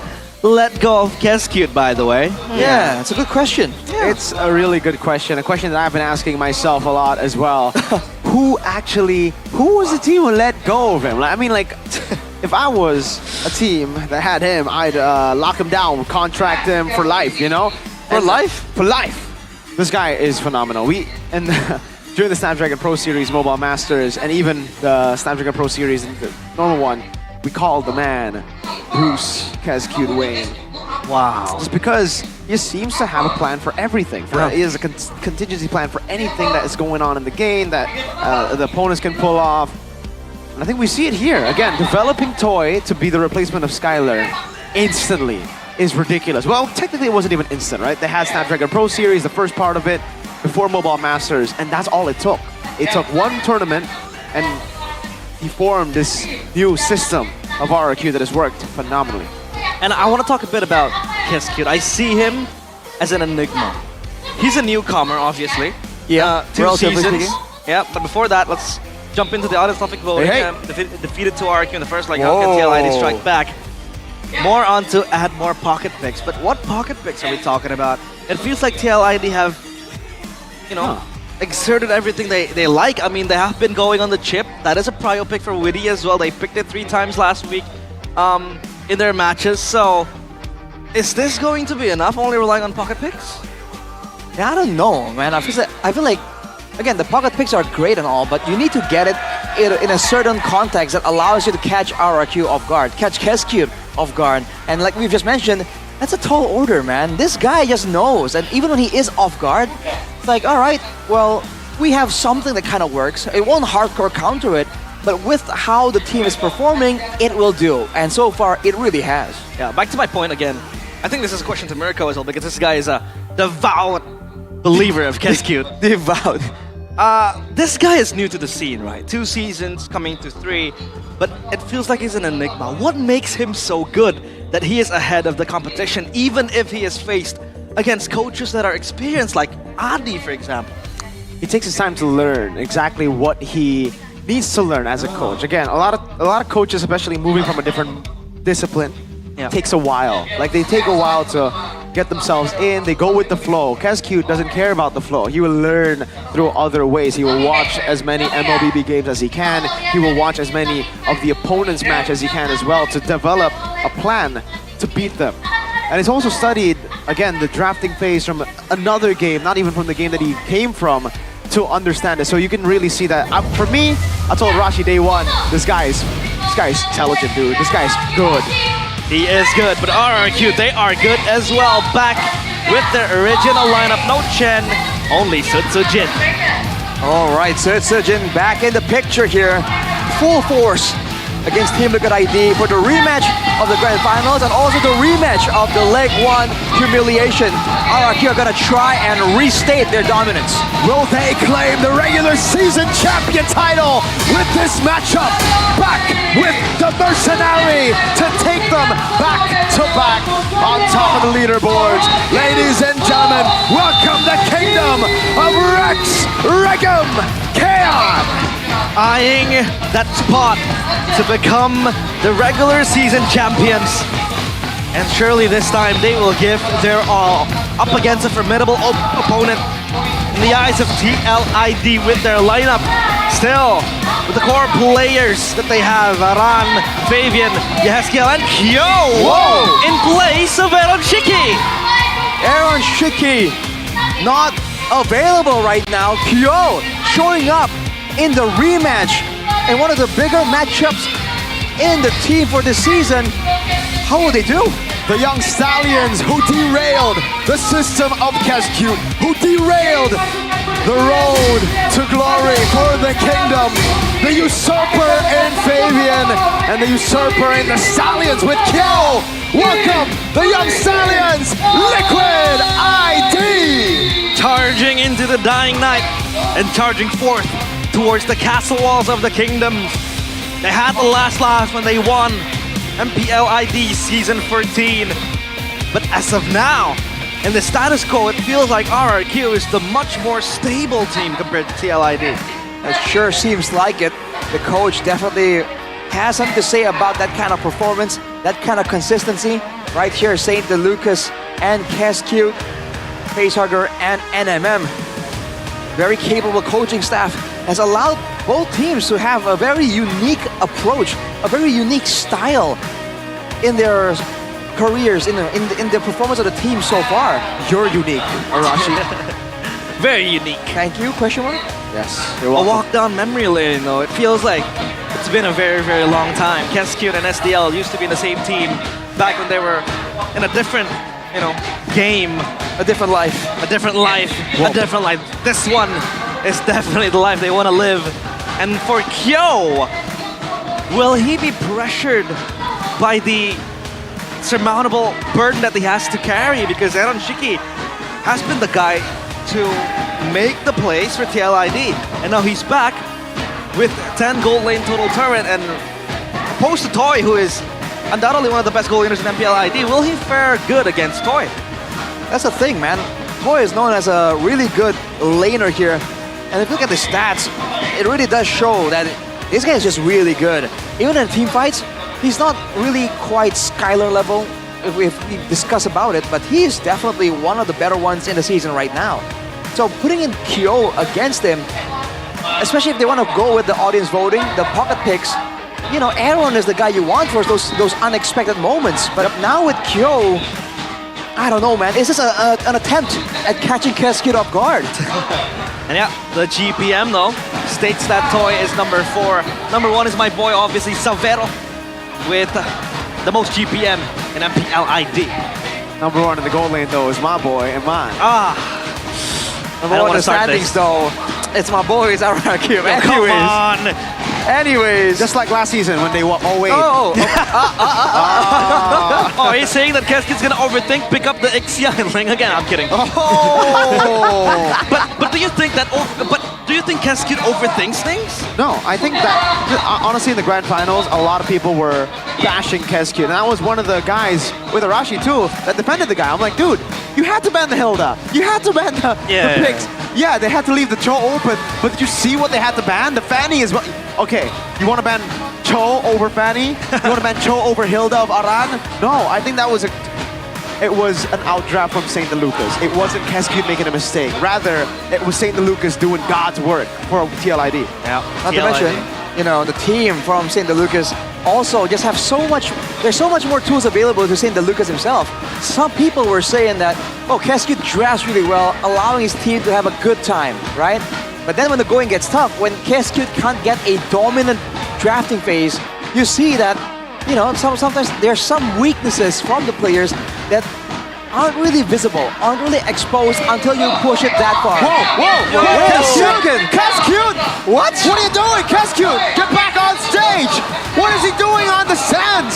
let go of Cascute, by the way. Yeah, it's a good question. It's a really good question. A question that I've been asking myself a lot as well. Who was the team who let go of him? Like, I mean, like, if I was a team that had him, I'd lock him down, contract him for life, you know? For life? For life. This guy is phenomenal. During the Snapdragon Pro Series Mobile Masters, and even the Snapdragon Pro Series, the normal one, we called the man Bruce Cascute Wayne. Wow. Just because he seems to have a plan for everything. He has a contingency plan for anything that is going on in the game that the opponents can pull off. And I think we see it here. Again, developing Toy to be the replacement of Skylar instantly is ridiculous. Well, technically it wasn't even instant, right? They had Snapdragon Pro Series, the first part of it, before Mobile Masters, and that's all it took. It took one tournament, and he formed this new system of RRQ that has worked phenomenally. And I want to talk a bit about Cascute. I see him as an enigma. He's a newcomer, obviously. Yeah, 2 seasons. speaking. Yeah, but before that, let's jump into the audience topic voting. Hey. Defeated 2 RRQ in the first leg. How can TLID strike back? More on to add more pocket picks. But what pocket picks are we talking about? It feels like TLID have, you know, exerted everything they like. I mean, they have been going on the chip. That is a prio pick for Witty as well. They picked it 3 times last week in their matches. So, is this going to be enough, only relying on pocket picks? Yeah, I don't know, man. I feel like, again, the pocket picks are great and all, but you need to get it in a certain context that allows you to catch RRQ off guard, catch Cascute off guard. And like we've just mentioned, that's a tall order, man. This guy just knows, and even when he is off guard, it's like, all right, well, we have something that kind of works. It won't hardcore counter it, but with how the team is performing, it will do. And so far, it really has. Yeah, back to my point again. I think this is a question to Mirko as well, because this guy is a devout believer of Cascute. Devout. This guy is new to the scene, right? 2 seasons, coming to 3, but it feels like he's an enigma. What makes him so good that he is ahead of the competition, even if he is faced against coaches that are experienced, like Adi, for example? He takes his time to learn exactly what he needs to learn as a coach. Again, a lot of coaches, especially moving from a different discipline, takes a while. Like, they take a while to get themselves in. They go with the flow. Cascute doesn't care about the flow. He will learn through other ways. He will watch as many MLBB games as he can. He will watch as many of the opponent's match as he can as well to develop a plan to beat them. And he's also studied, again, the drafting phase from another game, not even from the game that he came from, to understand it. So you can really see that. For me, I told Rashi day one, this guy is intelligent, dude. This guy's good. He is good, but RRQ, they are good as well. Back with their original lineup. No Chen, only Sutsujin. All right, Sutsujin back in the picture here. Full force against Team Liquid ID for the rematch of the Grand Finals and also the rematch of the Leg 1 humiliation. RRQ are gonna try and restate their dominance. Will they claim the regular season champion title with this matchup? Back with the Mercenary to take them back to back on top of the leaderboards. Ladies and gentlemen, welcome the kingdom of Rex Regum Kaon. Eyeing that spot to become the regular season champions. And surely this time they will give their all up against a formidable opponent in the eyes of TLID with their lineup. Still, with the core players that they have, Aran, Fabian, Yeheskiel, and Kyo. Whoa! In place of Aaron Shiki. Aaron Shiki not available right now. Kyo showing up in the rematch and one of the bigger matchups in the team for this season. How will they do? The young stallions who derailed the system of Cascute, who derailed the road to glory for the kingdom. The usurper in Fabian and the usurper in the stallions with Kyo. Welcome the young stallions, Liquid ID. Charging into the dying night and charging forth towards the castle walls of the kingdom. They had the last laugh when they won MPL ID Season 14. But as of now, in the status quo, it feels like RRQ is the much more stable team compared to TLID. It sure seems like it. The coach definitely has something to say about that kind of performance, that kind of consistency. Right here, St. Lucas and KSQ, Facehugger and NMM. Very capable coaching staff has allowed both teams to have a very unique approach, a very unique style in their careers, in the performance of the team so far. You're unique, Arashi. Very unique. Thank you, question mark? Yes. A walk down memory lane, though. It feels like it's been a very, very long time. KSQ and SDL used to be in the same team back when they were in a different, game. A different life. A different life. A different life. This one is definitely the life they want to live. And for Kyo, will he be pressured by the surmountable burden that he has to carry? Because Aaron Shiki has been the guy to make the plays for TLID. And now he's back with 10 gold lane total turret and opposed to Toy, who is undoubtedly one of the best gold laners in MPL ID. Will he fare good against Toy? That's the thing, man. Toy is known as a really good laner here. And if you look at the stats, it really does show that this guy is just really good. Even in team fights, he's not really quite Skylar level if we discuss about it, but he is definitely one of the better ones in the season right now. So putting in Kyo against him, especially if they want to go with the audience voting, the pocket picks, Aaron is the guy you want for those unexpected moments. But now with Kyo, I don't know, man. Is this an attempt at catching KSQ off guard? And yeah, the GPM though states that Toy is number 4. Number 1 is my boy, obviously, Savero, with the most GPM in MPL ID. Number 1 in the gold lane though is my boy and mine. Number 1 in the standings though, it's my boys, Akhir. Come on! Anyways. Just like last season when they were wait. Oh, he's saying that Keskit's gonna overthink, pick up the Ixia and Ling again. I'm kidding. But do you think that? Do you think Keskit overthinks things? No, I think that honestly in the grand finals, a lot of people were bashing Keskit, and I was one of the guys with Arashi too that defended the guy. I'm like, dude, you had to ban the Hilda. You had to ban the picks. Yeah, they had to leave the Cho open, but did you see what they had to ban? The Fanny is what. Okay, you want to ban Cho over Fanny? You want to ban Cho over Hilda of Aran? No, I think that was it was an outdraft from St. Lucas. It wasn't Keskit making a mistake. Rather, it was St. Lucas doing God's work for TLID. Yeah. Not to mention, the team from St. Lucas also just have there's so much more tools available to St. Lucas himself. Some people were saying that, Keskit drafts really well, allowing his team to have a good time, right? But then when the going gets tough, when KSQ can't get a dominant drafting phase, you see that, sometimes there's some weaknesses from the players that aren't really visible, aren't really exposed until you push it that far. Whoa! Wait a second! KSQ! What are you doing, KSQ? Get back on stage! What is he doing on the sands?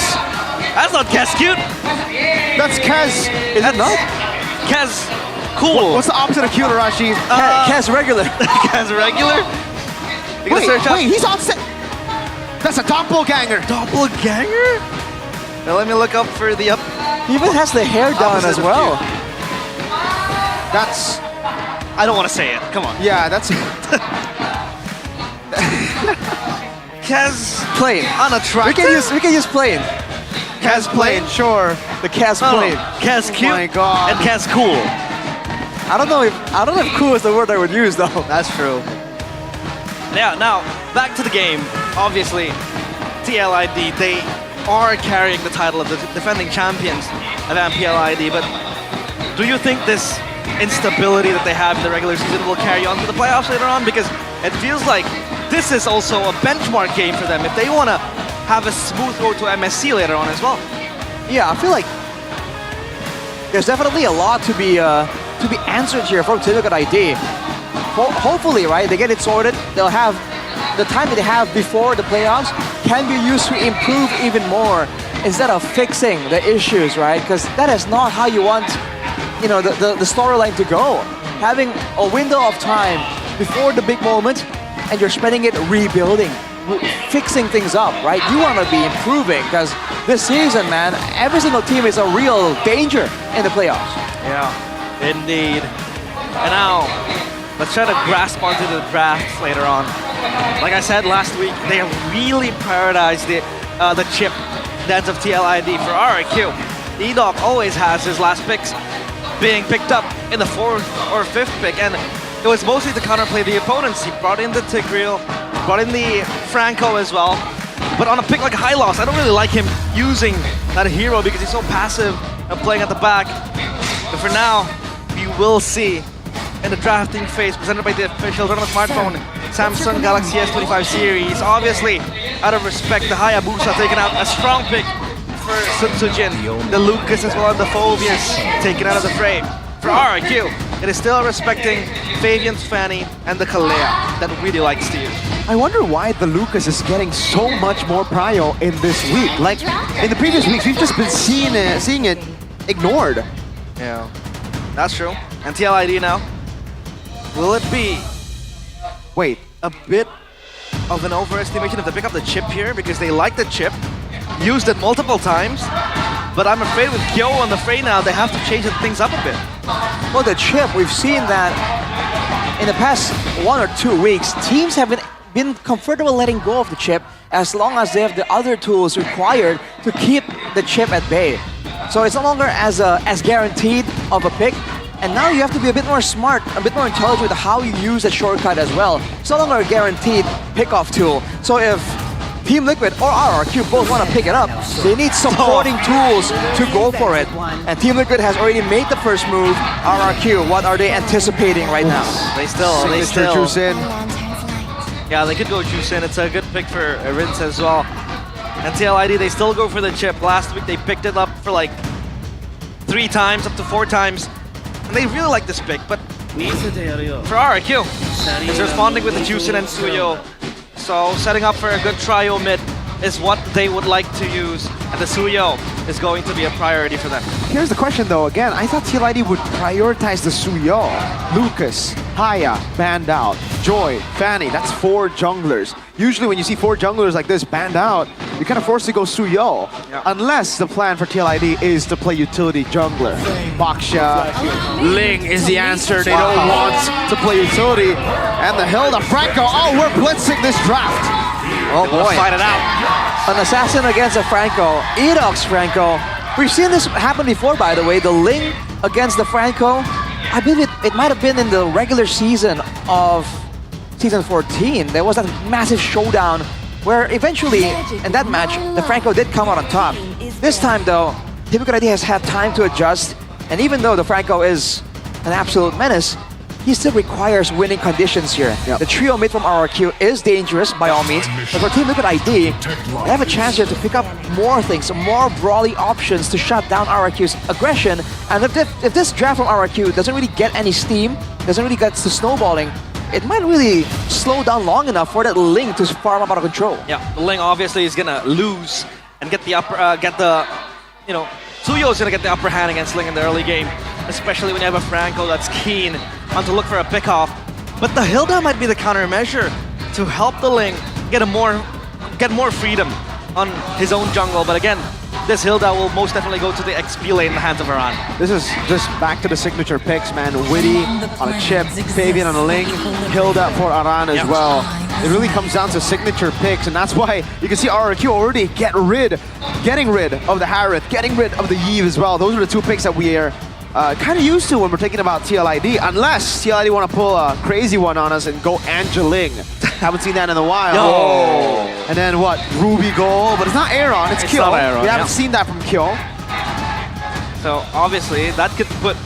That's not KSQ. That's Kaz. Is it not? Kaz. Cool. What's the opposite of cute, Arashi? Kaz regular. Kaz regular? Wait, he's on set. That's a doppelganger. Doppelganger? Now let me look up for the up. He even has the hair down as well. That's. I don't want to say it. Come on. Yeah, that's. Kaz plane. Unattractive. We can use plane. Kaz plane, sure. The Kaz plane. Kaz cute. Oh my God. And Kaz cool. I don't know if cool is the word I would use though. That's true. Yeah, now back to the game. Obviously, TLID, they are carrying the title of the defending champions of MPL ID, but do you think this instability that they have in the regular season will carry on to the playoffs later on? Because it feels like this is also a benchmark game for them if they want to have a smooth road to MSC later on as well. Yeah, I feel like there's definitely a lot to be answered here from Typical ID. Hopefully, right, they get it sorted. They'll have the time that they have before the playoffs can be used to improve even more instead of fixing the issues, right? Because that is not how you want, the storyline to go. Having a window of time before the big moment, and you're spending it rebuilding, fixing things up, right? You want to be improving because this season, man, every single team is a real danger in the playoffs. Yeah, indeed. And now, let's try to grasp onto the drafts later on. like I said last week, they have really prioritized the chip dance of TLID. For RRQ, E-Dog always has his last picks being picked up in the 4th or 5th pick, and it was mostly to counterplay the opponents. He brought in the Tigreal, brought in the Franco as well. But on a pick like High Loss, I don't really like him using that hero because he's so passive and playing at the back. But for now, we will see in the drafting phase presented by the officials on the smartphone, Samsung Galaxy S25 series. Obviously, out of respect, the Hayabusa taking out a strong pick for Sun Sujin. The Lucas as well and the Phobius taken out of the fray. For RRQ, it is still respecting Fabian's Fanny and the Kalea that really likes to use. I wonder why the Lucas is getting so much more prio in this week. Like, in the previous weeks, we've just been seeing it ignored. Yeah, that's true. And TLID now, will it be, wait, a bit of an overestimation if they pick up the chip here? Because they like the chip, used it multiple times, but I'm afraid with Kyo on the fray now, they have to change things up a bit. Well, the chip, we've seen that in the past 1 or 2 weeks, teams have been comfortable letting go of the chip as long as they have the other tools required to keep the chip at bay. So it's no longer as guaranteed of a pick, and now you have to be a bit more smart, a bit more intelligent with how you use the shortcut as well. It's no longer a guaranteed pick-off tool. So if Team Liquid or RRQ both want to pick it up, they need supporting tools to go for it. And Team Liquid has already made the first move. RRQ, what are they anticipating right now? They still juice in. Yeah, they could go juice in. It's a good pick for Rinse as well. And TLID, they still go for the chip. Last week they picked it up for like 3 times, up to 4 times. And they really like this pick, but for RRQ, is responding with the Juicin and Suyo. So setting up for a good trio mid is what they would like to use, and the Suyo is going to be a priority for them. Here's the question though, again, I thought TLID would prioritize the Suyo. Lucas, Haya, banned out. Joy, Fanny, that's 4 junglers. Usually when you see 4 junglers like this banned out, you're kind of forced to go Suyo. Yeah. Unless the plan for TLID is to play utility jungler. Baksha, Ling is the answer. They don't want to play utility. And the Hilda Franco, oh, we're blitzing this draft. Oh boy. Fight it out. An assassin against a Franco. Edox Franco. We've seen this happen before, by the way. The Ling against the Franco. I believe it might have been in the regular season of Season 14. There was that massive showdown where eventually, in that match, the Franco did come out on top. This time, though, Team Liquid ID has had time to adjust. And even though the Franco is an absolute menace, he still requires winning conditions here. Yep. The trio mid from RRQ is dangerous by all means, but for Team Liquid ID, they have a chance here to pick up more things, more brawly options to shut down RRQ's aggression. And if this draft from RRQ doesn't really get any steam, doesn't really get to snowballing, it might really slow down long enough for that Ling to farm up out of control. Yeah, the Ling obviously is gonna lose and get the Suyo's gonna get the upper hand against Ling in the early game, especially when you have a Franco that's keen on to look for a pick-off. But the Hilda might be the countermeasure to help the Ling get more freedom on his own jungle. But again, this Hilda will most definitely go to the XP lane in the hands of Aran. This is just back to the signature picks, man. Witty on a chip, Fabian on a Ling, Hilda for Aran as well. It really comes down to signature picks, and that's why you can see RRQ already getting rid of the Harith, getting rid of the Yve as well. Those are the 2 picks that we are kind of used to when we're thinking about TLID, unless TLID want to pull a crazy one on us and go Angeling. Haven't seen that in a while. No. And then what? Ruby goal, but it's not Aaron, it's Kyo. Not Aaron, we haven't seen that from Kyo. So obviously that could put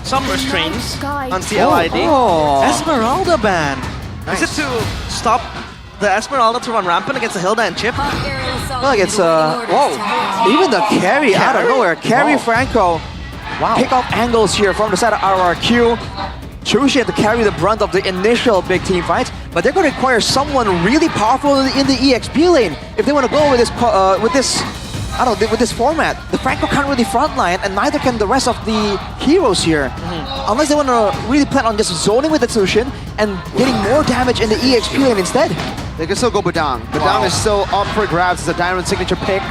some restraints on TLID. Oh. Esmeralda ban. Nice. Is it to stop the Esmeralda to run rampant against the Hilda and Chip? I feel like it's whoa! Even the carry out of nowhere. Carry Franco. Wow. Pick up angles here from the side of RRQ. Chushi had to carry the brunt of the initial big team fights, but they're going to require someone really powerful in the EXP lane if they want to go with this format. The Franco can't really frontline, and neither can the rest of the heroes here. Unless they want to really plan on just zoning with the solution and getting more damage in the EXP lane instead. They can still go Badang. Badang is still up for grabs as a Diamond signature pick.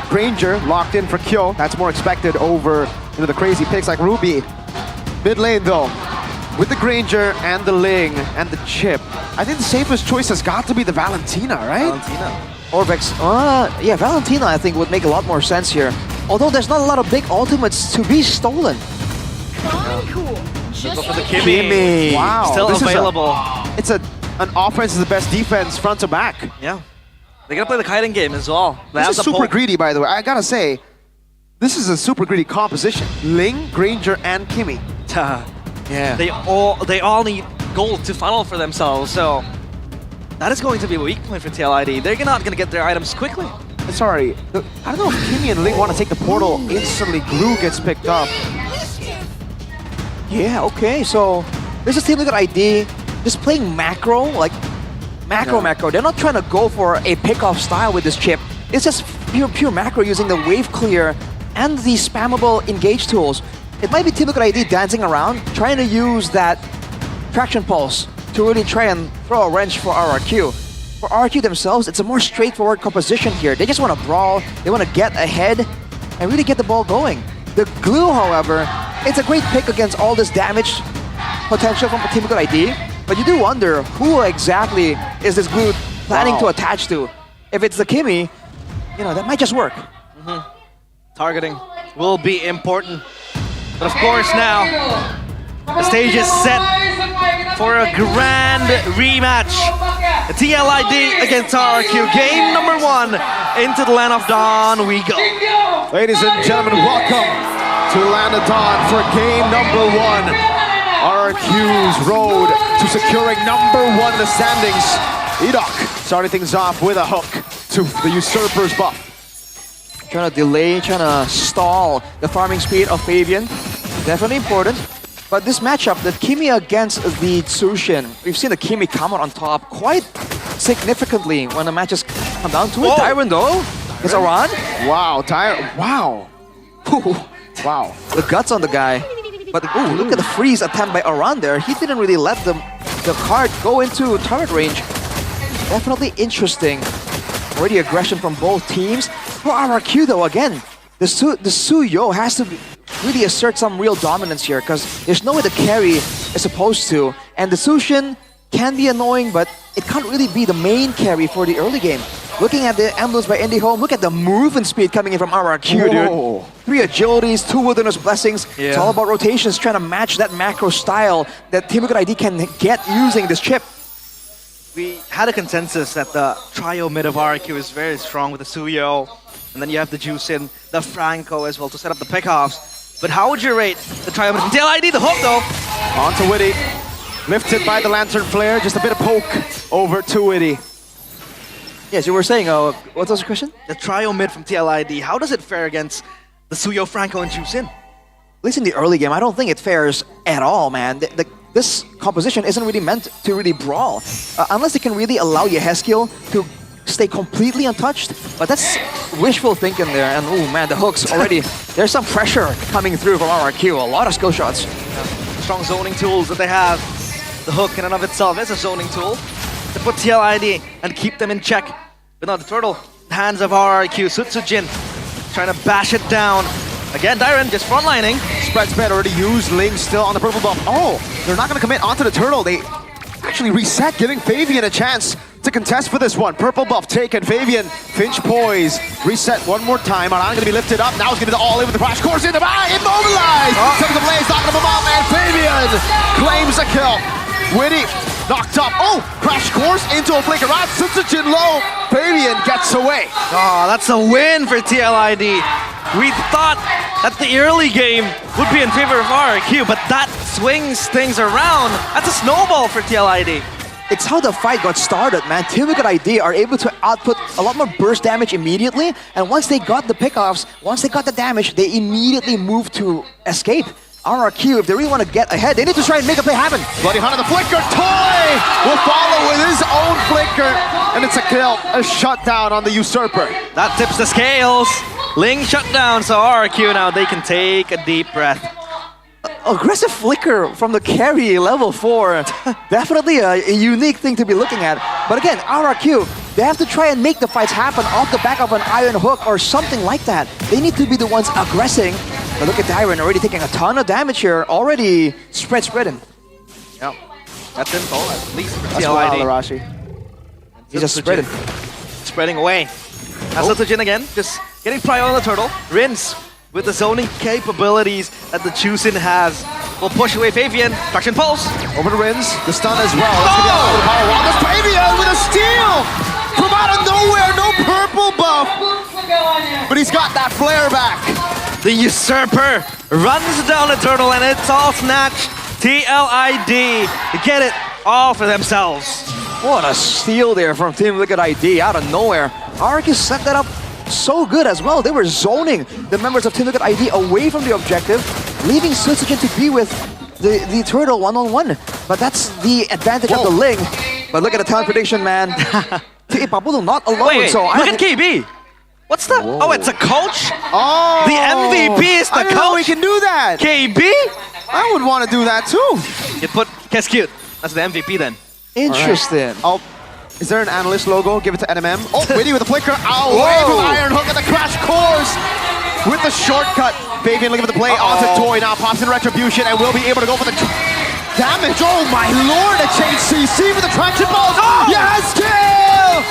Granger locked in for Kyo. That's more expected over the crazy picks like Ruby. Mid lane though. with the Granger and the Ling and the Chip, I think the safest choice has got to be the Valentina, right? Valentina. Or Vex. Yeah, Valentina I think would make a lot more sense here. Although there's not a lot of big ultimates to be stolen. Go for the Kimmy. Wow. Still this available. It's an offense is the best defense front to back. Yeah. They're gonna play the kiting game as well. This is super greedy, by the way. I gotta say, this is a super greedy composition. Ling, Granger, and Kimmy. Yeah. They all need gold to funnel for themselves, so that is going to be a weak point for TLID. They're not gonna get their items quickly. Sorry, I don't know if Kimmy and Ling want to take the portal. Instantly, Glue gets picked up. Yeah, okay, so this is Team Liquid ID just playing macro, like macro. They're not trying to go for a pick-off style with this chip. It's just pure macro using the wave clear and the spammable engage tools. It might be Team Liquid ID dancing around, trying to use that traction pulse to really try and throw a wrench for RRQ. For RRQ themselves, it's a more straightforward composition here. They just want to brawl, they want to get ahead and really get the ball going. The Glue, however, it's a great pick against all this damage potential from Team Liquid ID, but you do wonder who exactly is this Glue planning to attach to. If it's the Kimmy, you know, that might just work. Targeting will be important. But of course now, the stage is set for a grand rematch. The TLID against RRQ. Game number 1 into the Land of Dawn we go. Ladies and gentlemen, welcome to Land of Dawn for game number 1. RRQ's road to securing number 1 in the standings. Edok starting things off with a hook to the Usurper's buff. Trying to delay, trying to stall the farming speed of Fabian. Definitely important. But this matchup, the Kimmy against the Tsushin, we've seen the Kimmy come out on top quite significantly when the matches come down to it. Tyron though, is around. Wow, Tyron, wow. Wow. The guts on the guy. But look at the freeze attempt by Aran there. He didn't really let the card go into turret range. Definitely interesting. Already aggression from both teams. For RRQ though, again, the Suyo has to really assert some real dominance here because there's no way the carry is supposed to. And the Sushin can be annoying, but it can't really be the main carry for the early game. Looking at the emblems by IndyHome, look at the movement speed coming in from RRQ, dude. 3 agilities, 2 wilderness blessings. Yeah. It's all about rotations, trying to match that macro style that Team Liquid ID can get using this chip. We had a consensus that the trio mid of RRQ is very strong with the Suyo, and then you have the Juicin, the Franco as well to set up the pickoffs. But how would you rate the trio mid from TLID? The hook though. On to Witty. Lifted by the Lantern Flare, just a bit of poke over to Witty. Yes, you were saying, what was the question? The trio mid from TLID, how does it fare against the Suyo, Franco, and Juicin? At least in the early game, I don't think it fares at all, man. This composition isn't really meant to really brawl. Unless it can really allow Yehezkiel to stay completely untouched. But that's wishful thinking there. And oh man, the hooks already, there's some pressure coming through from RRQ. A lot of skill shots. Yeah. Strong zoning tools that they have. The hook in and of itself is a zoning tool to put TLID and keep them in check. But now the turtle, hands of RRQ, Sutsujin trying to bash it down. Again, Dyron just frontlining. Spread sped already used. Ling still on the purple buff. Oh, they're not going to commit onto the turtle. They actually reset, giving Fabian a chance to contest for this one. Purple buff taken. Fabian, Finch poise. Reset one more time. Aran going to be lifted up. Now he's going to do the all-in with the crash course in the back. Immobilized. Some of the blaze knocking him off, and Fabian claims a kill. Witty knocked up. Oh, crash course into a flicker. Right, Sutsujin low. Fabian gets away. Oh, that's a win for TLID. We thought that the early game would be in favor of RRQ, but that swings things around. That's a snowball for TLID. It's how the fight got started, man. Team Liquid ID are able to output a lot more burst damage immediately, and once they got the pickoffs, once they got the damage, they immediately moved to escape. RRQ, if they really want to get ahead, they need to try and make a play happen. Bloody Hunter, the flicker, Toy will follow with his own flicker, and it's a kill, a shutdown on the Usurper. That tips the scales. Ling shut down, so RRQ now they can take a deep breath. Aggressive flicker from the carry, level 4. Definitely a unique thing to be looking at. But again, RRQ, they have to try and make the fights happen off the back of an iron hook or something like that. They need to be the ones aggressing. But look at Dyron already taking a ton of damage here, already spreading. Yep. That's info, at least for That's TLID. wild, Arashi. He's just spreading. Spreading away. That's Setsujin again, just getting prio on the turtle. Rinse with the zoning capabilities that the Chusin has. Will push away Fabian. Traction pulse. Over to Rins. The stun as well. That's gonna be out of the power wall. That's Fabian with a steal! From out of nowhere, no purple buff. But he's got that flare back. The usurper runs down the turtle and it's all snatched. TLID get it all for themselves. What a steal there from Team Liquid ID out of nowhere. Ark has set that up so good as well. They were zoning the members of Team Liquid ID away from the objective, leaving Setsujin to be with the turtle one-on-one. But that's the advantage of the Ling. But look at the talent prediction, man. Papudo not alone. Wait, so look at KB. What's that? Oh, it's a coach? Oh! The MVP is the I didn't know we coach? can do that. KB? I would want to do that too. You put Keskute. That's the MVP then. Interesting. Oh, is there an analyst logo? Give it to NMM. Oh, Witty with the flicker. Oh, away from Iron Hook at the crash course with the shortcut. Fabian looking for the play onto Toy. Now pops in retribution and will be able to go for the damage. Oh my lord, a change CC with the traction balls. Oh! Yes, kill!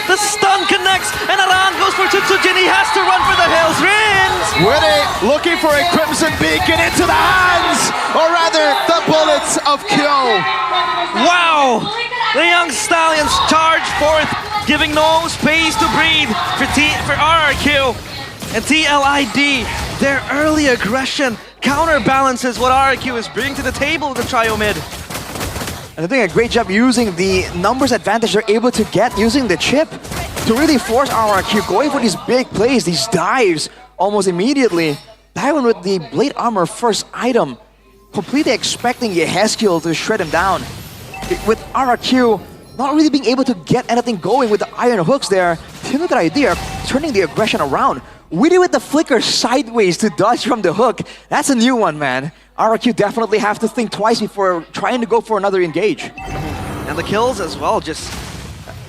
The stun connects and Aran goes for Setsujin. He has to run for the hills. Rins! Witty looking for a Crimson Beacon into the hands, or rather the bullets of Kyo. Wow! The young stallions charge forth, giving no space to breathe for RRQ and TLID. Their early aggression counterbalances what RRQ is bringing to the table with the trio mid. And they're doing a great job using the numbers advantage they're able to get using the chip to really force RRQ going for these big plays, these dives almost immediately. Diving with the Blade Armor first item, completely expecting Yehezkiel to shred him down. With RRQ not really being able to get anything going with the iron hooks there, Team Liquid ID are turning the aggression around. Witty with the flicker sideways to dodge from the hook. That's a new one, man. RRQ definitely have to think twice before trying to go for another engage. And the kills as well, just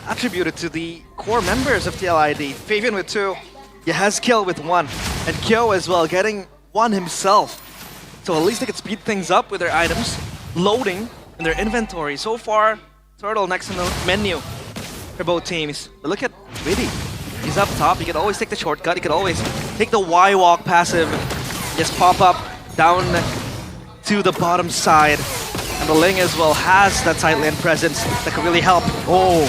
attributed to the core members of TLID. Fabian with 2, Yehezkiel with 1, and Kyo as well, getting 1 himself. So at least they could speed things up with their items, loading in their inventory. So far, Turtle next in the menu for both teams. But look at Witty. He's up top, he could always take the shortcut, he could always take the Y-walk passive, just pop up down to the bottom side. And the Ling as well has that side lane presence that could really help. Oh,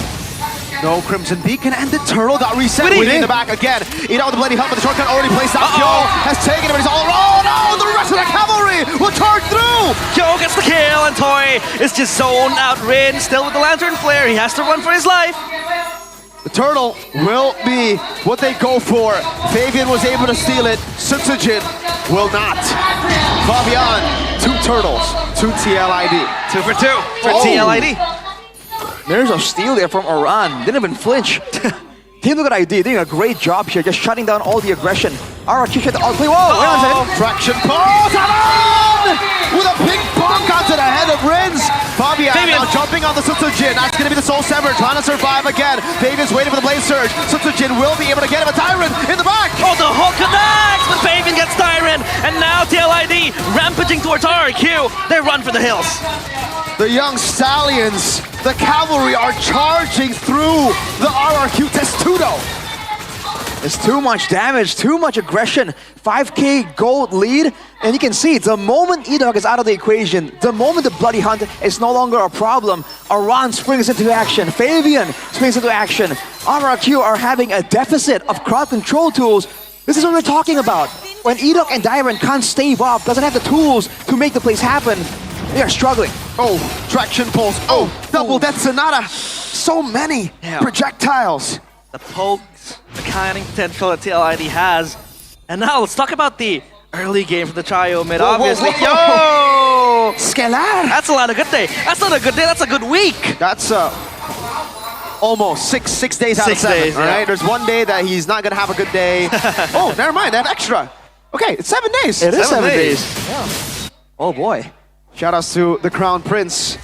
no Crimson Beacon, and the turtle got reset. Witty in the back again. Eat out with the bloody help, but the shortcut already placed out. Kyo has taken it, but he's all around. Oh, the rest of the cavalry will charge through. Kyo gets the kill, and Toy is just zoned out. Rin still with the lantern flare. He has to run for his life. The turtle will be what they go for. Fabian was able to steal it. Setsujin will not. Fabian, 2 turtles, 2 TLID. 2 for 2 for TLID. There's a steal there from Aran. Didn't even flinch. Team Liquid ID doing a great job here, just shutting down all the aggression. RRQ tried to outplay. Whoa, wait on a second. Traction pulse. Aran with a ping pong onto the head of Rins. Fabian now jumping on the Setsujin. That's going to be the Soul Sever, trying to survive again. Fabian's waiting for the Blade Surge. Setsujin will be able to get him a Tyrant in the back. Oh, the hook connects, but Fabian gets Tyrant. And now TLID rampaging towards RRQ. They run for the hills. The young stallions, the cavalry are charging through the RRQ Testudo. It's too much damage, too much aggression. 5k gold lead, and you can see the moment E-Dog is out of the equation, the moment the Bloody Hunt is no longer a problem, Aran springs into action, Fabian springs into action. RRQ are having a deficit of crowd control tools. This is what we're talking about. When E-Dog and Dyron can't stave off, doesn't have the tools to make the plays happen, they are struggling. Oh, traction pulse. Oh, double death sonata. So many projectiles. The pokes, the canning potential that TLID has. And now let's talk about the early game for the trio mid. Obviously, yo! Scalar! That's not a good day. That's not a good day, that's a good week. That's almost six days out of 7, days, all right? There's one day that he's not gonna have a good day. Oh, never mind, that extra. Okay, it's 7 days. It is 7 days. Yeah. Oh boy. Shout outs to the Crown Prince.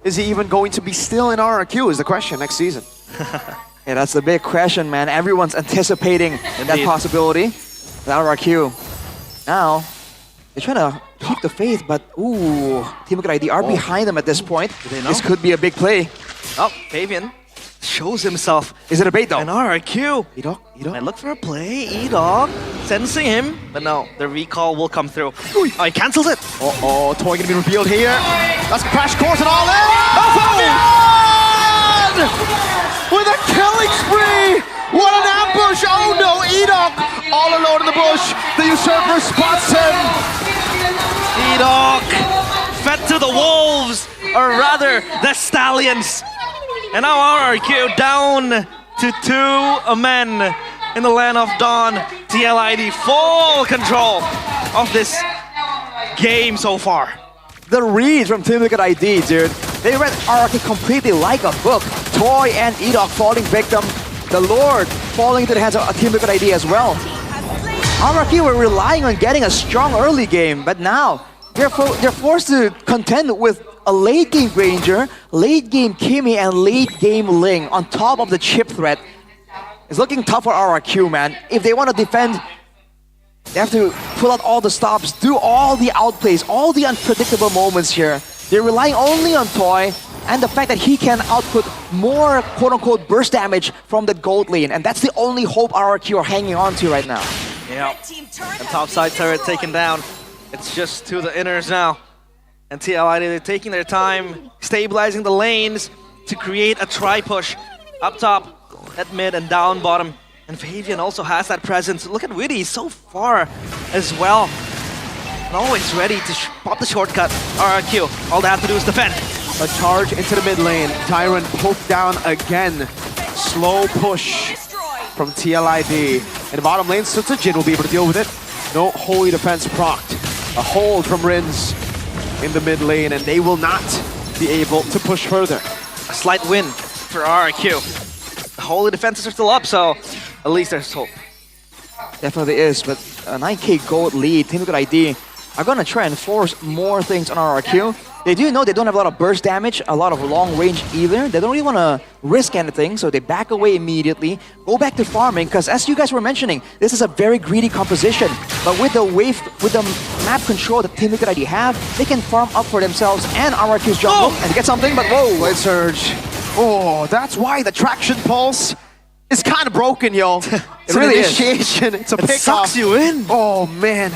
Is he even going to be still in RRQ is the question next season. Yeah, that's the big question, man. Everyone's anticipating that possibility. The RRQ. Now, they're trying to keep the faith, but ooh, Team Liquid ID are behind them at this point. This could be a big play. Oh, Fabian shows himself. Is it a bait though? An RRQ. Edok. I look for a play. Edok sensing him, but no, the recall will come through. Oh, he cancels it. Oh, Toy gonna be revealed here. That's a crash course and all in. Oh, Fabian! With a killing spree! What an ambush! Oh no, Edok all alone in the bush. The usurper spots him. Edok fed to the wolves, or rather, the stallions. And now RRQ down to 2 men in the land of Dawn. TLID full control of this game so far. The read from Team Liquid ID, dude. They read RRQ completely like a book. Toy and Edok falling victim. The Lord falling into the hands of Team Liquid ID as well. RRQ were relying on getting a strong early game, but now they're forced to contend with a late game Ranger, late game Kimmy, and late game Ling on top of the chip threat. It's looking tough for RRQ, man. If they want to defend, they have to pull out all the stops, do all the outplays, all the unpredictable moments here. They're relying only on Toy and the fact that he can output more quote-unquote burst damage from the gold lane, and that's the only hope RRQ are hanging on to right now. Yeah, the top side turret taken down. It's just to the inners now. And TLID, they're taking their time, stabilizing the lanes to create a tri-push up top, at mid, and down bottom. And Fabian also has that presence. Look at Witty, so far as well. And always ready to pop the shortcut. RRQ, all they have to do is defend. A charge into the mid lane. Tyrant poked down again. Slow push from TLID. In the bottom lane, Sutsujin will be able to deal with it. No holy defense procced. A hold from Rins in the mid lane, and they will not be able to push further. A slight win for RRQ. The holy defenses are still up, so at least there's hope. Definitely is, but a 9k gold lead. Team Liquid ID are gonna try and force more things on RRQ. They do know they don't have a lot of burst damage, a lot of long range either. They don't really want to risk anything, so they back away immediately, go back to farming, because as you guys were mentioning, this is a very greedy composition. But with the map control that Team Liquid ID have, they can farm up for themselves and RRQ's jungle and get something, but whoa! Blade Surge. Oh, that's why the traction pulse is kind of broken, yo. It's really an is. initiation. It's a It pick sucks you in. Oh, man.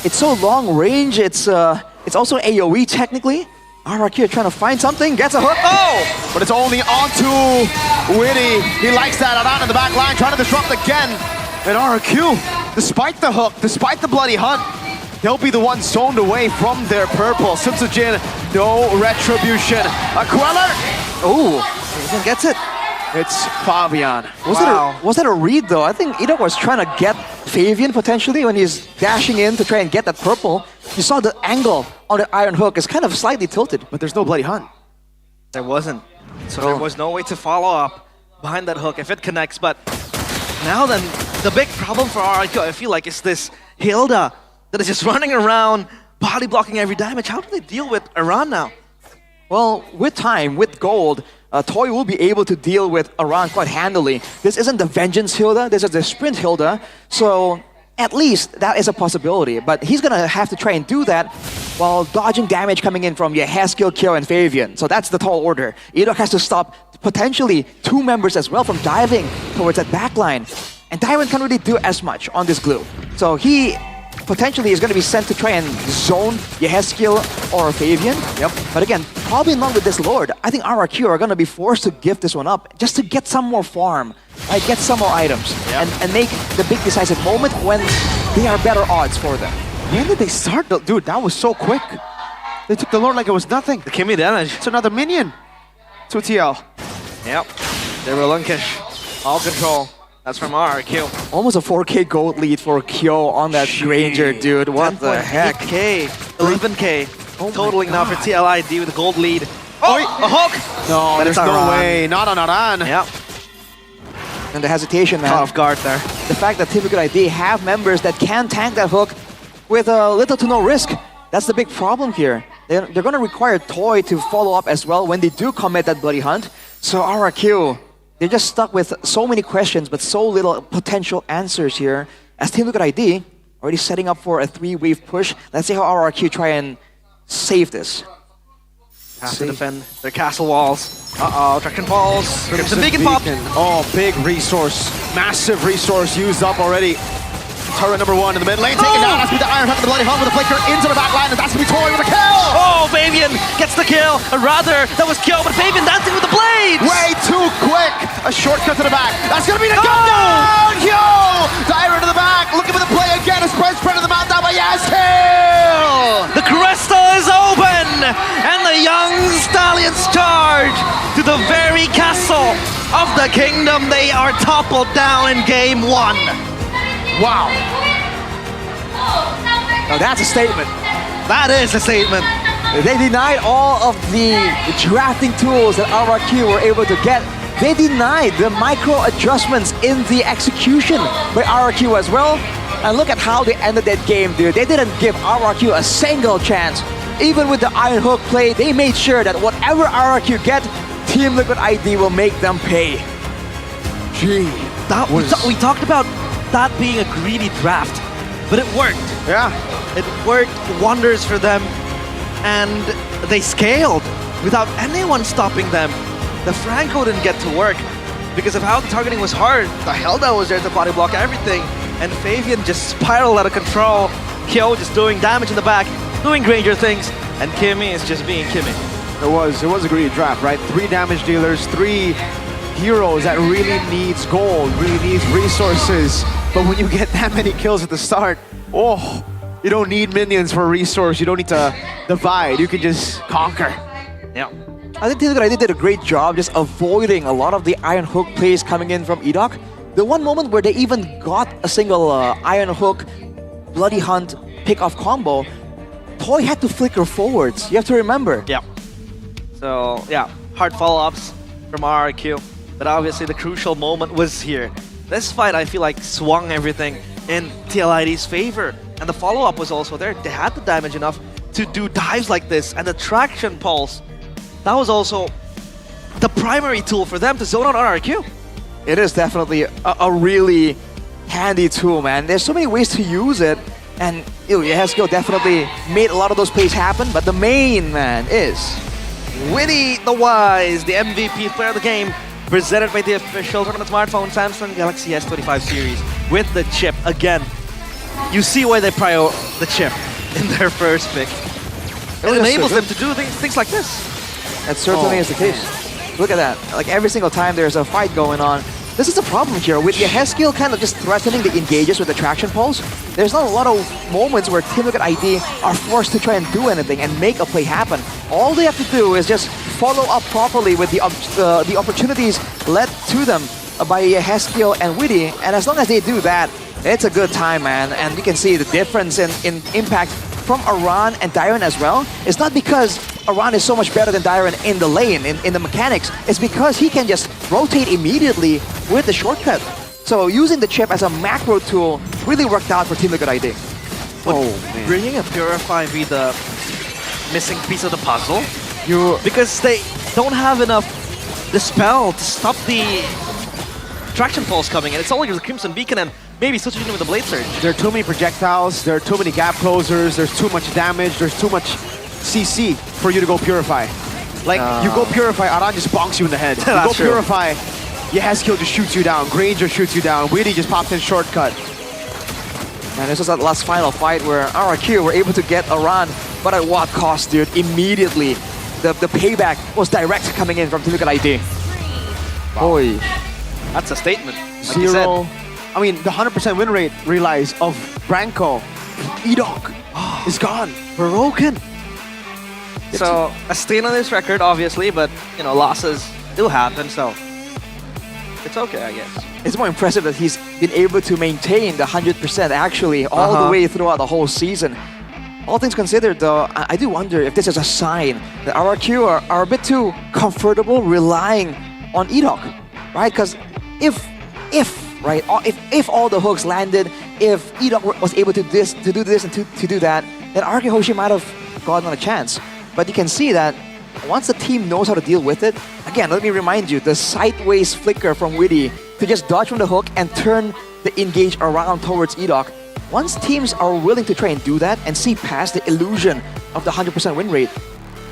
It's so long range, it's also AoE technically. RRQ trying to find something, gets a hook. Oh! But it's only onto Witty. He likes that around in the back line, trying to disrupt again. And RRQ, despite the hook, despite the bloody hunt, they'll be the ones zoned away from their purple. Sutsujin, no retribution. A Queller. Ooh, Fabian gets it. It's Fabian. Was that a read though? I think Edok was trying to get Fabian potentially when he's dashing in to try and get that purple. You saw the angle on the iron hook is kind of slightly tilted. But there's no bloody hunt. There wasn't. So there was no way to follow up behind that hook if it connects. But now then, the big problem for RRQ, I feel like, is this Hilda that is just running around, body blocking every damage. How do they deal with Aran now? Well, with time, with gold, Toy will be able to deal with Aran quite handily. This isn't the Vengeance Hilda, this is the Sprint Hilda, so at least that is a possibility. But he's gonna have to try and do that while dodging damage coming in from Haskell, Kyo, and Fabian. So that's the tall order. Edok has to stop potentially 2 members as well from diving towards that backline. And Tyrant can't really do as much on this glue. So he potentially is going to be sent to try and zone Haskell or Fabian. Yep. But again, probably not with this Lord. I think RRQ are going to be forced to give this one up just to get some more farm, right? Get some more items, and make the big decisive moment when they are better odds for them. When did they start? Dude, that was so quick. They took the Lord like it was nothing. The Kimmy damage. It's another minion. 2TL. Yep. They relinquish all control. That's from RRQ. Almost a 4k gold lead for Kyo on that Granger, dude. What the heck? 8k, 11k. Totaling now for TLID with a gold lead. Oh, a hook! No, But there's it's no Aran. way. Not on Aran. Yep. And the hesitation, man. Caught off guard there. The fact that Team Liquid ID have members that can tank that hook with little to no risk. That's the big problem here. They're going to require Toy to follow up as well when they do commit that bloody hunt. So RRQ, they're just stuck with so many questions but so little potential answers here. As Team Liquid ID already setting up for a 3-wave push. Let's see how RRQ try and save this. Have to defend their castle walls. Traction falls. Crimson Beacon pop. Oh, big resource. Massive resource used up already. Turret number 1 in the mid lane, taken down. That's going to be the Iron Hunt, the Bloody Hunt with a flicker into the back line, and that's going to be Toy with a kill! Oh, Fabian gets the kill. Or rather, that was kill, but Fabian dancing with the blades! Way too quick! A shortcut to the back. That's going to be the gun down! Yo! Dire into the back, looking for the play again. A spread of the mount down by Kill! The crystal is open! And the young stallions charge to the very castle of the kingdom. They are toppled down in game 1. Wow. Now that's a statement. That is a statement. They denied all of the drafting tools that RRQ were able to get. They denied the micro adjustments in the execution by RRQ as well. And look at how they ended that game, dude. They didn't give RRQ a single chance. Even with the Iron Hook play, they made sure that whatever RRQ get, Team Liquid ID will make them pay. Gee. We talked about that being a greedy draft, but it worked. Yeah. It worked wonders for them, and they scaled without anyone stopping them. The Franco didn't get to work because of how the targeting was hard. The Helda was there to body block everything, and Fabian just spiraled out of control. Kyo just doing damage in the back, doing Granger things, and Kimmy is just being Kimmy. It was a greedy draft, right? 3 damage dealers, 3 heroes that really needs gold, really needs resources. But when you get that many kills at the start, oh, you don't need minions for a resource. You don't need to divide. You can just conquer. Yeah. I think Team Liquid ID did a great job just avoiding a lot of the Iron Hook plays coming in from Edok. The one moment where they even got a single Iron Hook, Bloody Hunt, pick-off combo, Toy had to flicker forwards. You have to remember. Yeah. So, yeah, hard follow-ups from RRQ. But obviously the crucial moment was here. This fight, I feel like, swung everything in TLID's favor. And the follow-up was also there. They had the damage enough to do dives like this. And the traction pulse, that was also the primary tool for them to zone out RRQ. It is definitely a really handy tool, man. There's so many ways to use it. And Yehesco definitely made a lot of those plays happen. But the main man is Winnie the Wise, the MVP player of the game. Presented by the official tournament smartphone Samsung Galaxy S25 series with the chip. Again, you see why they prio the chip in their first pick. It enables them to do things like this. That certainly is the case. Look at that. Like every single time there's a fight going on, this is the problem here. With Yehesco kind of just threatening the engages with the traction pulse, there's not a lot of moments where Team Liquid ID are forced to try and do anything and make a play happen. All they have to do is just follow up properly with the opportunities led to them by Yehesco and Witty, and as long as they do that, it's a good time, man. And you can see the difference in impact from Aran and Dyron as well. It's not because Aran is so much better than Dyron in the lane, in the mechanics. It's because he can just rotate immediately with the shortcut. So using the chip as a macro tool really worked out for Team Liquid ID. Man. Bringing a Purify be the missing piece of the puzzle. Because they don't have enough dispel to stop the traction pulse coming in. It's only the Crimson Beacon and maybe switching with the Blade Surge. There are too many projectiles, there are too many gap closers, there's too much damage, there's too much CC for you to go Purify. Like, you go Purify, Aran just bonks you in the head. You go Purify, Yehesco just shoots you down, Granger shoots you down, Witty just pops in shortcut. And this was that last final fight where RRQ were able to get Aran, but at what cost, dude? Immediately, the payback was direct coming in from Team Liquid ID. Boy. That's a statement. Like 0. I mean, the 100% win rate, realize, of Branko, Edok, is gone. Broken. So, a stain on this record, obviously, but, you know, losses do happen, so it's okay, I guess. It's more impressive that he's been able to maintain the 100% actually all the way throughout the whole season. All things considered, though, I do wonder if this is a sign that RRQ are a bit too comfortable relying on Edok, right? Because if all the hooks landed, if Edok was able to do this and to do that, then RRQ Hoshi might have gotten a chance. But you can see that once the team knows how to deal with it, again, let me remind you, the sideways flicker from Witty to just dodge from the hook and turn the engage around towards Edok, once teams are willing to try and do that and see past the illusion of the 100% win rate,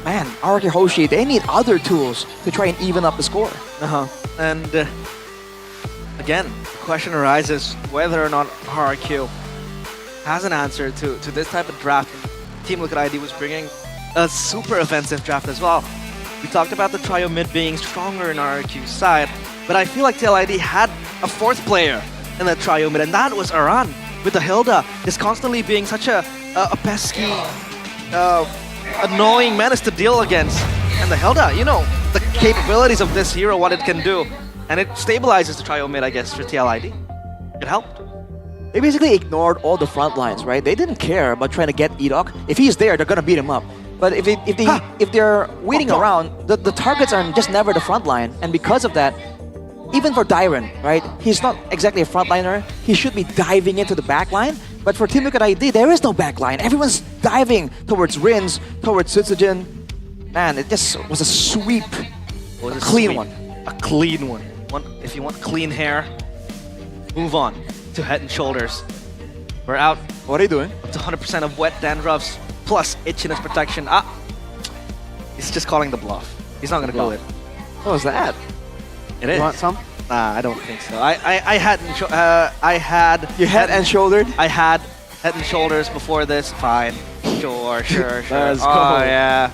man, Akhir Hoshi, they need other tools to try and even up the score. And again, the question arises whether or not RRQ has an answer to this type of draft. Team Liquid ID was bringing a super offensive draft as well. We talked about the trio mid being stronger in RRQ's side, but I feel like TLID had a fourth player in the trio mid, and that was Aran, with the Hilda just constantly being such a pesky, annoying menace to deal against. And the Hilda, you know, the capabilities of this hero, what it can do, and it stabilizes the trio mid, I guess, for TLID. It helped. They basically ignored all the front lines, right? They didn't care about trying to get Edok. If he's there, they're gonna beat him up. But if they're waiting around, the targets are just never the front line, and because of that, even for Dyron, right? He's not exactly a frontliner. He should be diving into the back line. But for Team Liquid ID, there is no back line. Everyone's diving towards Rins, towards Sutsujin. Man, it just was a sweep, a clean one. A clean one. If you want clean hair, move on to Head and Shoulders. We're out. What are you doing? Up to 100% of wet dandruffs plus itchiness protection. He's just calling the bluff. He's not gonna go it. What was that? It is. You want some? I don't think so. I had You Head and Shouldered? I had Head and Shoulders before this. Fine. Sure. Let's go. Oh yeah.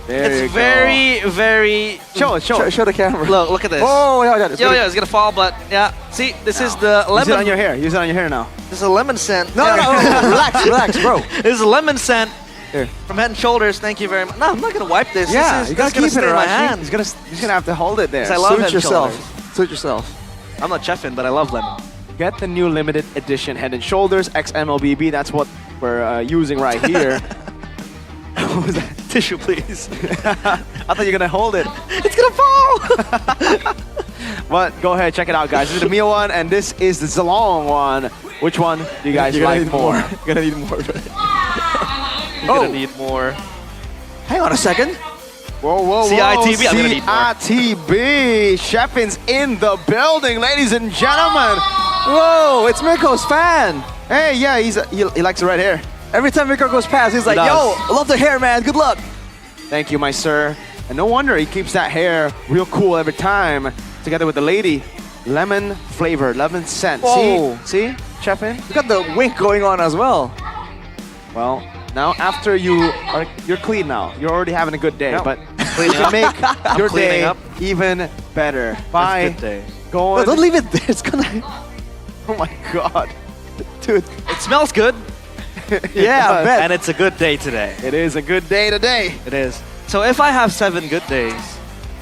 There it's very, very. Show the camera. Look at this. Oh, yeah, it's gonna fall, but yeah. See, this is the lemon. Use it on your hair. Use it on your hair now. This is a lemon scent. No, relax, bro. This is a lemon scent. Here. From Head and Shoulders. Thank you very much. No, I'm not gonna wipe this. Yeah, you gotta keep it in my hand. He's gonna have to hold it there. I love Suit Head and yourself. Suit yourself. I'm not chefing, but I love lemon. Get the new limited edition Head and Shoulders XMLBB. That's what we're using right here. What was that? Tissue, please. I thought you were gonna hold it. It's gonna fall. But go ahead, check it out, guys. This is the Mio one, and this is the Zalong one. Which one do you guys like more? You're gonna need more. You're gonna need more. Hang on a second. Whoa. CITB, I'm gonna need more. CITB. Shepin's in the building, ladies and gentlemen. Whoa, it's Mirko's fan. Hey, yeah, he likes the red hair. Every time Mirko goes past, he's like, yo, I love the hair, man. Good luck. Thank you, my sir. And no wonder he keeps that hair real cool every time, together with the lady. Lemon flavor, lemon scent. Whoa. See, Chefin? You got the wink going on as well. Well, now after you're clean now. You're already having a good day, but you can make your day even better by going. No, don't leave it there. It's gonna. Oh my God, dude! It smells good. Yeah, I bet. And it's a good day today. It is a good day today. It is. So if I have 7 good days,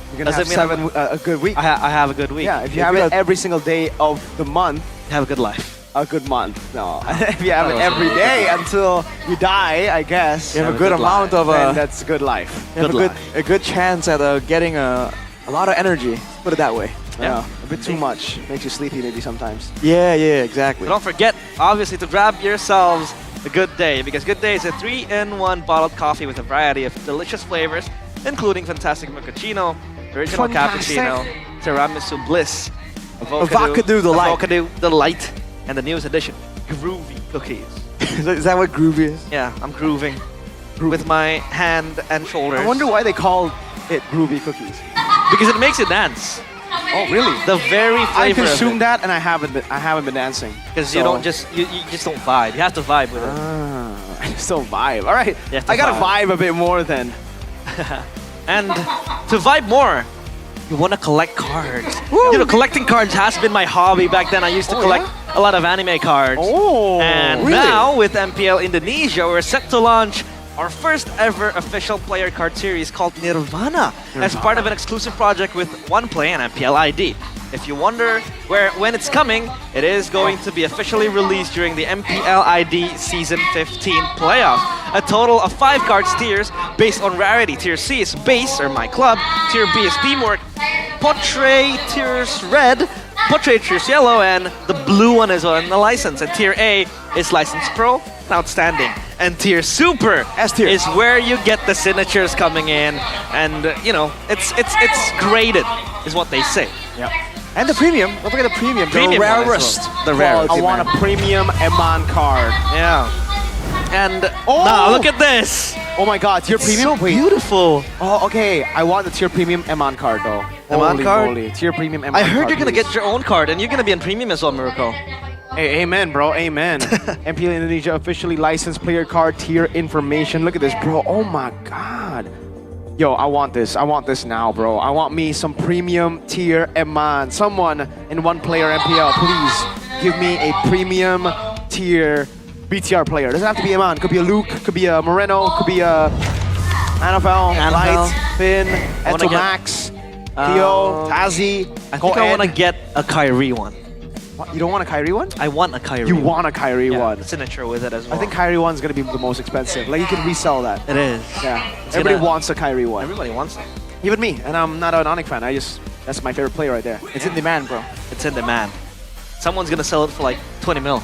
you're gonna have a good week. I have a good week. Yeah, if you have it every single day of the month, you have a good life. A good month. No, if you have it every day until you die, I guess. You have a good amount of and that's a good life. You have a good chance at getting a lot of energy. Put it that way. Yeah, a bit too much. Makes you sleepy maybe sometimes. Yeah, exactly. So don't forget, obviously, to grab yourselves a Good Day, because Good Day is a 3-in-1 bottled coffee with a variety of delicious flavors, including fantastic mochaccino, original cappuccino, tiramisu bliss, avocado delight, and the newest edition, groovy cookies. Is that what groovy is? Yeah, I'm grooving with my hand and shoulders. I wonder why they call it groovy cookies. Because it makes you dance. Oh, really? The very flavor I consume of it. that, and I haven't been dancing. Because you don't just you just don't vibe. You have to vibe with it. I just don't vibe. All right, I gotta vibe a bit more then. And to vibe more, you want to collect cards. You know, collecting cards has been my hobby back then. I used to collect a lot of anime cards. Oh, and really? now with MPL Indonesia, we're set to launch our first ever official player card series called Nirvana as part of an exclusive project with OnePlay and MPL ID. If you wonder when it's coming, it is going to be officially released during the MPL ID Season 15 playoffs. A total of 5 cards tiers based on rarity. Tier C is base, or my club. Tier B is teamwork. Portrait tiers red. Portrait tiers yellow, and the blue one is on the license. And tier A is license pro, outstanding. And tier super is where you get the signatures coming in, and you know it's graded, is what they say. Yep. And the premium. Don't forget the premium. Premium the one as rarest. well. The rarest. I want a premium Eman card. Yeah. And now look at this. Oh my god, tier premium? So beautiful. Oh, okay. I want the tier premium Eman card though. Eman Holy card? moly. Tier premium Eman I heard card, you're gonna please. get your own card, and you're gonna be in premium as well, Miracle. Hey, amen, bro. Amen. MPL Indonesia officially licensed player card tier information. Look at this, bro. Oh my god. Yo, I want this. I want this now, bro. I want me some premium tier Eman. Someone in one player MPL, please give me a premium tier BTR player. Doesn't have to be Eman. Could be a Luke. Could be a Moreno. Could be a NFL, Light, Finn, Eto Max, Theo, Tazi. I think I want to get a Kyrie one. What? You don't want a Kyrie one? I want a Kyrie. You want a Kyrie one? The signature with it as well. I think Kyrie one's gonna be the most expensive. Like you can resell that. It is. Yeah. It's Everybody gonna- wants a Kyrie one. Everybody wants it. Even me, and I'm not an Onyx fan. That's my favorite player right there. It's in demand, bro. It's in demand. Someone's gonna sell it for like 20 mil.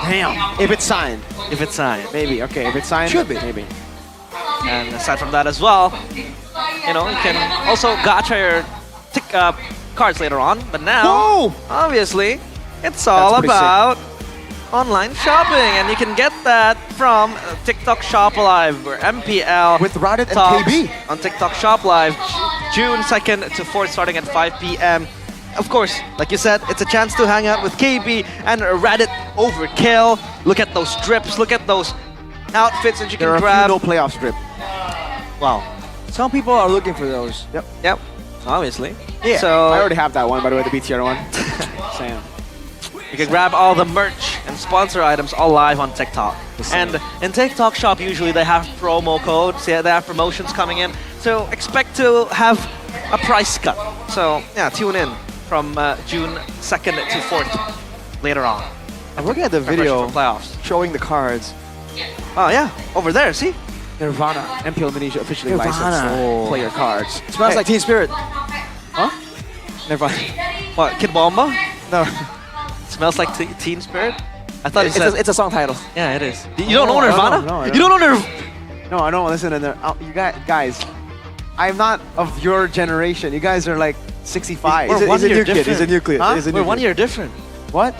Damn. If it's signed. If it's signed. Maybe. Okay. If it's signed. Should be. Maybe. And aside from that as well, you know, you can also gacha your cards later on. But now, obviously, it's all pretty about online shopping, and you can get that from TikTok Shop Live, or MPL With Reddit and talks KB. on TikTok Shop Live, June 2nd to 4th, starting at 5 p.m. Of course, like you said, it's a chance to hang out with KB and Reddit Overkill. Look at those strips. Look at those outfits that you There can are grab. a few no playoff strip. Wow. Some people are looking for those. Yep. Yep. Obviously. Yeah. So I already have that one, by the way, the BTR one. Same. you can grab all the merch and sponsor items all live on TikTok. And in TikTok Shop, usually they have promo codes. Yeah, they have promotions coming in. So expect to have a price cut. So yeah, tune in from June 2nd to 4th later on. I'm looking at the Preparation video for playoffs. showing the cards. Oh yeah, over there. See? Nirvana. MPL Indonesia officially Nirvana. licensed player cards. It smells like Teen Spirit. Huh? Never mind. What? Kid Bomba? No. Smells like Teen Spirit? I thought It's a song title. Yeah, it is. You don't know Nirvana? I You don't know Nirvana? No, I don't listen to them. You guys, I'm not of your generation. You guys are like 65. We're 1 year new kid. He's a different. new kid. Huh? He's a new We're 1 kid. year different. What?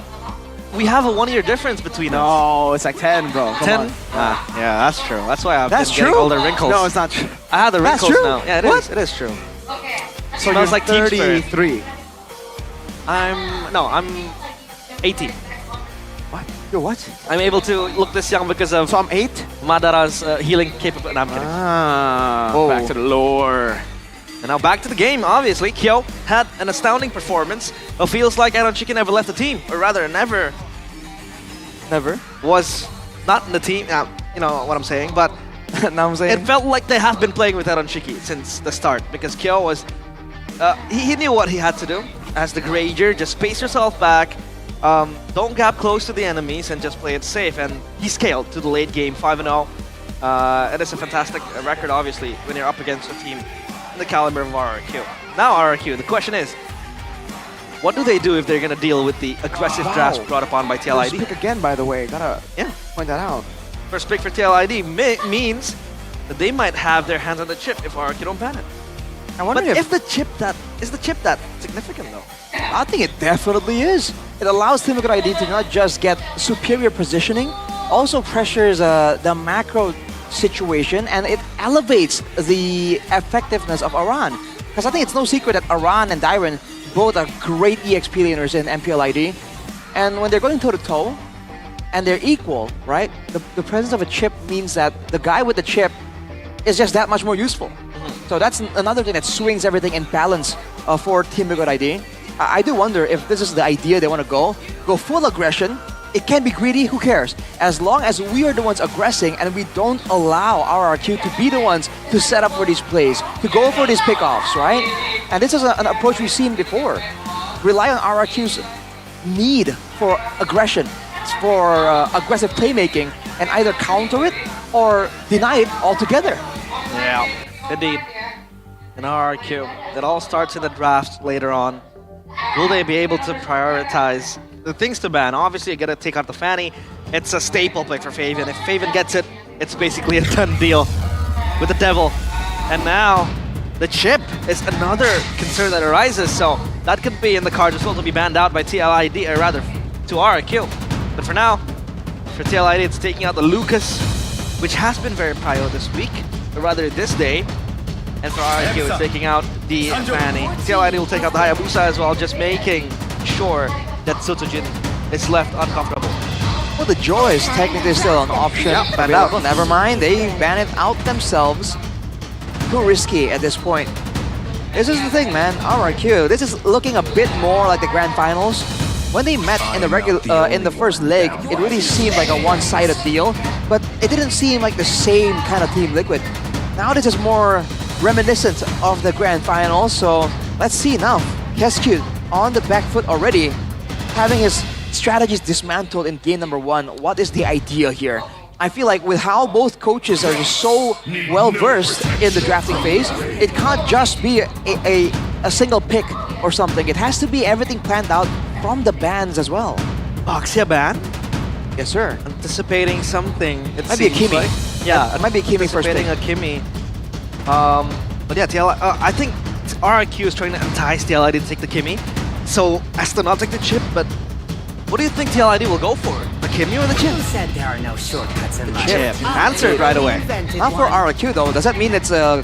We have a 1 year difference between us. No, it's like 10, bro. Come 10? on. Ah, yeah, that's true. That's why I've That's been getting true? all the wrinkles. No, it's not true. I have the That's wrinkles true? now. Yeah, it What? is. It is true. So Smells you're like Teen Spirit. 33. I'm 18. What? You're what? I'm able to look this young because of So I'm 8? Madara's healing capability. No, I'm kidding. Ah, Oh. back to the lore. And now back to the game, obviously. Kyo had an astounding performance. It feels like Iron Chicken never left the team. Or rather, never was not in the team. You know what I'm saying. But Now I'm saying. it felt like they have been playing with Iron Chiki since the start. Because Kyo was... he knew what he had to do. As the Granger, just space yourself back. Don't gap close to the enemies and just play it safe. And he scaled to the late game, 5-0. It is a fantastic record, obviously, when you're up against a team in the caliber of RRQ. Now RRQ, the question is, what do they do if they're going to deal with the aggressive drafts brought upon by First TLID? pick again, by the way. Gotta point that out. First pick for TLID means that they might have their hands on the chip if RRQ don't ban it. I wonder But is the chip that significant though? I think it definitely is. It allows Team Liquid ID to not just get superior positioning, also pressures the macro situation, and it elevates the effectiveness of Aran. Because I think it's no secret that Aran and Dyron both are great EXP laners in MPL ID. And when they're going toe-to-toe, and they're equal, right? The presence of a chip means that the guy with the chip is just that much more useful. So that's another thing that swings everything in balance for Team Liquid ID. I do wonder if this is the idea they want to go full aggression. It can be greedy, who cares? As long as we are the ones aggressing and we don't allow RRQ to be the ones to set up for these plays, to go for these pickoffs, right? And this is an approach we've seen before. Rely on RRQ's need for aggression, for aggressive playmaking, and either counter it or deny it altogether. Yeah, indeed. In RRQ, it all starts in the draft later on. Will they be able to prioritize the things to ban? Obviously, you gotta take out the Fanny. It's a staple pick for Faven. If Faven gets it, it's basically a done deal with the Devil. And now, the chip is another concern that arises. So, that could be in the cards as well to be banned out by TLID, or rather, to RRQ. But for now, for TLID, it's taking out the Lucas, which has been very prio this week, or rather this day. And for RRQ, it's taking out the Fanny. TLID will take out the Hayabusa as well, just making sure that Sotojin is left uncomfortable. Well, the Joy is technically still an option. Yeah, banned available. out. Never mind, they ban it out themselves. Too risky at this point. This is the thing, man. RRQ, this is looking a bit more like the grand finals. When they met in the in the first leg, it really seemed like a one-sided deal, but it didn't seem like the same kind of Team Liquid. Now this is more reminiscent of the grand finals, so let's see now. Kescute on the back foot already, having his strategies dismantled in game number 1. What is the idea here? I feel like with how both coaches are so well versed in the drafting phase, it can't just be a single pick or something. It has to be everything planned out from the bans as well. Boxia ban? Yes, sir. Anticipating something. It Might be a seems Kimi. like. Yeah, It might be a Kimi first pick. Anticipating a Kimi. But yeah, I think RRQ is trying to entice TLID to take the Kimi. So Asta not take the chip, but what do you think TLID will go for? The Kimi or the chip? Who said there are no shortcuts in life? Chip. Answered right away. Not for RRQ though. Does that mean it's a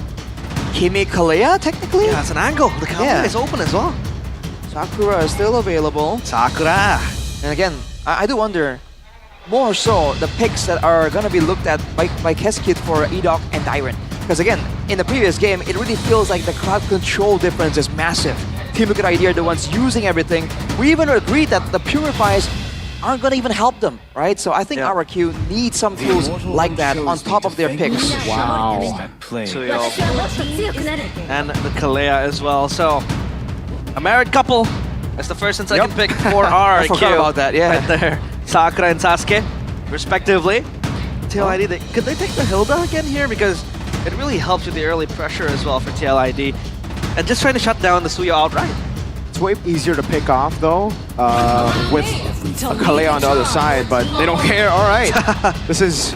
Kimi Kalea technically? Yeah, it's an angle. The Kalea is open as well. Sakura is still available. Sakura. And again, I do wonder more so the picks that are going to be looked at by Kescute for Edok and Dyrant. Because again, in the previous game, it really feels like the crowd control difference is massive. Team Liquid ID are the ones using everything. We even agreed that the Purifies aren't going to even help them, right? So I think RRQ needs some tools like that on top of their picks. Wow. And the Kalea as well. So, a married couple as the first and second pick for RRQ. I forgot about that, yeah. Right there. Sakura and Sasuke, respectively. TLID, could they take the Hilda again here? Because it really helps with the early pressure as well for TLID. And just trying to shut down the Suyo outright. It's way easier to pick off though, with a Kalea on the other side, but they don't care. All right, this is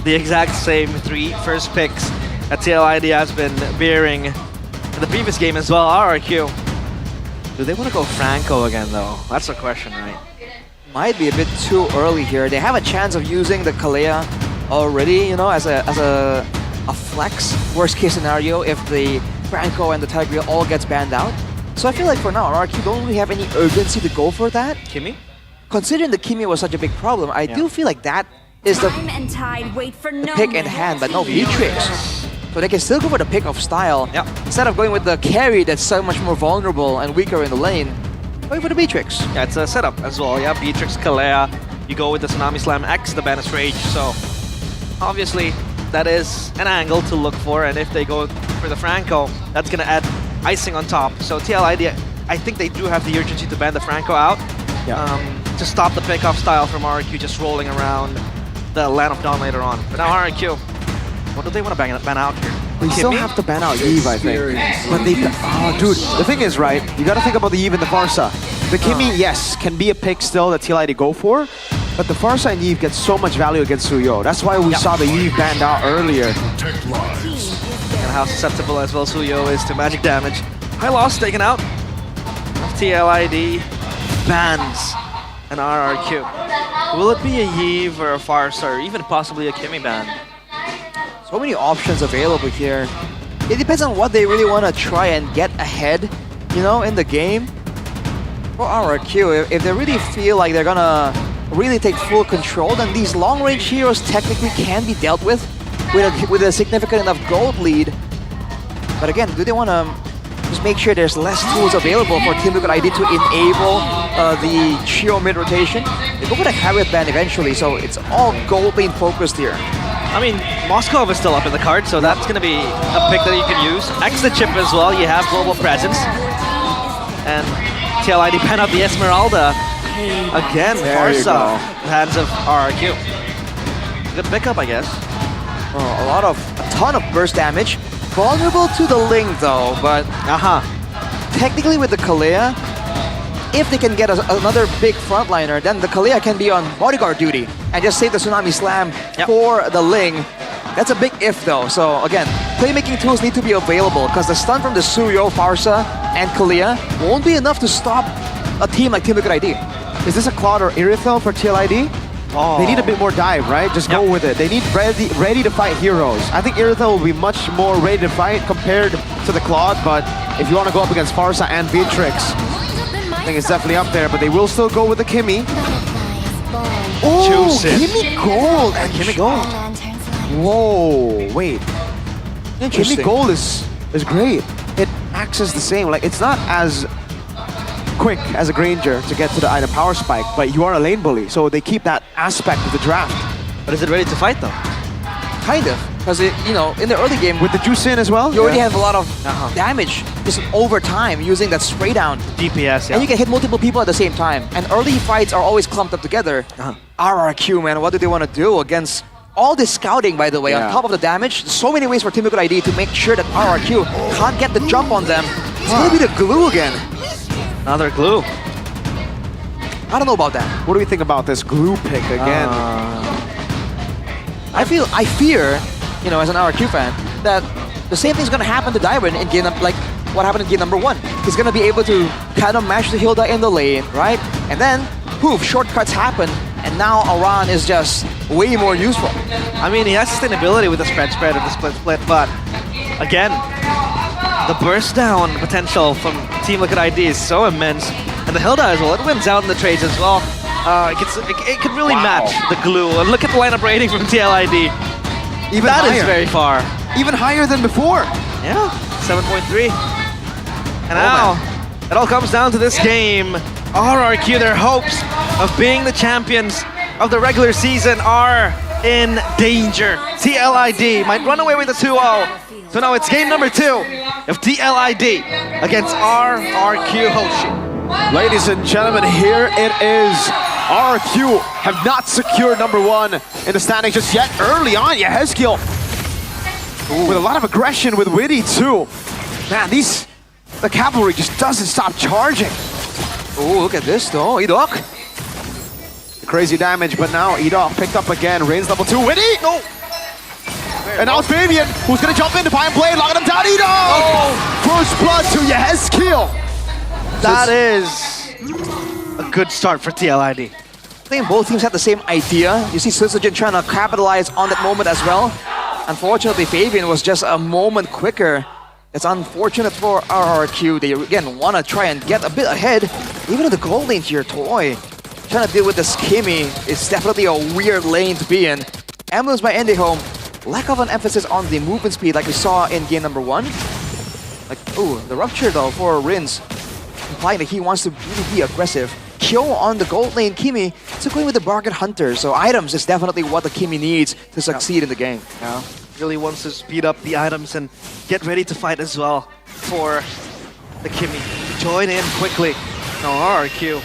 the exact same 3 first picks that TLID has been bearing in the previous game as well. RRQ. Do they want to go Franco again though? That's the question, right? Might be a bit too early here. They have a chance of using the Kalea already, you know, as a flex. Worst case scenario if the Franco and the Tiger all gets banned out. So I feel like for now, RRQ don't really have any urgency to go for that. Kimi? Considering the Kimi was such a big problem, I do feel like that is the pick in hand, but no Beatrix. So they can still go for the pick of style. Instead of going with the carry that's so much more vulnerable and weaker in the lane, going for the Beatrix. Yeah, it's a setup as well. Yeah, Beatrix, Kalea. You go with the Tsunami Slam X, the Banished Rage. So obviously that is an angle to look for, and if they go for the Franco, that's going to add icing on top. So TLID, I think they do have the urgency to ban the Franco out to stop the pick-off style from RRQ just rolling around the Land of Dawn later on. But now RRQ, what do they want to ban out here? They still have to ban out Eve, I think. But they, dude, the thing is, right, you gotta think about the Eve and the Farsa. The Kimi, yes, can be a pick still that TLID go for, but the Farsa and Eve get so much value against Suyo. That's why we saw the Eve banned out earlier. And how susceptible as well Suyo is to magic damage. High loss taken out of TLID. Bans an RRQ. Will it be a Eve or a Farsa or even possibly a Kimi ban? So many options available here. It depends on what they really want to try and get ahead, you know, in the game. For RRQ, if they really feel like they're gonna really take full control, then these long-range heroes technically can be dealt with a significant enough gold lead. But again, do they want to just make sure there's less tools available for Team Liquid ID to enable the Chio mid-rotation? They go for the Harriet ban eventually, so it's all gold lane focused here. I mean, Moskov is still up in the card, so that's going to be a pick that you can use. X the chip as well, you have global presence. And TLID pen up the Esmeralda. Again, Farsa, hands of RRQ. Good pickup, I guess. Oh, a ton of burst damage. Vulnerable to the Ling though, but technically with the Kalea, if they can get another big frontliner, then the Kalea can be on bodyguard duty and just save the Tsunami Slam for the Ling That's a big if though. So again, playmaking tools need to be available because the stun from the Suyo, Farsa, and Kalia won't be enough to stop a team like Team Liquid ID. Is this a Claude or Irithel for TLID? Oh. They need a bit more dive, right? Just go with it. They need ready to fight heroes. I think Irithel will be much more ready to fight compared to the Claude, but if you want to go up against Farsa and Beatrix, I think it's definitely up there, but they will still go with the Kimmy. Oh, Kimmy Gold! And Kimmy Gold. Whoa, wait. Interesting. Kimmy Gold is great. It acts as the same. Like, it's not as quick as a Granger to get to the item power spike, but you are a lane bully, so they keep that aspect of the draft. But is it ready to fight though? Kind of, because you know, in the early game with the juice in as well, you already have a lot of damage just over time using that spray down DPS, and you can hit multiple people at the same time. And early fights are always clumped up together. RRQ, man, what do they want to do against all this scouting? By the way, on top of the damage, there's so many ways for Team Liquid ID to make sure that RRQ can't get the jump on them. It's gonna be the glue again. Another glue. I don't know about that. What do we think about this glue pick again? I fear, you know, as an RQ fan, that the same thing's gonna happen to Dairon in game, like what happened in game number 1. He's gonna be able to kind of mash the Hilda in the lane, right? And then, poof, shortcuts happen, and now Aran is just way more useful. I mean, he has sustainability with the spread and the split, but again, the burst down potential from Team Liquid ID is so immense, and the Hilda as well, it wins out in the trades as well. It could really match the glue. And look at the lineup rating from TLID. Even that higher. is very far. Even higher than before. Yeah, 7.3. And now, it all comes down to this game. RRQ, their hopes of being the champions of the regular season are in danger. TLID might run away with a 2-0. So now it's game number 2 of TLID against RRQ Hoshi. Ladies and gentlemen, here it is. RRQ have not secured number 1 in the standings just yet. Early on, Yehezkiel with a lot of aggression with Witty too. Man, the cavalry just doesn't stop charging. Oh, look at this though, Edok. Crazy damage, but now Edok picked up again. Reigns level 2, Witty! No! And now it's Fabian, who's gonna jump in to find play, locking him down, Edok! First blood to Yehezkiel. That is a good start for TLID. I think both teams had the same idea. You see Sutsujin trying to capitalize on that moment as well. Unfortunately, Fabian was just a moment quicker. It's unfortunate for RRQ. They again want to try and get a bit ahead. Even in the gold lane here, Toy trying to deal with this Kimmy is definitely a weird lane to be in. Emblems by Indihome. Lack of an emphasis on the movement speed like we saw in game number 1. Like, ooh, the rupture though for Rins, implying that he wants to really be aggressive. Kyo on the gold lane, Kimmy took away with the Bargain Hunter, so items is definitely what the Kimmy needs to succeed in the game. Yeah, really wants to speed up the items and get ready to fight as well for the Kimmy. Join in quickly. No, RRQ.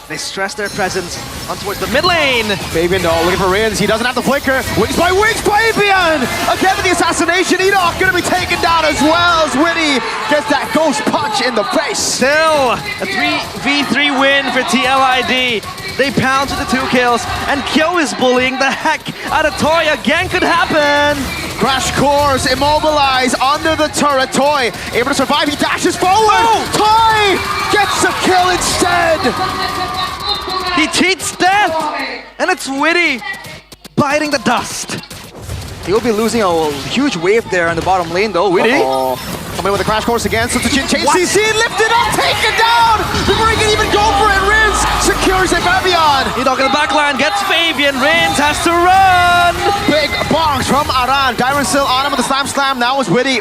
They stress their presence on towards the mid lane. Fabian though, looking for Rins. He doesn't have the flicker. Wings by Fabian! Again with the assassination. Edok gonna be taken down as well as Witty gets that ghost punch in the face. Still a 3v3 win for TLID. They pound to the 2 kills, and Kyo is bullying the heck out of Toy. Again could happen. Crash course, immobilized under the turret. Toy able to survive. He dashes forward. Toy gets a kill instead. He cheats death, and it's Witty biting the dust. He'll be losing a huge wave there in the bottom lane though, Witty. Coming with a crash course again, Sutsujin chase CC, lifted up, taken down! Before he can even go for it, Rins secures it, Fabian! Edok in the backline gets Fabian, Rins has to run! Big bongs from Aran, Dairon still on him with the slam, now is Witty.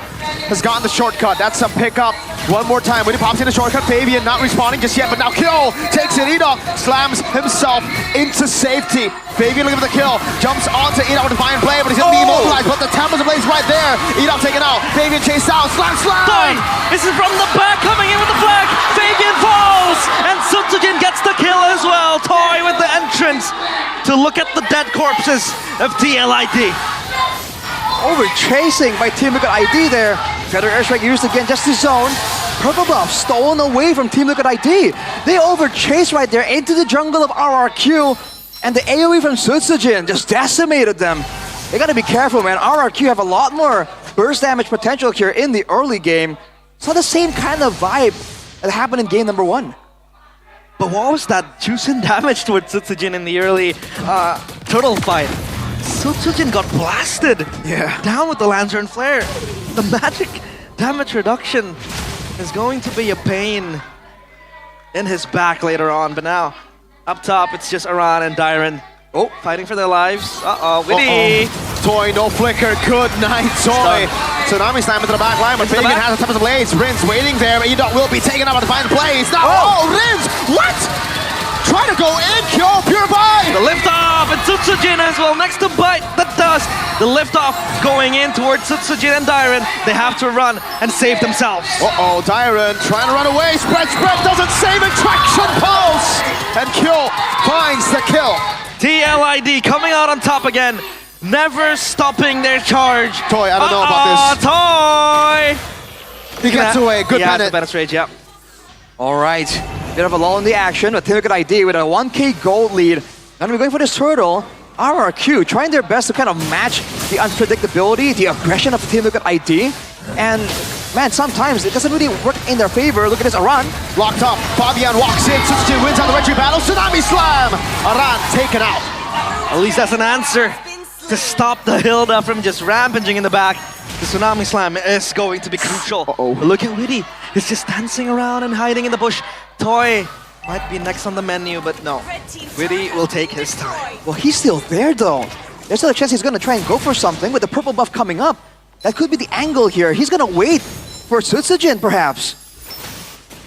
Has gotten the shortcut, that's a pickup. One more time, Witty pops in the shortcut, Fabian not responding just yet, but now Kyo takes it, Edok slams himself into safety. Fabian looking for the kill, jumps onto Edok with a fine play, but he's gonna be immobilized, but the Tempest of Blaze right there. Edok taken out, Fabian chased out, slam! Toy, this is from the back, coming in with the flag. Fabian falls, and Sutsujin gets the kill as well. Toy with the entrance to look at the dead corpses of TLID. Over chasing by Team Liquid ID there. Feather Airstrike used again just to zone. Purple buff stolen away from Team Liquid ID. They over chase right there into the jungle of RRQ, and the AoE from Sutsujin just decimated them. they gotta be careful, man. RRQ have a lot more burst damage potential here in the early game. It's not the same kind of vibe that happened in game number 1. But what was that Juicing damage towards Sutsujin in the early turtle fight? Sutsujin got blasted down with the Lantern Flare. The magic damage reduction is going to be a pain in his back later on. But now, up top, it's just Aran and Dyron. Oh, fighting for their lives. Witty! Toy, no flicker. Good night, Toy. Tsunami Slam into the back line, but Fagan has the top of the blades. Rins waiting there. Edok will be taken out by the fine blades. Now, Rins! What? Trying to go in, Kyo, pure buy! The liftoff, and Sutsujin as well, next to bite the dust. The liftoff going in towards Sutsujin and Dyron. They have to run and save themselves. Dyron trying to run away. Spread doesn't save it. Traction pulse! And Kyo finds the kill. TLID coming out on top again. Never stopping their charge. Toy, I don't know about this. Toy! He gets away. Good yeah, Bennett. Bennett rage, yeah. All right, bit of a lull in the action, but Team Liquid ID with a 1k gold lead. And we're going for this turtle. RRQ trying their best to kind of match the unpredictability, the aggression of Team Liquid ID. And man, sometimes it doesn't really work in their favor. Look at this, Aran. Locked up, Fabian walks in, Sutsujin wins on the retreat battle, Tsunami Slam! Aran taken out. At least that's an answer to stop the Hilda from just rampaging in the back. The Tsunami Slam is going to be crucial. But look at Witty. He's just dancing around and hiding in the bush. Toy might be next on the menu, but no. Witty will take his time. Well, he's still there though. There's still a chance he's gonna try and go for something with the purple buff coming up. That could be the angle here. He's gonna wait for Sutsujin perhaps.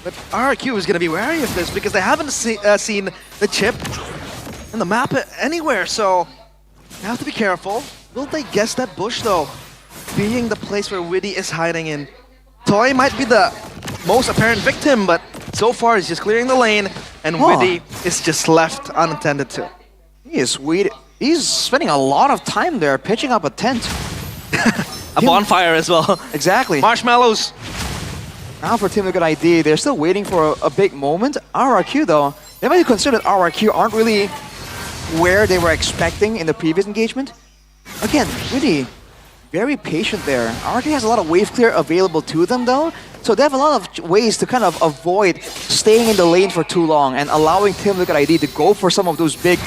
But RRQ is gonna be wary of this because they haven't seen the chip and the map anywhere, so you have to be careful. Will they guess that bush though? Being the place where Witty is hiding in. Toy might be the most apparent victim, but so far he's just clearing the lane, and Witty is just left unattended to. He is sweet. He's spending a lot of time there pitching up a tent. A bonfire as well. Exactly. Marshmallows. Now for Team Liquid ID, they're still waiting for a big moment. RRQ though, they might consider that RRQ aren't really where they were expecting in the previous engagement. Again, Witty, very patient there. RRQ has a lot of wave clear available to them though, so they have a lot of ways to kind of avoid staying in the lane for too long and allowing Team Liquid ID to go for some of those big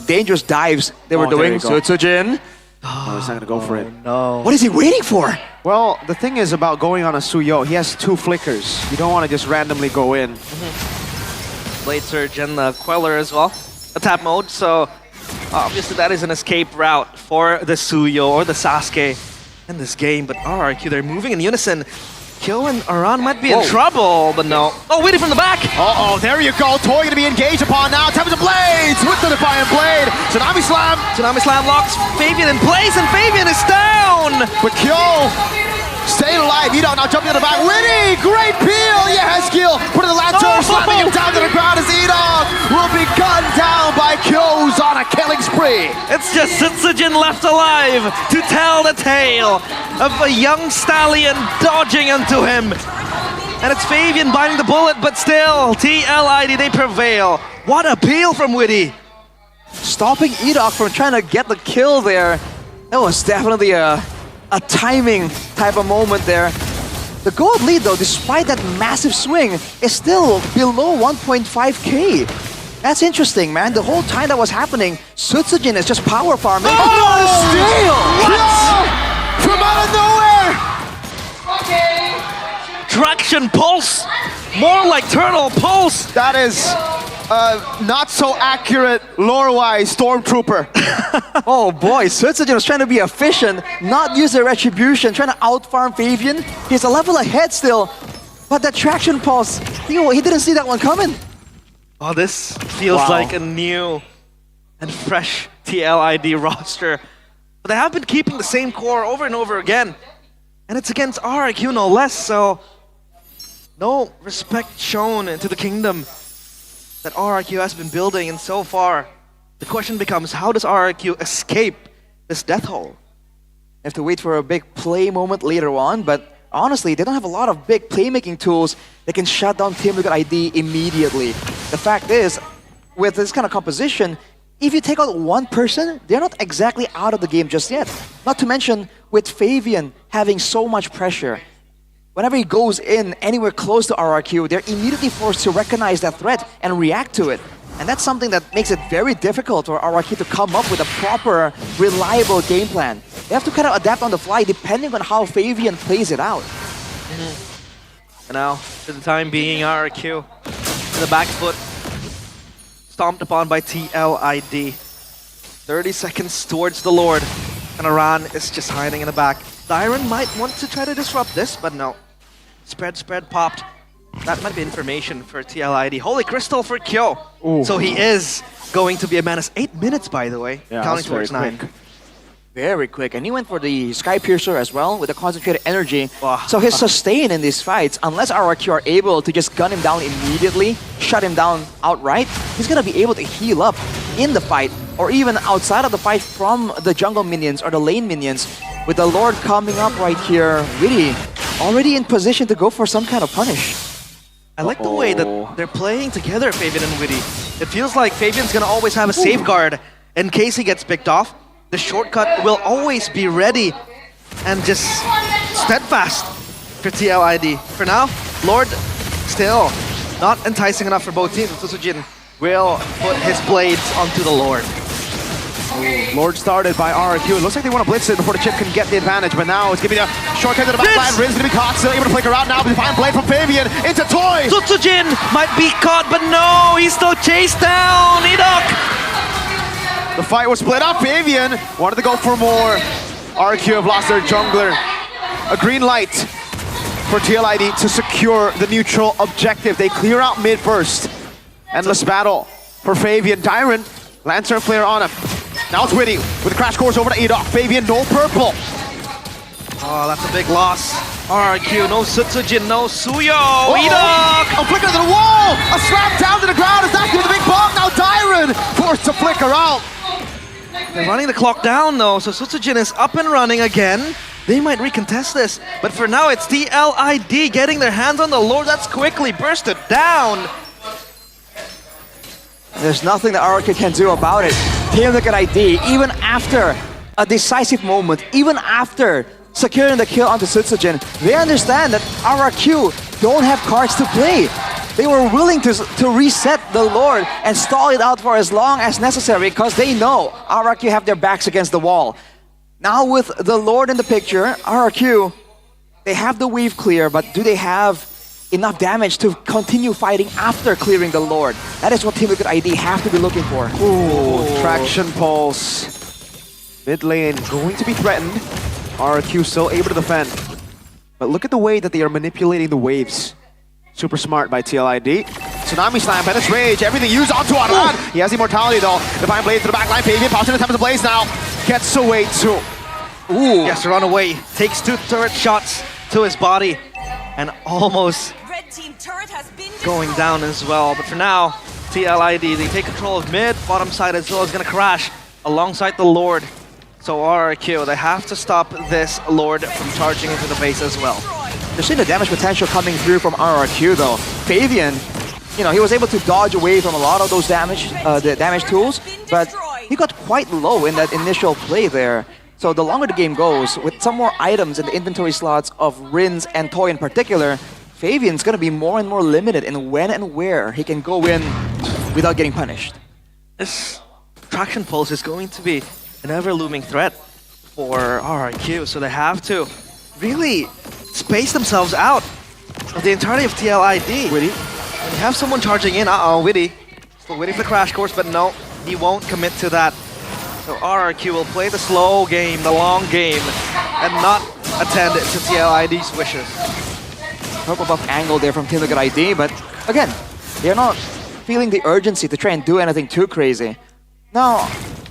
dangerous dives they were doing. Sutsujin. No, he's not gonna go for it. No. What is he waiting for? Well, the thing is about going on a Suyo, he has 2 flickers. You don't want to just randomly go in. Blade Surge and the Queller as well. A tap mode, so obviously that is an escape route for the Suyo or the Sasuke in this game. But RRQ, they're moving in unison. Kyo and Aran might be in trouble, but no. Oh, Witty from the back! There you go. Toy gonna be engaged upon now. Time to blades with the Defiant Blade. Tsunami Slam. Tsunami Slam locks Fabian in place, and Fabian is down! But Kyo staying alive. Edok now jumping to the back. Witty! Great peel! Yeah, skill. Put in the lantern, slamming him down to the ground as Edok will be gunned down by Kyo's on a killing spree. It's just Sutsujin left alive to tell the tale of a young stallion dodging into him. And it's Fabian biting the bullet, but still, TLID, they prevail. What a peel from Witty. Stopping Edok from trying to get the kill there. That was definitely a timing type of moment there. The gold lead though, despite that massive swing, is still below 1.5k. That's interesting, man. The whole time that was happening, Sutsujin is just power farming. Steal! From out of nowhere! Traction pulse! More like turtle pulse! That is not so accurate lore-wise Stormtrooper. Oh boy, Sutsujin was trying to be efficient, not use the retribution, trying to outfarm Fabian. He's a level ahead still, but that traction pulse, he didn't see that one coming. Oh, this feels like a new and fresh TLID roster. But they have been keeping the same core over and over again. And it's against RRQ no less, so no respect shown into the kingdom that RRQ has been building, and so far, the question becomes, how does RRQ escape this death hole? They have to wait for a big play moment later on, but honestly, they don't have a lot of big playmaking tools that can shut down Team Liquid ID immediately. The fact is, with this kind of composition, if you take out one person, they're not exactly out of the game just yet. Not to mention, with Fabian having so much pressure, whenever he goes in anywhere close to RRQ, they're immediately forced to recognize that threat and react to it. And that's something that makes it very difficult for RRQ to come up with a proper, reliable game plan. They have to kind of adapt on the fly depending on how Fabian plays it out. And now, for the time being, RRQ in the back foot, stomped upon by TLID. 30 seconds towards the Lord, and Aran is just hiding in the back. Dyron might want to try to disrupt this, but no. Spread popped. That might be information for TLID. Holy Crystal for Kyo. So he is going to be a menace. 8 minutes, by the way, counting towards 9. Very quick, and he went for the Sky Piercer as well with the concentrated energy. So his sustain in these fights, unless RRQ are able to just gun him down immediately, shut him down outright, he's gonna be able to heal up in the fight, or even outside of the fight from the jungle minions or the lane minions. With the Lord coming up right here, really already in position to go for some kind of punish. I like the way that they're playing together, Fabian and Witty. It feels like Fabian's gonna always have a safeguard in case he gets picked off. The shortcut will always be ready and just steadfast for TLID. For now, Lord still not enticing enough for both teams. Susujin will put his blades onto the Lord. Lord started by RRQ. It looks like they want to blitz it before the chip can get the advantage, but now it's giving a shortcut to the back line. Rin's going to be caught, still able to flicker out now, but fine blade from Fabian into Toy! Sutsujin might be caught, but no, he's still chased down. Idok! The fight was split up. Fabian wanted to go for more. RRQ have lost their jungler. A green light for TLID to secure the neutral objective. They clear out mid first. Endless battle for Fabian. Dyron, Lancer Flare on him. Now it's Witty with a crash course over to Edok. Fabian, no purple. Oh, that's a big loss. RRQ, no Sutsujin, no Suyo. Edok! A flicker to the wall! A slap down to the ground. Is that going to the big bomb? Now Dyron forced to flicker out. They're running the clock down though, so Sutsujin is up and running again. They might recontest this, but for now it's TLID getting their hands on the Lord. That's quickly bursted down. There's nothing that RRQ can do about it. Team Liquid ID, even after a decisive moment, even after securing the kill onto Sutsujin, they understand that RRQ don't have cards to play. They were willing to reset the Lord and stall it out for as long as necessary because they know RRQ have their backs against the wall. Now with the Lord in the picture, RRQ, they have the wave clear, but do they have enough damage to continue fighting after clearing the Lord? That is what Team Liquid ID have to be looking for. Traction pulse. Mid lane going to be threatened. RRQ still able to defend. But look at the way that they are manipulating the waves. Super smart by TLID. Tsunami Slam, Penance Rage, everything used onto Aran. He has immortality though. Divine Blade to the back line. Fabian pops in the time of the blaze now. Gets away too. Yes, to run away. Takes 2 turret shots to his body. And almost going down as well. But for now, TLID, they take control of mid, bottom side as well is going to crash alongside the Lord. So RRQ, they have to stop this Lord from charging into the base as well. They're seeing the damage potential coming through from RRQ though. Fabian, you know, he was able to dodge away from a lot of those damage, the damage tools, but he got quite low in that initial play there. So the longer the game goes, with some more items in the inventory slots of Rins and Toy in particular, Fabian's gonna be more and more limited in when and where he can go in without getting punished. This traction pulse is going to be an ever-looming threat for RRQ, so they have to really space themselves out of the entirety of TLID. Witty. And you have someone charging in. Witty. Still waiting for the crash course, but no, he won't commit to that. So RRQ will play the slow game, the long game, and not attend to TLID's wishes. Purple buff angle there from Team Liquid ID, but again, they're not feeling the urgency to try and do anything too crazy. Now,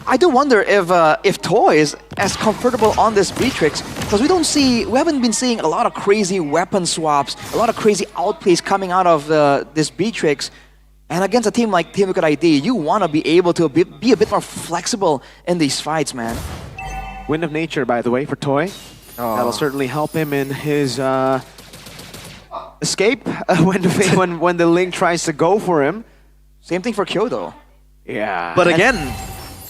I do wonder if Toy is as comfortable on this Beatrix, because we haven't been seeing a lot of crazy weapon swaps, a lot of crazy outplays coming out of this Beatrix. And against a team like Team Liquid ID, you want to be able to be a bit more flexible in these fights, man. Wind of Nature, by the way, for Toy. That'll certainly help him in his escape when the Link tries to go for him. Same thing for Kyo, though. Yeah. But again,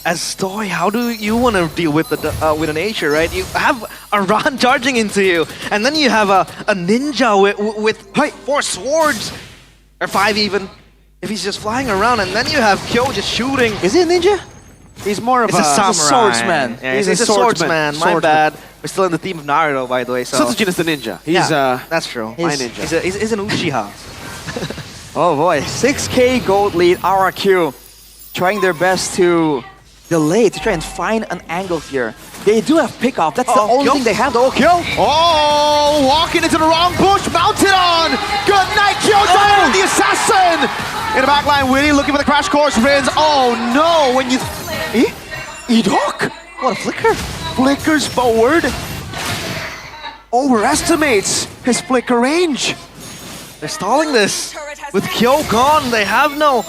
as Toy, how do you want to deal with an Asia, right? You have a Ran charging into you, and then you have a ninja with 4 swords, or 5 even, if he's just flying around, and then you have Kyo just shooting. Is he a ninja? He's more of a samurai. swordsman. Yeah, he's a swordsman. My bad. We're still in the theme of Naruto, by the way. So Satsujin is the ninja. He's that's true. my ninja. He's an Uchiha. Oh boy, 6K gold lead, RRQ trying their best to delay, to try and find an angle here. They do have pick-off, that's the only thing they have, though. Kyo! Oh, walking into the wrong bush, mounted on! Good night, Kyo, down the assassin! In the back line, Willie looking for the crash course, Rins. Oh no, when you... Edok? What a flicker. Flickers forward. Overestimates his flicker range. They're stalling this. With Kyo gone, they have no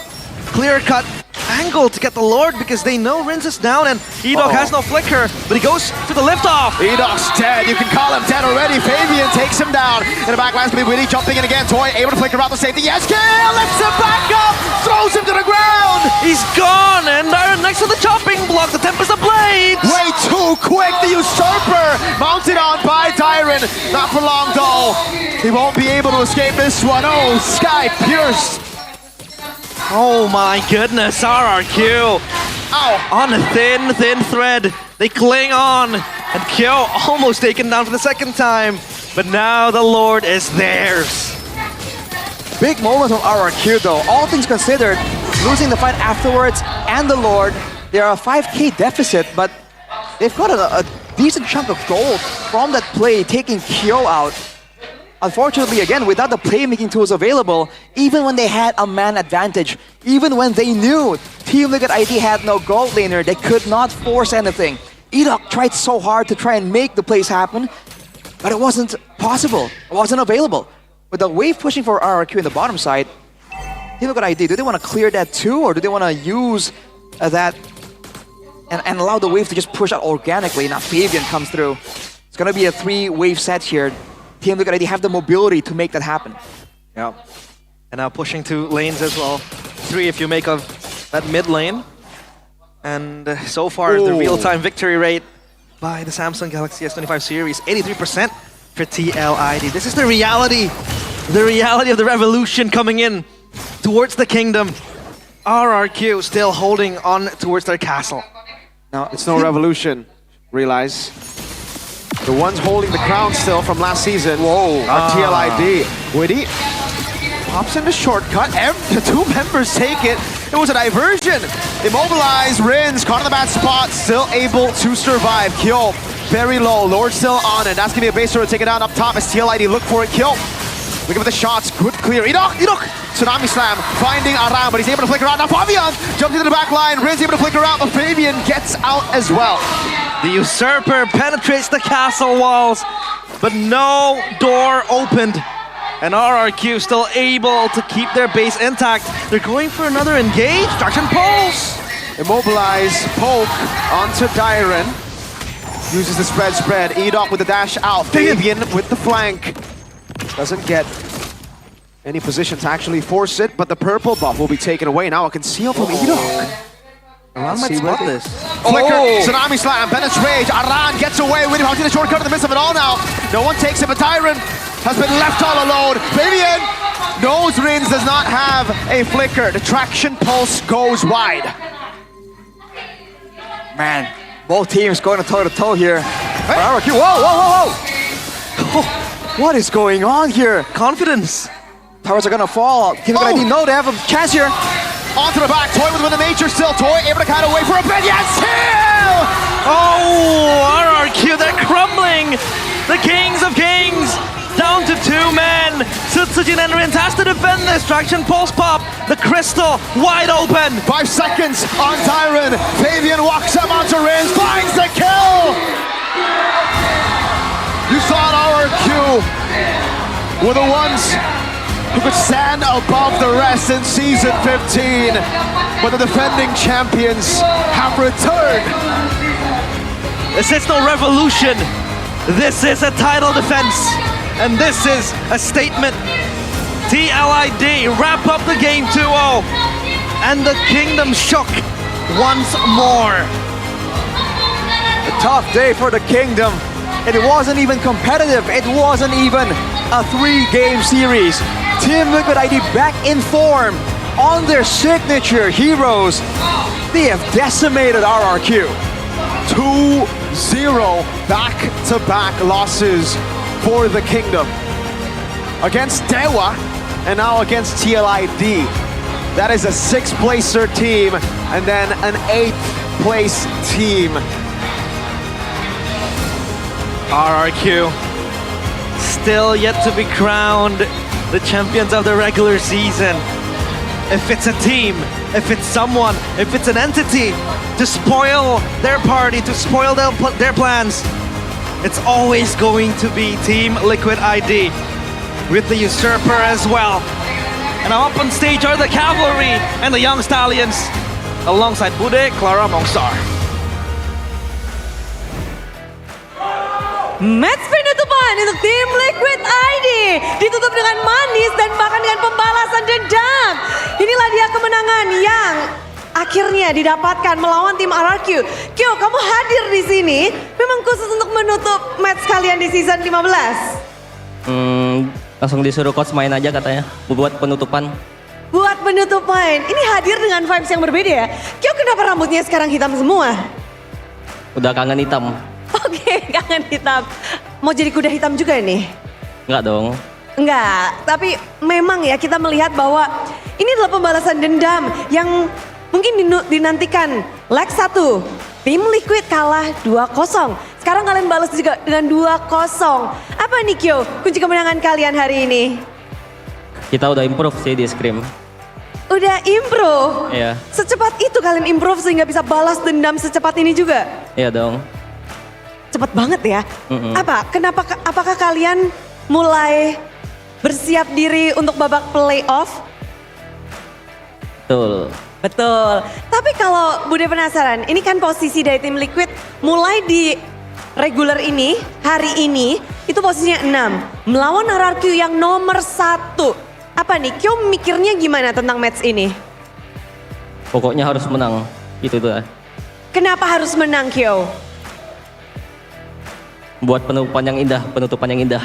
clear-cut angle to get the Lord because they know Rins is down and Edok has no flicker, but he goes to the liftoff. Edok's dead. You can call him dead already. Fabian takes him down. In the back line's gonna be Willie jumping in again. Toy able to flicker out the safety. Yes, kill! Lifts him back up! Throws him to the ground! He's gone and Iron next to the chopping block. The Tempest of Blades! Way too quick! The Usurper mounted on by Dyron. Not for long though. He won't be able to escape this one. Oh, Sky pierced. Oh my goodness, RRQ. Ow. On a thin thread. They cling on. And Kyo almost taken down for the second time. But now the Lord is theirs. Big moment from RRQ though. All things considered, losing the fight afterwards and the Lord, they are a 5K deficit, but they've got a decent chunk of gold from that play, taking Kyo out. Unfortunately, again, without the playmaking tools available, even when they had a man advantage, even when they knew Team Liquid ID had no gold laner, they could not force anything. Edok tried so hard to try and make the plays happen, but it wasn't possible. It wasn't available. With the wave pushing for RRQ in the bottom side, Team Liquid ID, do they want to clear that too, or do they want to use that and allow the wave to just push out organically? Now Fabian comes through. It's going to be a 3-wave set here. Team Liquid ID have the mobility to make that happen. Yeah. And now pushing 2 lanes as well. 3 if you make of that mid lane. And so far, the real-time victory rate by the Samsung Galaxy S25 series, 83% for TLID. This is the reality of the revolution coming in towards the kingdom. RRQ still holding on towards their castle. Now, it's no revolution, realize. The ones holding the crown still from last season are TLID. Witty pops in the shortcut. The 2 members take it. It was a diversion. Immobilized, Rins caught in the bad spot, still able to survive. Kyo very low, Lord still on it. That's gonna be a base to take it down up top as TLID look for it. Kyo looking for the shots, good clear. Edok! Tsunami Slam finding Aram, but he's able to flicker out. Now Fabian jumps into the back line. Rins able to flicker out, but Fabian gets out as well. The Usurper penetrates the castle walls, but no door opened. And RRQ still able to keep their base intact. They're going for another engage. Traction Pulse! Immobilize, poke onto Dyron. Uses the spread. Edok with the dash out. Fabian with the flank. Doesn't get any position to actually force it, but the purple buff will be taken away. Now a conceal from Edok. Aran might spot this. Flicker, Tsunami Slam, penetrate. Aran gets away with him. How the shortcut in the midst of it all now. No one takes it, but Tyron has been left all alone. Fabian knows Rins does not have a flicker. The traction pulse goes wide. Man, both teams going toe-to-toe here. Hey. Whoa! What is going on here? Confidence. Towers are gonna fall. Team Liquid ID know they have a chance here. Onto the back, Toy with the nature still. Toy able to cut away for a bit. Yes, kill! RRQ, they're crumbling. The Kings of Kings down to 2 men. Satsujin and Rins has to defend this. Traction Pulse pop. The crystal wide open. 5 seconds on Tyron. Fabian walks up onto Rins, finds the kill. You thought RRQ were the ones who could stand above the rest in Season 15, but the defending champions have returned. This is no revolution. This is a title defense, and this is a statement. TLID wrap up the game 2-0, and the Kingdom shook once more. A tough day for the Kingdom. It wasn't even competitive. It wasn't even a 3-game series. Team Liquid ID back in form on their signature heroes. They have decimated RRQ. 2-0 back-to-back losses for the Kingdom. Against Dewa and now against TLID. That is a 6th placer team and then an 8th place team. RRQ still yet to be crowned the champions of the regular season. If it's a team, if it's someone, if it's an entity to spoil their party, to spoil their plans, it's always going to be Team Liquid ID with the Usurper as well. And now up on stage are the Cavalry and the Young Stallions alongside Bude, Clara, Mongstar. Match penutupan untuk tim Liquid ID ditutup dengan manis dan bahkan dengan pembalasan dendam. Inilah dia kemenangan yang akhirnya didapatkan melawan tim RRQ. Kyo, kamu hadir di sini memang khusus untuk menutup match kalian di season 15. Langsung disuruh coach main aja katanya, buat penutupan. Buat penutupan, ini hadir dengan vibes yang berbeda ya. Kyo, kenapa rambutnya sekarang hitam semua? Udah kangen hitam. Oke, kangen hitam. Mau jadi kuda hitam juga nih? Enggak dong. Enggak, tapi memang ya kita melihat bahwa ini adalah pembalasan dendam yang mungkin dinantikan. Leg 1, tim Liquid kalah 2-0. Sekarang kalian balas juga dengan 2-0. Apa nih Kyo, kunci kemenangan kalian hari ini? Kita udah improve sih di scrim. Udah improve? Iya. Secepat itu kalian improve sehingga bisa balas dendam secepat ini juga? Iya dong. Cepat banget ya. Apakah kalian mulai bersiap diri untuk babak playoff? Betul. Betul. Tapi kalau Bude penasaran, ini kan posisi dari tim Liquid mulai di regular ini, hari ini, itu posisinya 6. Melawan RRQ yang nomor 1. Apa nih, Kyo mikirnya gimana tentang match ini? Pokoknya harus menang, gitu tuh. Kenapa harus menang Kyo? Buat penutupan yang indah, penutupan yang indah.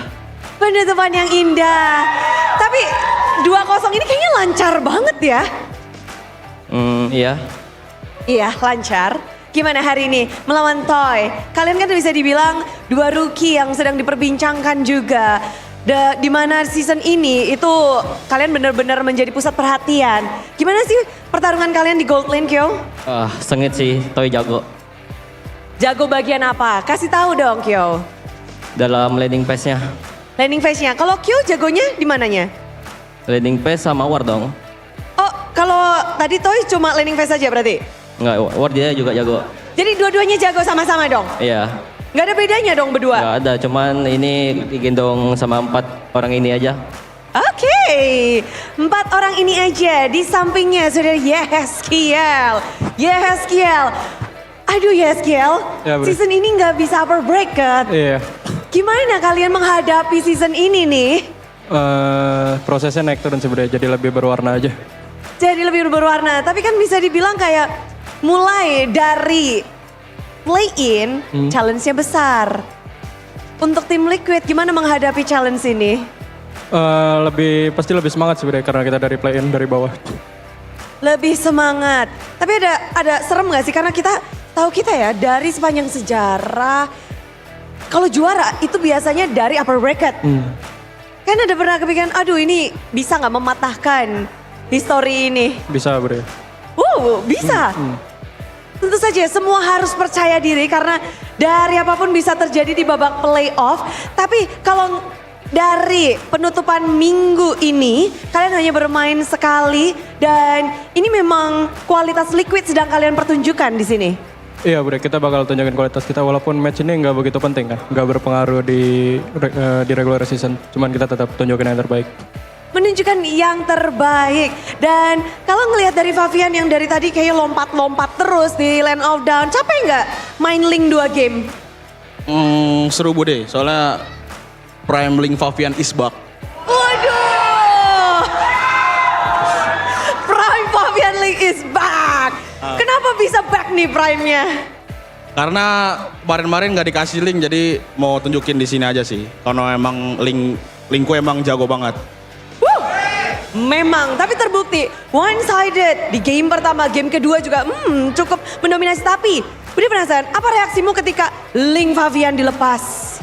Penutupan yang indah. Tapi 2-0 ini kayaknya lancar banget ya. Iya. Iya, lancar. Gimana hari ini melawan Toy? Kalian kan bisa dibilang dua rookie yang sedang diperbincangkan juga. Di mana season ini itu kalian benar-benar menjadi pusat perhatian. Gimana sih pertarungan kalian di gold lane, Kyo? Sengit sih, Toy jago. Jago bagian apa? Kasih tahu dong, Kyo. Dalam landing phase-nya. Landing phase-nya. Kalau Kyo jagonya di mananya? Landing phase sama war dong. Oh, kalau tadi Toy cuma landing phase aja berarti? Enggak, war dia juga jago. Jadi dua-duanya jago sama-sama dong? Iya. Nggak ada bedanya dong berdua? Nggak ada, cuman ini digendong sama 4 orang ini aja. Oke, 4 orang ini aja. Di sampingnya sudah Yeskiel. Aduh Yeskiel, Ya, bro. season ini nggak bisa upper break kan? Iya. Gimana kalian menghadapi season ini nih? Prosesnya naik turun sebenarnya, jadi lebih berwarna aja. Jadi lebih berwarna, tapi kan bisa dibilang kayak mulai dari play-in, challenge-nya besar. Untuk tim Liquid, gimana menghadapi challenge ini? Pasti lebih semangat sebenarnya karena kita dari play-in dari bawah. Lebih semangat. Tapi ada serem gak sih? Karena kita ya dari sepanjang sejarah, kalau juara itu biasanya dari upper bracket. Kan ada pernah kepikiran, aduh ini bisa gak mematahkan history ini? Bisa bro. Bisa. Tentu saja semua harus percaya diri karena dari apapun bisa terjadi di babak playoff. Tapi kalau dari penutupan minggu ini, kalian hanya bermain sekali dan ini memang kualitas Liquid sedang kalian pertunjukkan di sini. Iya bro, kita bakal tunjukin kualitas kita walaupun match ini nggak begitu penting kan. Nggak berpengaruh di regular season, cuman kita tetap tunjukin yang terbaik. Menunjukkan yang terbaik. Dan kalau ngelihat dari Favian yang dari tadi kayak lompat-lompat terus di Land of Down, capek nggak main Link 2 game? Seru Bude, soalnya Prime Link Favian is back. Waduh! Prime Favian Link is back. Kenapa bisa back nih prime-nya? Karena kemarin-kemarin nggak dikasih link, jadi mau tunjukin di sini aja sih. Karena emang linkku emang jago banget. Memang, tapi terbukti one-sided di game pertama, game kedua juga cukup mendominasi. Tapi, Budi penasaran, apa reaksimu ketika link Favian dilepas?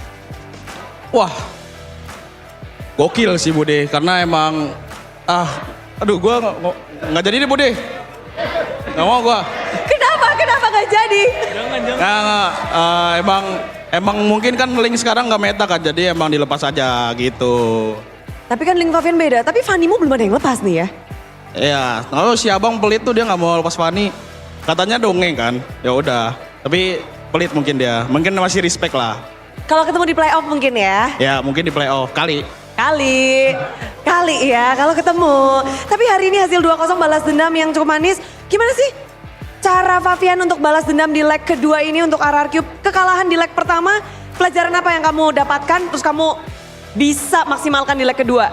Wah, gokil sih Bude, karena emang aduh gue nggak jadi nih Bude, nggak mau gue. Kenapa nggak jadi? Emang mungkin kan link sekarang nggak meta kan, jadi emang dilepas aja gitu. Tapi kan link Favian beda, tapi Fannymu belum ada yang lepas nih ya? Iya, kalau si abang pelit tuh dia nggak mau lepas Fanny, katanya dongeng kan, ya udah. Tapi pelit mungkin dia, mungkin masih respect lah. Kalau ketemu di playoff mungkin ya? Ya mungkin di playoff kali ya kalau ketemu. Tapi hari ini hasil 2-0 balas dendam yang cukup manis. Gimana sih cara Favian untuk balas dendam di leg kedua ini untuk RRQ? Kekalahan di leg pertama, pelajaran apa yang kamu dapatkan terus kamu bisa maksimalkan di leg kedua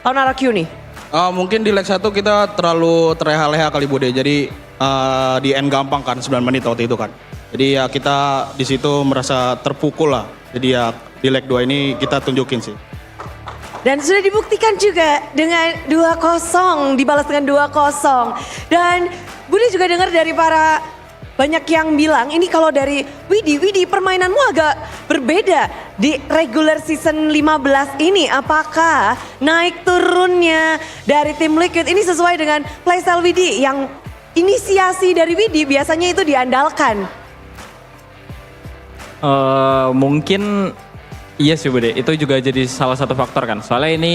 lawan RRQ nih? Mungkin di leg 1 kita terlalu terleha-leha kali Bude, jadi di end gampang kan 9 menit waktu itu kan. Jadi ya kita di situ merasa terpukul lah. Jadi ya di leg 2 ini kita tunjukin sih. Dan sudah dibuktikan juga dengan 2-0, dibalas dengan 2-0. Dan Budi juga dengar dari para banyak yang bilang, ini kalau dari Widi permainanmu agak berbeda di regular season 15 ini. Apakah naik turunnya dari tim Liquid ini sesuai dengan playstyle Widi yang inisiasi dari Widi biasanya itu diandalkan? Mungkin iya sih Bude, itu juga jadi salah satu faktor kan. Soalnya ini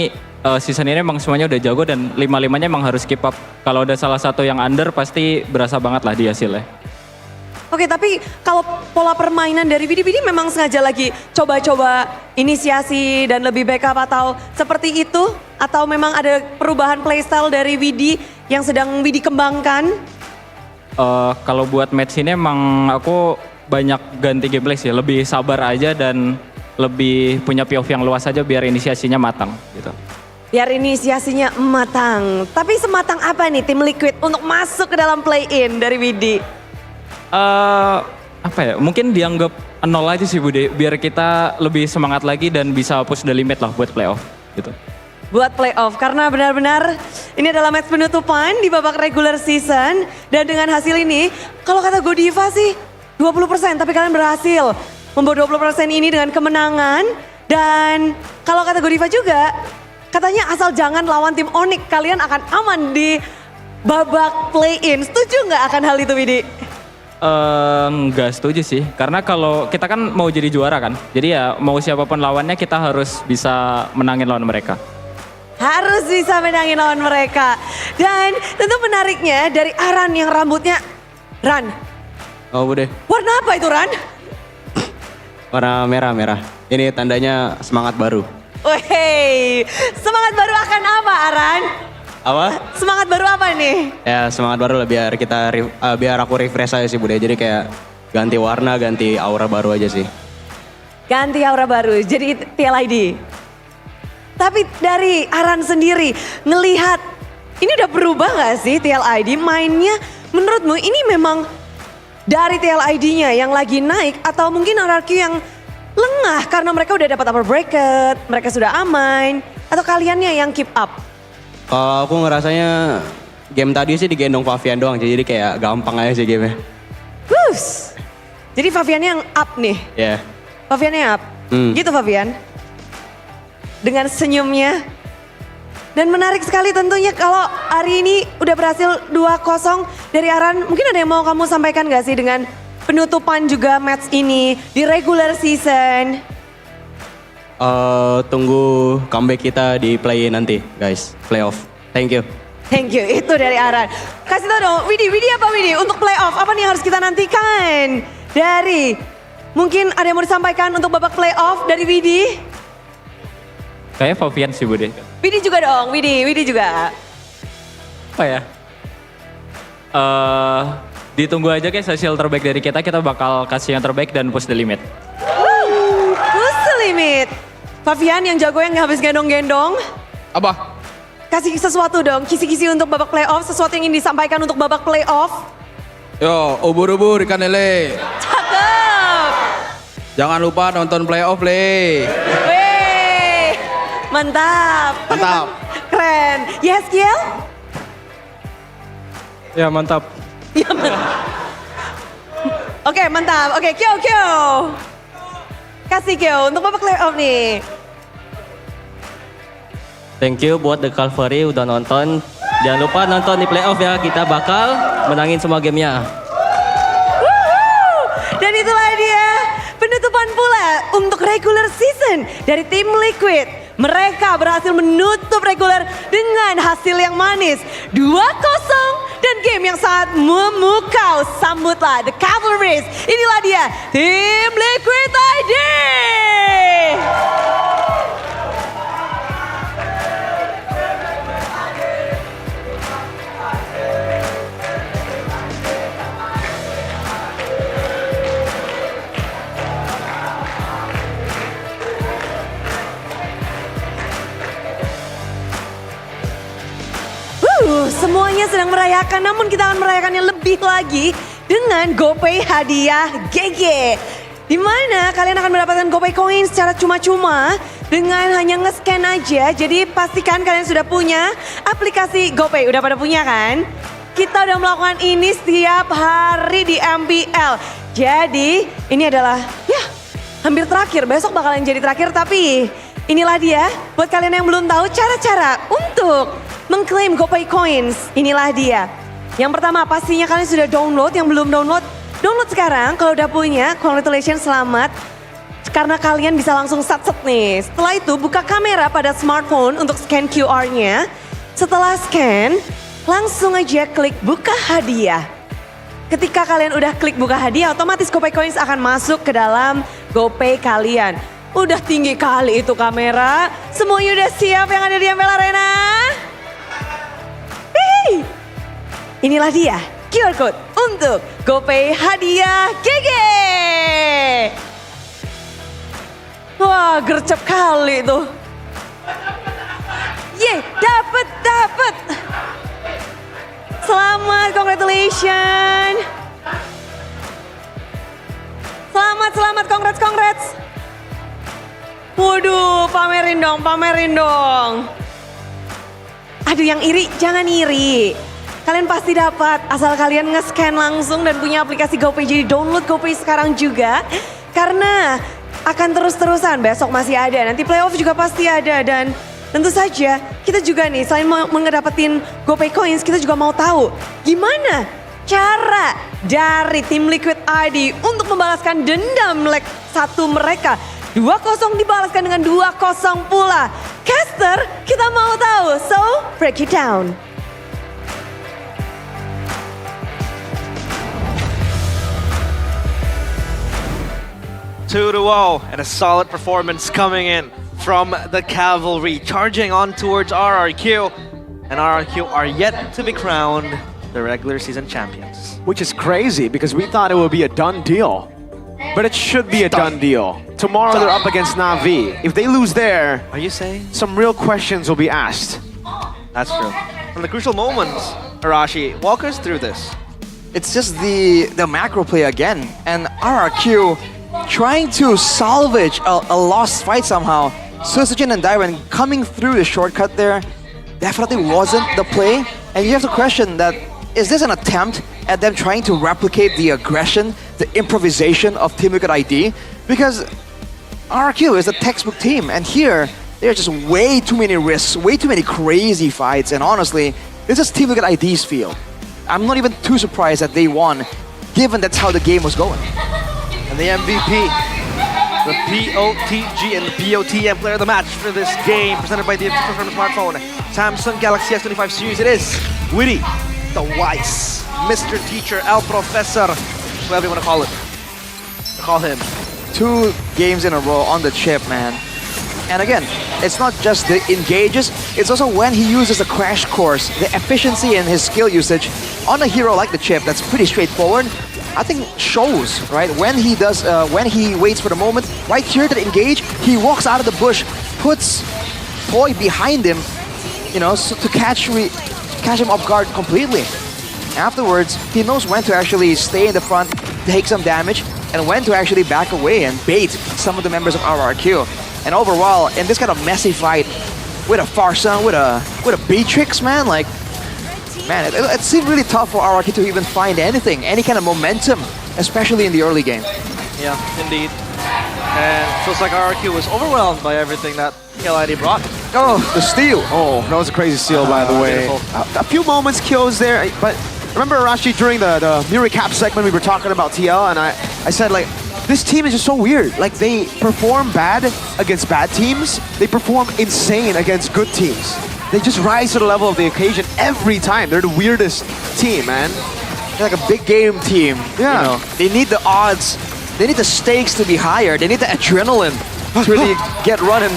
season ini emang semuanya udah jago dan 5-5-nya emang harus keep up. Kalau ada salah satu yang under pasti berasa banget lah di hasilnya. Oke, tapi kalau pola permainan dari Widi memang sengaja lagi coba-coba inisiasi dan lebih backup atau seperti itu? Atau memang ada perubahan playstyle dari Widi yang sedang Widi kembangkan? Kalau buat match ini emang aku banyak ganti gameplay sih, lebih sabar aja dan lebih punya POV yang luas aja biar inisiasinya matang gitu. Biar inisiasinya matang. Tapi sematang apa nih tim Liquid untuk masuk ke dalam play-in dari Widi? Apa ya, mungkin dianggap 0 aja sih Bude, biar kita lebih semangat lagi dan bisa push the limit lah buat playoff gitu. Buat playoff, karena benar-benar ini adalah match penutupan di babak regular season. Dan dengan hasil ini, kalau kata Godiva sih 20%, tapi kalian berhasil membawa 20% ini dengan kemenangan. Dan kalau kata Godiva juga, katanya asal jangan lawan tim Onyx, kalian akan aman di babak play-in. Setuju nggak akan hal itu, Widi? Nggak setuju sih, karena kalau kita kan mau jadi juara kan, jadi ya mau siapapun lawannya kita harus bisa menangin lawan mereka. Harus bisa menangin lawan mereka. Dan tentu menariknya dari Aran yang rambutnya, Ran. Oh Bude. Warna apa itu Ran? Warna merah. Ini tandanya semangat baru. Wih, semangat baru akan apa Aran? Apa? Semangat baru apa nih? Ya semangat baru lah biar aku refresh aja sih Bude. Jadi kayak ganti warna, ganti aura baru aja sih. Ganti aura baru, jadi TLID. Tapi dari Aran sendiri ngelihat ini udah berubah gak sih TLID mainnya? Menurutmu ini memang dari TLID-nya yang lagi naik atau mungkin RRQ yang lengah karena mereka udah dapat upper bracket, mereka sudah aman, atau kaliannya yang keep up? Aku ngerasanya game tadi sih digendong Favian doang, jadi kayak gampang aja sih gamenya. Wuss. Jadi Faviannya yang up nih? Iya. Yeah. Faviannya up? Gitu Favian? Dengan senyumnya. Dan menarik sekali tentunya kalau hari ini udah berhasil 2-0 dari Aran. Mungkin ada yang mau kamu sampaikan gak sih dengan penutupan juga match ini di regular season? Tunggu comeback kita di play nanti guys, playoff. Thank you. Thank you, itu dari Aran. Kasih tau dong, Widi apa Widi untuk playoff? Apa nih yang harus kita nantikan? Dari, mungkin ada yang mau disampaikan untuk babak playoff dari Widi? Kayaknya Favian sih Bude. Widi juga dong, Widi juga. Apa ya? Ditunggu aja guys hasil terbaik dari kita bakal kasih yang terbaik dan push the limit. Push the limit. Favian yang jago yang habis gendong-gendong. Apa? Kasih sesuatu dong, kisi-kisi untuk babak playoff, sesuatu yang ingin disampaikan untuk babak playoff. Yo, ubur-ubur ikan lele. Cakep. Jangan lupa nonton playoff, Le. Wih, mantap. Mantap. Keren. Yes, Kiel? Ya mantap. Ya, mantap. Oke, mantap. Oke, Kyo. Kasih Kyo untuk babak playoff nih. Thank you buat The Calvary udah nonton. Jangan lupa nonton di playoff ya, kita bakal menangin semua gamenya. Dan itulah dia penutupan pula untuk regular season dari tim Liquid. Mereka berhasil menutup regular dengan hasil yang manis 2-0 dan game yang sangat memukau. Sambutlah The Cavalries. Inilah dia tim Liquid ID. Semuanya sedang merayakan, namun kita akan merayakannya lebih lagi dengan GoPay hadiah GG. Di mana kalian akan mendapatkan GoPay coin secara cuma-cuma dengan hanya nge-scan aja. Jadi pastikan kalian sudah punya aplikasi GoPay. Udah pada punya kan? Kita udah melakukan ini setiap hari di MPL. Jadi ini adalah ya hampir terakhir. Besok bakalan jadi terakhir, tapi inilah dia buat kalian yang belum tahu cara-cara untuk mengklaim GoPay Coins. Inilah dia. Yang pertama pastinya kalian sudah download. Yang belum download, download sekarang. Kalau udah punya, congratulations, selamat. Karena kalian bisa langsung sat-set nih. Setelah itu buka kamera pada smartphone untuk scan QR-nya. Setelah scan, langsung aja klik buka hadiah. Ketika kalian udah klik buka hadiah, otomatis GoPay Coins akan masuk ke dalam GoPay kalian. Udah tinggi kali itu kamera. Semuanya udah siap yang ada di MPL Arena? Inilah dia QR code untuk GoPay hadiah GG. Wah, gercep kali tuh. Yeay, dapet. Selamat, congratulations. Selamat, congrats. Waduh, pamerin dong. Aduh, yang iri, jangan iri. Kalian pasti dapat, asal kalian nge-scan langsung dan punya aplikasi GoPay. Jadi download GoPay sekarang juga. Karena akan terus-terusan, besok masih ada. Nanti playoff juga pasti ada. Dan tentu saja kita juga nih, selain mengedapetin GoPay Coins, kita juga mau tahu gimana cara dari tim Liquid ID untuk membalaskan dendam leg 1 mereka. 2-0 dibalaskan dengan 2-0 pula. Caster, kita mau tahu. So, break it down. Two to 0, and a solid performance coming in from the Cavalry, charging on towards RRQ, and RRQ are yet to be crowned the regular season champions. Which is crazy because we thought it would be a done deal. But it should be a done deal. Tomorrow they're up against Na'Vi. If they lose there, are you saying some real questions will be asked? That's true. From the crucial moments, Arashi, walk us through this. It's just the macro play again, and RRQ trying to salvage a lost fight somehow. Susujin and Dairen coming through the shortcut there definitely wasn't the play, and you have to question that, is this an attempt at them trying to replicate the aggression, the improvisation of Team Liquid ID? Because RRQ is a textbook team, and here there are just way too many risks, way too many crazy fights, and honestly, this is Team Liquid ID's field. I'm not even too surprised that they won, given that's how the game was going. And the MVP, the POTG and the POTM player of the match for this game, presented by the from the smartphone, Samsung Galaxy S25 series. It is Witty, the Wise, Mr. Teacher, El Professor, whatever you want to call it. Call him. 2 games in a row on the chip, man. And again, it's not just the engages, it's also when he uses the crash course, the efficiency in his skill usage on a hero like the chip that's pretty straightforward. I think shows, right? When he does, when he waits for the moment, right here to engage, he walks out of the bush, puts Toy behind him, you know, so to catch him off guard completely. afterwards, he knows when to actually stay in the front, take some damage, and when to actually back away and bait some of the members of RRQ. And overall, in this kind of messy fight, with a Farsa, with a Beatrix, man, like, man, it seemed really tough for RRQ to even find anything, any kind of momentum, especially in the early game. Yeah, indeed. And feels like RRQ was overwhelmed by everything that MPL ID brought. Oh, the steal. Oh, that was a crazy steal, by the way. A few moments kills there, but remember, Arashi, during the new recap segment, we were talking about TL, and I said, like, this team is just so weird. Like, they perform bad against bad teams. They perform insane against good teams. They just rise to the level of the occasion every time. They're the weirdest team, man. They're like a big game team. Yeah. You know, they need the odds. They need the stakes to be higher. They need the adrenaline to really get running.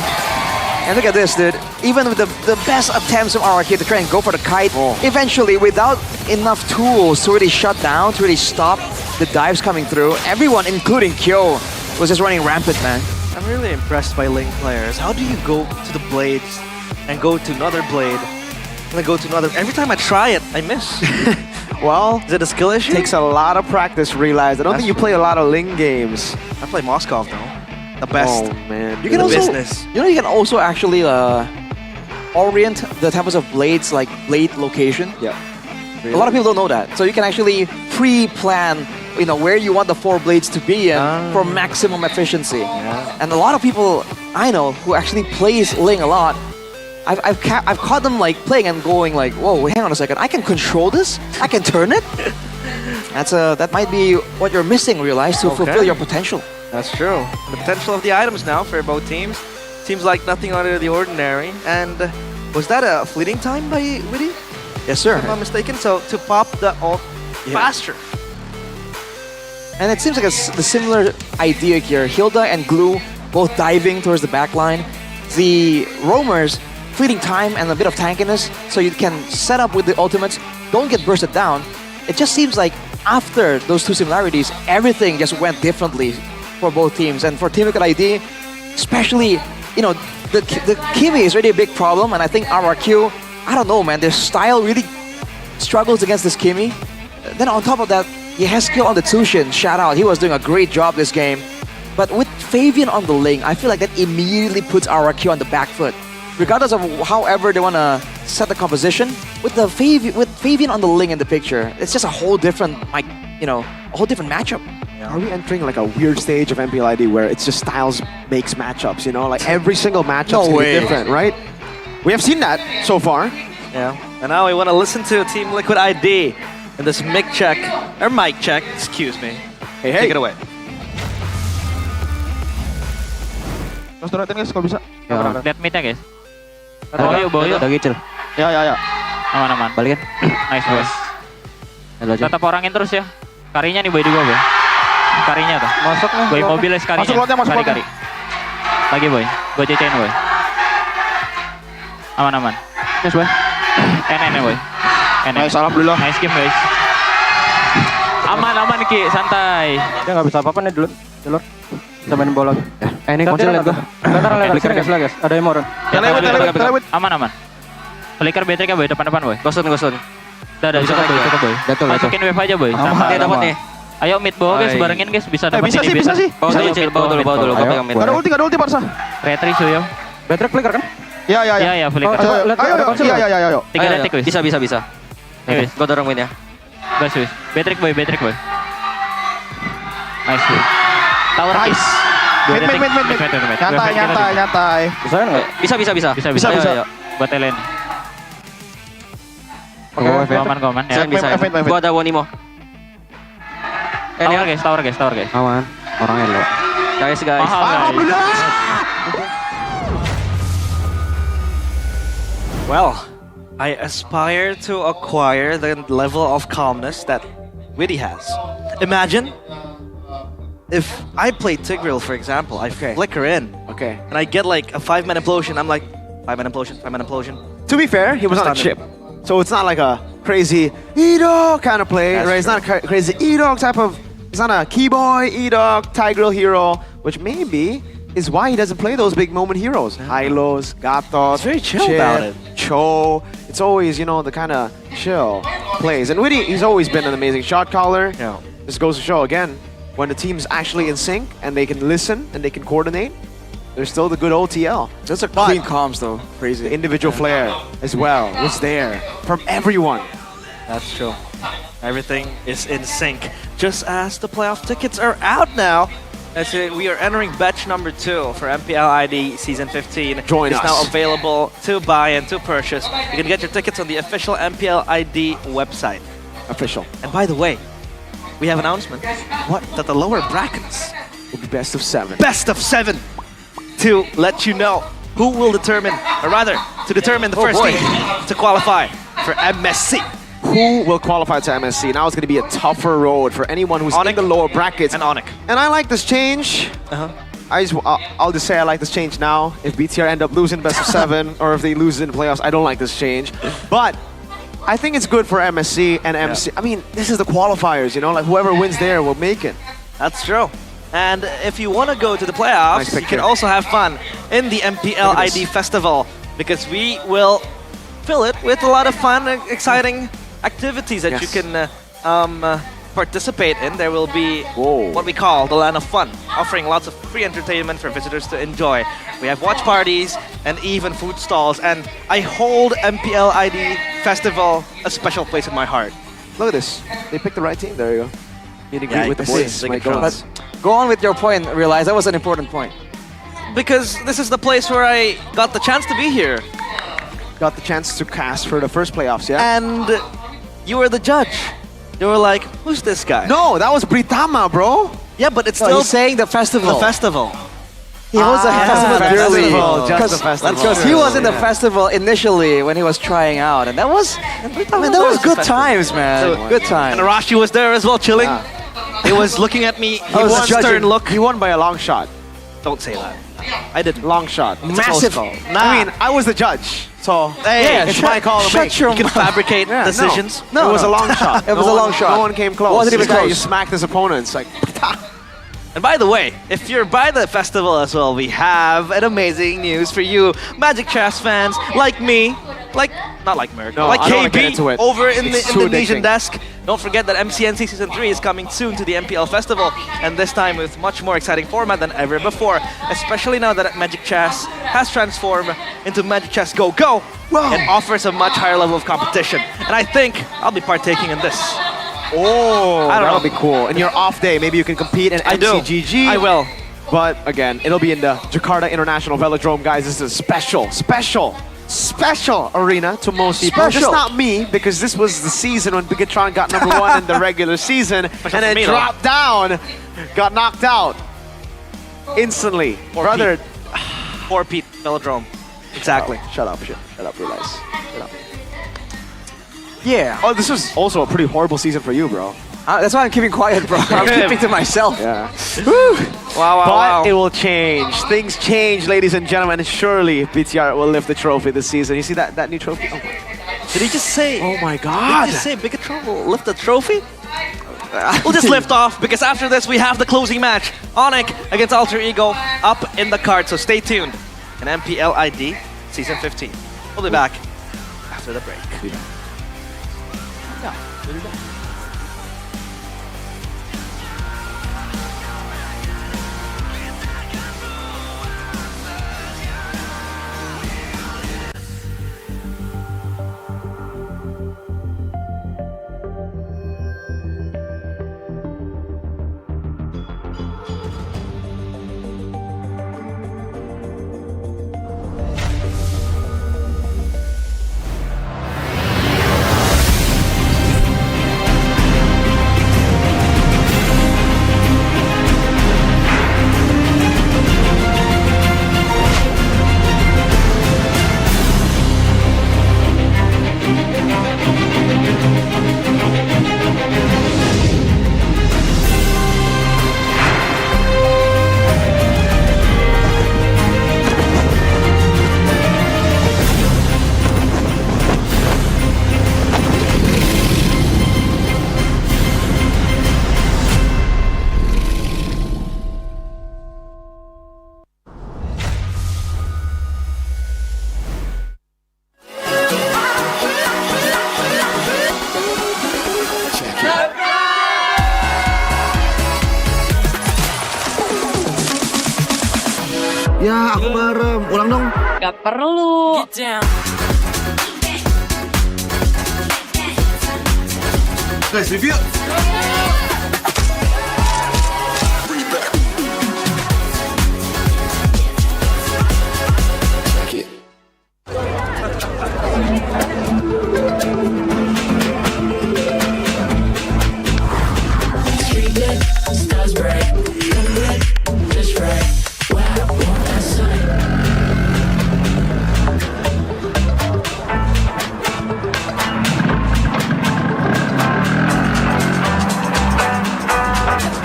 And look at this, dude. Even with the best attempts of RRQ to try and go for the kite, eventually, without enough tools to really shut down, to really stop the dives coming through, everyone, including Kyo, was just running rampant, man. I'm really impressed by Ling players. How do you go to the blades and go to another blade and then go to another? Every time I try it, I miss. Well, is it a skill issue? Takes a lot of practice, realize. I don't think you play a lot of Ling games. I play Moskov, though. The best. Oh, man. You can also, business. you know, you can also actually orient the types of blades, like blade location. Yeah. A lot of people don't know that. So you can actually pre-plan, you know, where you want the 4 blades to be in for maximum efficiency. Yeah. And a lot of people I know who actually plays Ling a lot, I've caught them like playing and going like, whoa, hang on a second, I can control this? I can turn it? That might be what you're missing, realize, to fulfill your potential. That's true. The potential of the items now for both teams seems like nothing out of the ordinary. And was that a fleeting time by Witty? Yes, sir. If I'm not mistaken. So to pop the ult faster. And it seems like the similar idea here. Hilda and Glue both diving towards the back line. The roamers, fleeting time and a bit of tankiness, so you can set up with the ultimates, don't get bursted down. It just seems like after those two similarities, everything just went differently for both teams. And for Team Liquid ID, especially, you know, the Kimi is really a big problem, and I think RRQ, I don't know, man, their style really struggles against this Kimi. Then on top of that, Yeheskel on the Tushin, shout out, he was doing a great job this game. But with Fabian on the Ling, I feel like that immediately puts RRQ on the back foot. Regardless of however they want to set the composition, with Fabian on the Ling in the picture, it's just a whole different, like, you know, a whole different matchup. Are we entering like a weird stage of MPL ID where it's just styles makes matchups, you know? Like every single matchup is different, right? We have seen that so far. Yeah. And now we want to listen to Team Liquid ID in this mic check, excuse me. Hey, Take it away. Mas donatin guys kalau bisa. Lihat mid-nya guys. Bawa yuk. Udah gicil. Ya. Aman. Balikin. Nice boys. Tetap orangin terus ya. Karinya nih boy di gua boy. Karinya tuh. Masuk nih. Boy mobilnya karinya. Masuk lotnya, masuk Kari. Lagi boy. Gua cecein boy. Aman. Yes boy. NN ya boy. Nice, alhamdulillah. Nice game guys. Aman Ki, santai. Dia nggak bisa apa-apa nih dulu. Jalur. Kita main bola. Ini kunci lihat gua. Flicker guys. Ada yang mau orang. Telewit. Aman. Flicker BTK boy, depan boy. Gosun. Udah cukup boy. Betul. Masukin wave aja boy. Oke, dapat nih. Ayo mid bawa guys, barengin guys, bisa dapat bisa ini. sih. Bawa dulu. Gua pegang mid. Gak ada ulti Barca. Retri suyo. Betrek flicker kan? Iya, flicker. Ayo. 3 detik guys. Bisa. Guys, Gua dorong win ya. Gas guys. Betrek boy. Nice boy. Tower kiss. Mid. Nyantai. Bisa enggak? Bisa. Ayo. Buat Elen. Oke, aman ya. Bisa. Gua ada Wonimo. Tower guys. Aman. Orangnya lo. Guys. Alhamdulillah. Well, I aspire to acquire the level of calmness that Witty has. Imagine if I play Tigreal, for example, I flicker in, and I get like a 5-man implosion. I'm like, 5-man implosion. To be fair, he was on a chip. So it's not like a crazy E-Dog kind of play, right? It's not a crazy E-Dog type of... It's not a Keyboy, E-Dog, Tigreal hero, which maybe is why he doesn't play those big moment heroes. Hylos, Gatos, He's very chill about it. Cho. It's always, you know, the kind of chill. plays. And Witty, he's always been an amazing shot caller. Yeah. This goes to show again, when the team's actually in sync and they can listen and they can coordinate, there's still the good OTL. Just a clean comms though. Crazy. The individual flair as well was there from everyone. That's true. Everything is in sync. Just as the playoff tickets are out now, as we are entering batch number 2 for MPL ID Season 15. Join us. It's now available to buy and to purchase. You can get your tickets on the official MPL ID website. Official. And by the way, we have an announcement. What? That the lower brackets will be best of 7. Best of 7 to let you know who will determine, or rather, to determine the first team to qualify for MSC. Who will qualify to MSC? Now it's going to be a tougher road for anyone who's in the lower brackets. And Onic. And I like this change. I'll just say I like this change now. If BTR end up losing best of 7, or if they lose in the playoffs, I don't like this change. But I think it's good for MSC and MC. I mean, this is the qualifiers, you know? Like, whoever wins there will make it. That's true. And if you want to go to the playoffs, you can also have fun in the MPL ID Festival, because we will fill it with a lot of fun and exciting activities that you can participate in. There will be what we call the Land of Fun, offering lots of free entertainment for visitors to enjoy. We have watch parties and even food stalls, and I hold MPL ID Festival a special place in my heart. Look at this. They picked the right team. There you go. Meet and greet with the boys. But go on with your point, realize that was an important point. Because this is the place where I got the chance to be here. Got the chance to cast for the first playoffs, yeah? And you were the judge. You were like, who's this guy? No, that was Britama, bro. Yeah, but it's No, still he's saying the festival. the festival. He was a festival purely. Just the festival. Because he was in the festival initially when he was trying out, and that was, that was good times, man. Good times. And Arashi was there as well, chilling. He was looking at me. He was stern look. He won by a long shot. Don't say that. I didn't. Long shot. It's a close Massive. call. I mean, I was the judge. So, Hey, it's my call to make. You can fabricate decisions. No, it was a long shot. It was a long shot. No one came close. Wasn't even This guy close. just smacked his opponents. Like, And by the way, if you're by the festival as well, we have an amazing news for you, Magic Chess fans like me, not like Merc, No, like I don't wanna get KB into it. over in the It's too Indonesian addicting. desk. Don't forget that MCNC Season 3 is coming soon to the MPL Festival, and this time with much more exciting format than ever before, especially now that Magic Chess has transformed into Magic Chess Go Go and offers a much higher level of competition. And I think I'll be partaking in this. oh, I don't that'll know. be cool. And your off day, maybe you can compete in I do. MCGG. I will. But again, it'll be in the Jakarta International Velodrome, guys. This is a special arena to most people. Just not me, because this was the season when Bigatron got number 1 in the regular season, and then me, though. dropped down, got knocked out instantly. Brother, Poor Pete Velodrome. Exactly. shut up, realize. Shut up. Yeah. Oh, this was also a pretty horrible season for you, bro. That's why I'm keeping quiet, bro. I'm keeping to myself. Yeah. Wow, But it will change. Things change, ladies and gentlemen. And surely BTR will lift the trophy this season. You see that new trophy? Oh my. Did he just say? Oh my Did God. he just say Bigatron will lift the trophy? We'll just lift off, because after this we have the closing match. Onic against Alter Ego up in the card, so stay tuned. And MPL ID Season 15. We'll be back after the break. Yeah, we'll be back. Gak perlu. Guys, review.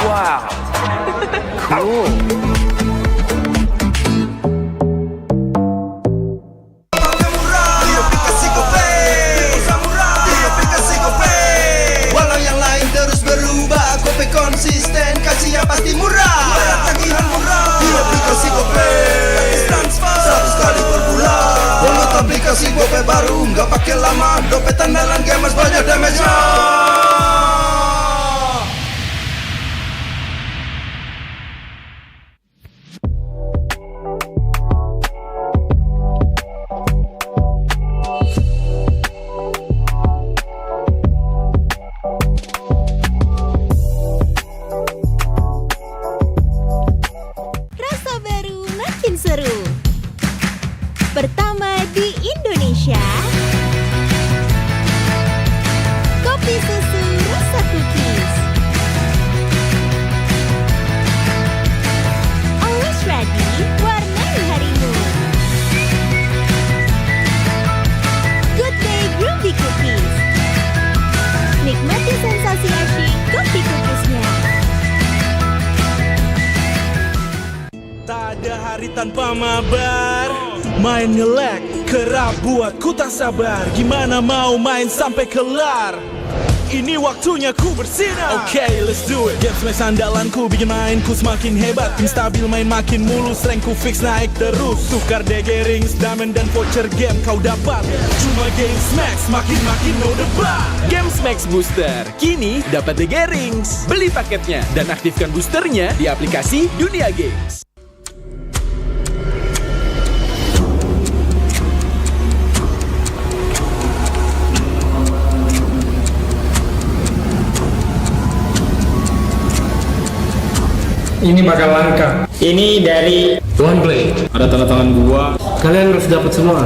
Wow. Cool. Walau yang lain terus berubah, kopi konsisten, kasihnya pasti murah. Bayar tagihan murah di aplikasi Gope. 100 kali per bulan. Download aplikasi Gope baru, nggak pakai lama. Dompet andalan gamers banyak damage-nya. Rasa baru makin seru. Pertama di Indonesia. Kopi susu rasa cookies. Always ready, warnai harimu. Good day groovy cookies. Nikmati sensasi asyik kopi cookiesnya. Tak ada hari tanpa mabar. Main ngelek, kerap buat ku tak sabar. Gimana mau main sampai kelar? Ini waktunya ku bersinar. Okay, let's do it. Games main andalanku bikin mainku semakin hebat. Tim stabil main makin mulus, rankku fix naik terus. Tukar DG rings, diamond dan voucher game kau dapat. Cuma Games Max, makin no debat. Games Max Booster, kini dapat DG Rings. Beli paketnya dan aktifkan boosternya di aplikasi Dunia Games. Ini bakal langka. Ini dari One Play. Ada tanda tangan gua. Kalian harus dapat semua.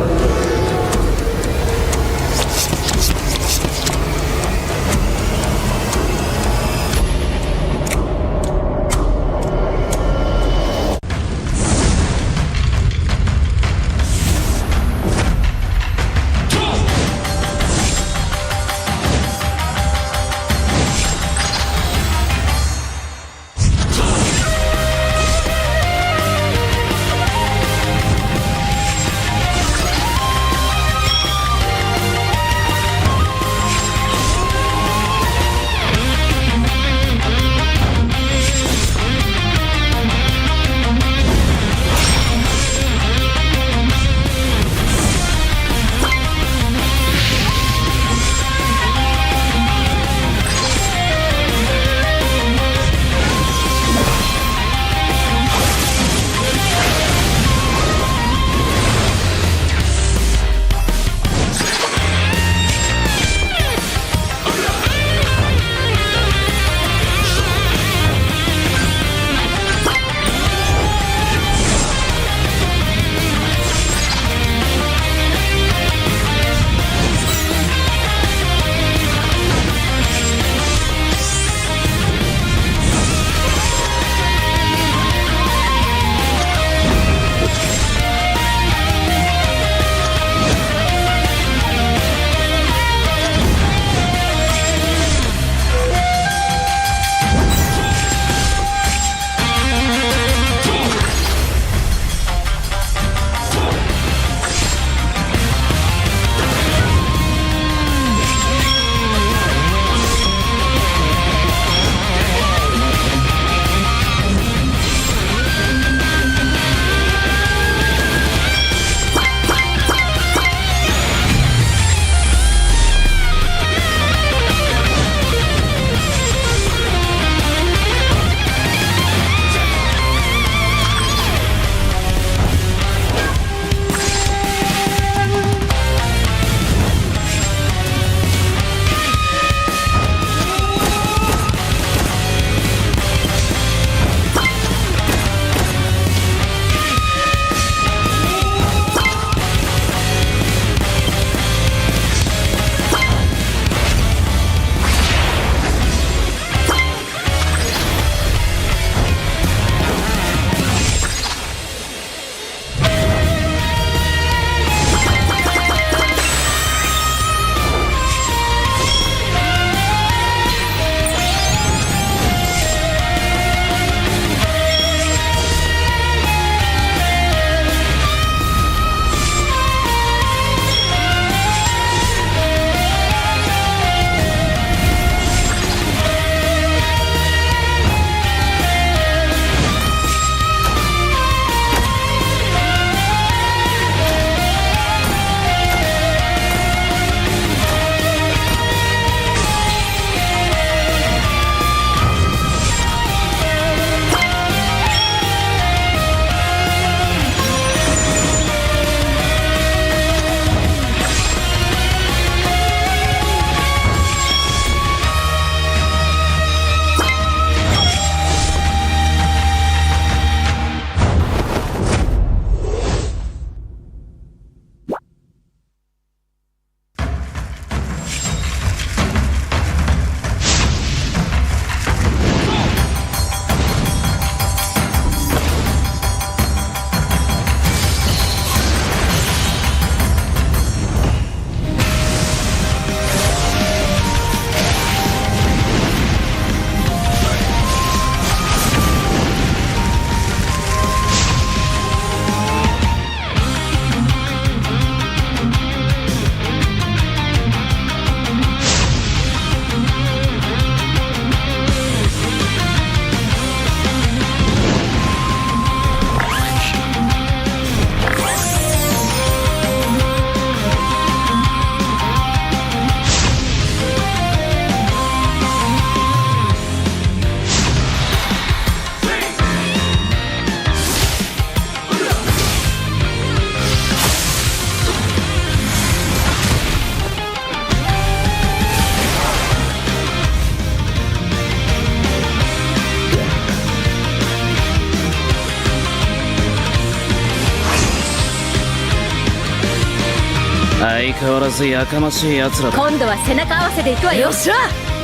相変わらずやかましい奴らだ。今度は背中合わせでいくわよ。よっしゃ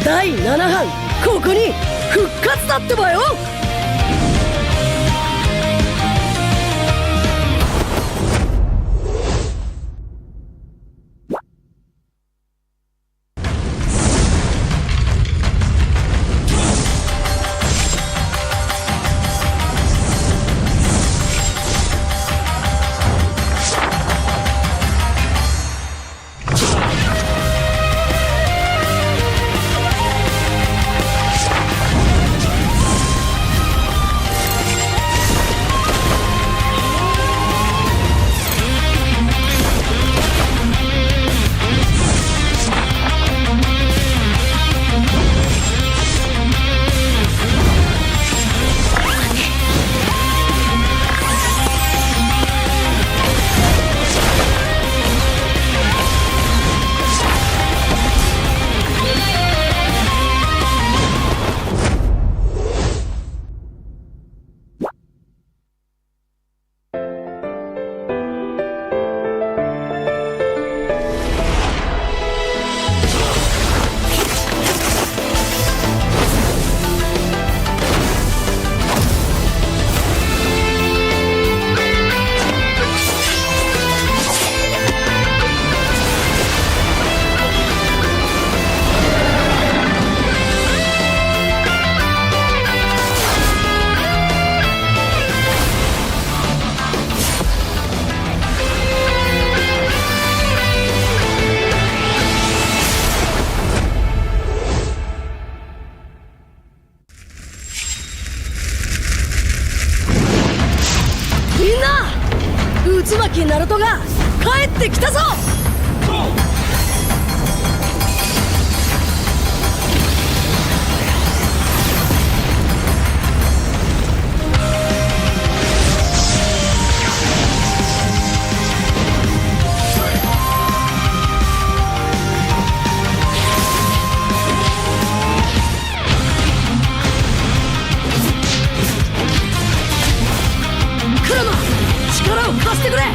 第7班ここに復活だってばよ。内巻ナルトが帰ってきたぞ。力を貸してくれ。よ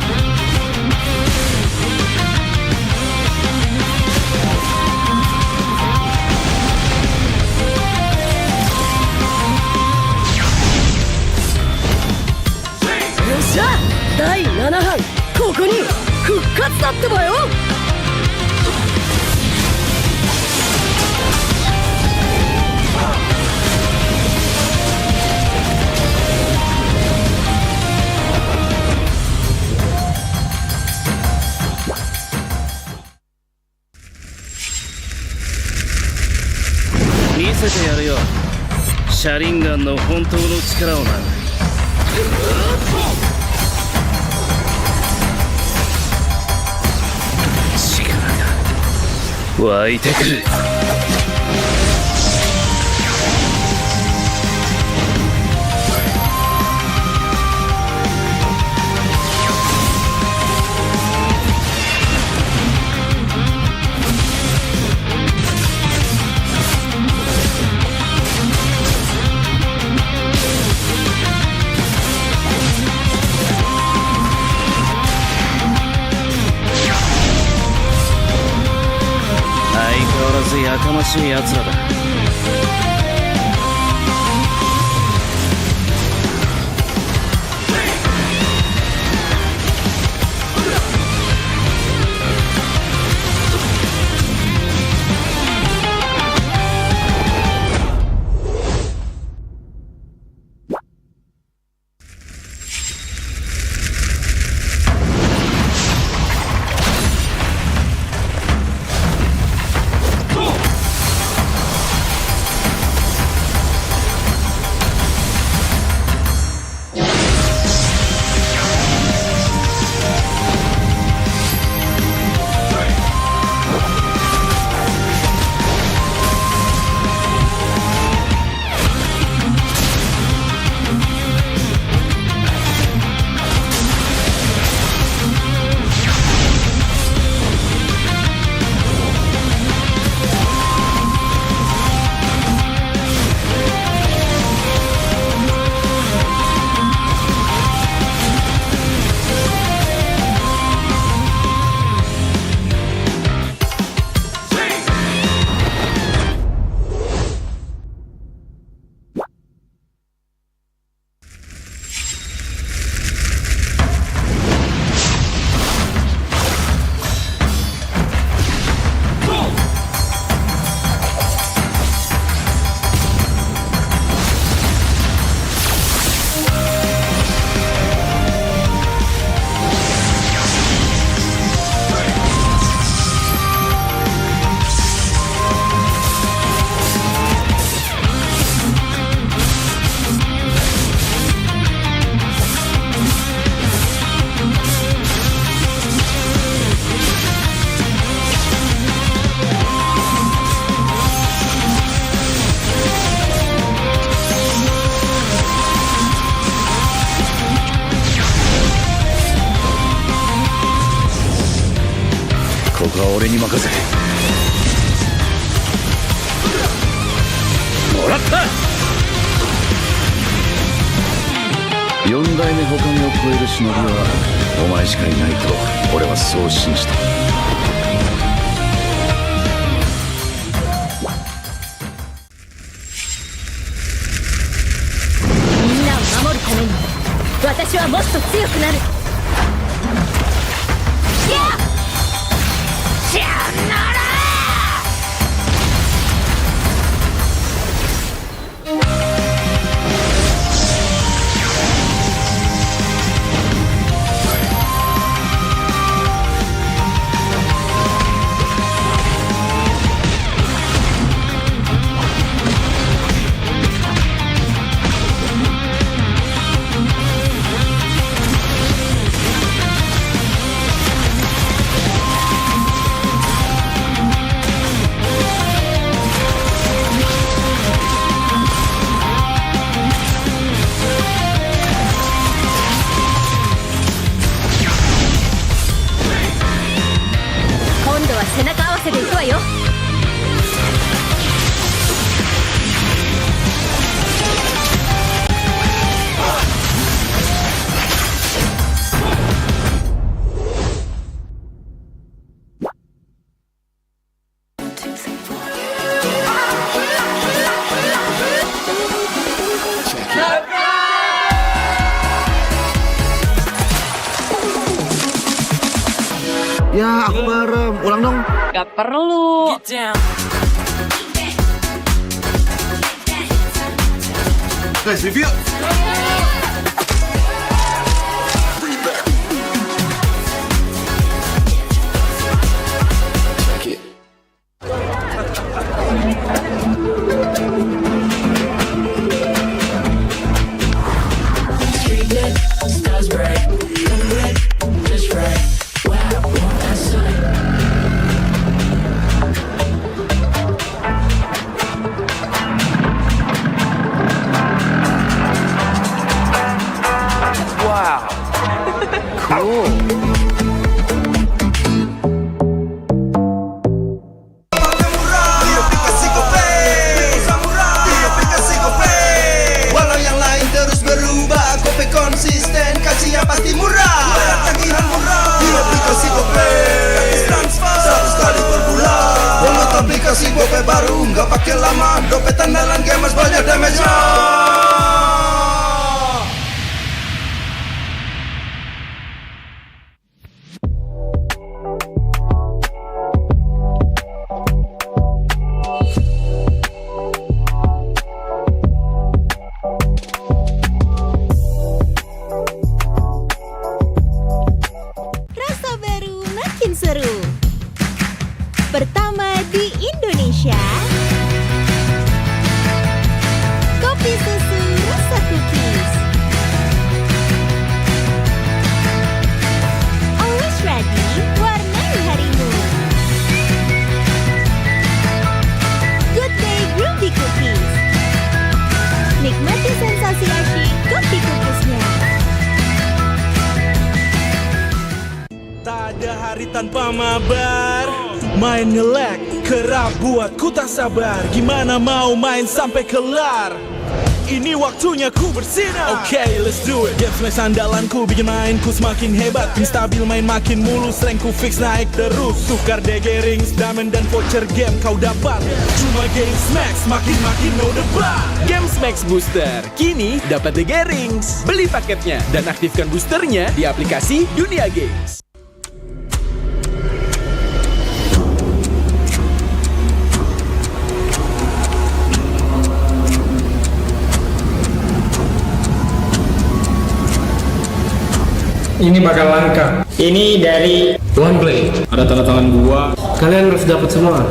っしゃ第7班ここに復活だってばよ。見せてやるよ、シャリンガンの本当の力をな。力が湧いてくる。やかましい奴らだ。ここは俺に任せてもらった4代目他を超える忍びはお前しかいないと俺はそう信じたみんなを守るために私はもっと強くなる。さよなら。背中合わせでいくわよ。Ya, aku bareng. Ulang dong. Gak perlu. Guys, review. Konsisten, kasih yang pasti murah. Bayar tagihan murah di aplikasi GoPay. Gratis transfer 100 kali per bulan. Download aplikasi GoPay baru, nggak pakai lama. Dompet andalan gamers banyak damage-nya. Pertama di Indonesia, kopi susu rasa cookies. Always ready, warnai harimu. Good day Groovy Cookies. Nikmati sensasi asyik kopi cookiesnya. Tak ada hari tanpa mabar. Main nge-lag, kerap buat ku tak sabar. Gimana mau main sampai kelar? Ini waktunya ku bersinar. Okay, let's do it. Game smash andalanku bikin mainku semakin hebat. Pin stabil main makin mulus, rankku fix naik terus. Tukar DG rings, diamond dan voucher game kau dapat. Cuma Game Smash, makin no debat. Game Smash Booster, kini dapat DG rings. Beli paketnya dan aktifkan boosternya di aplikasi Dunia Games. Ini bakal langka. Ini dari One Play. Ada tanda tangan gua. Kalian harus dapat semua.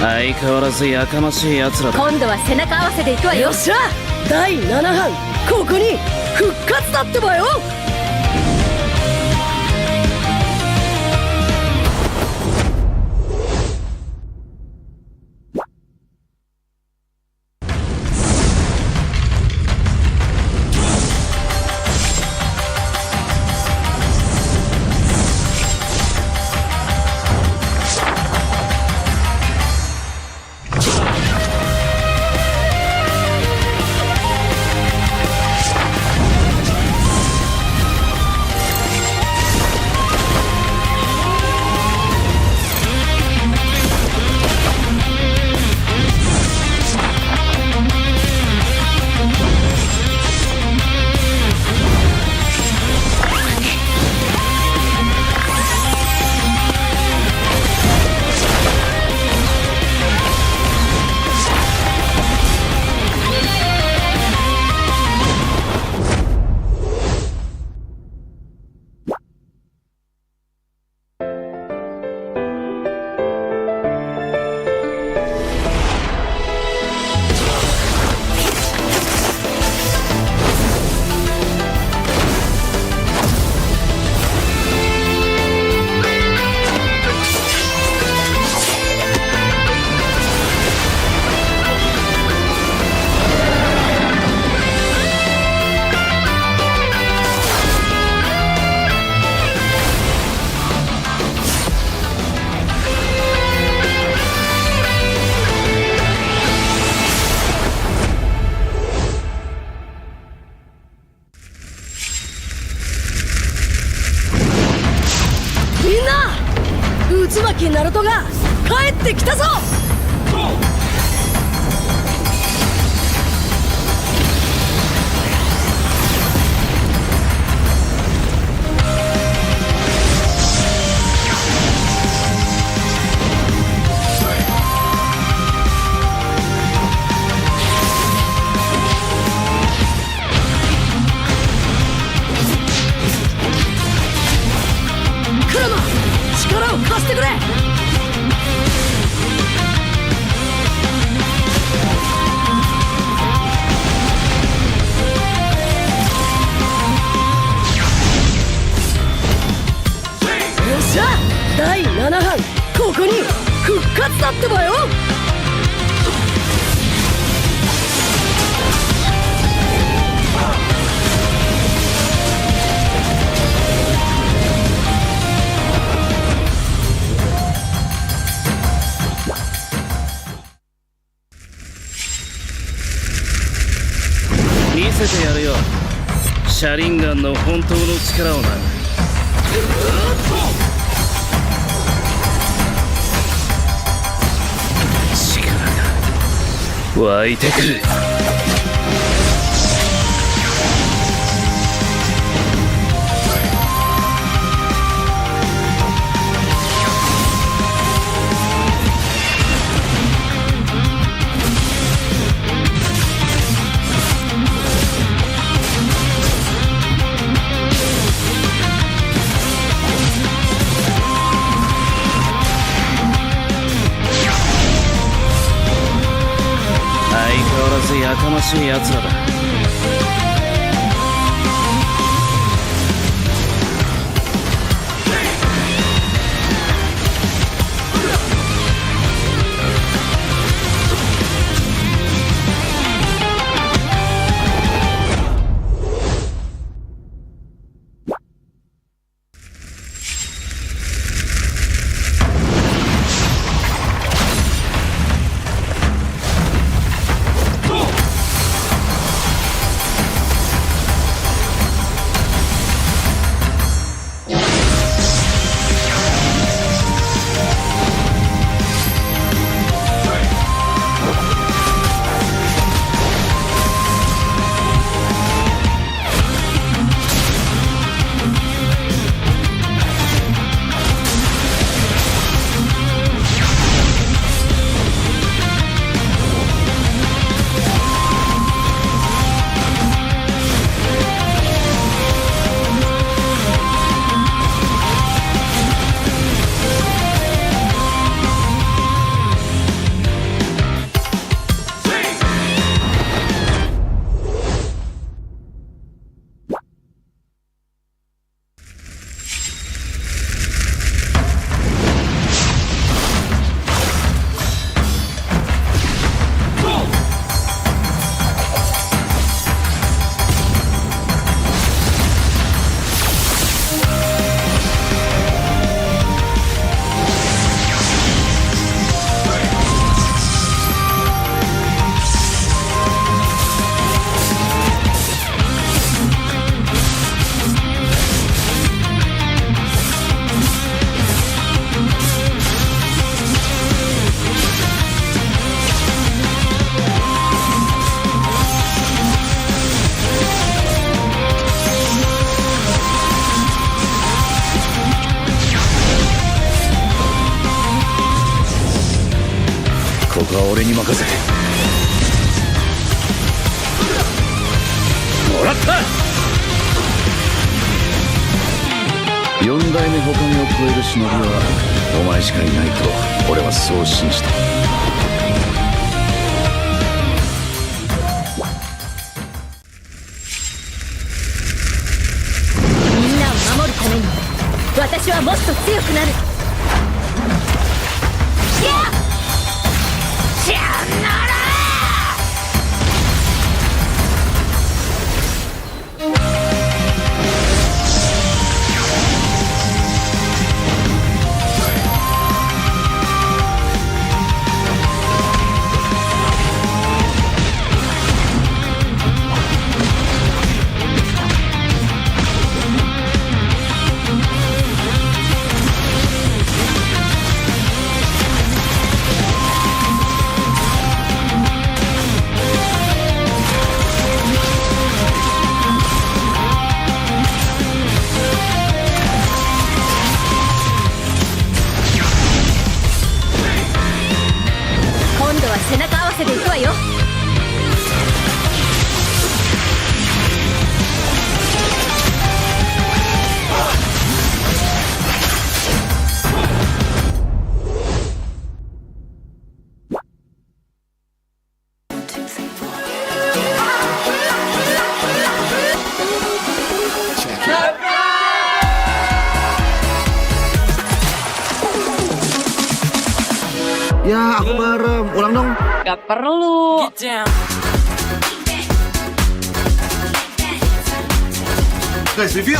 相変わらずやかましい奴らだ。今度は背中合わせでいくわよ。よっしゃ第7班ここに復活だってばよ。巻ナルトが帰ってきたぞ。力を貸してくれ。よっしゃ、第7班ここに復活だってばよ。見せてやるよ、シャリンガンの本当の力をな。力が湧いてくる。やかましい奴らだ。とは俺に任せもらった4代目他にを超える忍びはお前しかいないと俺はそう信じたみんなを守るために私はもっと強くなる。背中合わせでいくわよ。Ya, aku bareng. Ulang dong. Gak perlu. Guys, review.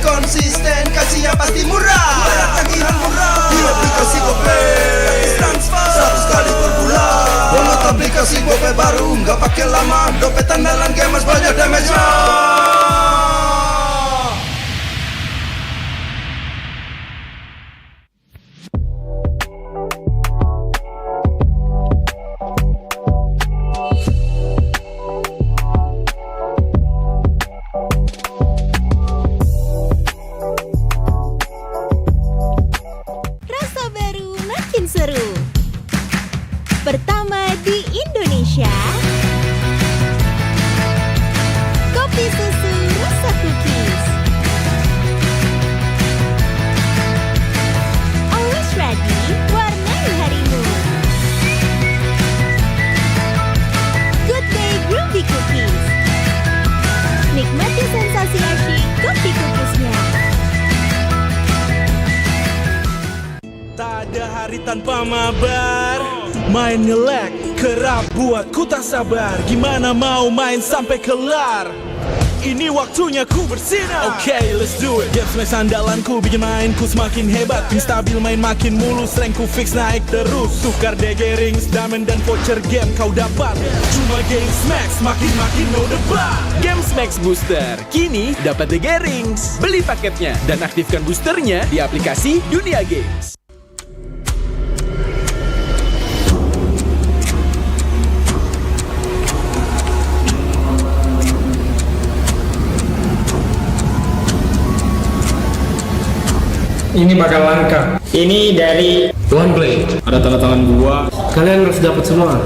Konsisten, kasih yang pasti murah. Bayar tagihan murah di aplikasi GoPay. Gratis transfer 100 kali per bulan. Download aplikasi GoPay baru, nggak pakai lama. Dompet andalan gamers banyak damage-nya. Seru. Pertama di Indonesia, kopi susu rasa cookies. Always ready, warnai harimu. Good day groovy cookies. Nikmati sensasi asyik kopi cookiesnya. Tak ada hari tanpa mabar. Main nge-lag, kerap buatku tak sabar. Gimana mau main sampai kelar? Ini waktunya ku bersinar. Okay, let's do it. Game smash andalanku bikin mainku semakin hebat. Pin stabil main makin mulus, rankku fix naik terus. Tukar DG rings, diamond dan voucher game kau dapat. Cuma game smash, makin no debat. Game Max Booster, kini dapat DG Rings. Beli paketnya dan aktifkan boosternya di aplikasi Dunia Games. Ini bakal langka. Ini dari One Play. Ada tanda tangan gua. Kalian harus dapat semua.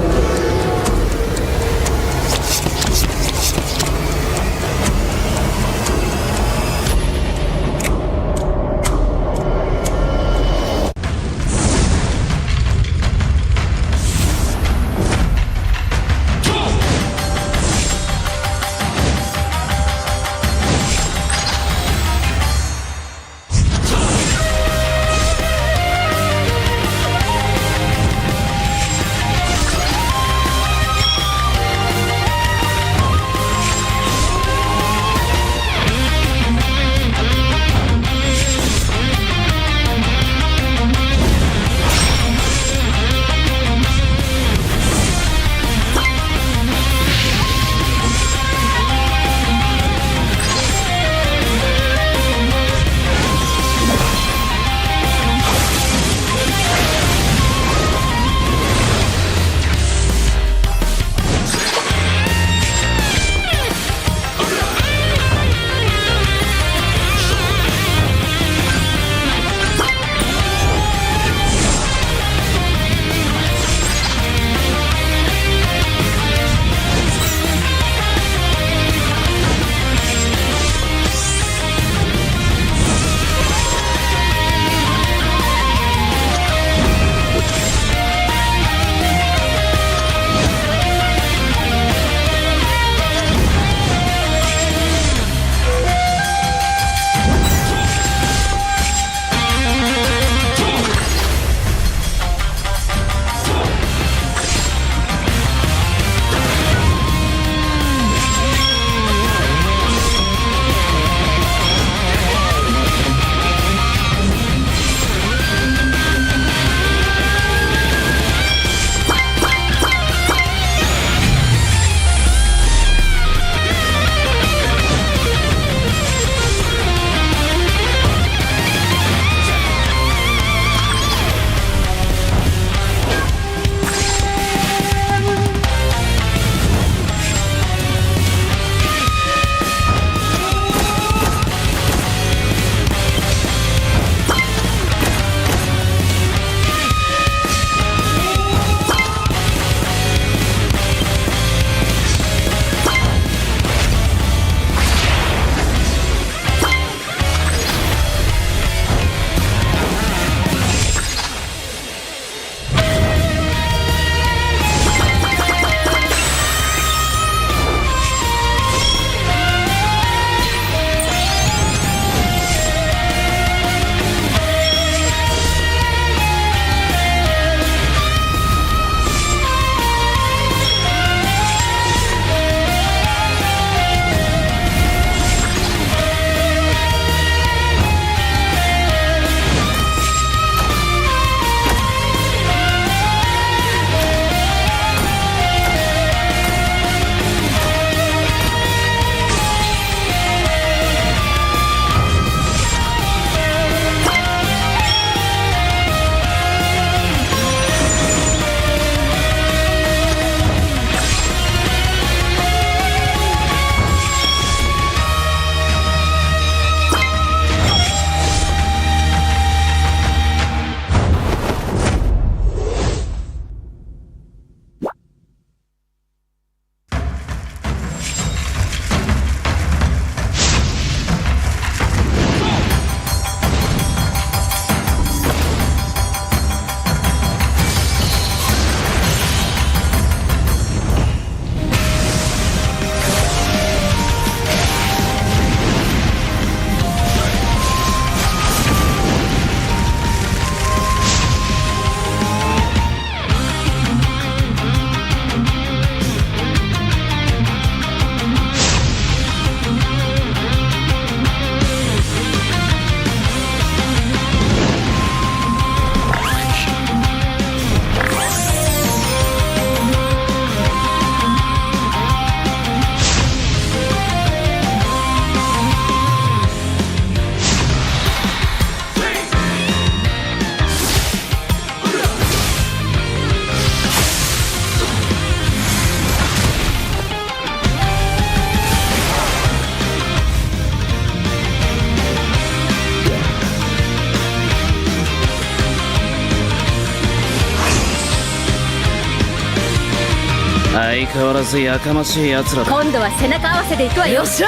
相変わらずやかましい奴らだ。今度は背中合わせでいくわよ。よっしゃ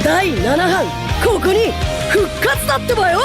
第7班ここに復活だってばよ。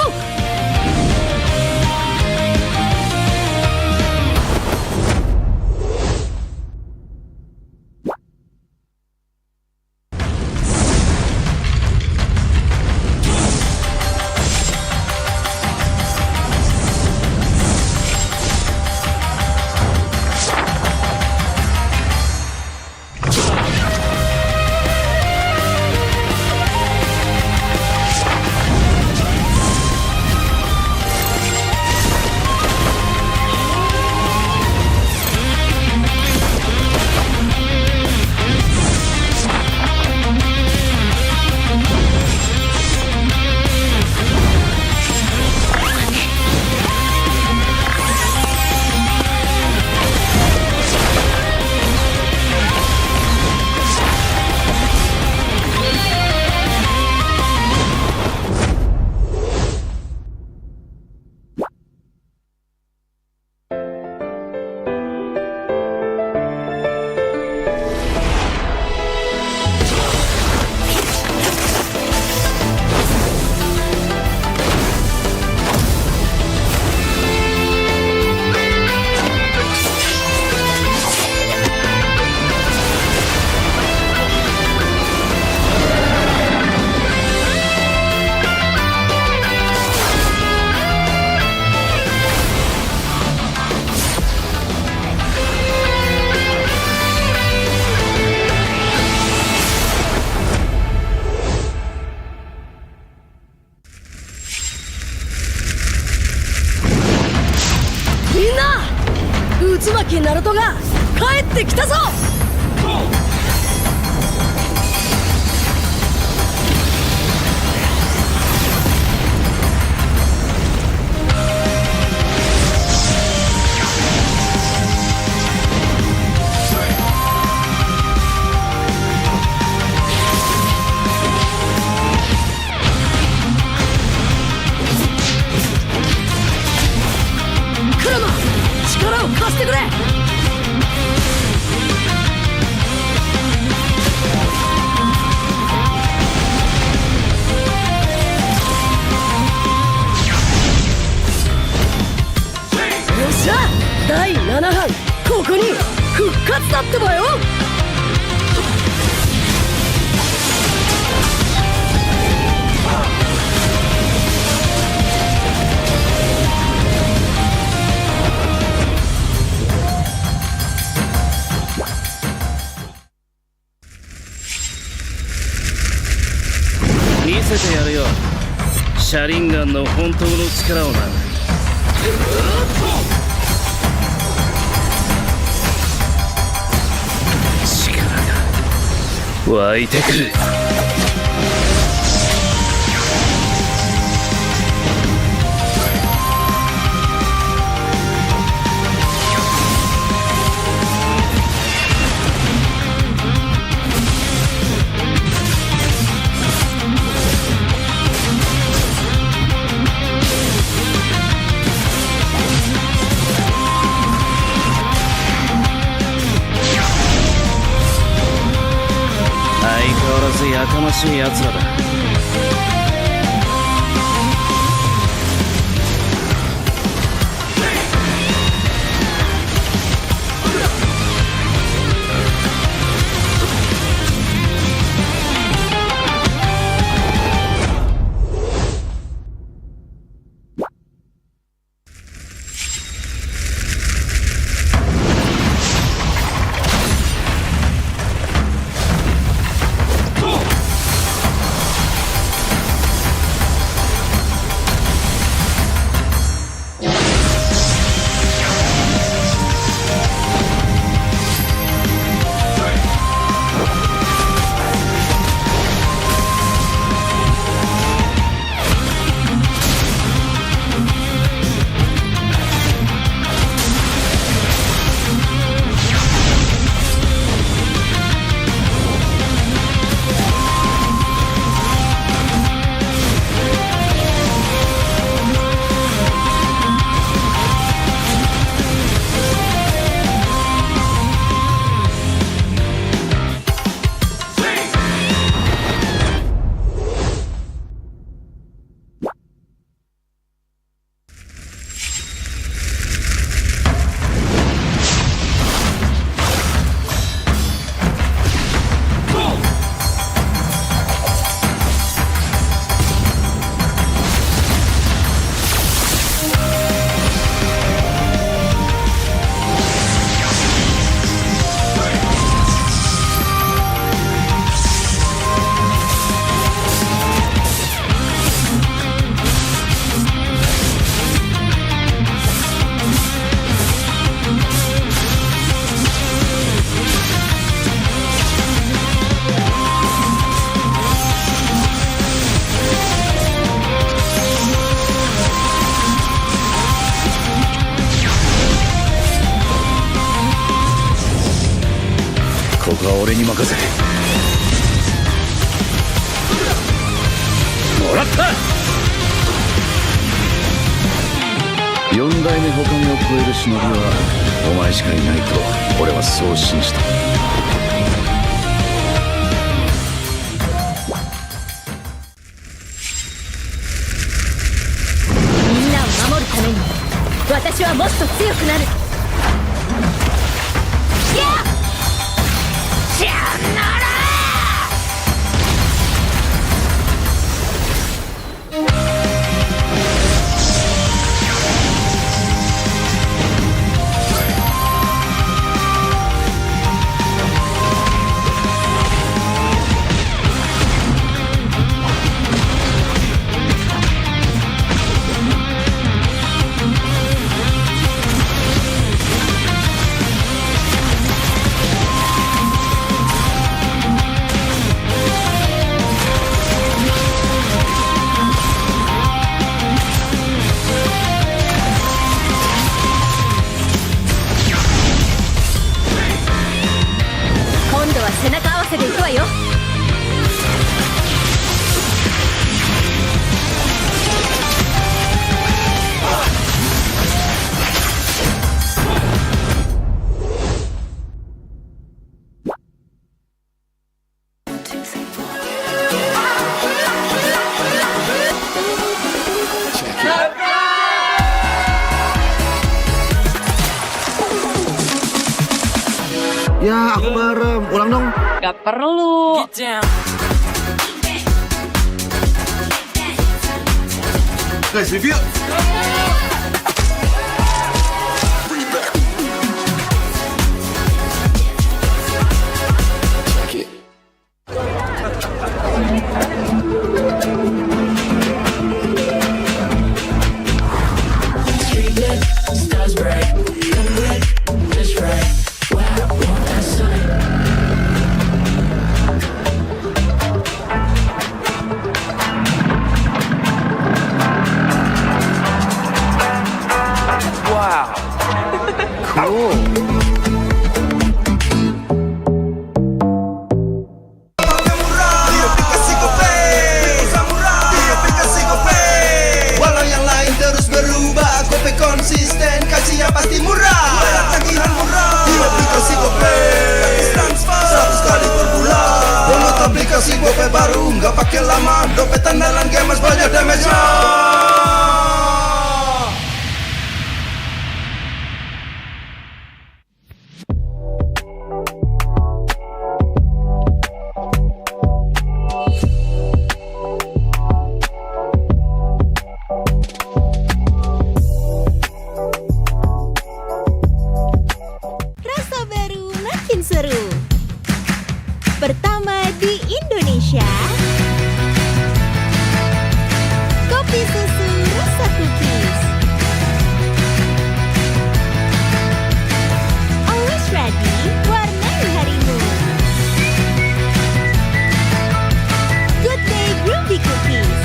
渦巻きナルトが帰ってきたぞ。力を貸してくれ。よっしゃ第7班ここに復活だってばよ。見せてやるよ、シャリンガンの本当の力をな。力が湧いてくる。やかましい奴らだ。は俺に任せてもらった。四代目他目を超える忍びはお前しかいないと俺はそう信じた。みんなを守るために私はもっと強くなる。さよなら。背中合わせでいくわよ。Ya, aku bareng. Ulang dong. Gak perlu. Guys, review. Konsisten, kasihnya pasti murah. Bayar tagihan murah di aplikasi GoPay. Transfer 100 kali per bulan. Download aplikasi GoPay baru, nggak pakai lama. Dompet andalan gamers banyak damage-nya. Seru pertama di Indonesia, kopi susu rasa cookies. Always ready, warnai harimu. Good day groovy cookies.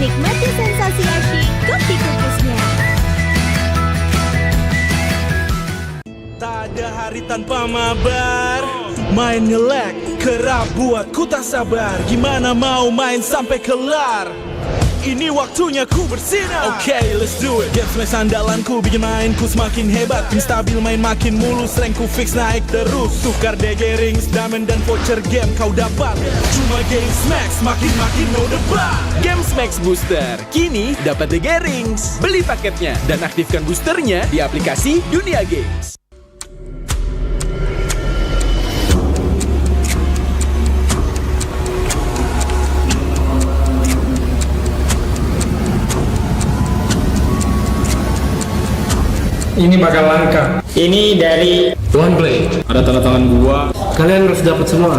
Nikmati sensasi asyik kopi cookiesnya. Tak ada hari tanpa mabar. Main nge-lag, kerap buat ku tak sabar. Gimana mau main sampai kelar? Ini waktunya ku bersinar. Okay, let's do it. Game smash andalanku bikin mainku semakin hebat. Tim stabil main makin mulus, rankku fix naik terus. Tukar DG rings, diamond dan voucher game kau dapat. Cuma game smash, makin no debat. Game Max Booster kini dapat DG rings. Beli paketnya dan aktifkan boosternya di aplikasi Dunia Games. Ini bakal langka. Ini dari One Play. Ada tanda tangan gua. Kalian harus dapat semua.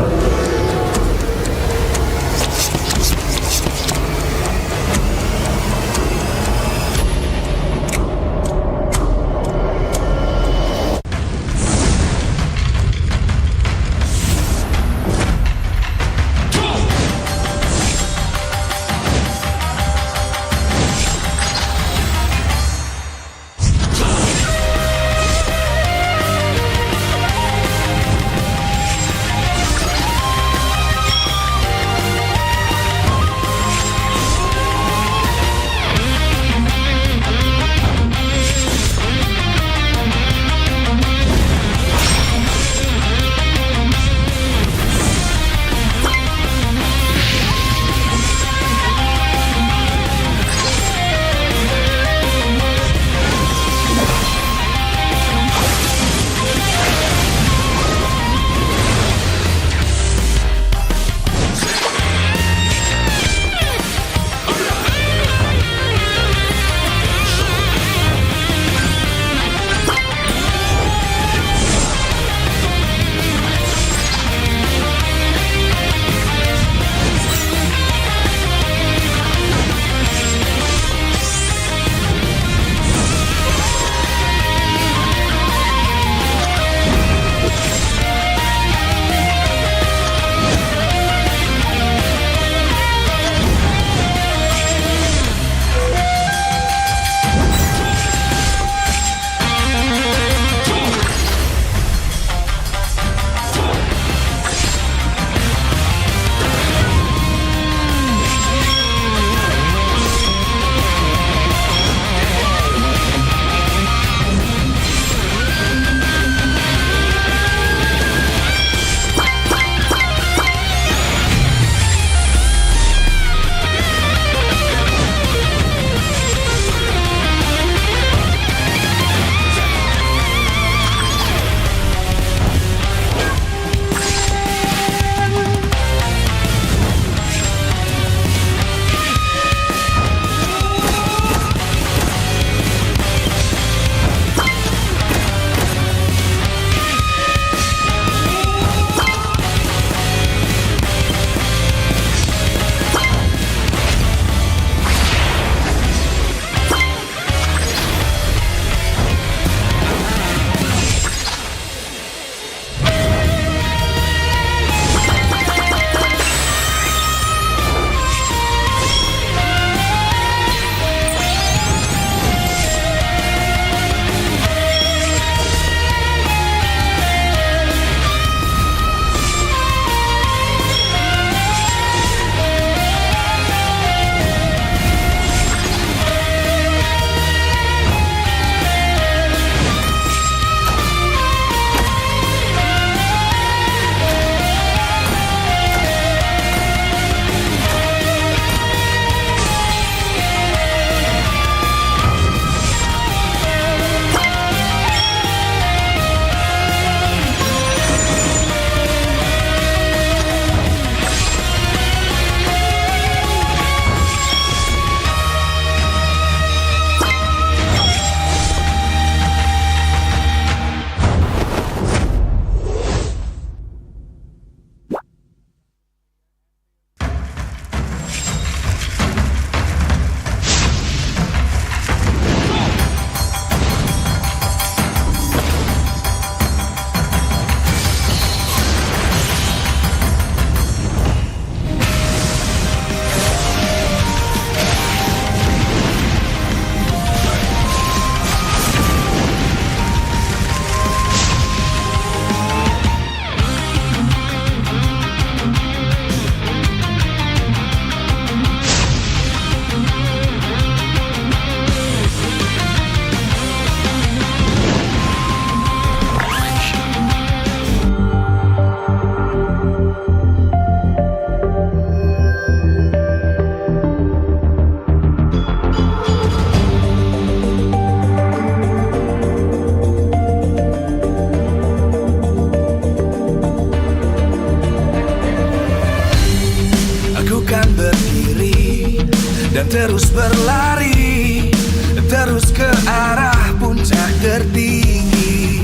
tertinggi.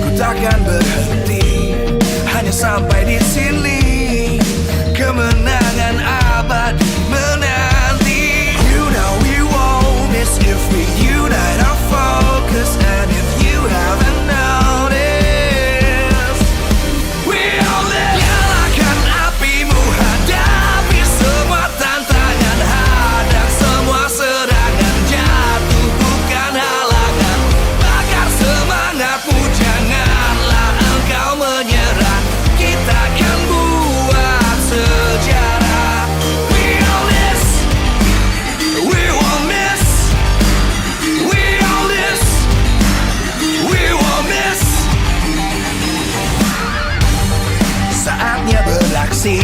Ku takkan berhenti hanya sampai di sini. Kemenangan abadi menanti. You know we won't miss if we unite our focus. And if you haven't noticed, we all live. Nyalakan apimu, hadapi semua tantangan, hadang semua serangan, jatuh bukan halangan. Bakar semangatmu, janganlah engkau menyerah. Kita akan buat sejarah. We all this, we won't miss. We all this, we won't miss. Saatnya beraksi,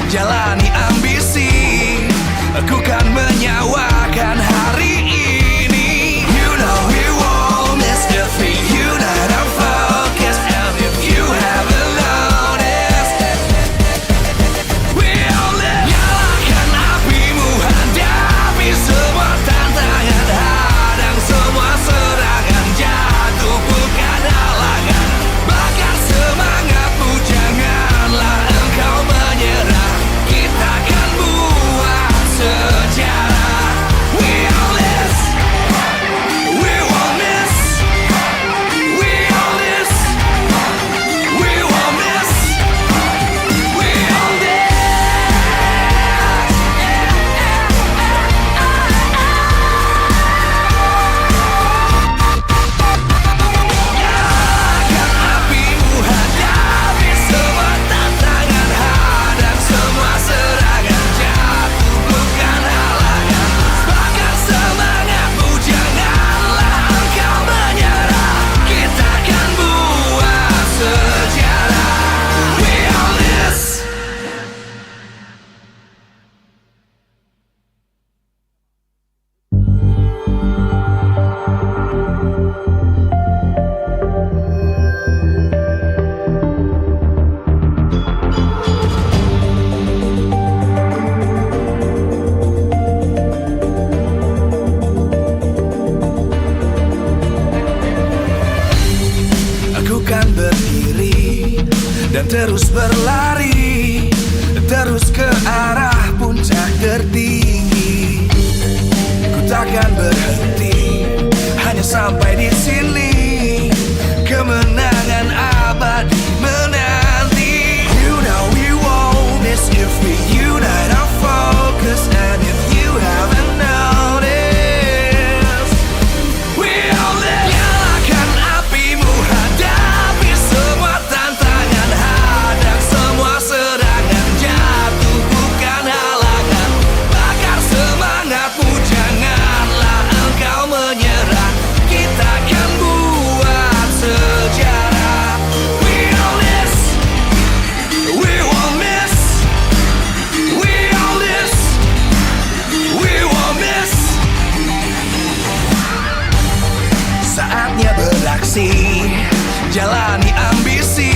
jalani ambisi. Aku kan menyawakan hari ini. You know we won't miss if we unite our focus. And if you haven't noticed, we all live. Nyalakan apimu, hadapi semua tantangan, hadang semua serangan, jatuh bukan halangan. Bakar semangatmu, janganlah engkau menyerah. Kita akan buat sejarah. We all this, we won't miss. We all this, we won't miss. We all this. Nyalakan apimu, hadapi semua tantangan, hadang semua serangan, jatuh bukan halangan. Bakar semangatmu, janganlah engkau menyerah. Kita akan buat sejarah. We all this. Aku kan berdiri dan terus berlari, terus ke arah puncak tertinggi. Ku takkan berhenti hanya sampai di sini. Kemenangan abadi menanti. You know we won't miss if we unite our focus. And if you haven't noticed, we all live. Nyalakan apimu, hadapi semua tantangan, hadang semua serangan, jatuh bukan halangan. Bakar semangatmu, janganlah engkau menyerah. Kita akan buat sejarah. We all this, we won't miss. We all this, we won't miss. Saatnya beraksi, jalani ambisi.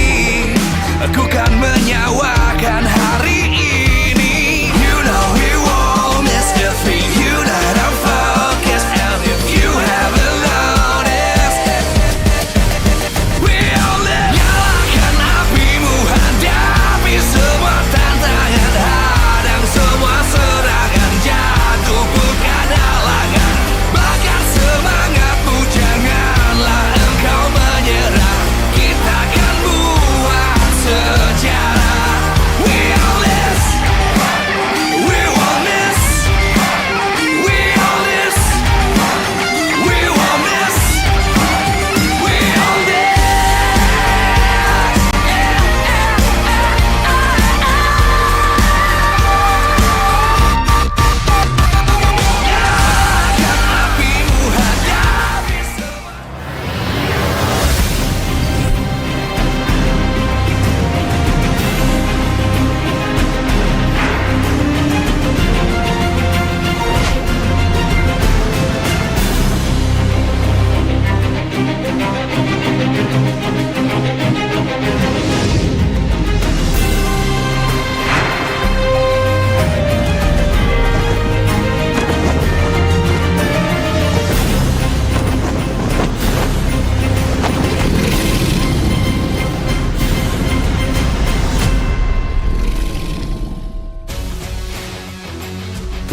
Aku kan menyawakan hari ini. You know we won't miss if we unite our focus. And if you haven't noticed, we all live. Nyalakan apimu, hadapi semua tantangan, hadang semua serangan, jatuh bukan halangan. Bakar semangatmu, janganlah engkau menyerah. Kita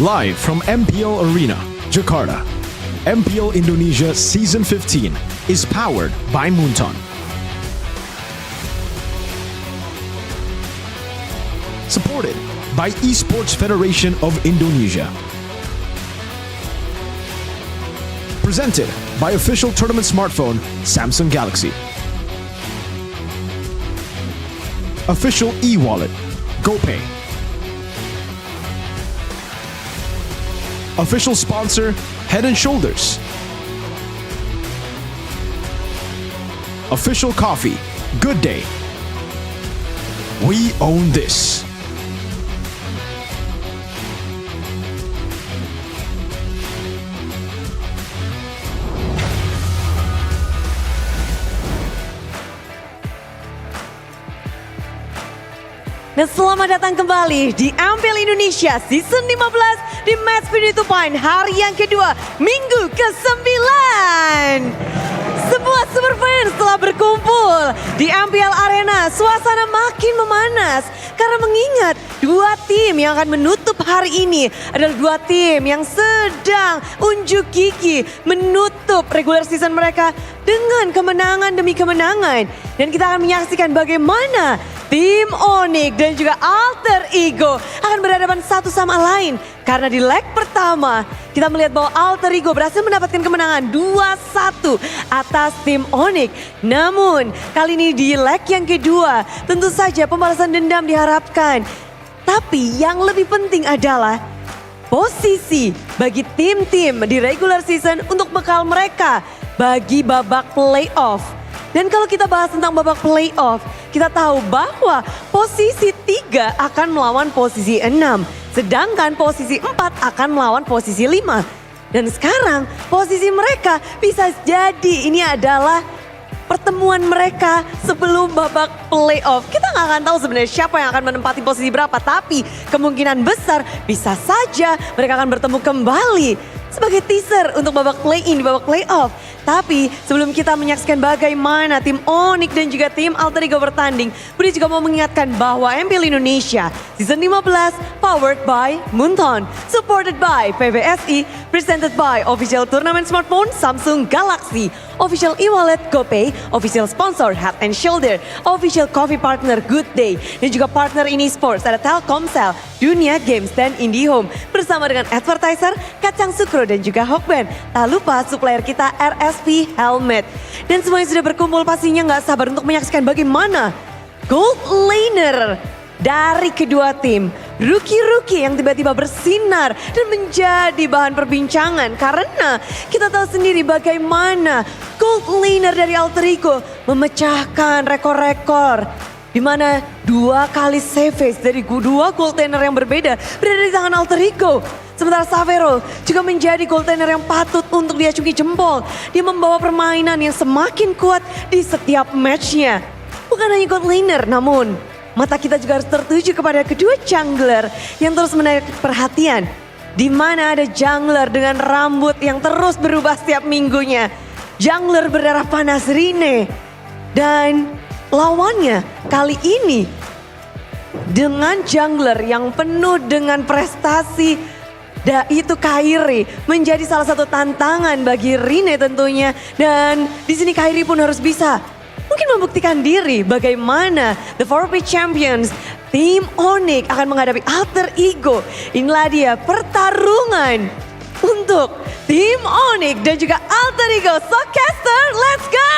Live from MPL Arena, Jakarta, MPL Indonesia Season 15 is powered by Moonton. Supported by Esports Federation of Indonesia. Presented by official tournament smartphone Samsung Galaxy. Official e-wallet GoPay. Official sponsor Head and Shoulders. Official coffee Good Day. We own this. Dan selamat datang kembali di MPL Indonesia Season 15 di match penutupan hari yang kedua, minggu ke-9. Semua super fans telah berkumpul di MPL Arena. Suasana makin memanas karena mengingat dua tim yang akan menutup hari ini adalah dua tim yang sedang unjuk gigi menutup regular season mereka dengan kemenangan demi kemenangan. Dan kita akan menyaksikan bagaimana tim Onyx dan juga Alter Ego akan berhadapan satu sama lain. Karena di leg pertama kita melihat bahwa Alter Ego berhasil mendapatkan kemenangan 2-1 atas tim Onyx. Namun kali ini di leg yang kedua tentu saja pembalasan dendam diharapkan. Tapi yang lebih penting adalah posisi bagi tim-tim di regular season untuk bekal mereka bagi babak playoff. Dan kalau kita bahas tentang babak playoff, kita tahu bahwa posisi 3 akan melawan posisi 6. Sedangkan posisi 4 akan melawan posisi 5. Dan sekarang posisi mereka bisa jadi ini adalah pertemuan mereka sebelum babak playoff. Kita nggak akan tahu sebenarnya siapa yang akan menempati posisi berapa. Tapi kemungkinan besar bisa saja mereka akan bertemu kembali sebagai teaser untuk babak play-in di babak playoff. Tapi sebelum kita menyaksikan bagaimana tim Onyx dan juga tim Alter Ego bertanding, Budi juga mau mengingatkan bahwa MPL Indonesia Season 15 powered by Moonton, supported by PBSI, presented by official tournament smartphone Samsung Galaxy, official e-wallet GoPay, official sponsor Head and Shoulder, official coffee partner Good Day, dan juga partner ini sports ada Telkomsel, Dunia Games, dan IndiHome. Bersama dengan advertiser Kacang Sukro dan juga Hokben. Tak lupa supplier kita RSP Helmet. Dan semuanya sudah berkumpul pastinya nggak sabar untuk menyaksikan bagaimana gold laner dari kedua tim. Rookie-rookie yang tiba-tiba bersinar dan menjadi bahan perbincangan. Karena kita tahu sendiri bagaimana gold laner dari Alter Ego memecahkan rekor-rekor. Di mana 2 kali save dari dua gold laner yang berbeda berada di tangan Alter Ego. Sementara Savero juga menjadi gold laner yang patut untuk diacungi jempol. Dia membawa permainan yang semakin kuat di setiap matchnya. Bukan hanya gold laner, namun mata kita juga harus tertuju kepada kedua jungler yang terus menarik perhatian. Di mana ada jungler dengan rambut yang terus berubah setiap minggunya. Jungler berdarah panas Rine. Dan lawannya kali ini dengan jungler yang penuh dengan prestasi. Itu Kairi menjadi salah satu tantangan bagi Rine tentunya. Dan di sini Kairi pun harus bisa mungkin membuktikan diri bagaimana The 4P Champions tim Onyx akan menghadapi Alter Ego. Inilah dia pertarungan untuk tim Onyx dan juga Alter Ego. So caster, let's go!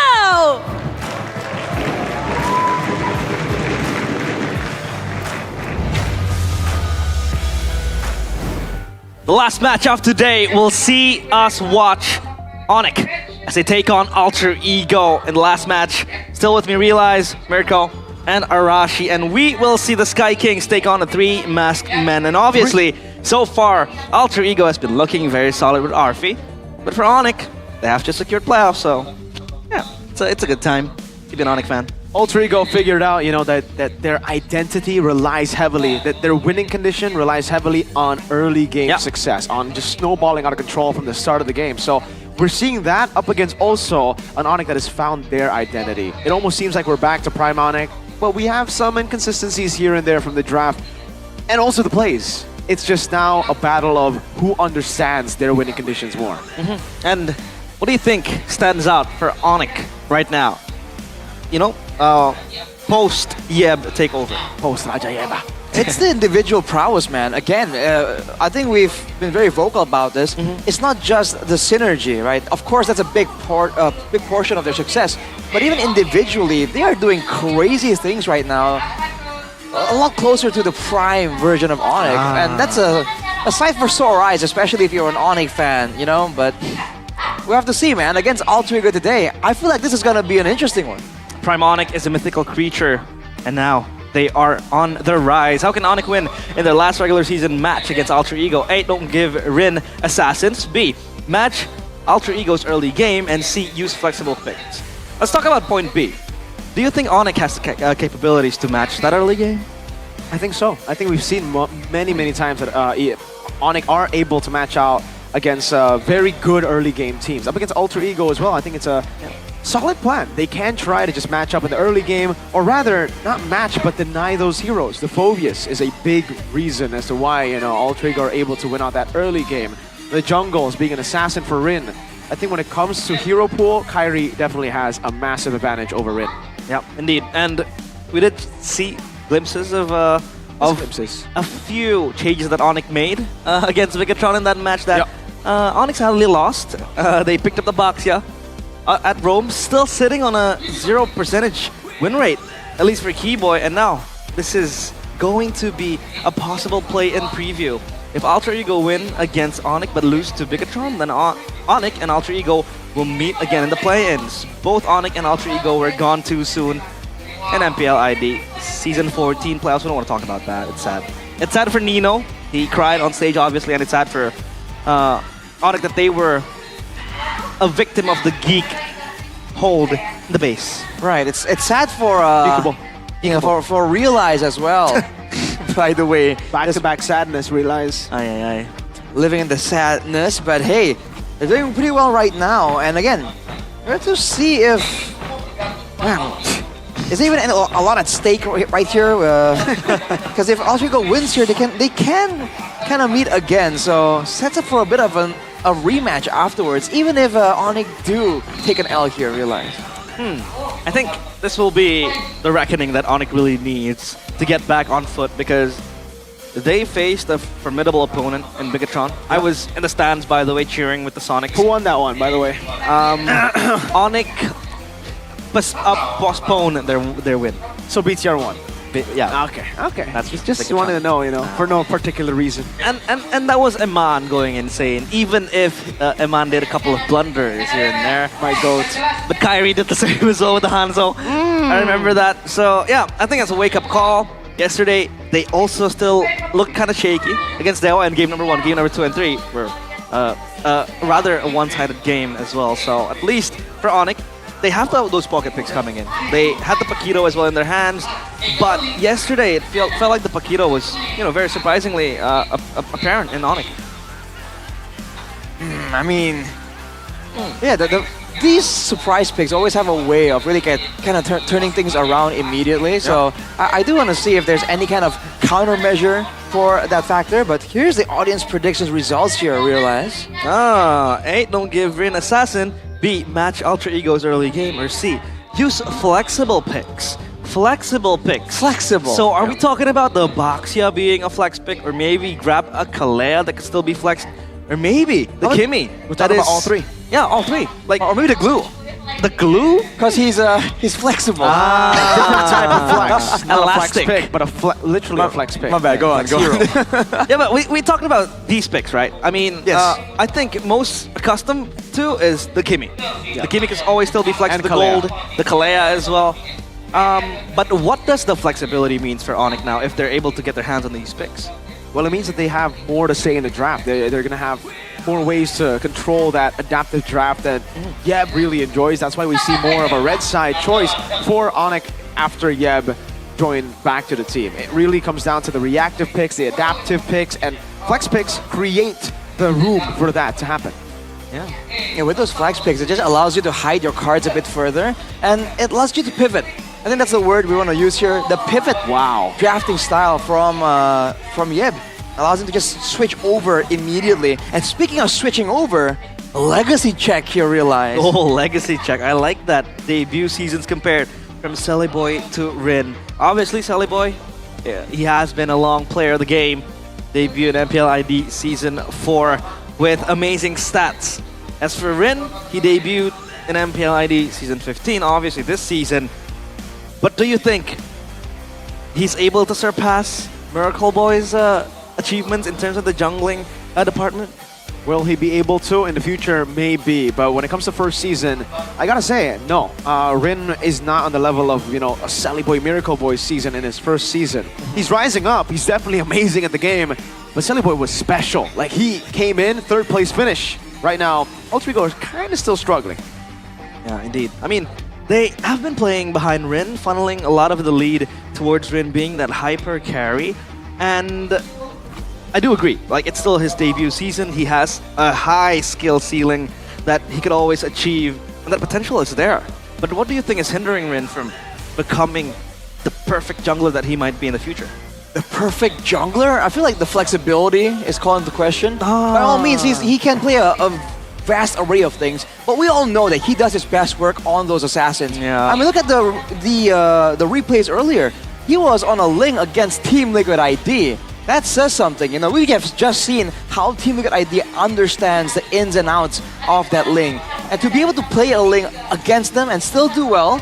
The last match of today will see us watch Onyx as they take on Alter Ego in the last match. Still with me, Realize, Mirko, and Arashi. And we will see the Sky Kings take on the 3 masked men. And obviously, so far, Alter Ego has been looking very solid with Arfi. But for Onyx, they have just secured playoffs, so yeah, it's a good time to be an Onyx fan. Alter Ego figured out, that their identity relies heavily, that their winning condition relies heavily on early game success, on just snowballing out of control from the start of the game. So we're seeing that up against also an Onyx that has found their identity. It almost seems like we're back to Prime Onyx, but we have some inconsistencies here and there from the draft and also the plays. It's just now a battle of who understands their winning conditions more. And what do you think stands out for Onyx right now? You know, post Yeb takeover. Post Raja Yeba. It's the individual prowess, man. Again, I think we've been very vocal about this. It's not just the synergy, right? Of course, that's a big portion of their success. But even individually, they are doing crazy things right now. A lot closer to the prime version of Onyx. And that's a sight for sore eyes, especially if you're an Onyx fan, you know? But we have to see, man. Against Alter Ego today, I feel like this is going to be an interesting one. Prime Onyx is a mythical creature, and now they are on the rise. How can Onyx win in their last regular season match against Alter Ego? A, don't give Rin assassins. B, match Alter Ego's early game. And C, use flexible picks. Let's talk about point B. Do you think Onyx has the capabilities to match that early game? I think so. I think we've seen many times that Onyx are able to match out against very good early game teams. Up against Alter Ego as well, I think it's a solid plan. They can try to just match up in the early game, or rather, not match, but deny those heroes. The Phobius is a big reason as to why, you know, Alter Ego are able to win out that early game. The jungles being an assassin for Rin. I think when it comes to hero pool, Kairi definitely has a massive advantage over Rin. Yep, indeed. And we did see glimpses of a few changes that Onyx made against Megatron in that match that Onyx hardly lost. They picked up the box, at Rome, still sitting on a 0% win rate, at least for Keyboy. And now, this is going to be a possible play-in preview. If Alter Ego win against Onyx but lose to Bigatron, then Onyx and Alter Ego will meet again in the play-ins. Both Onyx and Alter Ego were gone too soon in MPL ID. Season 14 playoffs, we don't want to talk about that, it's sad. It's sad for Nino, he cried on stage obviously, and it's sad for Onyx that they were a victim of the geek hold in the base. Right, it's sad for for Realize as well. By the way, back-to-back sadness, Realize. Living in the sadness, but hey, they're doing pretty well right now. And again, we have to see if is there even a lot at stake right here? Because if Alter Ego wins here, they can kind of meet again. So sets up for a bit of a rematch afterwards, even if Onyx do take an L here, Realize. I think this will be the reckoning that Onyx really needs to get back on foot, because they faced a formidable opponent in Bigatron. I was in the stands, by the way, cheering with the Sonics. Who won that one, by the way? Onyx postponed their win. So BTR won? Yeah. Okay. That's just wanted to know, you know, for no particular reason. And that was Eman going insane, even if Eman did a couple of blunders here and there. My goat. But Kairi did the same as well with the Hanzo. I remember that. So yeah, I think that's a wake-up call. Yesterday, they also still looked kind of shaky against Dewa in game number 1. Game number 2 and 3 were rather a one-sided game as well. So at least for Onyx, they have those pocket picks coming in. They had the Paquito as well in their hands, but yesterday it felt like the Paquito was, you know, very surprisingly apparent in Onyx. I mean, yeah, these surprise picks always have a way of really kind of turning things around immediately. So I do want to see if there's any kind of countermeasure for that factor. But here's the audience predictions results here, Realize. A, don't give Rin Assassin. B, match Alter Ego's early game. Or C, use flexible picks. Flexible picks. Flexible. So are we talking about the Boxia being a flex pick, or maybe grab a Kalea that could still be flexed, or maybe the Kimmy? We're talking about all three. Yeah, all three. Like, or maybe the Glue. The Glue? Because he's flexible. Different type of flex. Not Elastic. a flex pick, but literally a flex pick. My bad, go on. Yeah, but we talking about these picks, right? I mean, I think most accustomed to is the Kimmy. Yeah. The Kimmy can always still be flexed, the Gold, the Kalea as well. But what does the flexibility mean for Onyx now if they're able to get their hands on these picks? Well, it means that they have more to say in the draft. They're going to have more ways to control that adaptive draft that Yeb really enjoys. That's why we see more of a red side choice for Onyx after Yeb joined back to the team. It really comes down to the reactive picks, the adaptive picks, and flex picks create the room for that to happen. Yeah, with those flex picks, it just allows you to hide your cards a bit further, and it allows you to pivot. I think that's the word we want to use here, the pivot drafting style from Yeb. allows him to just switch over immediately. And speaking of switching over, legacy check here, realize. Oh, legacy check. I like that. Debut seasons compared from Selly Boy to Rin. Obviously, Selly Boy, he has been a long player of the game. Debuted in MPL ID Season 4 with amazing stats. As for Rin, he debuted in MPL ID Season 15, obviously this season. But do you think he's able to surpass Miracle Boy's achievements in terms of the jungling department? Will he be able to in the future? Maybe, but when it comes to first season, I gotta say, no. Rin is not on the level of, a Sally Boy, Miracle Boy season in his first season. He's rising up, he's definitely amazing at the game, but Sally Boy was special. Like, he came in, 3rd place finish. Right now, Alter Ego is kind of still struggling. Yeah, indeed. I mean, they have been playing behind Rin, funneling a lot of the lead towards Rin being that hyper carry, and I do agree. Like, it's still his debut season. He has a high skill ceiling that he could always achieve, and that potential is there. But what do you think is hindering Rin from becoming the perfect jungler that he might be in the future? The perfect jungler? I feel like the flexibility is calling into question. By all means, he can play a vast array of things, but we all know that he does his best work on those assassins. Yeah. I mean, look at the replays earlier. He was on a Ling against Team Liquid ID. That says something. We have just seen how Team Liquid ID understands the ins and outs of that Ling. And to be able to play a Ling against them and still do well,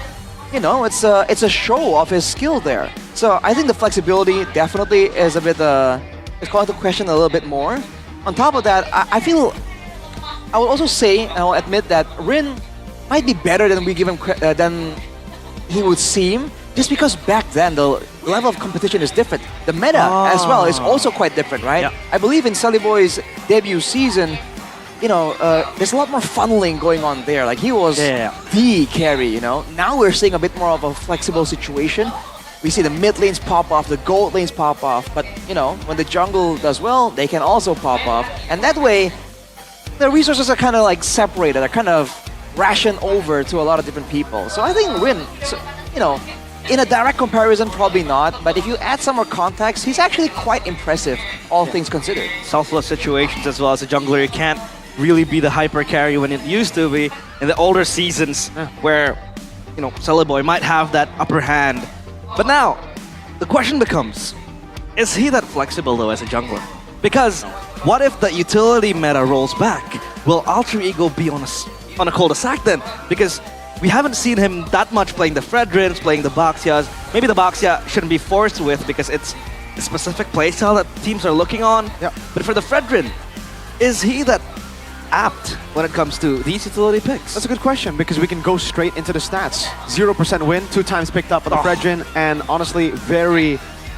it's a show of his skill there. So I think the flexibility definitely is a bit, is calling into question a little bit more. On top of that, I feel, I will also say, and I'll admit that Rin might be better than we give him, than he would seem. Just because back then the level of competition is different. The meta as well is also quite different, right? Yeah. I believe in Sully Boy's debut season, there's a lot more funneling going on there. Like, he was the carry, Now we're seeing a bit more of a flexible situation. We see the mid lanes pop off, the gold lanes pop off, but when the jungle does well, they can also pop off. And that way, the resources are kind of like separated, are kind of rationed over to a lot of different people. So I think Rin, in a direct comparison, probably not, but if you add some more context, he's actually quite impressive, all things considered. Selfless situations as well. As a jungler, you can't really be the hyper carry when it used to be in the older seasons where, Selly Boy might have that upper hand. But now, the question becomes, is he that flexible though as a jungler? Because what if the utility meta rolls back? Will Alter Ego be on a cul-de-sac then? Because we haven't seen him that much playing the Fredrins, playing the Baxias. Maybe the Baxia shouldn't be forced with because it's a specific playstyle that teams are looking on. Yeah. But for the Fredrin, is he that apt when it comes to these utility picks? That's a good question because we can go straight into the stats. 0% win, 2 times picked up on the Fredrin, and honestly,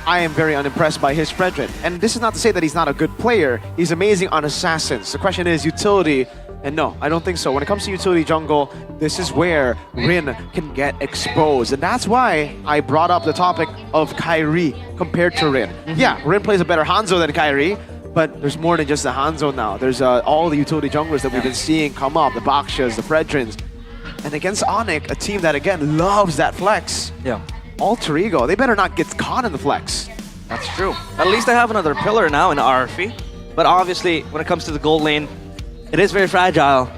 I am very unimpressed by his Fredrin. And this is not to say that he's not a good player. He's amazing on Assassins. The question is utility, and no, I don't think so. When it comes to utility jungle, this is where Rin can get exposed. And that's why I brought up the topic of Kairi compared to Rin. Yeah, Rin plays a better Hanzo than Kairi, but there's more than just the Hanzo now. There's all the utility junglers that we've been seeing come up, the Bakshias, the Fredrins. And against Onyx, a team that again loves that flex. Yeah. Alter Ego, they better not get caught in the flex. That's true. At least they have another pillar now in RFE. But obviously, when it comes to the gold lane, it is very fragile.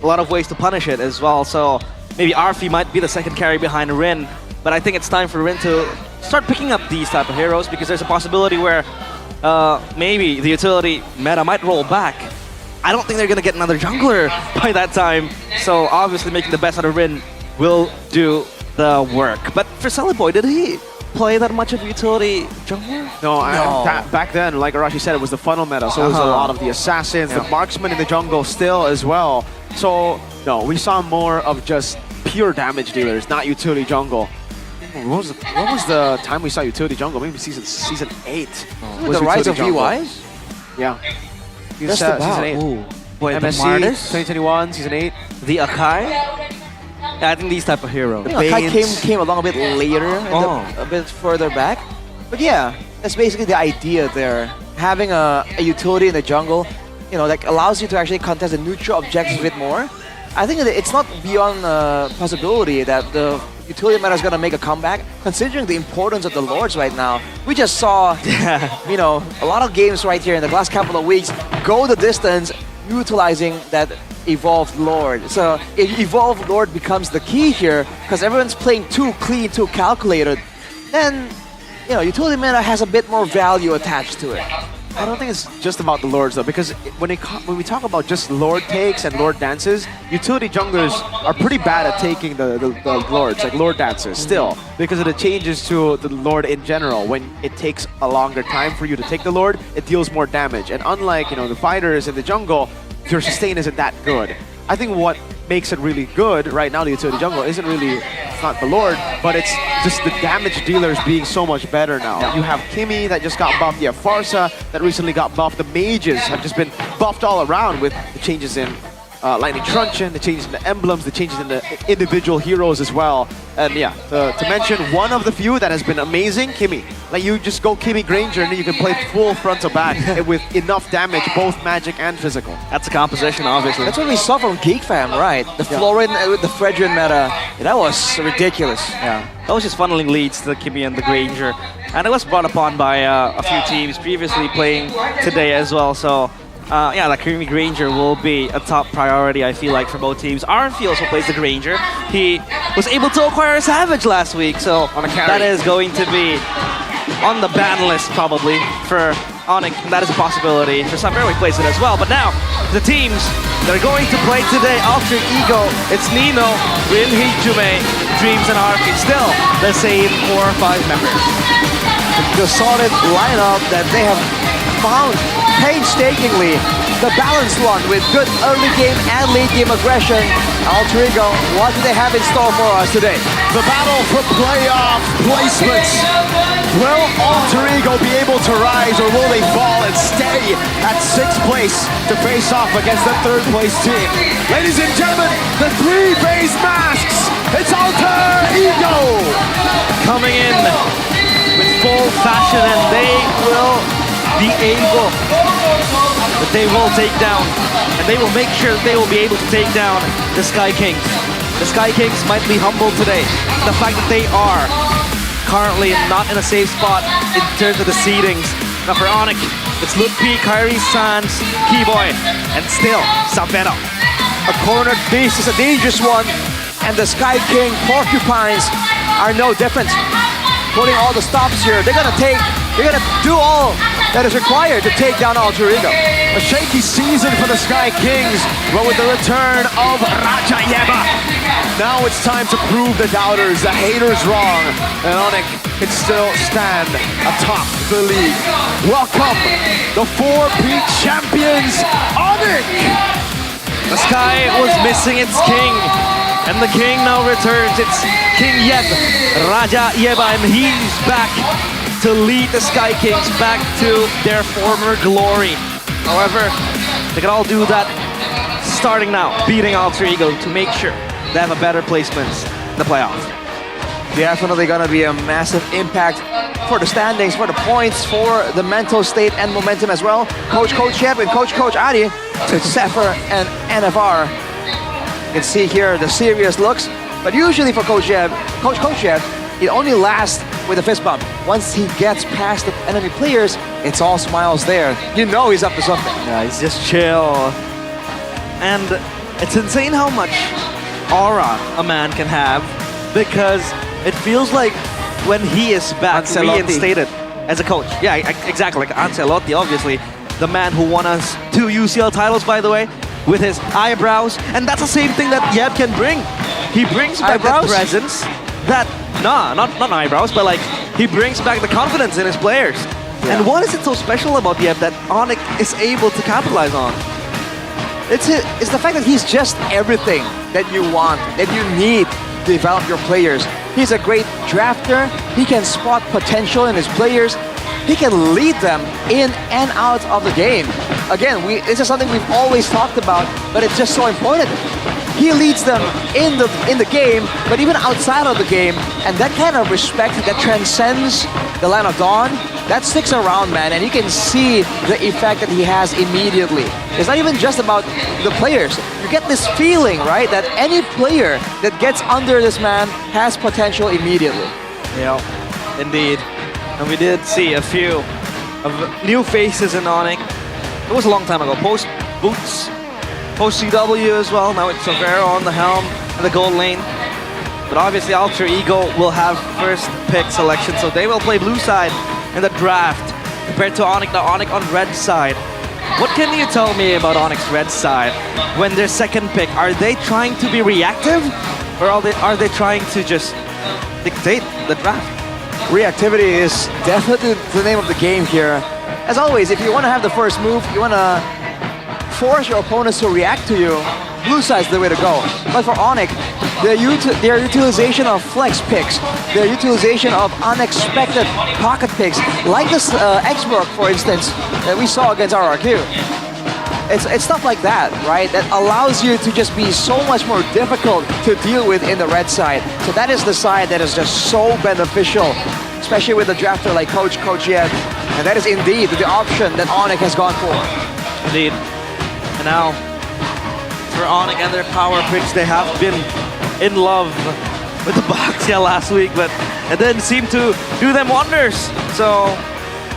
A lot of ways to punish it as well. So maybe RFE might be the second carry behind Rin. But I think it's time for Rin to start picking up these type of heroes because there's a possibility where maybe the utility meta might roll back. I don't think they're going to get another jungler by that time. So obviously making the best out of Rin will do the work. But for Selly Boy, did he play that much of utility jungler? No, back then, like Arashi said, it was the funnel meta. So it was a lot of the assassins, the marksmen in the jungle still as well. So no, we saw more of just pure damage dealers, not utility jungle. What was the time we saw utility jungle? Maybe season 8. The rise of VYs? Yeah. Just about. Season 8. Wait, MSC 2021, season 8. The Akhir? Yeah, I think these type of heroes. Akhir came along a bit later, a bit further back. But yeah, that's basically the idea there. Having a utility in the jungle, that allows you to actually contest the neutral objectives a bit more. I think that it's not beyond possibility that the Utility Meta is going to make a comeback, considering the importance of the Lords right now. We just saw, a lot of games right here in the last couple of weeks go the distance, utilizing that Evolved Lord. So Evolved Lord becomes the key here, because everyone's playing too clean, too calculated. Then, Utility Meta has a bit more value attached to it. I don't think it's just about the Lords though, because when we talk about just Lord takes and Lord dances, utility junglers are pretty bad at taking the Lords, like Lord dances, still, because of the changes to the Lord in general. When it takes a longer time for you to take the Lord, it deals more damage. And unlike, the fighters in the jungle, your sustain isn't that good. I think what makes it really good right now, the utility jungle, isn't really, it's not the Lord, but it's just the damage dealers being so much better now. You have Kimmy that just got buffed, you have Farsa that recently got buffed, the mages have just been buffed all around with the changes in Lightning Truncheon, the changes in the emblems, the changes in the individual heroes as well. And yeah, to mention one of the few that has been amazing, Kimmy. Like you just go Kimmy Granger and then you can play full front to back with enough damage, both magic and physical. That's a composition, obviously. That's what we saw from Geek Fam, right? The Florin with the Fredrin meta, that was ridiculous. Yeah, that was just funneling leads to the Kimmy and the Granger. And it was brought upon by a few teams previously playing today as well, so the Kimmy Granger will be a top priority, I feel like, for both teams. Arnfi also plays the Granger. He was able to acquire a Savage last week, so that is going to be on the ban list probably for Onyx, and that is a possibility. For some he plays it as well. But now, the teams that are going to play today, Alter Ego, it's Nino, Rin Hijume, Dreams, and Arfi. Still the same 4 or 5 members. The solid lineup that they have found painstakingly, the balanced one with good early game and late game aggression. Alter Ego, what do they have in store for us today? The battle for playoff placements. Will Alter Ego be able to rise, or will they fall and stay at 6th place to face off against the 3rd place team? Ladies and gentlemen, the 3-phase masks, it's Alter Ego! Coming in with full fashion, and they will be able, that they will take down, and they will make sure that they will be able to take down the Sky Kings. The Sky Kings might be humbled today. The fact that they are currently not in a safe spot in terms of the seedings. Now for Onyx, it's Luke P, Kyrie Sans, Keyboy, and still Saveno. A cornered beast is a dangerous one, and the Sky King Porcupines are no different. Putting all the stops here, they're gonna do all that is required to take down Alter Ego. A shaky season for the Sky Kings, but with the return of Raja Yeba, now it's time to prove the doubters, the haters wrong, and Onyx can still stand atop the league. Welcome, the 4-peat champions, Onyx! The Sky was missing its king, and the king now returns. It's King Yeb, Raja Yeba, and he's back to lead the Sky Kings back to their former glory. However, they can all do that starting now, beating Alter Ego to make sure they have a better placement in the playoffs. Definitely gonna be a massive impact for the standings, for the points, for the mental state and momentum as well. Coach Yeb and Coach Adi to Zephyr and NFR. You can see here the serious looks, but usually for Coach Yeb, it only lasts with a fist bump. Once he gets past the enemy players, it's all smiles there. You know he's up to something. Yeah, he's just chill. And it's insane how much aura a man can have, because it feels like when he is back, reinstated as a coach. Yeah, exactly, like Ancelotti, obviously. The man who won us 2 UCL titles, by the way, with his eyebrows. And that's the same thing that Yeb can bring. He brings back that presence that, not eyebrows, but like, he brings back the confidence in his players. Yeah. And what is it so special about Yeb that Onyx is able to capitalize on? It's the fact that he's just everything that you want, that you need to develop your players. He's a great drafter. He can spot potential in his players. He can lead them in and out of the game. Again, this is something we've always talked about, but it's just so important. He leads them in the game, but even outside of the game, and that kind of respect that transcends the Land of Dawn, that sticks around, man, and you can see the effect that he has immediately. It's not even just about the players. You get this feeling, right, that any player that gets under this man has potential immediately. Yeah, indeed. And we did see a few of new faces in Onyx. It was a long time ago. Post Boots, post CW as well. Now it's Savero on the helm and the gold lane. But obviously Alter Ego will have first pick selection, so they will play blue side in the draft compared to Onyx, the Onyx on red side. What can you tell me about Onyx red side when their second pick? Are they trying to be reactive, or are they trying to just dictate the draft? Reactivity is definitely the name of the game here. As always, if you want to have the first move, you want to force your opponents to react to you, blue side's the way to go. But for Onyx, their utilization of flex picks, their utilization of unexpected pocket picks, like this X-Work, for instance, that we saw against RRQ. It's stuff like that, right, that allows you to just be so much more difficult to deal with in the red side. So that is the side that is just so beneficial, especially with a drafter like Coach Yed. And that is indeed the option that Onyx has gone for. Indeed. And now, for Onyx and their power picks, they have been in love with the Baxia last week, but it didn't seem to do them wonders. So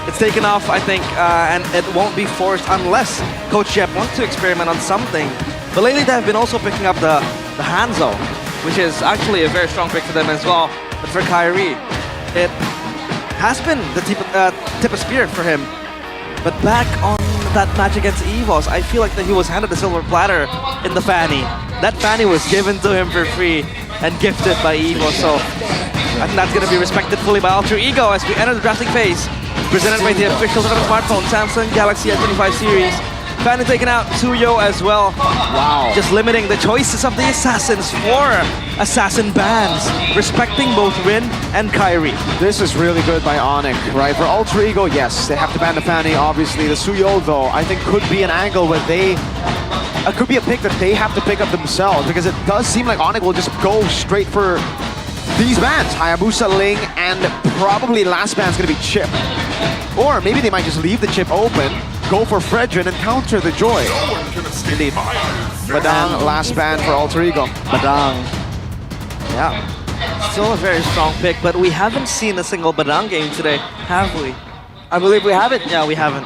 it's taken off, I think, and it won't be forced unless Coach Shep wants to experiment on something. But lately they have been also picking up the Hanzo, which is actually a very strong pick for them as well. But for Kyrie, it has been the tip of spear for him. But back on that match against EVOS, I feel like that he was handed a silver platter in the fanny. That fanny was given to him for free and gifted by EVOS, so I think that's going to be respected fully by Alter Ego as we enter the drafting phase. Presented by the officials of the smartphone, Samsung Galaxy S25 series. Fanny taken out, Tsuyo as well. Wow. Just limiting the choices of the assassins for assassin bans, respecting both Rin and Kyrie. This is really good by Onyx, right? For Alter Ego, yes, they have to ban the Fanny, obviously. The Tsuyo, though, I think could be an angle where they... could be a pick that they have to pick up themselves, because it does seem like Onyx will just go straight for these bans. Hayabusa, Ling, and probably last ban's gonna be Chip. Or maybe they might just leave the Chip open, go for Fredrin and counter the Joy. Indeed. Badang, last ban for Alter Ego. Badang. Yeah. Still a very strong pick, but we haven't seen a single Badang game today, have we? I believe we haven't. Yeah, we haven't.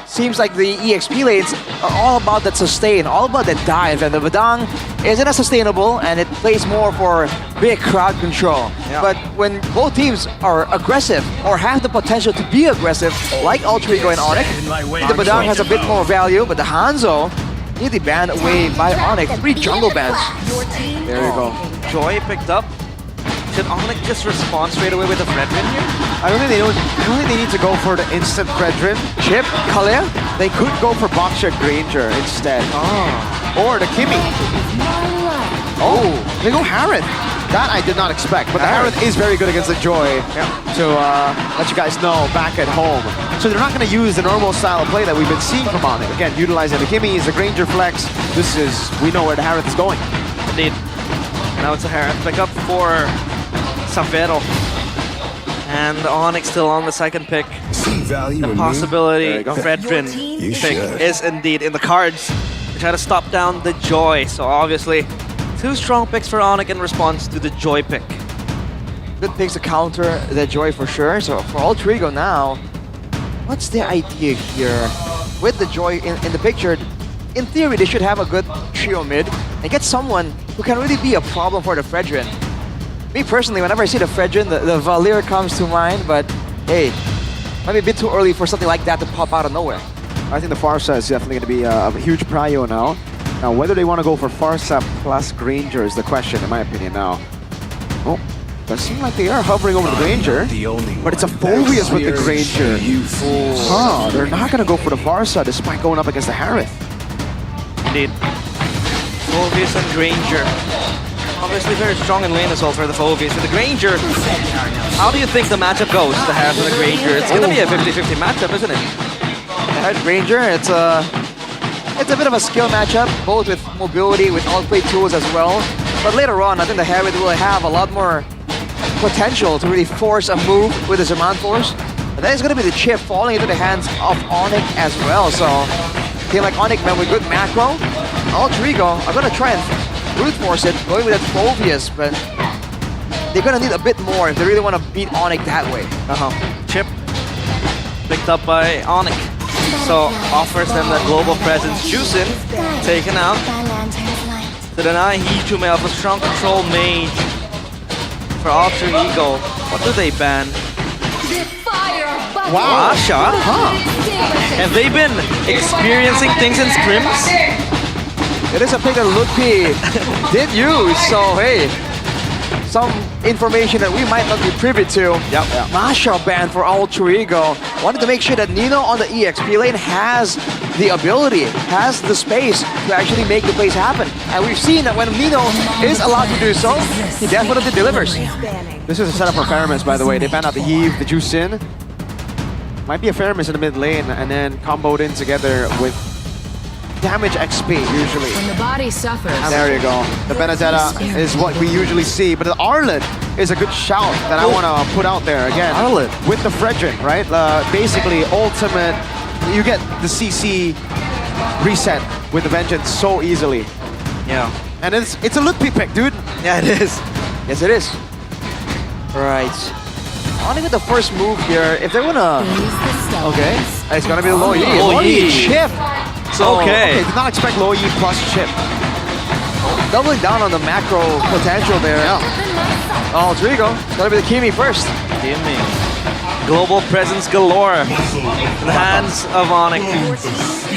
Seems like the EXP lanes are all about that sustain, all about that dive, and the Badang isn't as sustainable, and it plays more for big crowd control. Yeah. But when both teams are aggressive, or have the potential to be aggressive, like Alter Ego and Onyx, the Badang has a bit more value, but the Hanzo nearly banned away by Onyx. 3 jungle bans. There you go. Joy picked up. Should Onyx just respond straight away with a Fredrin here? I don't think they need to go for the instant Fredrin. Chip, Kalea, they could go for Baksha Granger instead. Or the Kimi. Oh, they go Harith. That I did not expect, but the Harith is very good against the Joy. To let you guys know back at home. So they're not going to use the normal style of play that we've been seeing from Onyx. Again, utilizing the Kimi, the Granger flex. We know where the Harith is going. Indeed. Now it's a Harith pickup for Savero. And Onyx still on the second pick. The possibility Fredrin pick is indeed in the cards. They try to stop down the Joy. So obviously, 2 strong picks for Onyx in response to the Joy pick. Good picks to counter the Joy for sure. So for Alter Ego now, what's the idea here? With the Joy in the picture, in theory, they should have a good trio mid and get someone who can really be a problem for the Fredrin. Me personally, whenever I see the Fredrin, the Valir comes to mind, but hey, might be a bit too early for something like that to pop out of nowhere. I think the Farsa is definitely going to be a huge prio now. Now, whether they want to go for Farsa plus Granger is the question, in my opinion now. Oh, does seem like they are hovering over the Granger, but it's a Phobius with the Granger. They're not going to go for the Farsa despite going up against the Harith. Indeed. Phobius and Granger. Obviously very strong in lane as well for the Phobius. With the Granger, how do you think the matchup goes, the Harith and the Granger? It's going to be a 50-50 matchup, isn't it? Harith Granger, it's a bit of a skill matchup, both with mobility, with outplay tools as well. But later on, I think the Harith will have a lot more potential to really force a move with the Zaman Force. And that is going to be the chip falling into the hands of Onyx as well. So, team like Onyx, man, with good macro, Alter Ego are going to try and brute force it, going with that Phobius, but they're going to need a bit more if they really want to beat Onyx that way. Chip picked up by Onyx. So offers them that global presence. Juicin taken out to deny Hijume of a strong control mage for Alter Ego. What do they ban? Wow. Asha? Have they been experiencing things in scrims? It is a pick that Ludpi did use, so hey, some information that we might not be privy to. Masha ban for Alter Ego. Wanted to make sure that Nino on the EXP lane has the ability, has the space to actually make the plays happen. And we've seen that when Nino is allowed to do so, he definitely delivers. This is a setup for Faramis, by the way. They banned out the heave, the Juicin. Might be a Faramis in the mid lane, and then comboed in together with damage XP, usually. When the body suffers. There you go. The Benedetta is what we usually see, but the Arlet is a good shout that I want to put out there again. Arlet. With the Frederick, right? Basically, ultimate, you get the CC reset with the Vengeance so easily. Yeah. And it's a Ludpi pick, dude. Yeah, it is. Yes, it is. Right. Only with the first move here, if they wanna... Okay. It's gonna be the Lo Yi. Lo Yi chip. So, okay, did not expect Lo Yi plus chip. Doubling down on the macro potential there. Oh, there you go. It's gonna be the Kimi first. Kimi. Global presence galore in the hands of Onyx.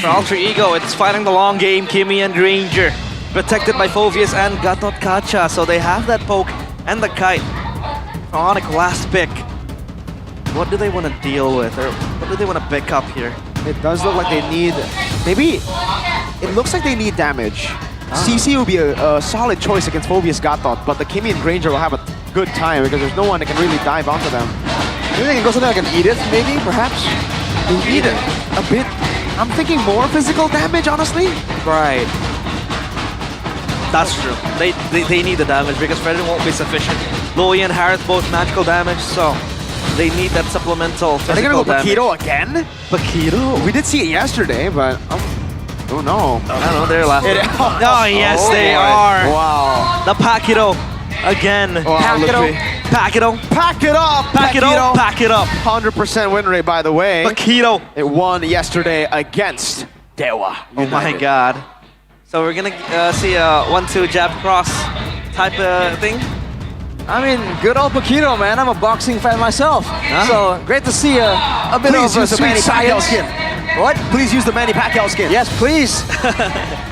For Alter Ego, it's fighting the long game, Kimi and Ranger. Protected by Phobius and Gatot Kacha, so they have that poke and the kite. For Onyx, last pick. What do they want to deal with, or what do they want to pick up here? It does look like they need... Maybe... It looks like they need damage. CC will be a solid choice against Phobius Gatot, but the Kimi and Granger will have a good time because there's no one that can really dive onto them. You think it goes something like an Edith, maybe, perhaps? Edith, a bit... I'm thinking more physical damage, honestly. Right. That's true. They need the damage because Frederick won't be sufficient. Lo Yi and Harith both magical damage, so they need that supplemental physical damage. Are they gonna go Paquito again? Paquito? We did see it yesterday, but... Oh no. I don't know, they're laughing. Oh yes, they are. Wow. The Paquito again. Wow, Paquito. Paquito. Pack it up. Paquito. Pack it up. 100% win rate, by the way. Paquito. It won yesterday against Dewa. Oh my god. So we're gonna see a 1-2 jab cross type of thing. I mean, good old Paquito, man. I'm a boxing fan myself. So great to see a bit Please of use the sweet Manny Pacquiao science. skin. What? Please use the Manny Pacquiao skin. Yes, please.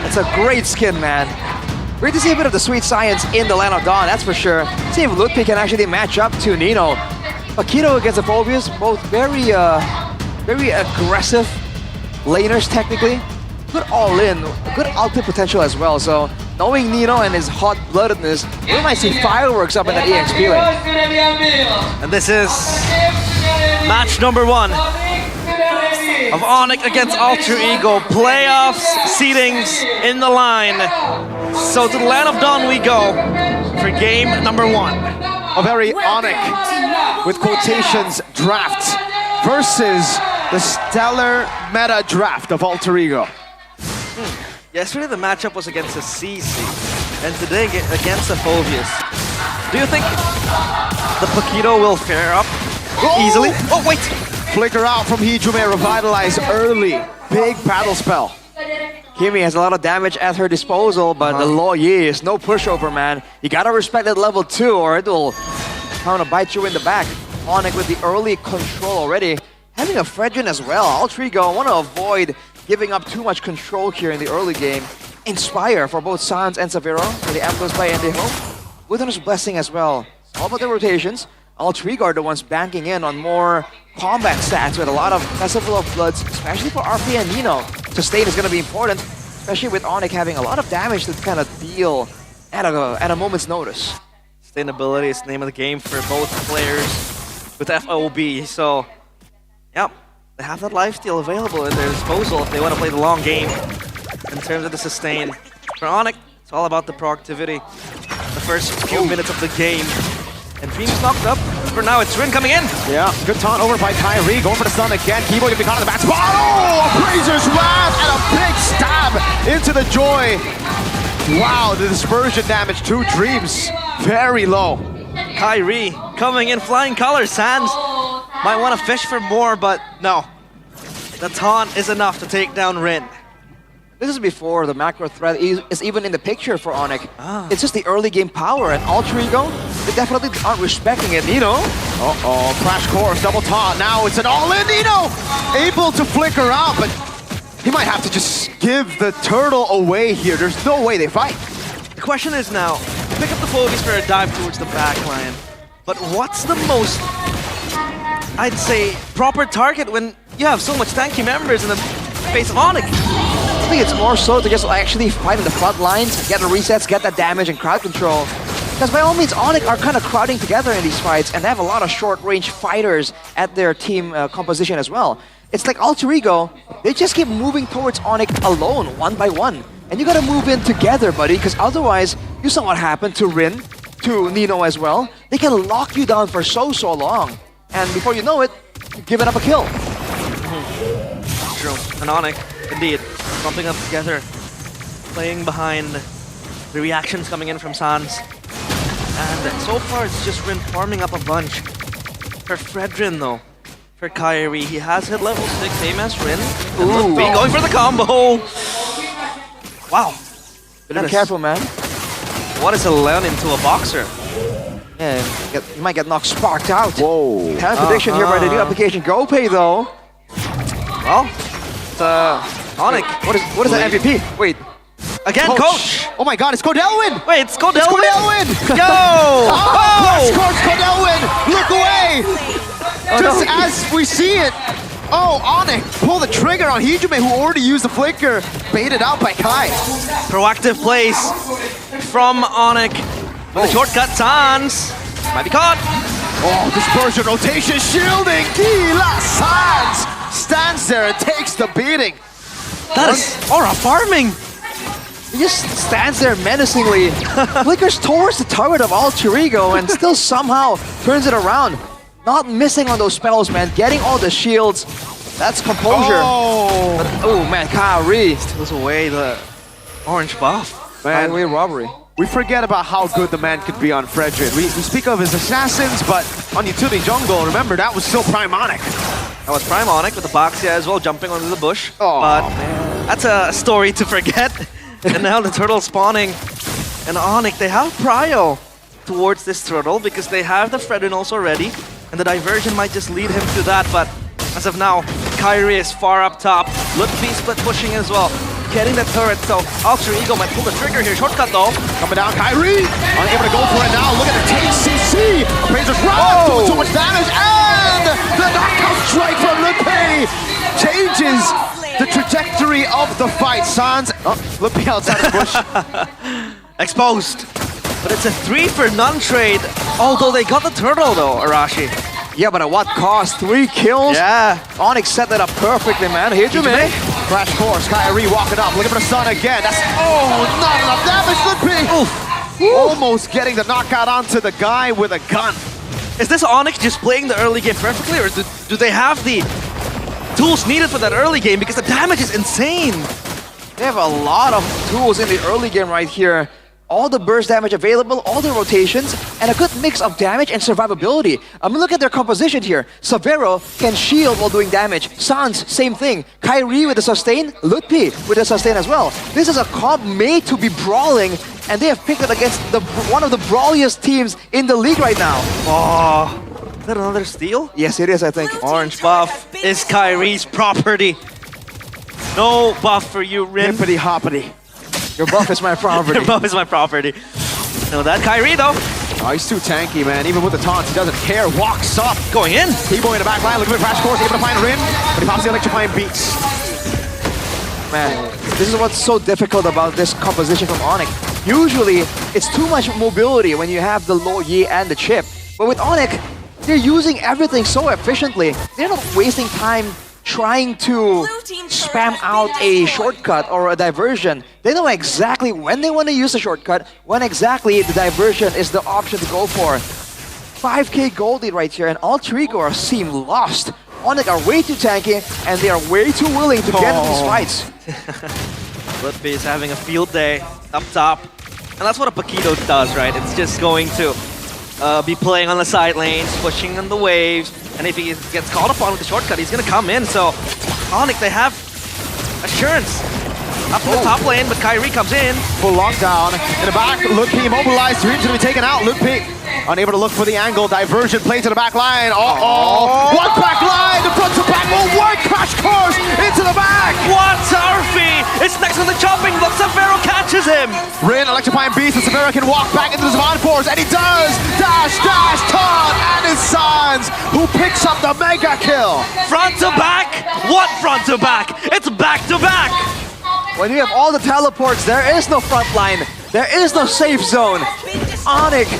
It's a great skin, man. Great to see a bit of the sweet science in the Land of Dawn, that's for sure. See if Ludpi can actually match up to Nino. Paquito against the Phobius, both very aggressive laners technically. Good all-in, good ultimate potential as well. So knowing Nino and his hot-bloodedness, we might see fireworks up in that EXP lane. And this is match number 1 of Onyx against Alter Ego. Playoffs, seedings in the line. So to the Land of Dawn we go for game number 1. A very Onyx, with quotations, draft versus the stellar meta draft of Alter Ego. Yesterday the matchup was against a CC, and today against a Phobius. Do you think the Paquito will fare up easily? Oh wait! Flicker out from Hijume, revitalize early. Big battle spell. Kimi has a lot of damage at her disposal, but the Lo Yi is no pushover, man. You gotta respect that level 2 or it will kind of bite you in the back. Onyx with the early control already. Having a Fredrin as well. Alter Ego want to avoid giving up too much control here in the early game. Inspire for both Sans and Saviro for the Amplos by Andy Home. Witness Blessing as well. All about the rotations. Alter Ego are the ones banking in on more combat stats with a lot of Festival of Bloods, especially for RP and Nino. Sustain is going to be important, especially with Onyx having a lot of damage to kind of deal at a moment's notice. Sustainability is the name of the game for both players with FOB, so yeah, they have that lifesteal available at their disposal if they want to play the long game in terms of the sustain. For Onyx, it's all about the proactivity, the first few minutes of the game. And Dream's knocked up, For now, it's Rin coming in. Yeah, good taunt over by Kyrie. Going for the stun again. Keyboard gonna be caught in the back spot. Oh, Appraiser's Wrath and a big stab into the Joy. Wow, the dispersion damage to Dreams. Very low. Kyrie coming in flying colors. Sands might want to fish for more, but no. The taunt is enough to take down Rin. This is before the macro threat is even in the picture for Onyx. It's just the early game power, and Alter Ego, they definitely aren't respecting it, Nino. Uh-oh, Crash Course, double taunt. Now it's an all-in Nino! Able to flicker out, but he might have to just give the turtle away here. There's no way they fight. The question is now, pick up the fogies for a dive towards the back line. But what's the most, I'd say, proper target when you have so much tanky members in the face of Onyx? I think it's more so to just actually fight in the front lines, get the resets, get that damage and crowd control. Because by all means, Onyx are kind of crowding together in these fights, and they have a lot of short-range fighters at their team composition as well. It's like Alter Ego, they just keep moving towards Onyx alone, one by one. And you gotta move in together, buddy, because otherwise, you saw what happened to Rin, to Nino as well. They can lock you down for so long. And before you know it, you've given up a kill. True. And Onyx, indeed, bumping up together, playing behind the reactions coming in from Sans. And so far, it's just Rin farming up a bunch. For Fredrin, though, for Kyrie, he has hit level 6, same as Rin. Ooh, going for the combo! Wow. Be careful, man. What is a learn into a boxer? Yeah, you might get knocked sparked out. Whoa. Talent prediction here by the new application GoPay, though. Well, it's Onyx. What is that MVP? Wait. Again, Coach! Oh my god, it's Codelwin! Wait, it's Codelwin? It's Codelwin! Yo! Crash Course Codelwin! Look away! Just as we see it. Oh, Onyx pull the trigger on Hijime, who already used the flicker. Baited out by Kai. Proactive plays from Onyx. With a shortcut, Sans might be caught. Oh, dispersion, rotation, shielding. Gila Sans stands there and takes the beating. That is aura farming. He just stands there menacingly, flickers towards the turret of Alter Ego and still somehow turns it around. Not missing on those spells, man. Getting all the shields. That's composure. Oh man, Kyrie steals away the orange buff. Man, highway robbery. We forget about how good the man could be on Fredrin. We speak of his assassins, but on utility jungle, remember, that was still Prime Onyx. That was Prime Onyx with the Baxia as well, jumping onto the bush. But that's a story to forget. And now the turtle spawning. And Onyx, they have prio towards this turtle because they have the Fredrin also ready. And the diversion might just lead him to that, but as of now, Kyrie is far up top. Lutfi split pushing as well. Getting the turret, so Alter Ego might pull the trigger here. Shortcut though. Coming down, Kyrie! Unable to go for it now. Look at the TCC! Appraiser's Wrath doing so much damage, and the knockout strike from Lutfi changes the trajectory of the fight. Sans, Lutfi outside the bush. Exposed. But it's a 3-for-none trade, although they got the turtle though, Arashi. Yeah, but at what cost? 3 kills? Yeah. Onyx set that up perfectly, man. Hijime. Crash Course, Kyrie walking up, looking for the stun again. That's, not enough damage, Lutfi! Almost getting the knockout onto the guy with a gun. Is this Onyx just playing the early game perfectly, or do they have the tools needed for that early game? Because the damage is insane. They have a lot of tools in the early game right here. All the burst damage available, all the rotations, and a good mix of damage and survivability. I mean, look at their composition here. Severo can shield while doing damage. Sans, same thing. Kyrie with the sustain, Lutfi with the sustain as well. This is a comp made to be brawling, and they have picked it against one of the brawliest teams in the league right now. Oh, is that another steal? Yes, it is, I think. Orange buff is Kyrie's property. No buff for you, Rin. Hippity hoppity. Your buff is my property. Your buff is my property. No, that Kyrie though. Oh, he's too tanky, man. Even with the taunts, he doesn't care. Walks up. Going in. T-Boy in the back line, looking for Crash Course, able to find Rin, but he pops the electrifying beats. Man, this is what's so difficult about this composition from Onyx. Usually, it's too much mobility when you have the low Yi and the chip. But with Onyx, they're using everything so efficiently. They're not wasting time trying to spam out a shortcut or a diversion. They know exactly when they want to use a shortcut, when exactly the diversion is the option to go for. 5k gold lead right here, and Alter Ego seem lost. Onyx are way too tanky, and they are way too willing to get in these fights. Ludwig is having a field day up top. And that's what a Paquito does, right? It's just going to be playing on the side lanes, pushing on the waves. And if he gets called upon with the shortcut, he's going to come in. So Onyx, they have assurance up in the top lane, but Kyrie comes in. Full lockdown. In the back, Ludwig immobilized. Dream's going to be taken out. Ludwig unable to look for the angle. Diversion play to the back line. Uh-oh. One back line. The front to back will work. Crash course into the back. What? Arfi is next on the chopping block. Severo catches him. Rin electrifying beast, and Severo can walk back into the Savant Force, and he does! Dash, dash, Todd, and his sons, who picks up the mega kill. Front to back? What front to back? It's back to back. When you have all the teleports, there is no front line. There is no safe zone. Onyx,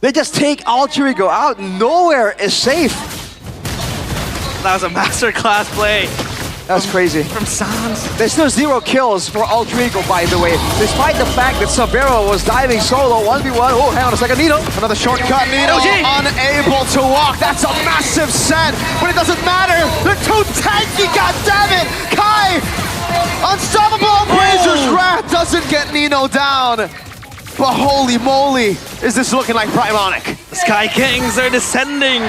they just take Alter Ego out. Nowhere is safe. That was a masterclass play. That's crazy. From Sans. There's still 0 kills for Alter Ego, by the way. Despite the fact that Severo was diving solo 1v1. Oh, hang on a second, Nino. Another shortcut, Nino. Unable to walk. That's a massive set, but it doesn't matter. They're too tanky, goddammit. Kai, unstoppable. Razor's Wrath doesn't get Nino down. But holy moly, is this looking like Prime Onyx? The Sky Kings are descending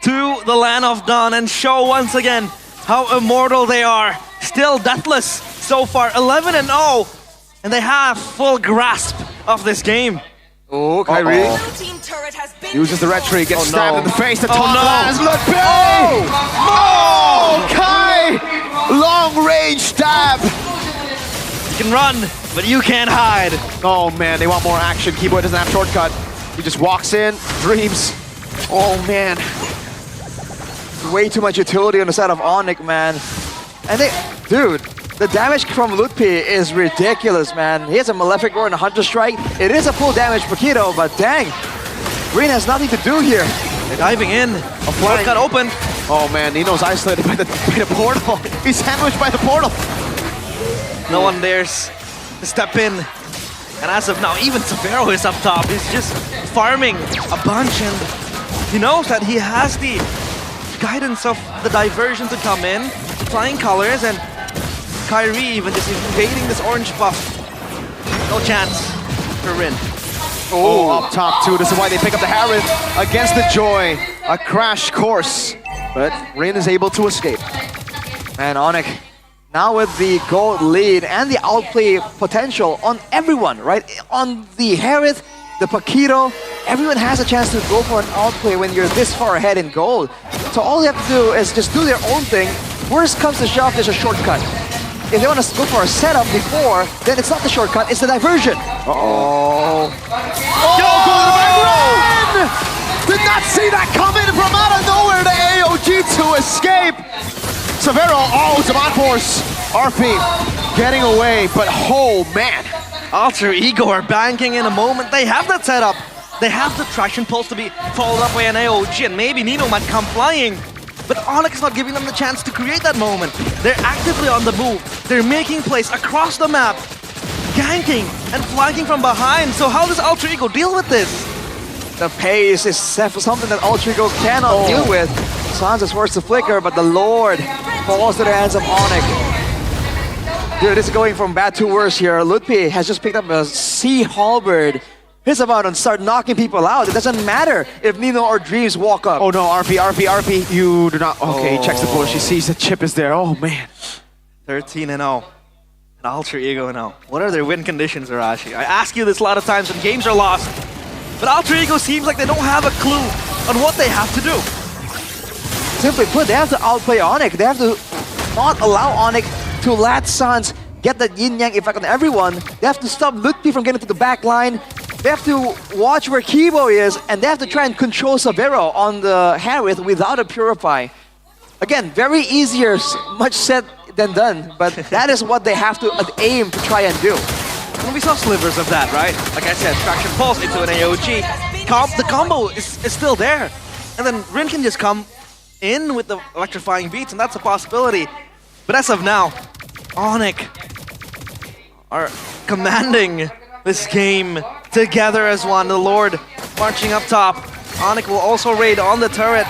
to the land of dawn and show once again how immortal they are. Still deathless so far, 11-0, and they have full grasp of this game. Oh, Kyrie uses the red tree, gets stabbed in the face. The top lands, Ludwig! Oh, Kai! Long range stab. You can run, but you can't hide. Oh man, they want more action. Keyboard doesn't have shortcut. He just walks in, dreams. Oh man. Way too much utility on the side of Onyx, man. And dude, the damage from Ludwig is ridiculous, man. He has a Malefic Roar and a Hunter Strike. It is a full damage Paquito, but dang. Green has nothing to do here. They're diving in. A flank got open. Oh man, Nino's isolated by the portal. He's sandwiched by the portal. No one dares to step in. And as of now, even Severo is up top. He's just farming a bunch, and he knows that he has the guidance of the diversion to come in, flying colors, and Kyrie even just invading this orange buff. No chance for Rin. Oh, up top too. This is why they pick up the Harith against the Joy. A crash course, but Rin is able to escape. And Onyx, now with the gold lead and the outplay potential on everyone, right? On the Harith, the Paquito, everyone has a chance to go for an outplay when you're this far ahead in gold. So all you have to do is just do their own thing. Worst comes to shove, there's a shortcut. If they want to go for a setup before, then it's not the shortcut, it's the diversion. Uh-oh. Yo, go to the back line! Did not see that coming from out of nowhere, the AOG to escape. Severo, Savant Force, RP getting away, but oh man. Alter Ego are banking in a moment. They have that setup. They have the traction pulse to be followed up by an AOG, and maybe Nino might come flying. But Onyx is not giving them the chance to create that moment. They're actively on the move. They're making plays across the map, ganking and flanking from behind. So how does Alter Ego deal with this? The pace is something that Alter Ego cannot deal with. Sans is forced to flicker, but the Lord falls to the hands of Onyx. Dude, this is going from bad to worse here. Ludwig has just picked up a Sea Halberd. He's about to start knocking people out. It doesn't matter if Nino or Dreams walk up. Oh no, RP. You do not. Okay, he checks the bush. He sees the chip is there. Oh man. 13-0. And Alter Ego now. What are their win conditions, Arashi? I ask you this a lot of times when games are lost. But Alter Ego seems like they don't have a clue on what they have to do. Simply put, they have to outplay Onyx. They have to not allow Onyx to let Sans get that yin-yang effect on everyone. They have to stop Ludwig from getting to the back line. They have to watch where Kibo is, and they have to try and control Severo on the Harith without a Purify. Again, very easier, much said than done, but that is what they have to aim to try and do. And we saw slivers of that, right? Like I said, traction pulse into an AOG. The combo is still there. And then Rin can just come in with the electrifying beats, and that's a possibility. But as of now, Onyx are commanding this game together as one. The Lord marching up top, Onyx will also raid on the turret.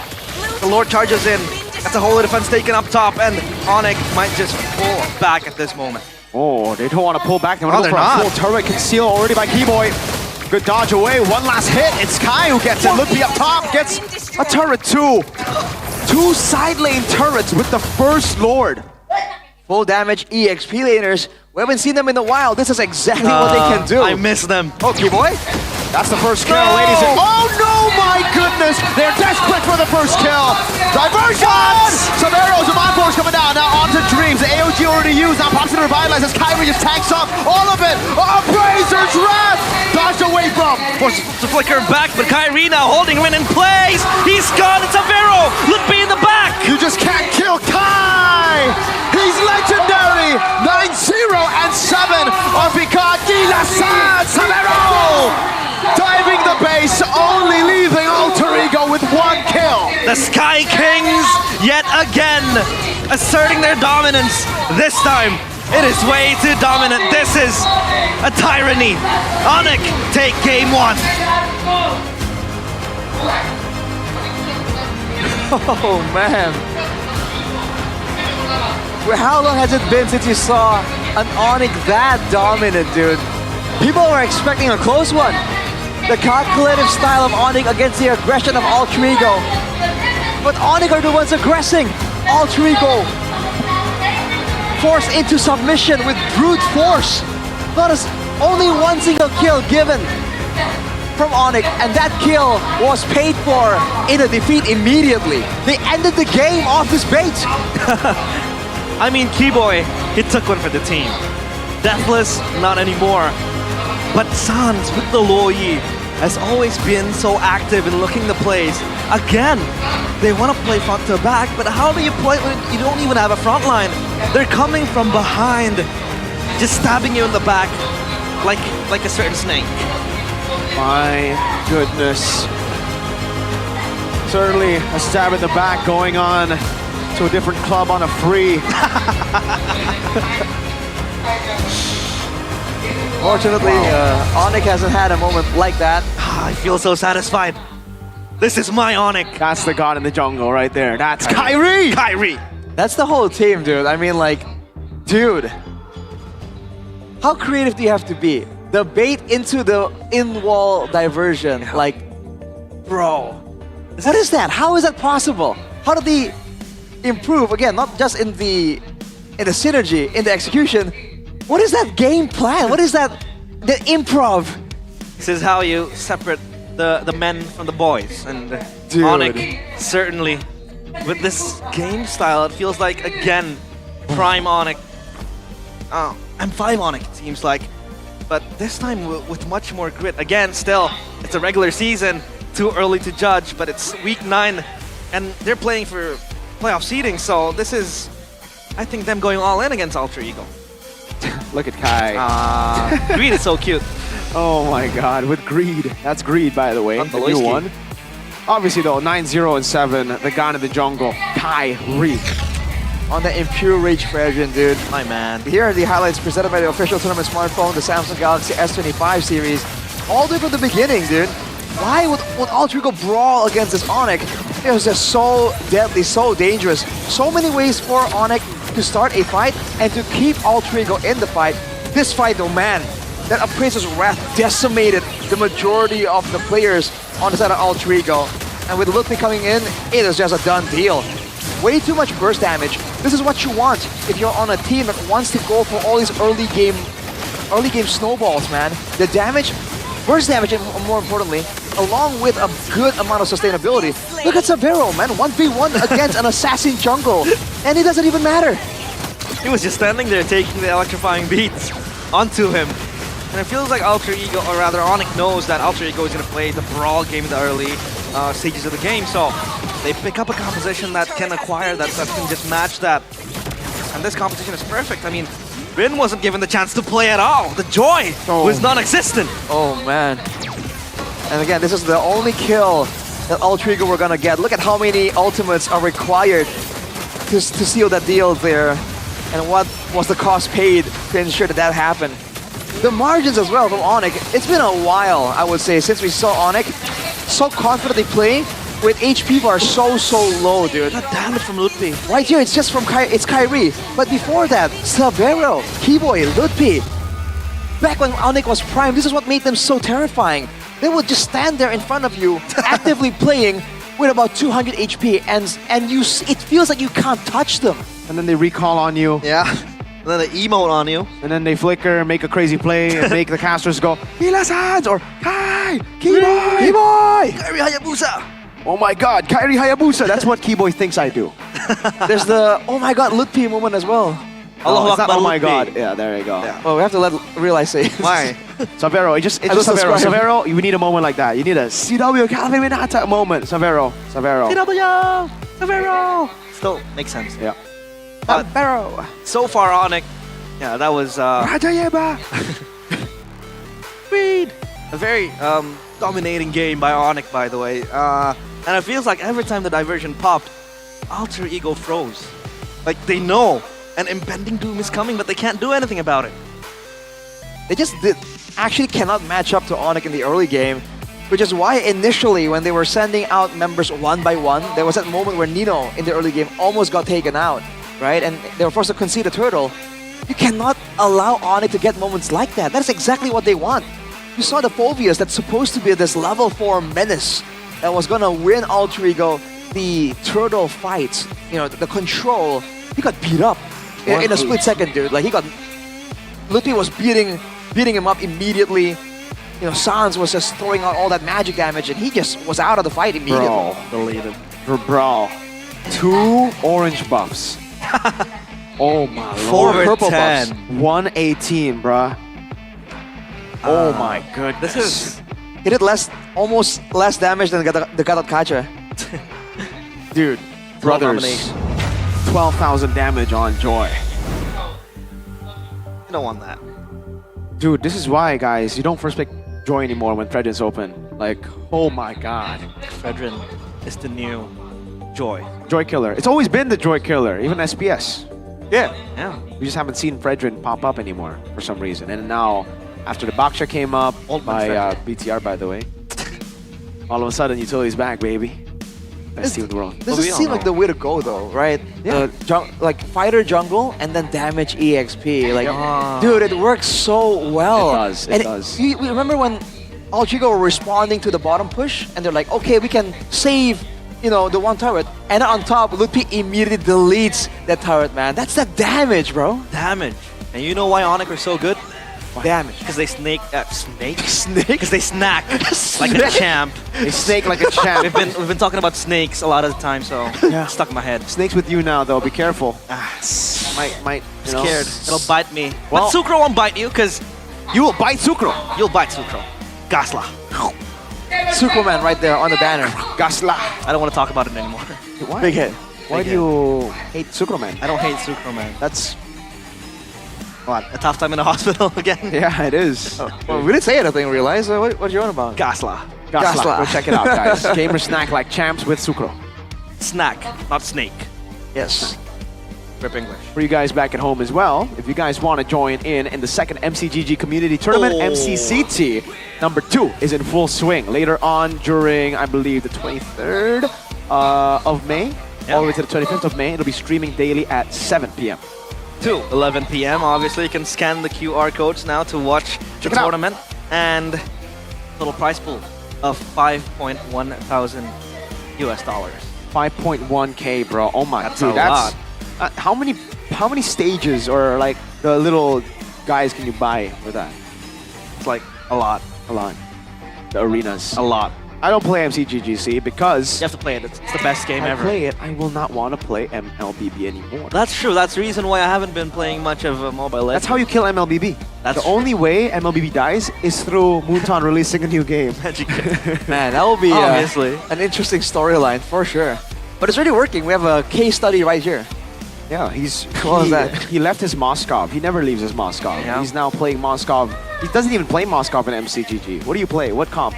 The Lord charges in. That's a whole defense taken up top, and Onyx might just pull back at this moment. Oh, they don't want to pull back. They want to they're go for not. a full turret conceal already by Keyboy. Good dodge away. One last hit. It's Kai who gets it. Loopy up top gets a turret too. Two side lane turrets with the first Lord. Full damage EXP laners. We haven't seen them in a while. This is exactly what they can do. I miss them. Oh, Keyboy. That's the first kill, ladies and... Oh no, my goodness! They're desperate for the first kill! Diversion! Severo's a Mind Force coming down, now onto Dreams. The AOG already used, now pops to revitalize as Kyrie just tanks up all of it! Appraiser's Wrath! Dodged away from! Forces to flicker back, but Kyrie now holding him in place! He's gone, it's Severo! Loopy in the back! You just can't kill Kai! He's legendary! 9-0 and 7 on Picard Gilasan Severo! Diving the base, only leaving Alter Ego with one kill. The Sky Kings, yet again, asserting their dominance. This time, it is way too dominant. This is a tyranny. Onyx take game 1. Oh man. Well, how long has it been since you saw an Onyx that dominant, dude? People were expecting a close one. The calculative style of Onyx against the aggression of Alter Ego. But Onyx are the ones aggressing. Alter Ego forced into submission with brute force. Notice only one single kill given from Onyx, and that kill was paid for in a defeat immediately. They ended the game off this bait. I mean, Keyboy, he took one for the team. Deathless, not anymore. But Sans with the Loyi has always been so active in looking the plays. Again, they want to play front to back, but how do you play when you don't even have a front line? They're coming from behind, just stabbing you in the back like a certain snake. My goodness. Certainly a stab in the back going on to a different club on a free. Fortunately, Onyx hasn't had a moment like that. I feel so satisfied. This is my Onyx. That's the god in the jungle right there. That's Kyrie! Kyrie! That's the whole team, dude. I mean, like, dude. How creative do you have to be? The bait into the in-wall diversion. Like, bro. What is that? How is that possible? How did they improve? Again, not just in the synergy, in the execution. What is that game plan? What is that? The improv. This is how you separate the men from the boys. And Dude. Onyx, certainly, with this game style, it feels like, again, prime Onyx. M5 Onyx, it seems like. But this time with much more grit. Again, still, it's a regular season. Too early to judge, but it's week 9. And they're playing for playoff seeding, so this is, I think, them going all in against Alter Ego. Look at Kai. Greed is so cute. Oh my god, with Greed. That's Greed, by the way, the new one. Obviously though, 9-0 and 7, the god in the jungle, Kyrie. On the Impure Rage version, dude. My man. Here are the highlights presented by the official tournament smartphone, the Samsung Galaxy S25 series. All the way from the beginning, dude. Why would Alter Ego brawl against this Onyx? It was just so deadly, so dangerous. So many ways for Onyx to start a fight and to keep Alter Ego in the fight. This fight, though, man, that Appraiser's Wrath decimated the majority of the players on the side of Alter Ego. And with Loopy coming in, it is just a done deal. Way too much burst damage. This is what you want if you're on a team that wants to go for all these early game snowballs, man. The damage, burst damage, and more importantly, along with a good amount of sustainability. Look at Severo, man, 1v1 against an assassin jungle, and it doesn't even matter. He was just standing there taking the electrifying beats onto him. And it feels like Alter Ego, or rather Onyx knows that Alter Ego is going to play the brawl game in the early stages of the game. So they pick up a composition that can acquire that can just match that. And this composition is perfect. I mean, Rin wasn't given the chance to play at all. The joy was non-existent. Oh, man. And again, this is the only kill that Alter Ego we're gonna get. Look at how many ultimates are required to seal that deal there. And what was the cost paid to ensure that that happened. The margins as well from Onyx. It's been a while, I would say, since we saw Onyx so confident they play with HP bar so low, dude. That damage from Ludwig. Right here, it's just from it's Kyrie. But before that, Savero, Keyboy, Ludwig. Back when Onyx was prime, this is what made them so terrifying. They would just stand there in front of you, actively playing with about 200 HP, and it feels like you can't touch them. And then they recall on you. Yeah. And then they emote on you. And then they flicker, make a crazy play, and make the casters go, Mila's hands, or Kai, Keyboy, Keyboy! Kyrie Hayabusa! Oh my god, Kyrie Hayabusa, that's what Keyboy thinks I do. There's the, oh my god, Ludwig moment as well. Oh, it's not, oh my god. Yeah, there you go. Yeah. Well, we have to let realize say. Why? Savero, it's just Savero. Savero, you need a moment like that. You need a CW Calvin Minata moment. Savero. CW! Savero! Still makes sense. Yeah. Savero. So far, Onyx, yeah, that was Speed! A very dominating game by Onyx, by the way. And it feels like every time the diversion popped, Alter Ego froze. Like, they know an impending doom is coming, but they can't do anything about it. They just actually cannot match up to Onyx in the early game, which is why initially when they were sending out members one by one, there was that moment where Nino in the early game almost got taken out, right? And they were forced to concede a turtle. You cannot allow Onyx to get moments like that. That's exactly what they want. You saw the Phobias that's supposed to be this level 4 menace that was gonna win Alter Ego the turtle fights, you know, the control. He got beat up in a split second, dude. Like, he got... Ludwig was beating him up immediately. You know, Sans was just throwing out all that magic damage, and he just was out of the fight immediately. Bro, deleted. Bro, 2 orange buffs. Oh my lord. 4 purple 10. buffs. 118, bruh. Oh my goodness. This is... He did almost less damage than the Ketat Kacha. Dude, brothers. 12,000 damage on Joy. You don't want that. Dude, this is why, guys, you don't first pick Joy anymore when Fredrin's open. Like, oh my god. Fredrin is the new Joy. Joy killer. It's always been the Joy killer, even SPS. Yeah. We just haven't seen Fredrin pop up anymore for some reason. And now, after the Baksha came up by BTR, by the way, all of a sudden, Utility's back, baby. Best team in the world. This does seem like the way to go, though, right? Yeah. Like fighter jungle and then damage EXP. Like, dude, it works so well. It does. It does. We remember when Alter Ego were responding to the bottom push, and they're like, okay, we can save, you know, the one turret. And on top, Ludwig immediately deletes that turret, man. That's the damage, bro. Damage. And you know why Onyx are so good? Damage. Because they snake? Because they snack like a champ. They snake like a champ. We've been talking about snakes a lot of the time, so it's stuck in my head. Snakes with you now, though. Be careful. Might. You know. Scared. It'll bite me. Well, but Sucro won't bite you, because you will bite Sucro. You'll bite Sucro. Gasla. Superman right there on the banner. Gasla. I don't want to talk about it anymore. Why? Big hit. Why do you hate Sucro, man? I don't hate Sucro, man. That's... What, a tough time in the hospital again? Yeah, it is. Well, we didn't say anything, realize. What you on about? Gasla. Go check it out, guys. Gamers snack like champs with Sucro. Snack, not snake. Yes. Rip English. For you guys back at home as well, if you guys want to join in the second MCGG Community Tournament, MCCT number 2 is in full swing. Later on during, I believe, the 23rd of May, all the way to the 25th of May, it'll be streaming daily at 7 p.m. to 11 p.m. Obviously, you can scan the QR codes now to watch the tournament. And total prize pool of $5.1 thousand US. 5.1K, bro. Oh my, that's dude, a lot. How many stages or like the little guys can you buy with that? It's like a lot. A lot. The arenas. A lot. I don't play MCGGC because... You have to play it. It's the best game ever. I play it, I will not want to play MLBB anymore. That's true. That's the reason why I haven't been playing much of Mobile Legends. That's how you kill MLBB. The only way MLBB dies is through Moonton releasing a new game. Man, that will be obviously an interesting storyline for sure. But it's already working. We have a case study right here. Yeah, he left his Moskov. He never leaves his Moskov. Yeah. He's now playing Moskov. He doesn't even play Moskov in MCGG. What do you play? What comp?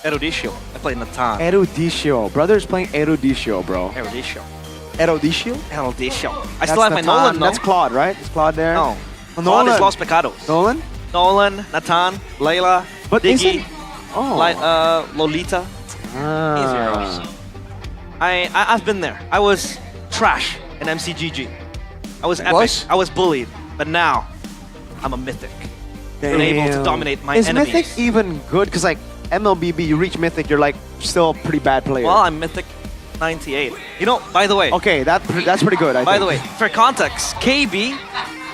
Erudicio. I play Natan. Erudicio. Brother's playing Erudicio, bro. Erudicio. Erudicio? I still have my Nolan, That's Claude, right? Is Claude there? No. Oh, Claude is Los Pecados. Nolan? Nolan, Natan, Layla, But Diggy. Oh. Like Lolita. Easier. I've been there. I was trash in MCGG. I was epic. I was bullied. But now, I'm a mythic. I'm able to dominate my Is enemies. Mythic even good? Because like MLBB, you reach Mythic, you're like still a pretty bad player. Well, I'm Mythic 98. You know, by the way. Okay, that's pretty good. By the way, for context, KB,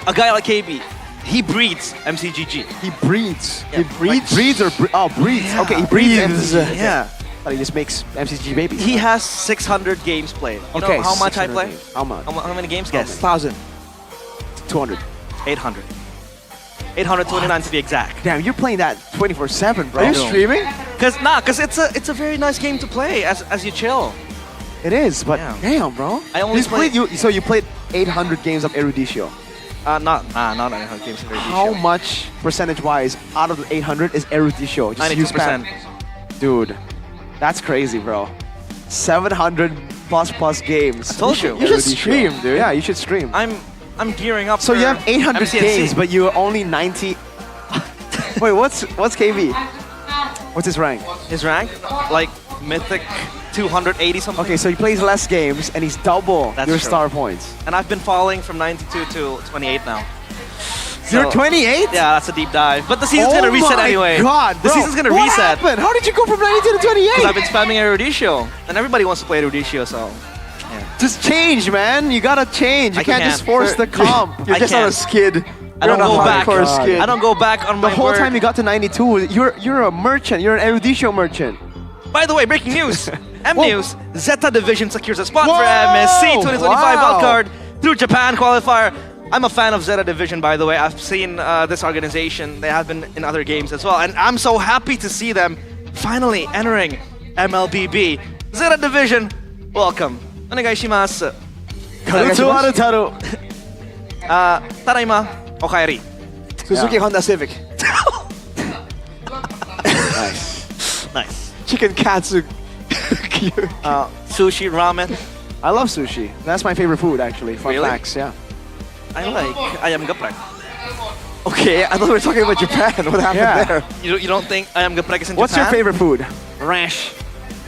a guy like KB, he breeds MCGG. He breeds. Yeah. He breeds? Like, breeds or breeds? Yeah. Okay, he breeds. Breeds. Yeah. But he just makes MCG babies. He has 600 games played. You Okay, know how much I 600 play? games. How much? How many games? Guess. 1,000. 200. 800. 829 to be exact. Damn, you're playing that 24/7, bro. Are you streaming? Cause it's a very nice game to play as you chill. It is, but damn, bro. I only played. So you played 800 games of Eruditio. Not 800 games of Eruditio. How much percentage-wise out of the 800 is Eruditio? Just use 92%. Dude, that's crazy, bro. 700 plus games. I told you. You should stream, dude. Yeah, you should stream. I'm gearing up. So for you have 800 MCNC. games, but you're only 90. Wait, what's KB? What's his rank? His rank, like Mythic 280 something. Okay, so he plays less games and he's double That's your true. star points. And I've been falling from 92 to 28 now. You're 28? Yeah, that's a deep dive. But the season's gonna reset anyway. Oh my God, the bro. season's gonna What reset. happened? How did you go from 92 to 28? Because I've been spamming Eruditio, and everybody wants to play Eruditio, so. Yeah. Just change, man. You gotta change. You I can't just force the comp. You're just on a skid. I don't go back. Skid. I don't go back on The my whole word. time you got to 92, you're a merchant. You're an Eruditio merchant. By the way, breaking news. News. Zeta Division secures a spot Whoa! for MSC 2025 Wow. wildcard through Japan qualifier. I'm a fan of Zeta Division, by the way. I've seen this organization. They have been in other games as well. And I'm so happy to see them finally entering MLBB. Zeta Division, welcome. Onegaishimasu. Karuto Arutaru. Tadaima, okaeri. Suzuki Honda Civic. Nice. Nice. Chicken katsu. Sushi, ramen. I love sushi. That's my favorite food, actually. Fun Really? facts, yeah. I like ayam geprek. Okay, I thought we were talking about Japan. What happened Yeah. there? You don't think ayam geprek is in What's your Japan? favorite food? Rash.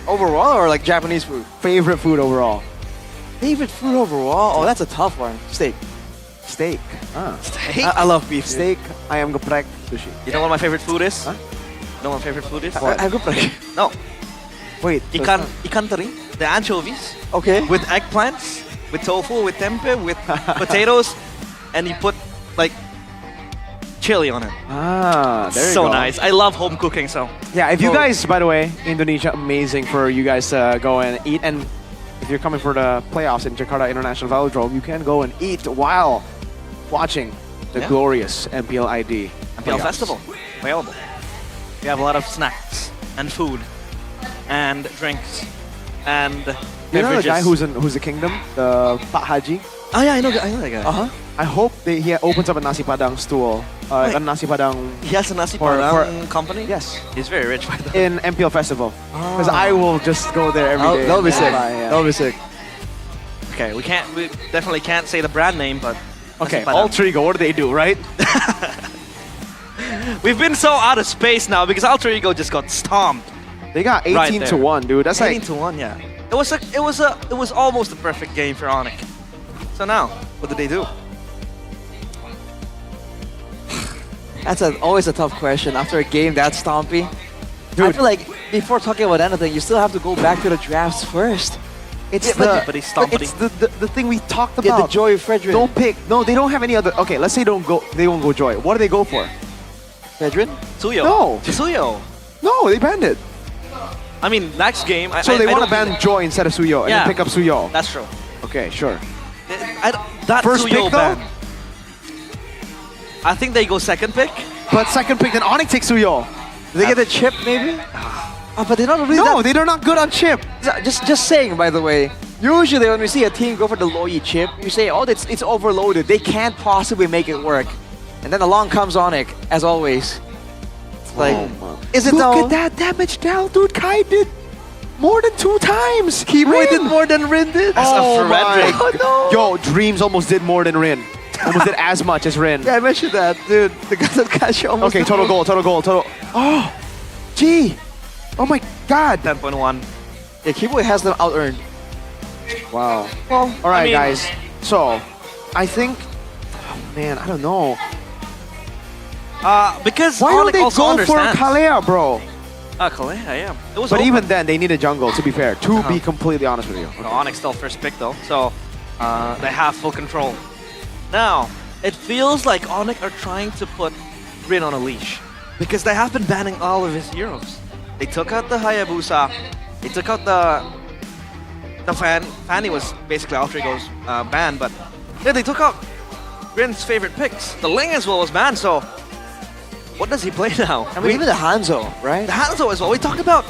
Overall or like Japanese food? Favorite food overall? Favorite food overall? Oh, that's a tough one. Steak. Steak. Ah. Steak? I love beef. Steak, ayam geprek, sushi. You know what my favorite food is? Huh? You know what my favorite food is? Ayam geprek. No. Wait. Ikan teri, the anchovies. Okay. With eggplants, with tofu, with tempeh, with potatoes, and you put like chili on it. Ah, there you So go. nice. I love home cooking, so. Yeah, if you guys, by the way, Indonesia, amazing for you guys to go and eat. And if you're coming for the playoffs in Jakarta International Velodrome, you can go and eat while watching the Yeah. glorious MPL ID MPL playoffs. Festival available. We have a lot of snacks and food and drinks and You know the beverages. guy who's the kingdom, the Pak Haji? Oh yeah, I know that guy. Uh-huh. I hope he opens up a nasi padang stool, a nasi padang. He has a nasi for- padang company? Yes. He's very rich, by the way. In MPL Festival, because I will just go there every day. That'll be and sick. buy, yeah. That'll be sick. Okay, we definitely can't say the brand name, but Okay, nasi padang. Alter Ego, what do they do, right? We've been so out of space now because Alter Ego just got stomped. They got 18 Right to there. 1, dude. That's 18 like to 1, yeah. It was almost a perfect game for Onyx. So now, what did they do? That's always a tough question after a game that stompy. I feel like before talking about anything, you still have to go back to the drafts first. It's Yeah, the, stompity. it's the thing we talked Yeah, about. the Joy Fredrin. Don't pick. No, they don't have any other. Okay, let's say they won't go Joy. What do they go for? Fredrin? Suyo. No. Suyo. No, they banned it. I mean, next game. So they I want to don't ban think Joy instead of Suyo and Yeah. then pick up Suyo. That's true. Okay, sure. That First Suyo pick, though? ban. I think they go second pick. But second pick, then Onyx takes Suyo. Do they get a chip maybe? But they're not really No, they're not good on chip. Just saying, by the way. Usually when we see a team go for the Loyi chip, you say, oh, it's overloaded. They can't possibly make it work. And then along comes Onyx, as always. It's like, is it Look though? at that damage down, dude. Kai did more than 2 times. Keyboard did more than Rin did. Oh my Oh, no. Yo, Dreams almost did more than Rin. Almost did as much as Rin. Yeah, I mentioned that, dude. The guy that almost Okay, did total more. goal. Oh, G. Oh my god! 10.1. Yeah, Keyboy has them out-earned. Wow. Well, All right, I mean, guys. So, I think, oh, man, I don't know. Because Why don't Onyx they also go for understands. Kalea, bro? Kalea, yeah. It was But open. even then, they need a jungle, to be fair. To be completely honest with you. Onyx still first pick though, so they have full control. Now, it feels like Onyx are trying to put Rin on a leash because they have been banning all of his heroes. They took out the Hayabusa, they took out the Fanny was basically Alter Ego's ban, but yeah, they took out Rin's favorite picks. The Ling as well was banned, so what does he play now? I mean, even the Hanzo, right? The Hanzo as well. We talked about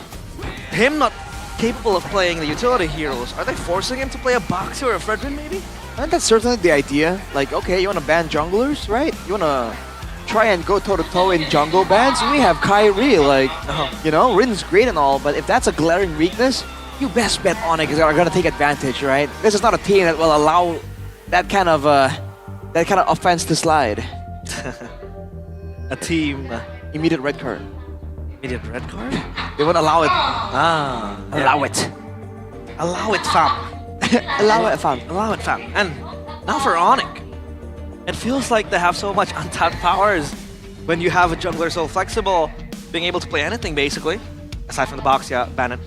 him not capable of playing the utility heroes. Are they forcing him to play a Boxer or a Fredrin maybe? And that's certainly the idea. Like, okay, you want to ban junglers, right? You want to try and go toe-to-toe in jungle bans? We have Kyrie, like, you know, Rin's great and all, but if that's a glaring weakness, you best bet Onyx are going to take advantage, right? This is not a team that will allow that kind of offense to slide. A team. Immediate red card. Immediate red card? They won't allow it. Allow it. Allow it, fam. Allow it, fam. Allow it, fam. And now for Onyx. It feels like they have so much untapped powers when you have a jungler so flexible, being able to play anything basically. Aside from the box, yeah, ban it.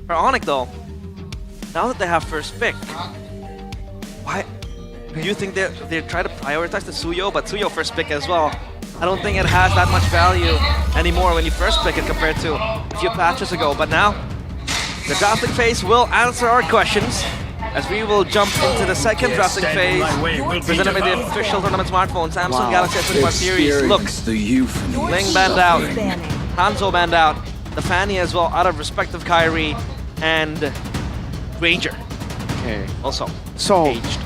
For Onyx though, now that they have first pick, why do you think they're trying to prioritize the Suyo, but Suyo first pick as well? I don't think it has that much value anymore when you first pick it compared to a few patches ago. But now, the drafting phase will answer our questions as we will jump into the second drafting phase presented by the official tournament smartphone, Samsung Galaxy S25 series. Look, Ling banned out, Hanzo banned out, the Fanny as well out of respective Kyrie and Ranger. Okay. Also, So, aged.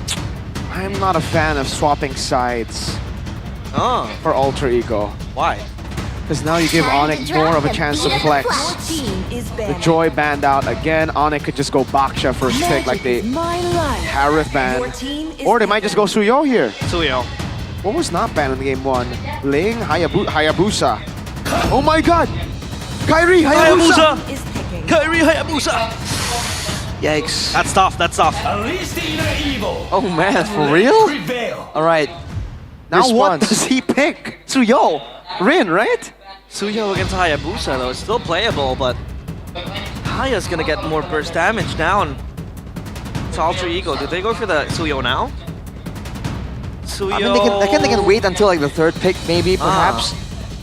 I'm not a fan of swapping sides for Alter Ego. Why? Because now you give Onyx more of a chance to flex. The Joy banned out again. Onyx could just go Baksha first pick like they Harith banned. Or they might just go Suyo here. Suyo. What was not banned in game one? Ling, Hayabusa. Oh my god! Kyrie, Hayabusa! Kyrie Hayabusa! Yikes. That's tough, that's tough. Oh man, for real? Alright. Now what does he pick? Suyo! Rin, right? Suyo against Hayabusa though, it's still playable, but Haya's gonna get more burst damage now, and it's Alter Ego. Did they go for the Suyo now? Suyo... I mean, they can wait until like the third pick maybe, perhaps.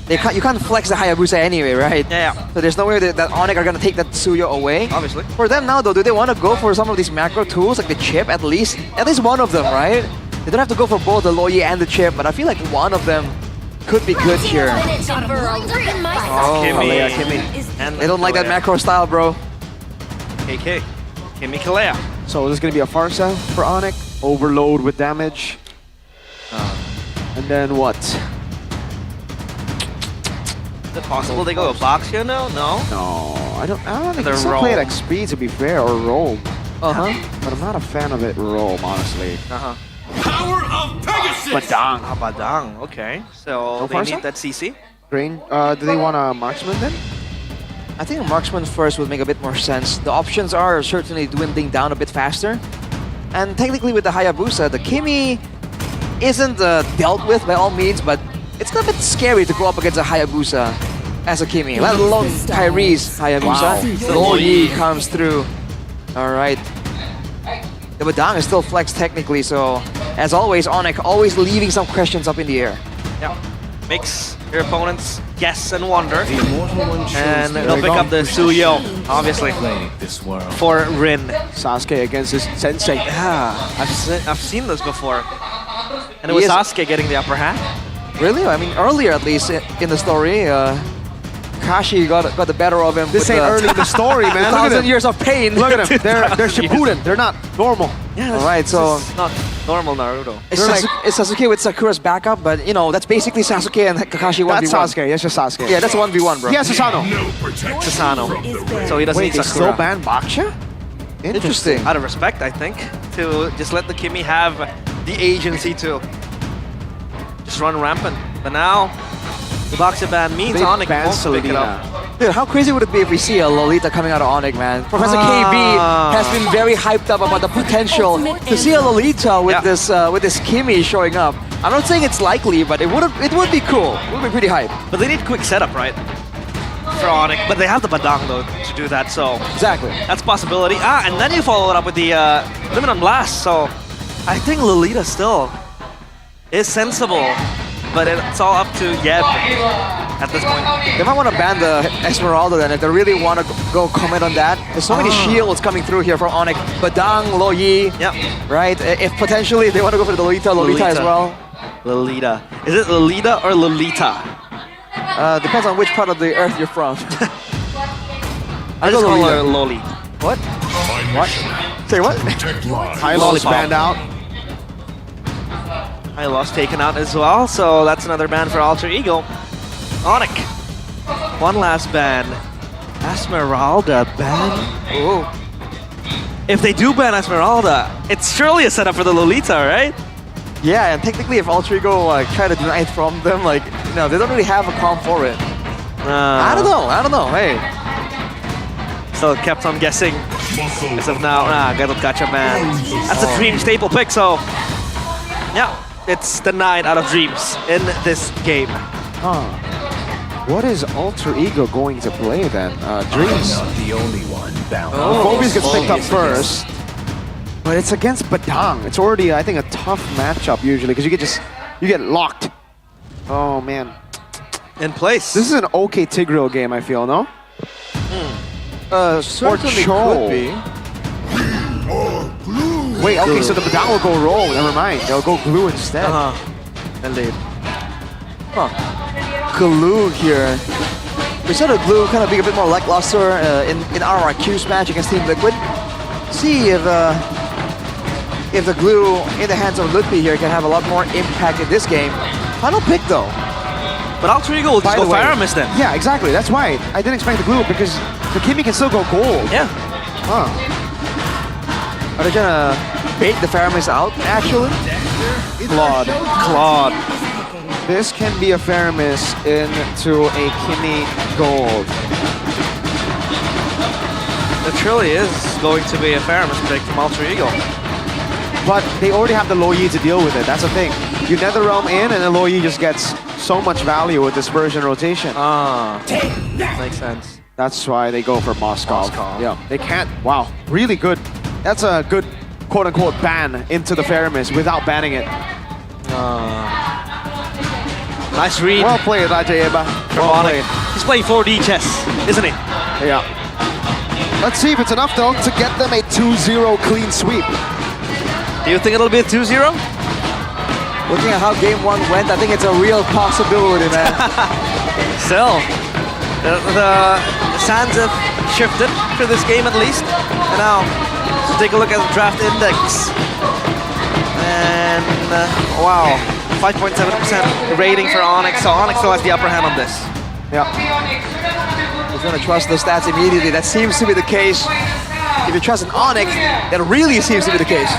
You can't flex the Hayabusa anyway, right? Yeah. So there's no way that Onyx are gonna take that Suyo away. Obviously. For them now though, do they want to go for some of these macro tools, like the chip at least? At least one of them, right? They don't have to go for both the Loyi and the chip, but I feel like one of them could be good here. Oh, Kimmy. Kimmy. And They don't like that macro style, bro. KK. Kimmy Kalea. So this is gonna be a Farsa for Onyx. Overload with damage. And then what? Is it possible they go a box here now? No? No, I don't think They're it's still play at roam. XP to be fair, or roam. But I'm not a fan of it roam, honestly. Power of Pegasus! Badang. Badang, okay. So No they Farsa? need that CC. Green, do they want a marksman then? I think a marksman first would make a bit more sense. The options are certainly dwindling down a bit faster. And technically with the Hayabusa, the Kimmy isn't dealt with by all means, but it's a bit scary to go up against a Hayabusa as a Kimmy, let alone Kyrie's Hayabusa. Loyi comes through. Alright. The Badang is still flexed technically, so as always, Onyx always leaving some questions up in the air. Yeah. Makes your opponents guess and wonder. And they'll pick up the Suyo, obviously, for Rin. Sasuke against his sensei. Yeah, I've seen this before. And it was Sasuke getting the upper hand. Really? I mean, earlier at least in the story, Kashi got the better of him. This ain't early in the story, man. Look at 1,000 them. years of pain. Look at them. They're Shippuden. They're not normal. Yeah, Alright, so this is not normal Naruto. it's Sasuke with Sakura's backup, but you know, that's basically Sasuke and Kakashi 1v1. That's Sasuke. That's just Sasuke. Yeah, that's 1v1, bro. He has Susanoo. Susanoo. So he doesn't Wait, need they Sakura. still ban Baksha? Interesting. Out of respect, I think, to just let the Kimmy have the agency to just run rampant. But now, the Boxer ban means They Onyx banned won't pick it Selena. up. Dude, how crazy would it be if we see a Lolita coming out of Onyx, man? Professor KB has been very hyped up about the potential to see a Lolita with this Kimmy showing up. I'm not saying it's likely, but it would be cool. It would be pretty hype. But they need quick setup, right? For Onyx, but they have the Badang though to do that, so exactly that's a possibility. And then you follow it up with the Limit on Blast. So I think Lolita still is sensible, but it's all up to Yeb at this point. They might want to ban the Esmeralda then if they really want to go comment on that. There's so many shields coming through here for Onyx. Badang, Loyi, right? If potentially they want to go for the Lolita as well. Lolita. Is it Lolita or Lolita? Depends on which part of the earth you're from. I just call her Loli. What? What? Say what? High loss banned out. High loss taken out as well, so that's another ban for Alter Ego. Onyx. One last ban. Esmeralda ban. Ooh. If they do ban Esmeralda, it's surely a setup for the Lolita, right? Yeah, and technically if Alter Ego try to deny it from them, like, no, they don't really have a comp for it. I don't know, hey. Still kept on guessing. As of now, Gatot Kacha ban. That's a Dream staple pick, so yeah, it's denied out of Dreams in this game. What is Alter Ego going to play then? Dreams. Not the only one bound. Phobius gets picked up first. But it's against Badang. It's already, I think, a tough matchup usually because you get locked. Oh man. In place. This is an okay Tigreal game, I feel, no? Certainly Cho. could be. Wait, okay, so the Badang will go roll. Never mind. They'll go glue instead. Indeed. Glue here. We saw the glue kind of being a bit more lackluster in our Q's match against Team Liquid. See if the glue in the hands of Lutfi here can have a lot more impact in this game. Final pick though. But Alter Ego will just go Fire Mist then. Yeah, exactly. That's why I didn't expect the glue because the Kimmy can still go gold. Yeah. Are they gonna bait the Fire Mist out actually? Claude. This can be a Faramis into a Kimmy gold. It truly is going to be a Faramis pick from Alter Ego. But they already have the Loyi to deal with it. That's the thing. You Netherrealm in, and then Loyi just gets so much value with dispersion rotation. Makes sense. That's why they go for Moskov. Yeah, they can't. Wow, really good. That's a good quote-unquote ban into the Faramis without banning it. Nice read. Well played, Rajayeba. Well played. He's playing 4D chess, isn't he? Yeah. Let's see if it's enough though to get them a 2-0 clean sweep. Do you think it'll be a 2-0? Looking at how game one went, I think it's a real possibility, man. Still, the sands have shifted for this game at least. And now, so take a look at the draft index. And wow, 5.7% rating for Onyx. So Onyx still has the upper hand on this. Yeah. He's gonna trust the stats immediately. That seems to be the case. If you trust an Onyx, that really seems to be the case.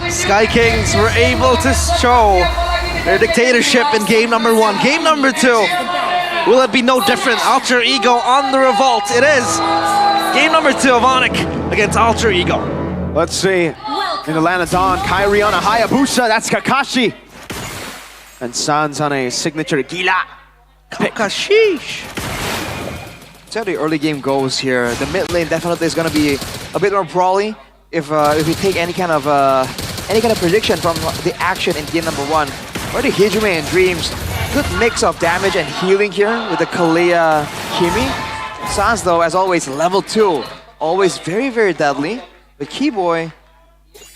Sky Kings were able to show their dictatorship in game number 1. Game number 2, will it be no different? Alter Ego on the revolt. It is game number 2 of Onyx against Alter Ego. Let's see. In the land of Dawn, Kyrie on a Hayabusa. That's Kakashi. And Sans on a signature Gila. Kakashish. See how the early game goes here. The mid lane definitely is gonna be a bit more brawly. If we take any kind of prediction from the action in game number 1. Already Hijime and Dreams, good mix of damage and healing here with the Kalea Kimi. Sans though, as always, level 2, always very, very deadly. But Keyboy,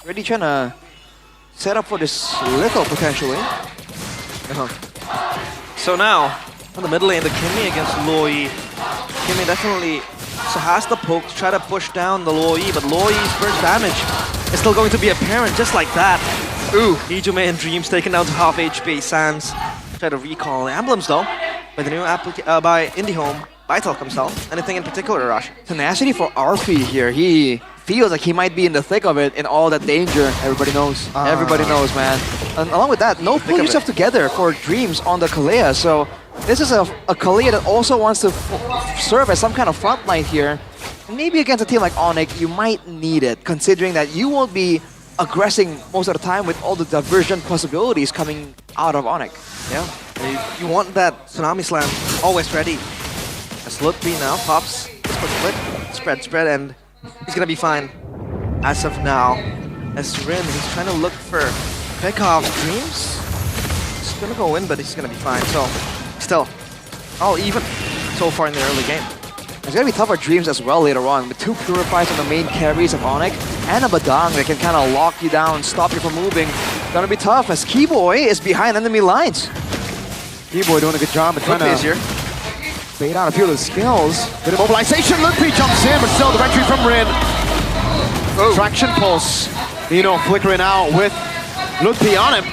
already trying to set up for this little potentially. So now, on the middle lane, the Kimi against Loi. Kimi definitely has the poke to try to push down the Loi, but Loi's first damage is still going to be apparent just like that. Ooh, Hijime and Dreams taken down to half HP. Sans try to recall the emblems though, by the new by IndieHome, by Telkom himself. Anything in particular, Rashi? Tenacity for RP here. He feels like he might be in the thick of it in all that danger. Everybody knows. Everybody knows, man. And along with that, no pulling yourself together for Dreams on the Kalea. So This is a Kalia that also wants to serve as some kind of front line here. And maybe against a team like Onyx, you might need it, considering that you won't be aggressing most of the time with all the diversion possibilities coming out of Onyx. Yeah, you want that Tsunami Slam always ready. As Lutfi now pops, spread, and he's gonna be fine as of now. As Rin, he's trying to look for pick-off dreams. He's gonna go in, but he's gonna be fine. So, still, all even so far in the early game. It's gonna be tougher dreams as well later on, with 2 Purifies on the main carries of Onyx and a Badang that can kind of lock you down, stop you from moving. Gonna be tough as Keyboy is behind enemy lines. Keyboy doing a good job of trying to bait out a few of the skills. Good immobilization, Lutfi jumps in, but still the entry from Rin. Traction pulse. Nino flickering out with Lutfi on him.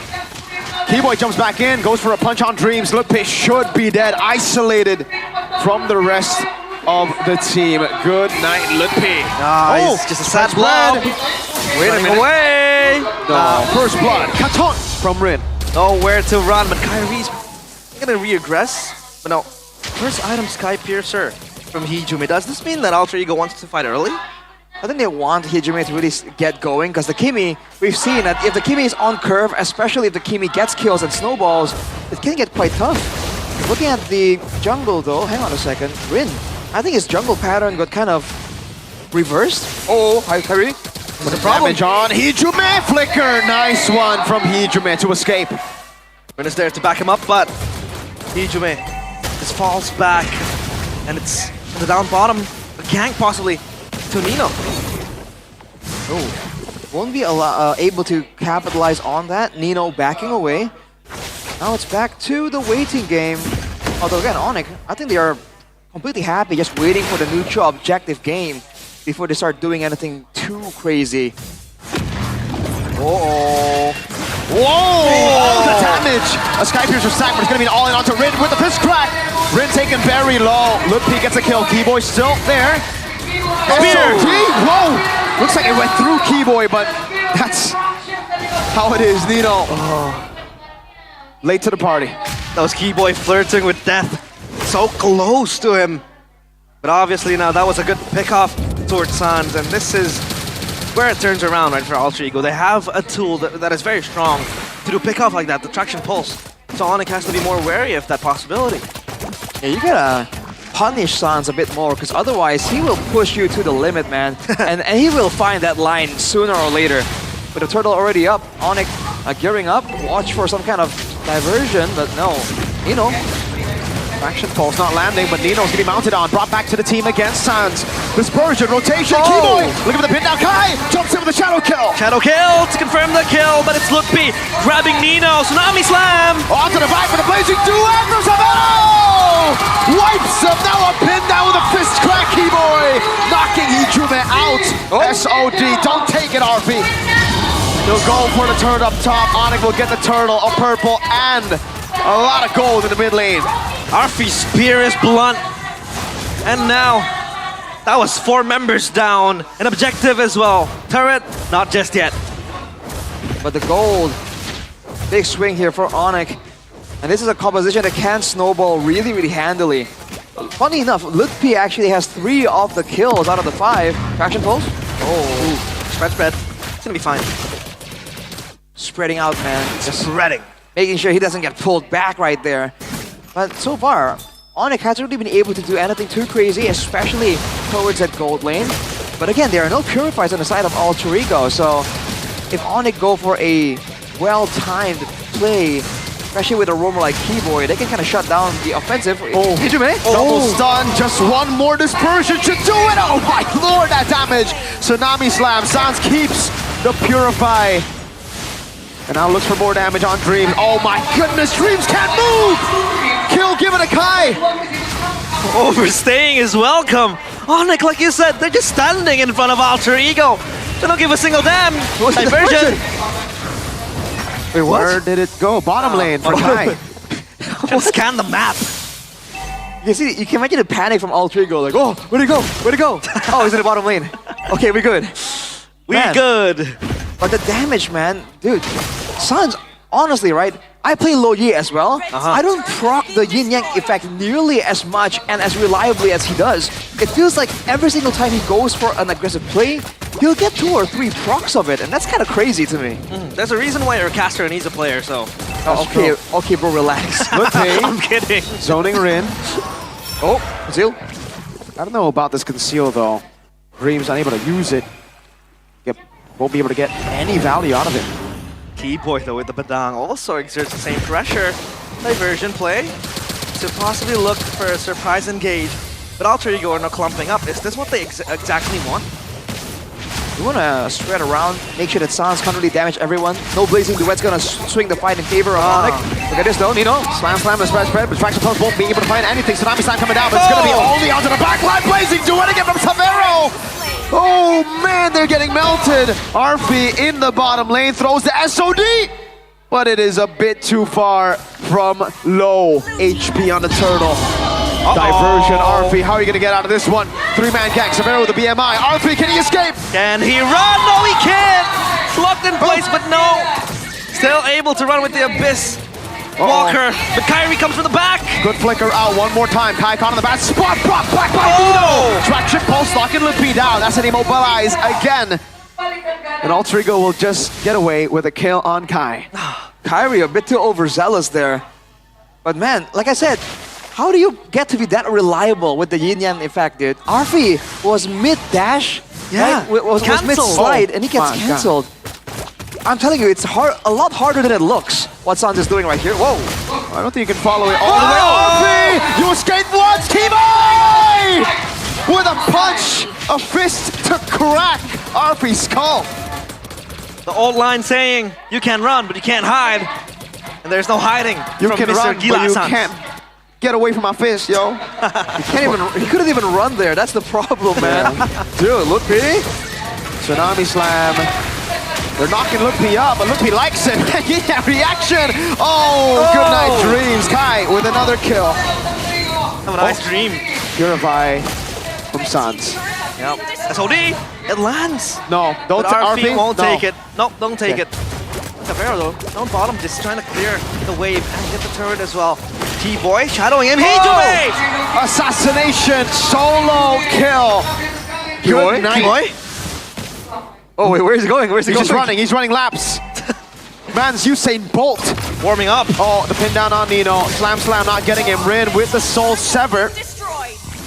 Keyboy jumps back in, goes for a punch on Dreams. Lutfi should be dead, isolated from the rest of the team. Good night, Lutfi. Nice, just a sad blood. Wait a minute. Away! First blood, Katon from Rin. Nowhere to run, but Kyrie's gonna re-aggress. But no, first item Sky Piercer from Hijumi. Does this mean that Alter Ego wants to fight early? I think they want Hijime to really get going, because the Kimi, we've seen that if the Kimi is on curve, especially if the Kimi gets kills and snowballs, it can get quite tough. Looking at the jungle though, hang on a second, Rin, I think his jungle pattern got kind of reversed. Oh, hi Kyrie. With the damage on Hijime, flicker, nice one from Hijime to escape. Rin is there to back him up, but Hijime just falls back, and it's in the down bottom, a gank possibly to Nino. Oh, won't be able to capitalize on that. Nino backing away. Now it's back to the waiting game. Although again, Onyx, I think they are completely happy just waiting for the neutral objective game before they start doing anything too crazy. Uh-oh. Whoa! All the damage! A Sky Piercer stack, but it's gonna be an all-in onto Rin with the fist crack. Rin taken very low. Lutfi gets a kill. Keyboy still there. Spear! Whoa! Looks like it went through Keyboy, but that's how it is, Nino. Late to the party. That was Keyboy flirting with death. So close to him. But obviously now that was a good pick-off towards Sans, and this is where it turns around, right, for Alter Ego. They have a tool that is very strong to do pick-off like that, the traction pulse. So Onyx has to be more wary of that possibility. Yeah, you gotta punish Sans a bit more, because otherwise he will push you to the limit, man. and he will find that line sooner or later. With the turtle already up, Onyx gearing up, watch for some kind of diversion, but no, Nino. Traction pulse not landing, but Nino's getting mounted on. Brought back to the team against Sans. Dispersion, rotation, Keyboy! Look at the pin down, Kai! Jumps in with a shadow kill! Shadow kill to confirm the kill, but it's Lutfi grabbing Nino. Tsunami Slam! Onto the vibe for the blazing duet! Wipes him, now a pin down with a fist crack, Keyboy! Knocking Hijime out! SOD, don't take it, RP! They'll go for the turn up top. Onyx will get the turtle, a purple, and a lot of gold in the mid lane. Arfi's spear is blunt. And now, that was 4 members down. An objective as well. Turret, not just yet. But the gold, big swing here for Onyx. And this is a composition that can snowball really, really handily. Funny enough, Lutfi actually has 3 of the kills out of the 5. Traction pulse? Oh, spread. It's gonna be fine. Spreading out, man. Just spreading. Making sure he doesn't get pulled back right there. But so far, Onyx hasn't really been able to do anything too crazy, especially towards that gold lane. But again, there are no purifiers on the side of Alter Ego, so if Onyx go for a well-timed play, especially with a roamer like Keyboy, they can kind of shut down the offensive. Oh, double stun, just one more dispersion should do it! Oh my lord, that damage! Tsunami Slam, Sans keeps the Purify. And now looks for more damage on Dreams. Oh my goodness, Dreams can't move! Kill given to Kai! Overstaying is welcome. Onyx, like you said, they're just standing in front of Alter Ego. They don't give a single damn. Diversion. Wait, what? Where did it go? Bottom lane for Kai. Just scan the map. You see, you can imagine the panic from Alter Ego, like, oh, where'd he go? Where'd he go? Oh, he's in the bottom lane. Okay, we're good. We're good. But the damage, man, dude, Sans, honestly, right? I play low Yi as well. I don't proc the yin yang effect nearly as much and as reliably as he does. It feels like every single time he goes for an aggressive play, he'll get 2 or 3 procs of it, and that's kind of crazy to me. There's a reason why your caster needs a player, so. Okay, bro, relax. Good play. I'm kidding. Zoning Rin. Oh, Zil. I don't know about this conceal though. Dream's unable to use it. Won't be able to get any value out of it. Keyboy though with the Badang also exerts the same pressure. Diversion play to possibly look for a surprise engage. But Alter Ego are now clumping up. Is this what they exactly want? You want to spread around, make sure that Sans can't really damage everyone. No Blazing Duet's going to swing the fight in favor of Onyx. Look at this though, Nino. Slam, the spread. But Fraction Pulse won't be able to find anything. Tsunami Slam coming down, but it's going to be only onto the backline. Blazing Duet again from Savero. Oh man, they're getting melted. Arfi in the bottom lane throws the SOD. But it is a bit too far from low HP on the turtle. Diversion, Arfi, how are you going to get out of this one? 3-man gang, Severo with the BMI. Arfi, can he escape? Can he run? No, he can't! Locked in place, but no! Still able to run with the Abyss. Walker, but Kyrie comes from the back. Good flicker out one more time. Kai on the back spot, block back by Nino. Traction pulse, locking Limpy down. That's an immobilize again. And Alter Ego will just get away with a kill on Kai. Kyrie a bit too overzealous there. But man, like I said, how do you get to be that reliable with the yin yang effect, dude? Arfi was mid-dash, right? was mid-slide, and he gets cancelled. I'm telling you, it's a lot harder than it looks, what Sans is doing right here. Whoa! I don't think you can follow it all the way. Arfi! You escaped once! Keyboy! With a punch! A fist to crack Arfi's skull. The old line saying, you can run, but you can't hide. And there's no hiding You from can Mr. run, but you Gila-san. can't get away from my fist, yo. He couldn't even run there. That's the problem, man. Dude, look P. Tsunami Slam. They're knocking Look P up, but Look P likes it. Yeah, reaction. Oh, good night dreams. Kai with another kill. Have a nice dream. Purify from Sans. Yep. SOD, it lands. No, don't But RP won't no. take it. Nope, don't take it. Savero though, down bottom, just trying to clear the wave and get the turret as well. T-Boy shadowing him. Hey, Assassination solo kill. Good night. T-Boy? Oh wait, where's he going? Where's he He's going? just running. He's running laps. Man's Usain Bolt. Warming up. Oh, the pin down on Nino. Slam not getting him. Rin with the soul sever.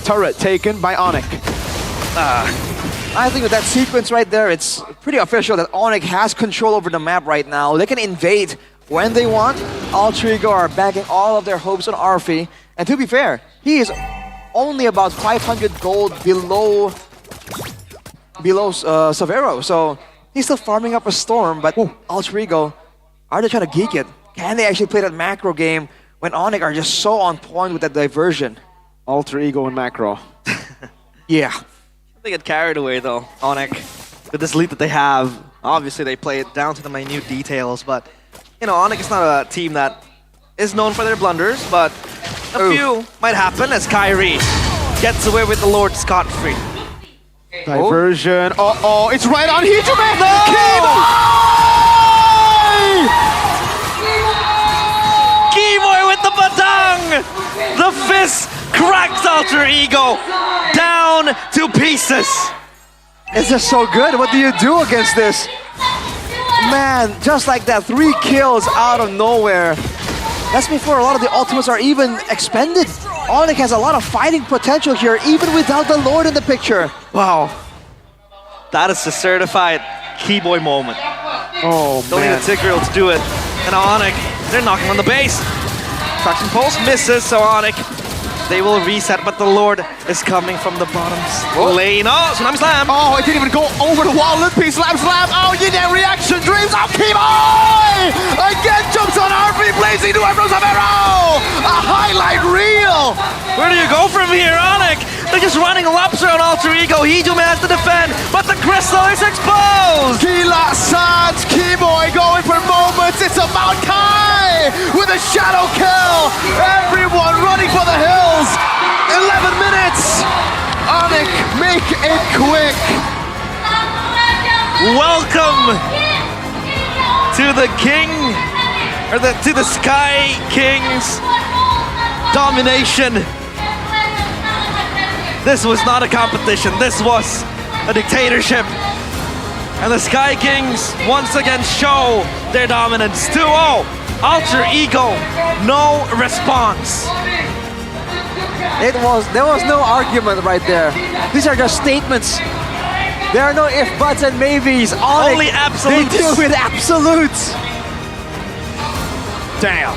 Turret taken by Onyx. I think with that sequence right there, it's pretty official that Onyx has control over the map right now. They can invade when they want. Alter Ego are banking all of their hopes on Arfi. And to be fair, he is only about 500 gold below Savero. So he's still farming up a storm, but Alter Ego, are they trying to geek it? Can they actually play that macro game when Onyx are just so on point with that diversion? Alter Ego and macro. Yeah. They get carried away though, Onyx. With this lead that they have, obviously they play it down to the minute details, but you know, Onyx is not a team that is known for their blunders, but a few might happen as Kyrie gets away with the Lord scot-free. Diversion. It's right on Hijume! Keyboy with the Badang! The fist cracks Alter Ego down to pieces. It's just so good. What do you do against this? Man, just like that, 3 kills out of nowhere. That's before a lot of the ultimates are even expended. Onyx has a lot of fighting potential here, even without the Lord in the picture. Wow. That is a certified Keyboy moment. Oh, Don't need a Tigreal to do it. And Onyx, they're knocking on the base. Traction Pulse misses, so Onyx, they will reset, but the Lord is coming from the bottom lane. Oh, Tsunami Slam! Oh, it didn't even go over the wall. Limpy slam! Oh, you did reaction dreams! Oh, Keyboy! Again jumps on RP, blazing to from Savero! A highlight reel! Where do you go from here, Onyx? They're just running laps around Alter Ego. Hijume has to defend, but the crystal is exposed! Gila Sans, Keyboy going for moments. It's about Kai with a shadow kill. Everyone running for the hills. 11 minutes. Onyx, make it quick. Welcome to the king to the Sky Kings domination. This was not a competition, this was a dictatorship. And the Sky Kings once again show their dominance. 2-0, Alter Ego, no response. There was no argument right there. These are just statements. There are no if, buts, and maybes. Only absolutes. They deal with absolutes. Damn.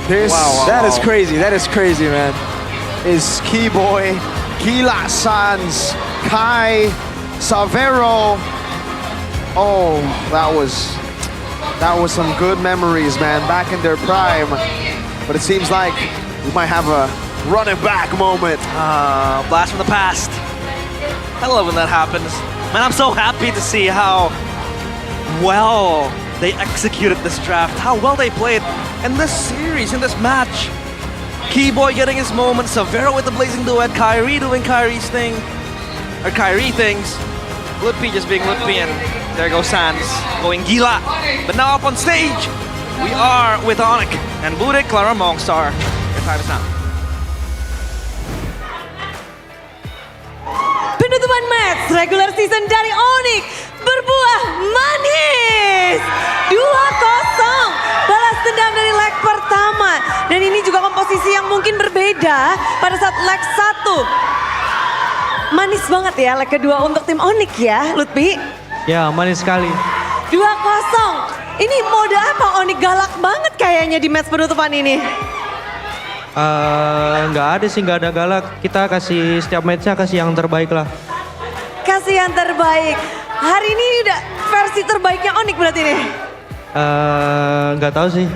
That is crazy. That is crazy, man. Is Keyboy, Gila Sans, Kai, Savero. Oh, that was some good memories, man, back in their prime. But it seems like we might have a running back moment. Blast from the past. I love when that happens. Man, I'm so happy to see how well they executed this draft, how well they played in this series, in this match. Keyboy getting his moment, Savero with the blazing duet, Kyrie doing Kyrie's thing, or Kyrie things, Lippy just being Lippy, and there goes Sans going Gila. But now up on stage, we are with Onyx and Bude Clara Mongstar. Your time is now. Penutupan match regular season dari Onyx berbuah manis. 2-0 balas dendam dari leg pertama. Dan ini juga komposisi yang mungkin berbeda pada saat leg 1. Manis banget ya leg kedua untuk tim Onyx ya, Lutfi? Ya, manis sekali. 2-0. Ini mode apa? Onyx galak banget kayaknya di match penutupan ini. Nggak ada sih, nggak ada galak. Kita kasih setiap matchnya kasih yang terbaik lah. Kasih yang terbaik. Hari ini udah versi terbaiknya Onyx berarti nih? Nggak tahu sih.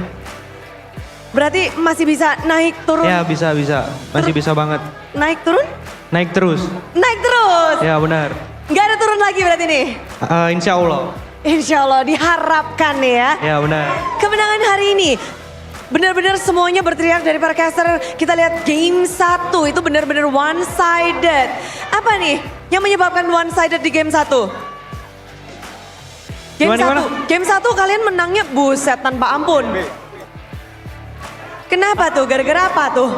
Berarti masih bisa naik turun? Ya bisa. Masih bisa banget. Naik turun? Naik terus. Naik terus? Ya benar. Nggak ada turun lagi berarti nih? Insya Allah. Insya Allah diharapkan ya. Ya benar. Kemenangan hari ini. Benar-benar semuanya berteriak dari para caster. Kita lihat game 1 itu benar-benar one-sided. Apa nih yang menyebabkan one-sided di game 1? Game 1 kalian menangnya buset tanpa ampun. Kenapa tuh? Gara-gara apa tuh?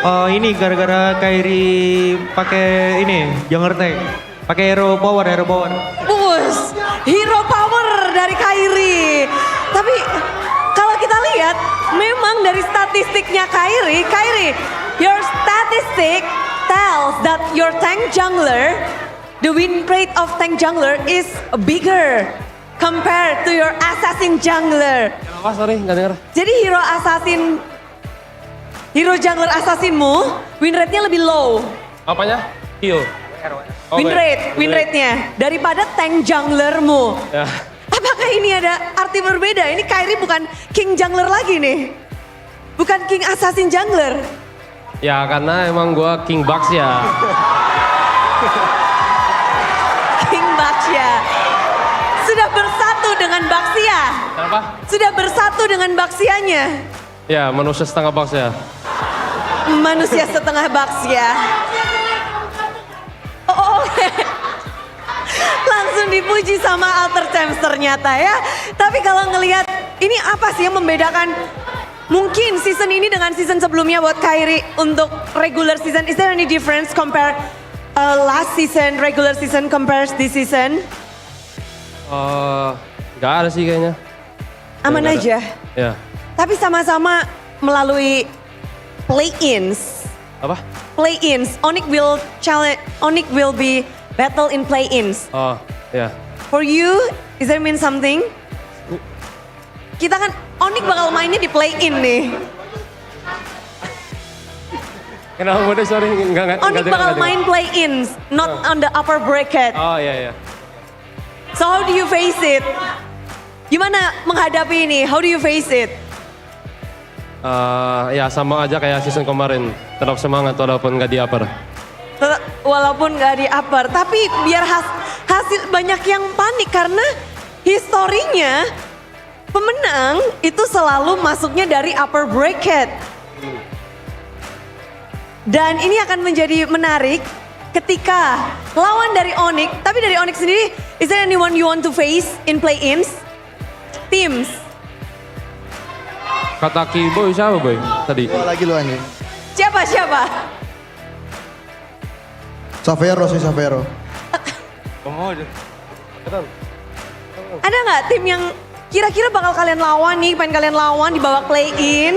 Oh ini gara-gara Kyrie pakai ini, jangan ngerti. Pakai hero power. Bus, hero power dari Kyrie. Tapi kalau kita lihat, memang dari statistiknya Kyrie, your statistic tells that your tank jungler, the win rate of tank jungler is bigger compared to your assassin jungler. Kenapa? Sorry, nggak dengar. Jadi hero jungler assassinmu, win rate-nya lebih low. Apanya? Heal. Win rate-nya daripada tank junglermu. Ya. Apakah ini ada arti berbeda? Ini Kyrie bukan king jungler lagi nih. Bukan king assassin jungler. Ya karena emang gua king bucks ya. King bucks ya. Sudah bersatu dengan Baxia. Kenapa? Sudah bersatu dengan Baxianya. Ya manusia setengah bucks ya. Manusia setengah Baxia. Oh, oke. Langsung dipuji sama Alter Champs ternyata ya. Tapi kalau ngelihat ini apa sih yang membedakan mungkin season ini dengan season sebelumnya buat Kyrie untuk regular season? Is there any difference compare last season, regular season compares this season? Gak ada sih kayaknya. Aman aja? Ya. Tapi sama-sama melalui play-ins. Apa? Play-ins. Onyx will be battle in play-ins. Oh, ya. For you, is that mean something? Kita kan Onyx bakal mainnya di play-in nih. Kenapa Bude? Sorry, enggak. Onyx bakal main play-ins, not on the upper bracket. Oh iya. So how do you face it? Gimana menghadapi ini? How do you face it? Ya sama aja kayak season kemarin. Tetap semangat walaupun nggak di upper. Walaupun nggak di upper, tapi biar hasil banyak yang panik karena historinya pemenang itu selalu masuknya dari upper bracket. Dan ini akan menjadi menarik ketika lawan dari Onyx, tapi dari Onyx sendiri, is there anyone you want to face in play-ins? teams. Kata Kiboy siapa boy tadi? Lagi lu anjing. Siapa? Savero sih Savero. Ada nggak tim yang kira-kira bakal kalian lawan nih, pengen kalian lawan di babak play-in?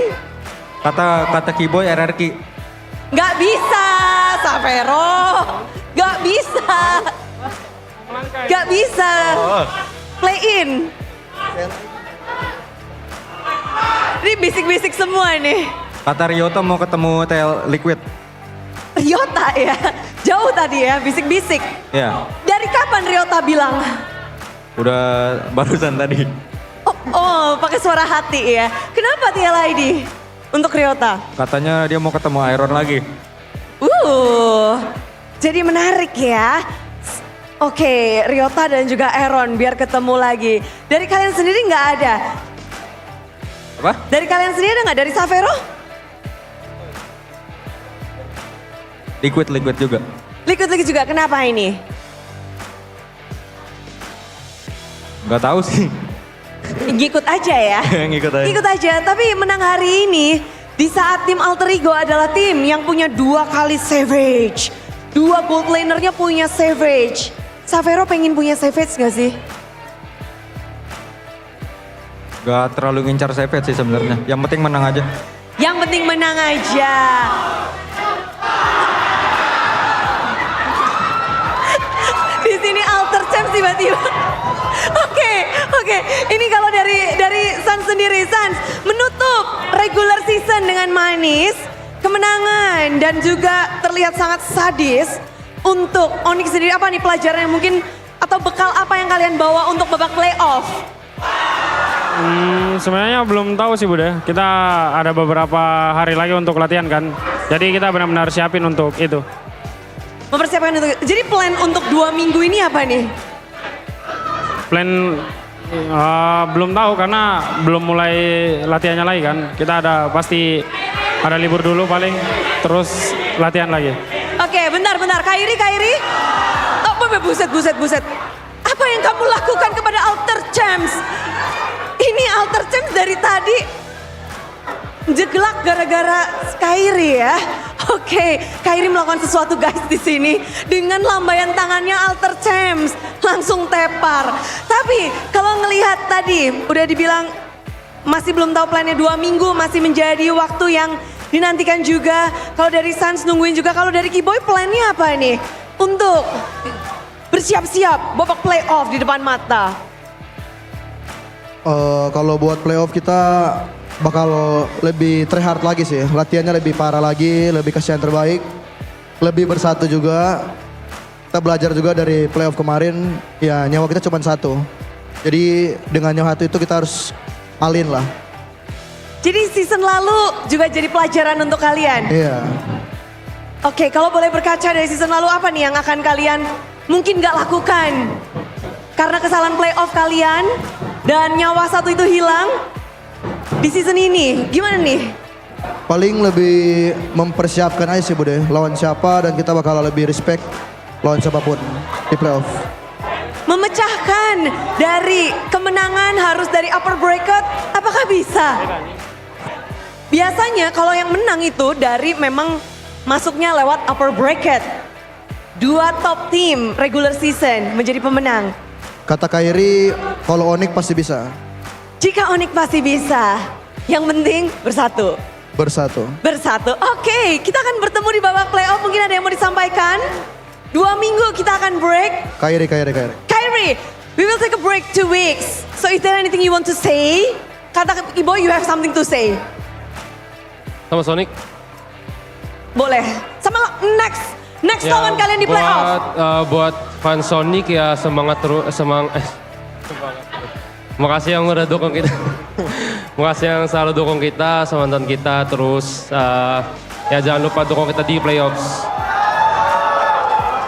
Kata Kiboy RRQ. Nggak bisa, Savero. Nggak bisa. Play-in. Ini bisik-bisik semua nih. Kata Ryota mau ketemu TL Liquid. Ryota ya, jauh tadi ya, bisik-bisik. Ya, Dari kapan Ryota bilang? udah barusan tadi. Oh, pakai suara hati ya. Kenapa TL ID untuk Ryota? Katanya dia mau ketemu Iron lagi. Jadi menarik ya. Oke, Ryota dan juga Aaron biar ketemu lagi. Dari kalian sendiri nggak ada? Apa? Dari kalian sendiri ada nggak? Dari Savero? Liquid juga. Liquid juga, kenapa ini? Gak tahu sih. Ngikut aja ya? Ngikut aja, tapi menang hari ini di saat tim Alter Ego adalah tim yang punya 2 kali Savage. 2 gold lanernya punya Savage. Savero pengen punya Savage gak sih? Gak terlalu ngincar Savage sih sebenarnya. Yang penting menang aja. Yang penting menang aja. Di sini Alter Champs tiba-tiba. Oke. Ini kalau dari Sans sendiri, Sans menutup regular season dengan manis, kemenangan dan juga terlihat sangat sadis. Untuk Onyx sendiri apa nih pelajaran yang mungkin atau bekal apa yang kalian bawa untuk babak playoff? Sebenarnya belum tahu sih Bude. Kita ada beberapa hari lagi untuk latihan kan. Jadi kita benar-benar siapin untuk itu. Mempersiapkan untuk. Jadi plan untuk 2 minggu ini apa nih? Plan belum tahu karena belum mulai latihannya lagi kan. Kita pasti ada libur dulu paling, terus latihan lagi. Oke, bentar. Kairi. Oh, buset. Apa yang kamu lakukan kepada Alter Champs? Ini Alter Champs dari tadi jeglak gara-gara Kairi ya. Oke, Kairi melakukan sesuatu guys di sini dengan lambaian tangannya Alter Champs langsung tepar. Tapi kalau ngelihat tadi udah dibilang masih belum tahu plannya 2 minggu, masih menjadi waktu yang dinantikan juga. Kalau dari Sans nungguin juga, kalau dari Kiboy plannya apa nih? Untuk bersiap-siap babak playoff di depan mata. Kalau buat playoff kita bakal lebih try hard lagi sih. Latihannya lebih parah lagi, lebih kasih yang terbaik. Lebih bersatu juga. Kita belajar juga dari playoff kemarin, ya nyawa kita cuma 1. Jadi dengan nyawa 1 itu kita harus alin lah. Jadi season lalu juga jadi pelajaran untuk kalian? Iya. Oke, kalau boleh berkaca dari season lalu apa nih yang akan kalian mungkin gak lakukan? Karena kesalahan playoff kalian dan nyawa 1 itu hilang di season ini. Gimana nih? Paling lebih mempersiapkan aja sih Bude. Lawan siapa dan kita bakal lebih respect lawan siapapun di playoff. Memecahkan dari kemenangan harus dari upper bracket, apakah bisa? Biasanya kalau yang menang itu dari memang masuknya lewat upper bracket. 2 top team regular season menjadi pemenang. Kata Kairi, kalau Onyx pasti bisa. Jika Onyx pasti bisa, yang penting bersatu. Bersatu. Oke, kita akan bertemu di babak playoff. Mungkin ada yang mau disampaikan? 2 minggu kita akan break. Kairi. Kairi, we will take a break 2 weeks. So is there anything you want to say? Kata Ibo, you have something to say. Sama Sonic. Boleh. Sama next Ya, lawan kalian di playoff. Buat fan Sonic ya semangat. Makasih yang udah dukung kita. Makasih yang selalu dukung kita, sama nonton kita terus. Ya jangan lupa dukung kita di playoffs.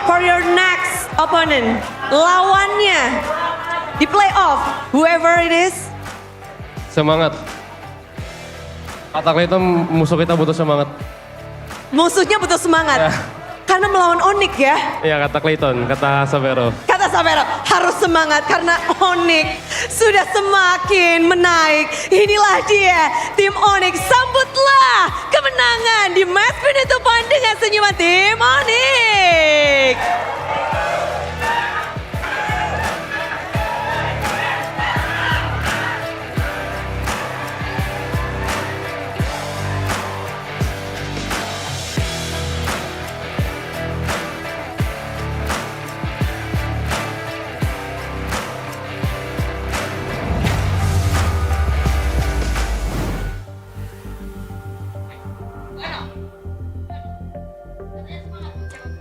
For your next opponent, lawannya di playoff, whoever it is. Semangat. Kata itu musuh kita butuh semangat. Musuhnya butuh semangat. Ya. Karena melawan Onyx ya. Iya kata Clayton, kata Savero. Kata Savero harus semangat karena Onyx sudah semakin menaik. Inilah dia, tim Onyx. Sambutlah kemenangan di match penutupan dengan senyuman tim Onyx.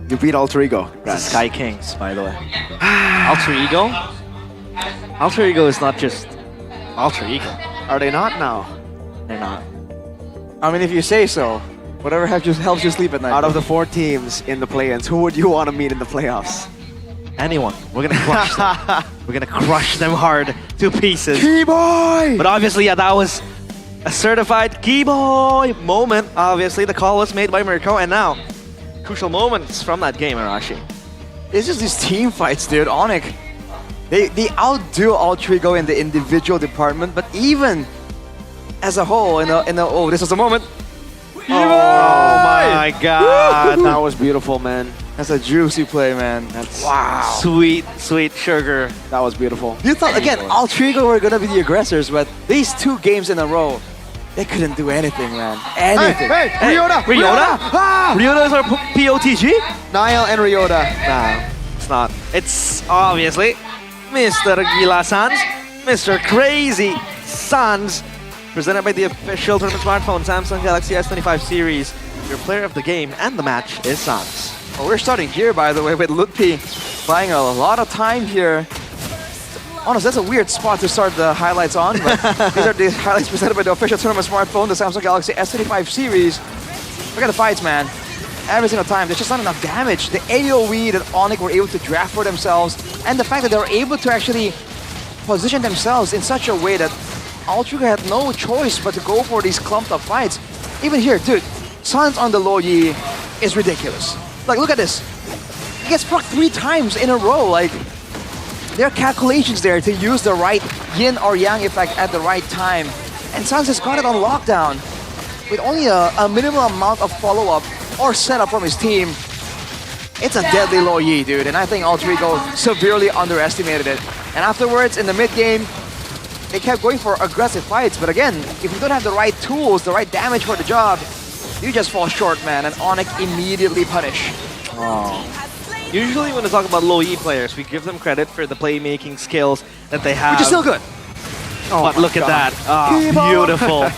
You beat Alter Ego. The Sky Kings, by the way. Alter Ego? Alter Ego is not just Alter Ego. Are they not now? They're not. I mean, if you say so. Whatever helps you sleep at night. Out of the 4 teams in the play-ins, who would you want to meet in the playoffs? Anyone. We're gonna crush them. We're gonna crush them hard to pieces. Keyboy! But obviously, yeah, that was a certified Keyboy moment. Obviously, the call was made by Mirko, and now crucial moments from that game, Arashi. It's just these team fights, dude. Onyx, they outdo Alter Ego in the individual department, but even as a whole, oh, this was a moment. Oh my god, that was beautiful, man. That's a juicy play, man. That's wow. Sweet sugar. That was beautiful. You thought again, Alter Ego were gonna be the aggressors, but these 2 games in a row, they couldn't do anything, man. Anything. Hey, Ryota! Ryota? Ah! Ryota is our POTG? Niall and Ryota. Nah, it's not. It's obviously Mr. Gila Sans, Mr. Crazy Sans, presented by the official tournament smartphone, Samsung Galaxy S25 series. Your player of the game and the match is Sans. Well, we're starting here, by the way, with Lutpi buying a lot of time here. Honestly, that's a weird spot to start the highlights on, but these are the highlights presented by the official tournament smartphone, the Samsung Galaxy S25 series. Look at the fights, man. Every single time, there's just not enough damage. The AoE that Onyx were able to draft for themselves, and the fact that they were able to actually position themselves in such a way that Alter Ego had no choice but to go for these clumped up fights. Even here, dude, Sans on the low Yi is ridiculous. Like, look at this. He gets procced 3 times in a row. Like, there are calculations there to use the right yin or yang effect at the right time. And Sans has got it on lockdown. With only a minimal amount of follow-up or setup from his team, it's a deadly low Yi, dude. And I think Alter Ego severely underestimated it. And afterwards, in the mid-game, they kept going for aggressive fights. But again, if you don't have the right tools, the right damage for the job, you just fall short, man. And Onyx immediately punish. Oh. Usually when we talk about low E players, we give them credit for the playmaking skills that they have. Which is still good. Oh, but look at that. Oh, beautiful.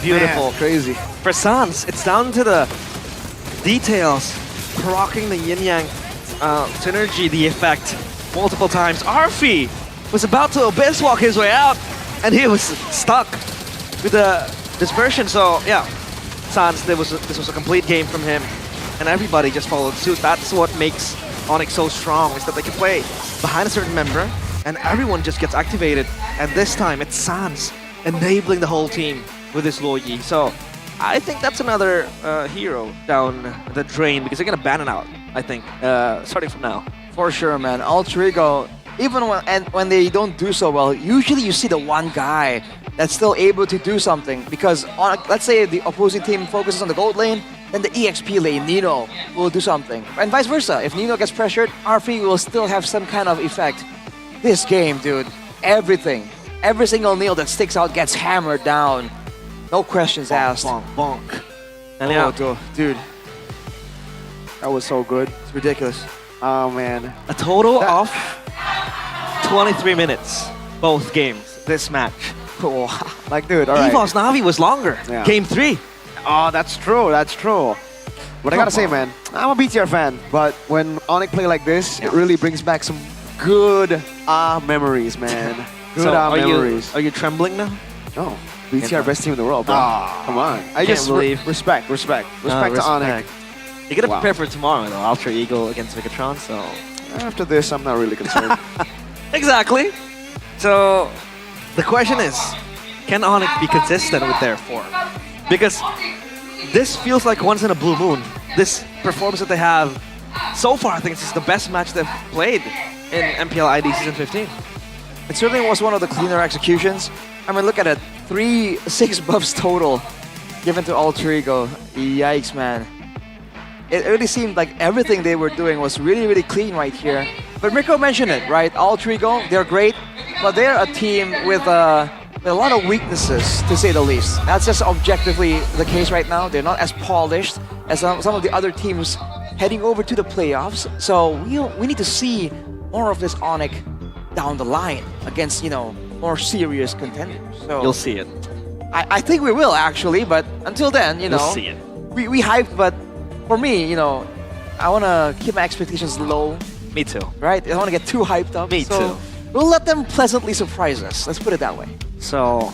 Beautiful. Man, crazy. For Sans, it's down to the details. Proccing the yin-yang synergy, the effect, multiple times. Arfi was about to Abyss walk his way out, and he was stuck with the dispersion. So, yeah, Sans, this was a complete game from him. And everybody just followed suit. That's what makes Onyx so strong, is that they can play behind a certain member and everyone just gets activated. And this time it's Sans enabling the whole team with his low Yi. So I think that's another hero down the drain, because they're gonna ban it out, I think, starting from now. For sure, man. Alter Ego, even when they don't do so well, usually you see the one guy that's still able to do something. Because let's say the opposing team focuses on the gold lane, then the EXP lane, Nino, will do something. And vice versa. If Nino gets pressured, Arfi will still have some kind of effect. This game, dude, everything. Every single nail that sticks out gets hammered down. No questions asked. Bonk, bonk. And yeah, dude. That was so good. It's ridiculous. Oh, man. A total of 23 minutes, both games, this match. Like, dude, all right. EVOS Na'Vi was longer. Yeah. Game 3. Oh, that's true. That's true. But I gotta say, man, I'm a BTR fan. But when Onyx play like this, it really brings back some good memories, man. Good memories. Are you trembling now? No. BTR best team in the world, bro. Come on. I just believe. Respect to Onyx. You gotta prepare for tomorrow, though. Alter Ego against Megatron, so... After this, I'm not really concerned. Exactly. So, the question is, can Onyx be consistent with their form? Because this feels like once in a blue moon. This performance that they have so far, I think this is the best match they've played in MPL ID Season 15. It certainly was one of the cleaner executions. I mean, look at it. 6 buffs total given to Alter Ego. Yikes, man. It really seemed like everything they were doing was really, really clean right here. But Mirko mentioned it, right? Alter Ego, they're great, but they're a team with a lot of weaknesses, to say the least. That's just objectively the case right now. They're not as polished as some of the other teams heading over to the playoffs. So we need to see more of this Onyx down the line against, more serious contenders. So You'll see it. I think we will actually, but until then, You'll see it. we hype, but for me, I want to keep my expectations low. Me too. Right? I don't want to get too hyped up. Me too. We'll let them pleasantly surprise us. Let's put it that way. So,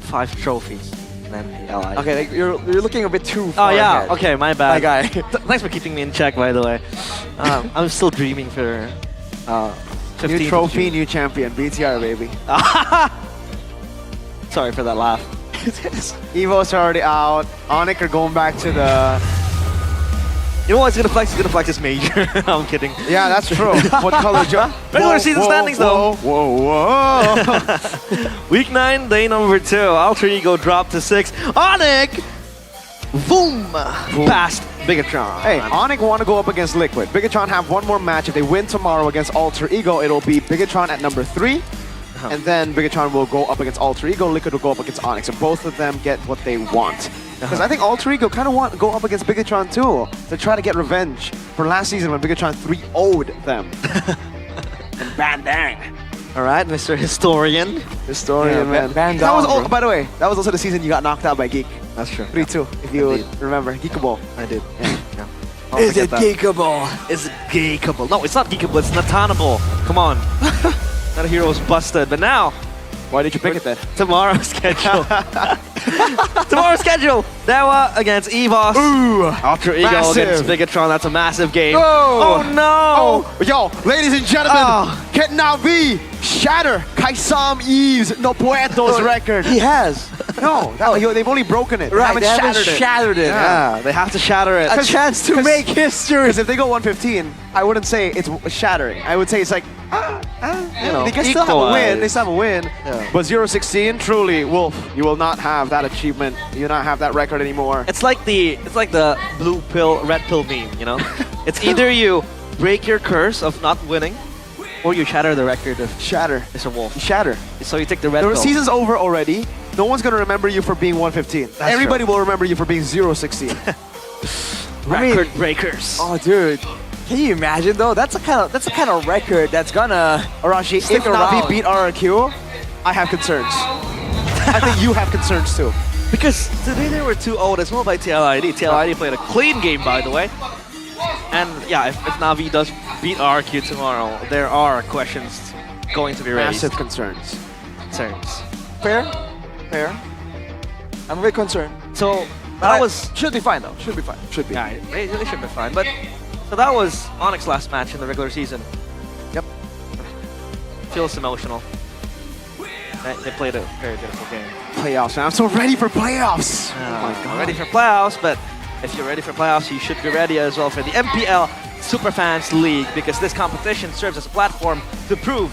5 trophies. in MPL ID. Okay, like, you're looking a bit too Oh far yeah, ahead. okay, my bad. My guy. Thanks for keeping me in check, by the way. I'm still dreaming for 15 New trophy, new champion. BTR, baby. Sorry for that laugh. Evo's are already out. Onyx are going back to the... You know what? He's gonna flex his major. I'm kidding. Yeah, that's true. What color, Joe? Regular season standings, though. Whoa. Week 9, day number 2. Alter Ego dropped to 6. Onyx! Boom! Past Bigatron. Hey, Onyx want to go up against Liquid. Bigatron have one more match. If they win tomorrow against Alter Ego, it'll be Bigatron at number 3. And then Bigatron will go up against Alter Ego, Liquid will go up against Onyx, and both of them get what they want. Because I think Alter Ego kind of want to go up against Bigatron too, to try to get revenge for last season when Bigatron 3-0'd them. And bandang. Alright, Mr. Historian. Historian, man. Band That was down, by the way, that was also the season you got knocked out by Geek. That's true. 3-2, if you remember. Geekable. I did. Yeah. Is it geekable? Is it geekable? No, it's not geekable, it's natanable. Come on. That hero was busted, but now... Why did you pick it then? Tomorrow's schedule. Tomorrow's schedule. Dewa against Evos. Ooh, Alter Ego massive. against Bigatron. That's a massive game. Oh, Oh no! Yo, ladies and gentlemen, Ket Navi shatter Kaisam Eve's No Puertos record. He has. No, they've only broken it. Right, They haven't shattered it. Yeah, they have to shatter it. A chance to make history. Because if they go 115, I wouldn't say it's shattering. I would say it's like, they can still have a win. They still have a win. Yeah. But 0-16, truly, Wolf, you will not have that achievement. You will not have that record anymore. It's like the blue pill, red pill meme, you know? It's either you break your curse of not winning, or you shatter the record of Mr. Wolf. You shatter. So you take the red The pill. season's over already. No one's gonna remember you for being 115. Everybody will remember you for being 0-16. Record breakers. Oh, dude. Can you imagine though? That's the kind of record that's gonna Arashi, stick if Navi around. beat RRQ, I have concerns. I think you have concerns too. Because today they were 2-0 as well by TLID. TLID played a clean game, by the way. And yeah, if Navi does beat RRQ tomorrow, there are questions going to be raised. Massive concerns. Fair. I'm very concerned. So that was should be fine though. Should be fine. Should be. Yeah, they should be fine. But so that was Onyx's last match in the regular season. Yep. Feels emotional. They played a very beautiful game. Playoffs, man. I'm so ready for playoffs. Oh my God. Ready for playoffs, but if you're ready for playoffs, you should be ready as well for the MPL Superfans League, because this competition serves as a platform to prove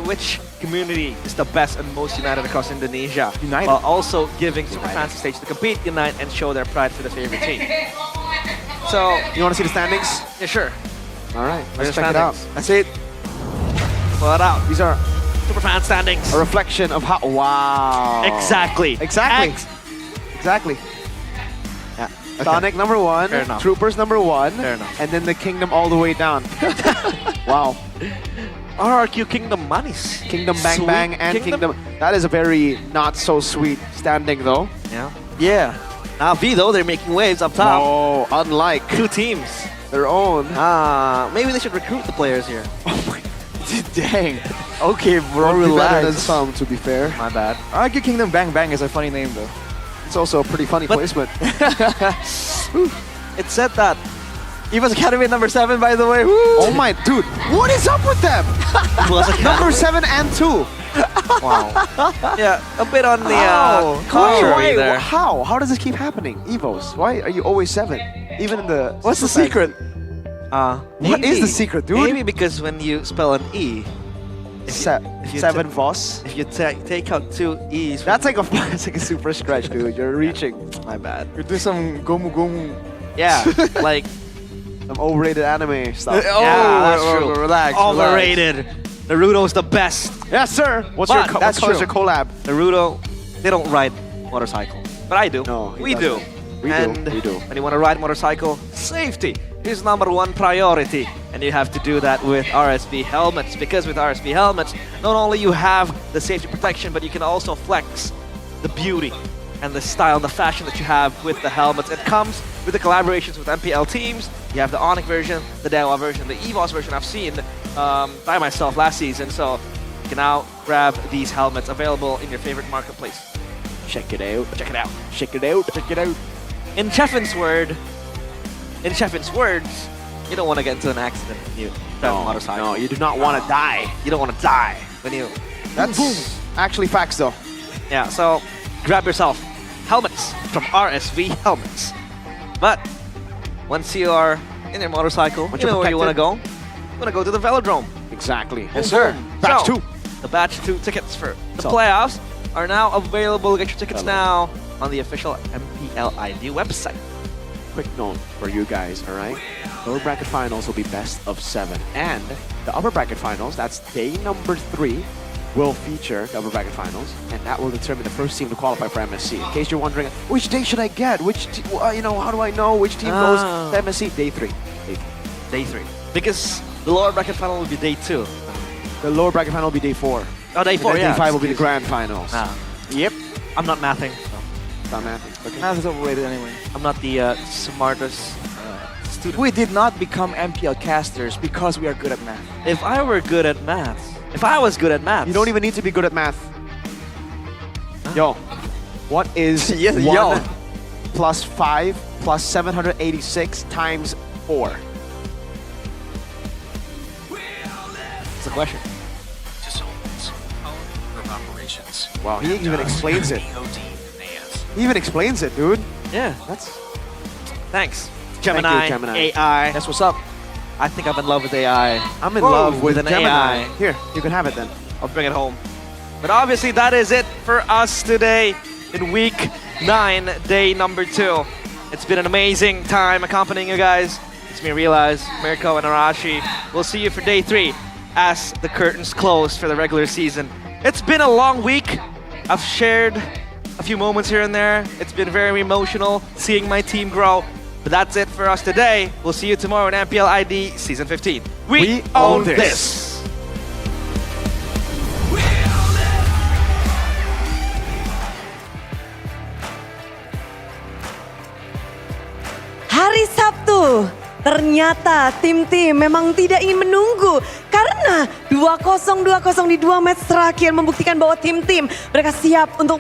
which community is the best and most united across Indonesia, while also giving Superfans a stage to compete, unite, and show their pride for the favorite team. So, you want to see the standings? Yeah, sure. All right, Where's let's the check it out. standings? That's it. Pull it out. These are Superfan standings. a reflection of how. Wow. Exactly. Exactly. Yeah. Sonic number 1, Fair enough. Troopers number 1, Fair enough. and then the Kingdom all the way down. Wow. RRQ Kingdom Manis. Kingdom Bang Sweet Bang and Kingdom. That is a very not so sweet standing though. Yeah. Navi though, they're making waves up top. Oh, unlike 2 teams. Their own. Maybe they should recruit the players here. Dang. Okay, bro. Better than Relax. some, to be fair. My bad. RRQ Kingdom Bang Bang is a funny name though. It's also a pretty funny placement. It said that. Eva's Academy number 7, by the way. Woo. Oh my, dude, what is up with them? Number 7 and 2. Wow. Yeah, a bit on the Why? there. How? How does this keep happening? Evos, why are you always 7? Even in the... What's the secret? What is the secret, dude? Maybe because when you spell an E, 7 Voss. If you take out 2 E's, That's like a super stretch, dude. You're reaching. my bad. You're doing some gomu gomu. Yeah, like some overrated anime stuff. yeah, that's true. Relax. Overrated. Naruto's the best. Yes, sir. What's But your that's what's true. your collab? Naruto, they don't ride motorcycle, but I do. No, he we do. doesn't. We and do. We do. when you want to ride motorcycle, safety is #1 priority, and you have to do that with RSV helmets. Because with RSV helmets, not only you have the safety protection, but you can also flex the beauty and the style and the fashion that you have with the helmets. It comes with the collaborations with MPL teams. You have the Onyx version, the Dewa version, the EVOS version I've seen by myself last season. So you can now grab these helmets available in your favorite marketplace. Check it out. Check it out. Check it out. Check it out. In Chefin's words, you don't want to get into an accident when you drive a motorcycle. No, you do not want to die. You don't want to die when you... That's actually facts, though. Yeah, so grab yourself helmets from RSV Helmets. But once you are in your motorcycle, you know where you want to go? You want to go to the velodrome. Exactly. Yes, sir. Batch So, 2. The Batch 2 tickets for the So- playoffs are now available. Get your tickets now on the official MPL ID website. Quick note for you guys, all right? Lower bracket finals will be best of 7. And the upper bracket finals, that's day number 3, will feature the upper bracket finals. And that will determine the first team to qualify for MSC. In case you're wondering, which day should I get? How do I know which team goes to MSC? Day 3. Day 3. Because the lower bracket final will be day 2. The lower bracket final will be day 4. Oh, day 4, And then yeah. day 5 will be the grand finals. Yep. I'm not mathing. Not mathing. Okay. Math is overrated anyway. I'm not the smartest student. We did not become MPL casters because we are good at math. If I were good at math, if I was good at math, You don't even need to be good at math. Yo, what is Yes, 1 yo. plus 5 plus 786 times 4? It's a question. Wow, he even explains it. He even explains it, dude. Yeah. That's Thanks. Thank Gemini, you, Gemini. AI. That's what's up. I think I'm in love with AI. I'm in Whoa, love with an Gemini. AI. Here, you can have it then. I'll bring it home. But obviously that is it for us today in week 9, day number 2. It's been an amazing time accompanying you guys. It's me, Realize, Mirko, and Arashi. We'll see you for day 3 as the curtains close for the regular season. It's been a long week. I've shared a few moments here and there. It's been very emotional seeing my team grow. But that's it for us today. We'll see you tomorrow in MPL ID Season 15. We own this. Hari Sabtu, ternyata tim-tim memang tidak ingin menunggu. Karena 2-0 di 2 match terakhir membuktikan bahwa tim-tim mereka siap untuk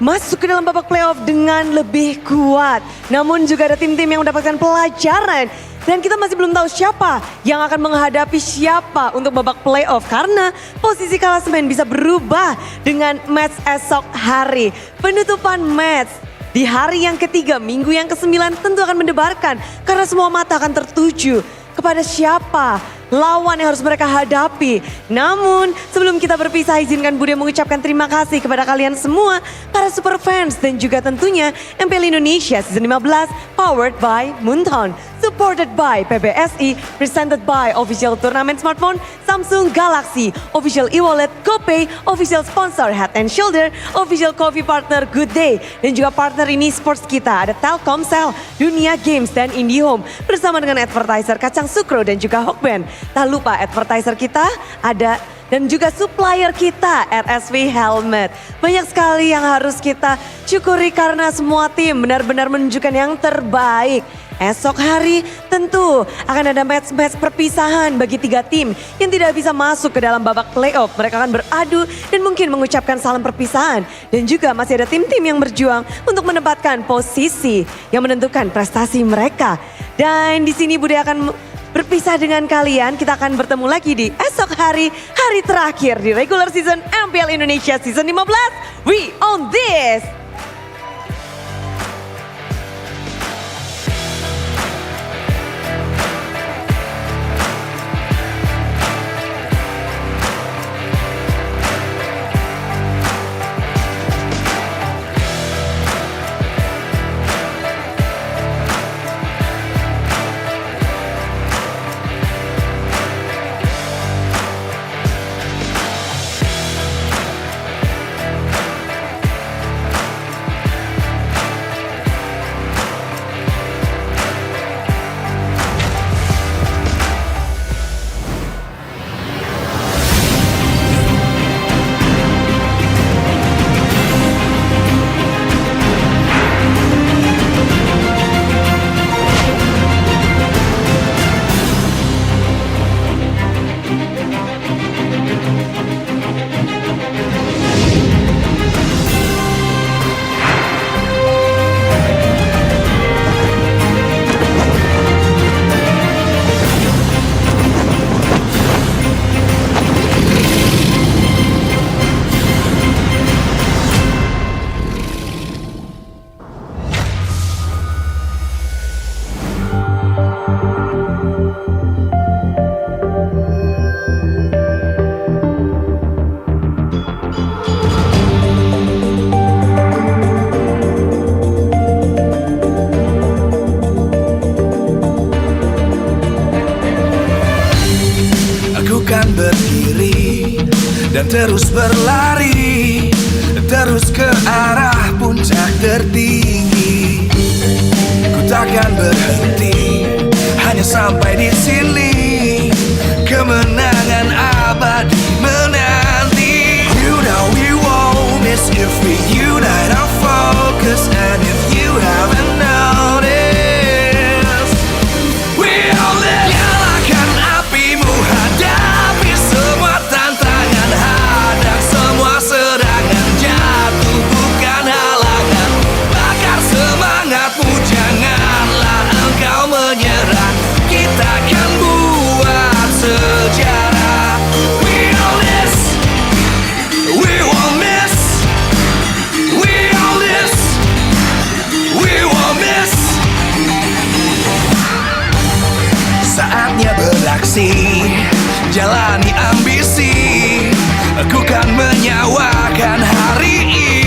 masuk ke dalam babak playoff dengan lebih kuat. Namun juga ada tim-tim yang mendapatkan pelajaran. Dan kita masih belum tahu siapa yang akan menghadapi siapa untuk babak playoff. Karena posisi klasemen bisa berubah dengan match esok hari. Penutupan match di hari yang ketiga, minggu yang ke-9 tentu akan mendebarkan. Karena semua mata akan tertuju kepada siapa lawan yang harus mereka hadapi. Namun sebelum kita berpisah, izinkan Bude mengucapkan terima kasih kepada kalian semua, para super fans dan juga tentunya MPL Indonesia Season 15 powered by Moonton. Supported by PBSI, presented by official turnamen smartphone, Samsung Galaxy, official e-wallet, GoPay, official sponsor Head and Shoulder, official coffee partner Good Day, dan juga partner ini sports kita ada Telkomsel, Dunia Games, dan IndiHome. Bersama dengan advertiser Kacang Sukro dan juga Hokben. Tak lupa advertiser kita ada dan juga supplier kita RSV Helmet. Banyak sekali yang harus kita syukuri karena semua tim benar-benar menunjukkan yang terbaik. Esok hari tentu akan ada match-match perpisahan bagi 3 tim yang tidak bisa masuk ke dalam babak playoff. Mereka akan beradu dan mungkin mengucapkan salam perpisahan. Dan juga masih ada tim-tim yang berjuang untuk menempatkan posisi yang menentukan prestasi mereka. Dan di sini Bude akan berpisah dengan kalian. Kita akan bertemu lagi di esok hari, hari terakhir di regular season MPL Indonesia Season 15. We own this! terus berlari, terus ke arah puncak tertinggi. Ku takkan berhenti, hanya sampai di sini. Kemenangan abadi menanti. You know we won't miss if we unite our focus. And if you haven't noticed, we all live. Nyalakan apimu, hadapi semua tantangan, hadang semua serangan, jatuh bukan halangan. Bakar semangatmu, janganlah engkau menyerah. Kita akan buat sejarah. We all this, we won't miss. We all this, we won't miss. Saatnya beraksi, jalani ambisi. Aku kan menyawakan hari ini.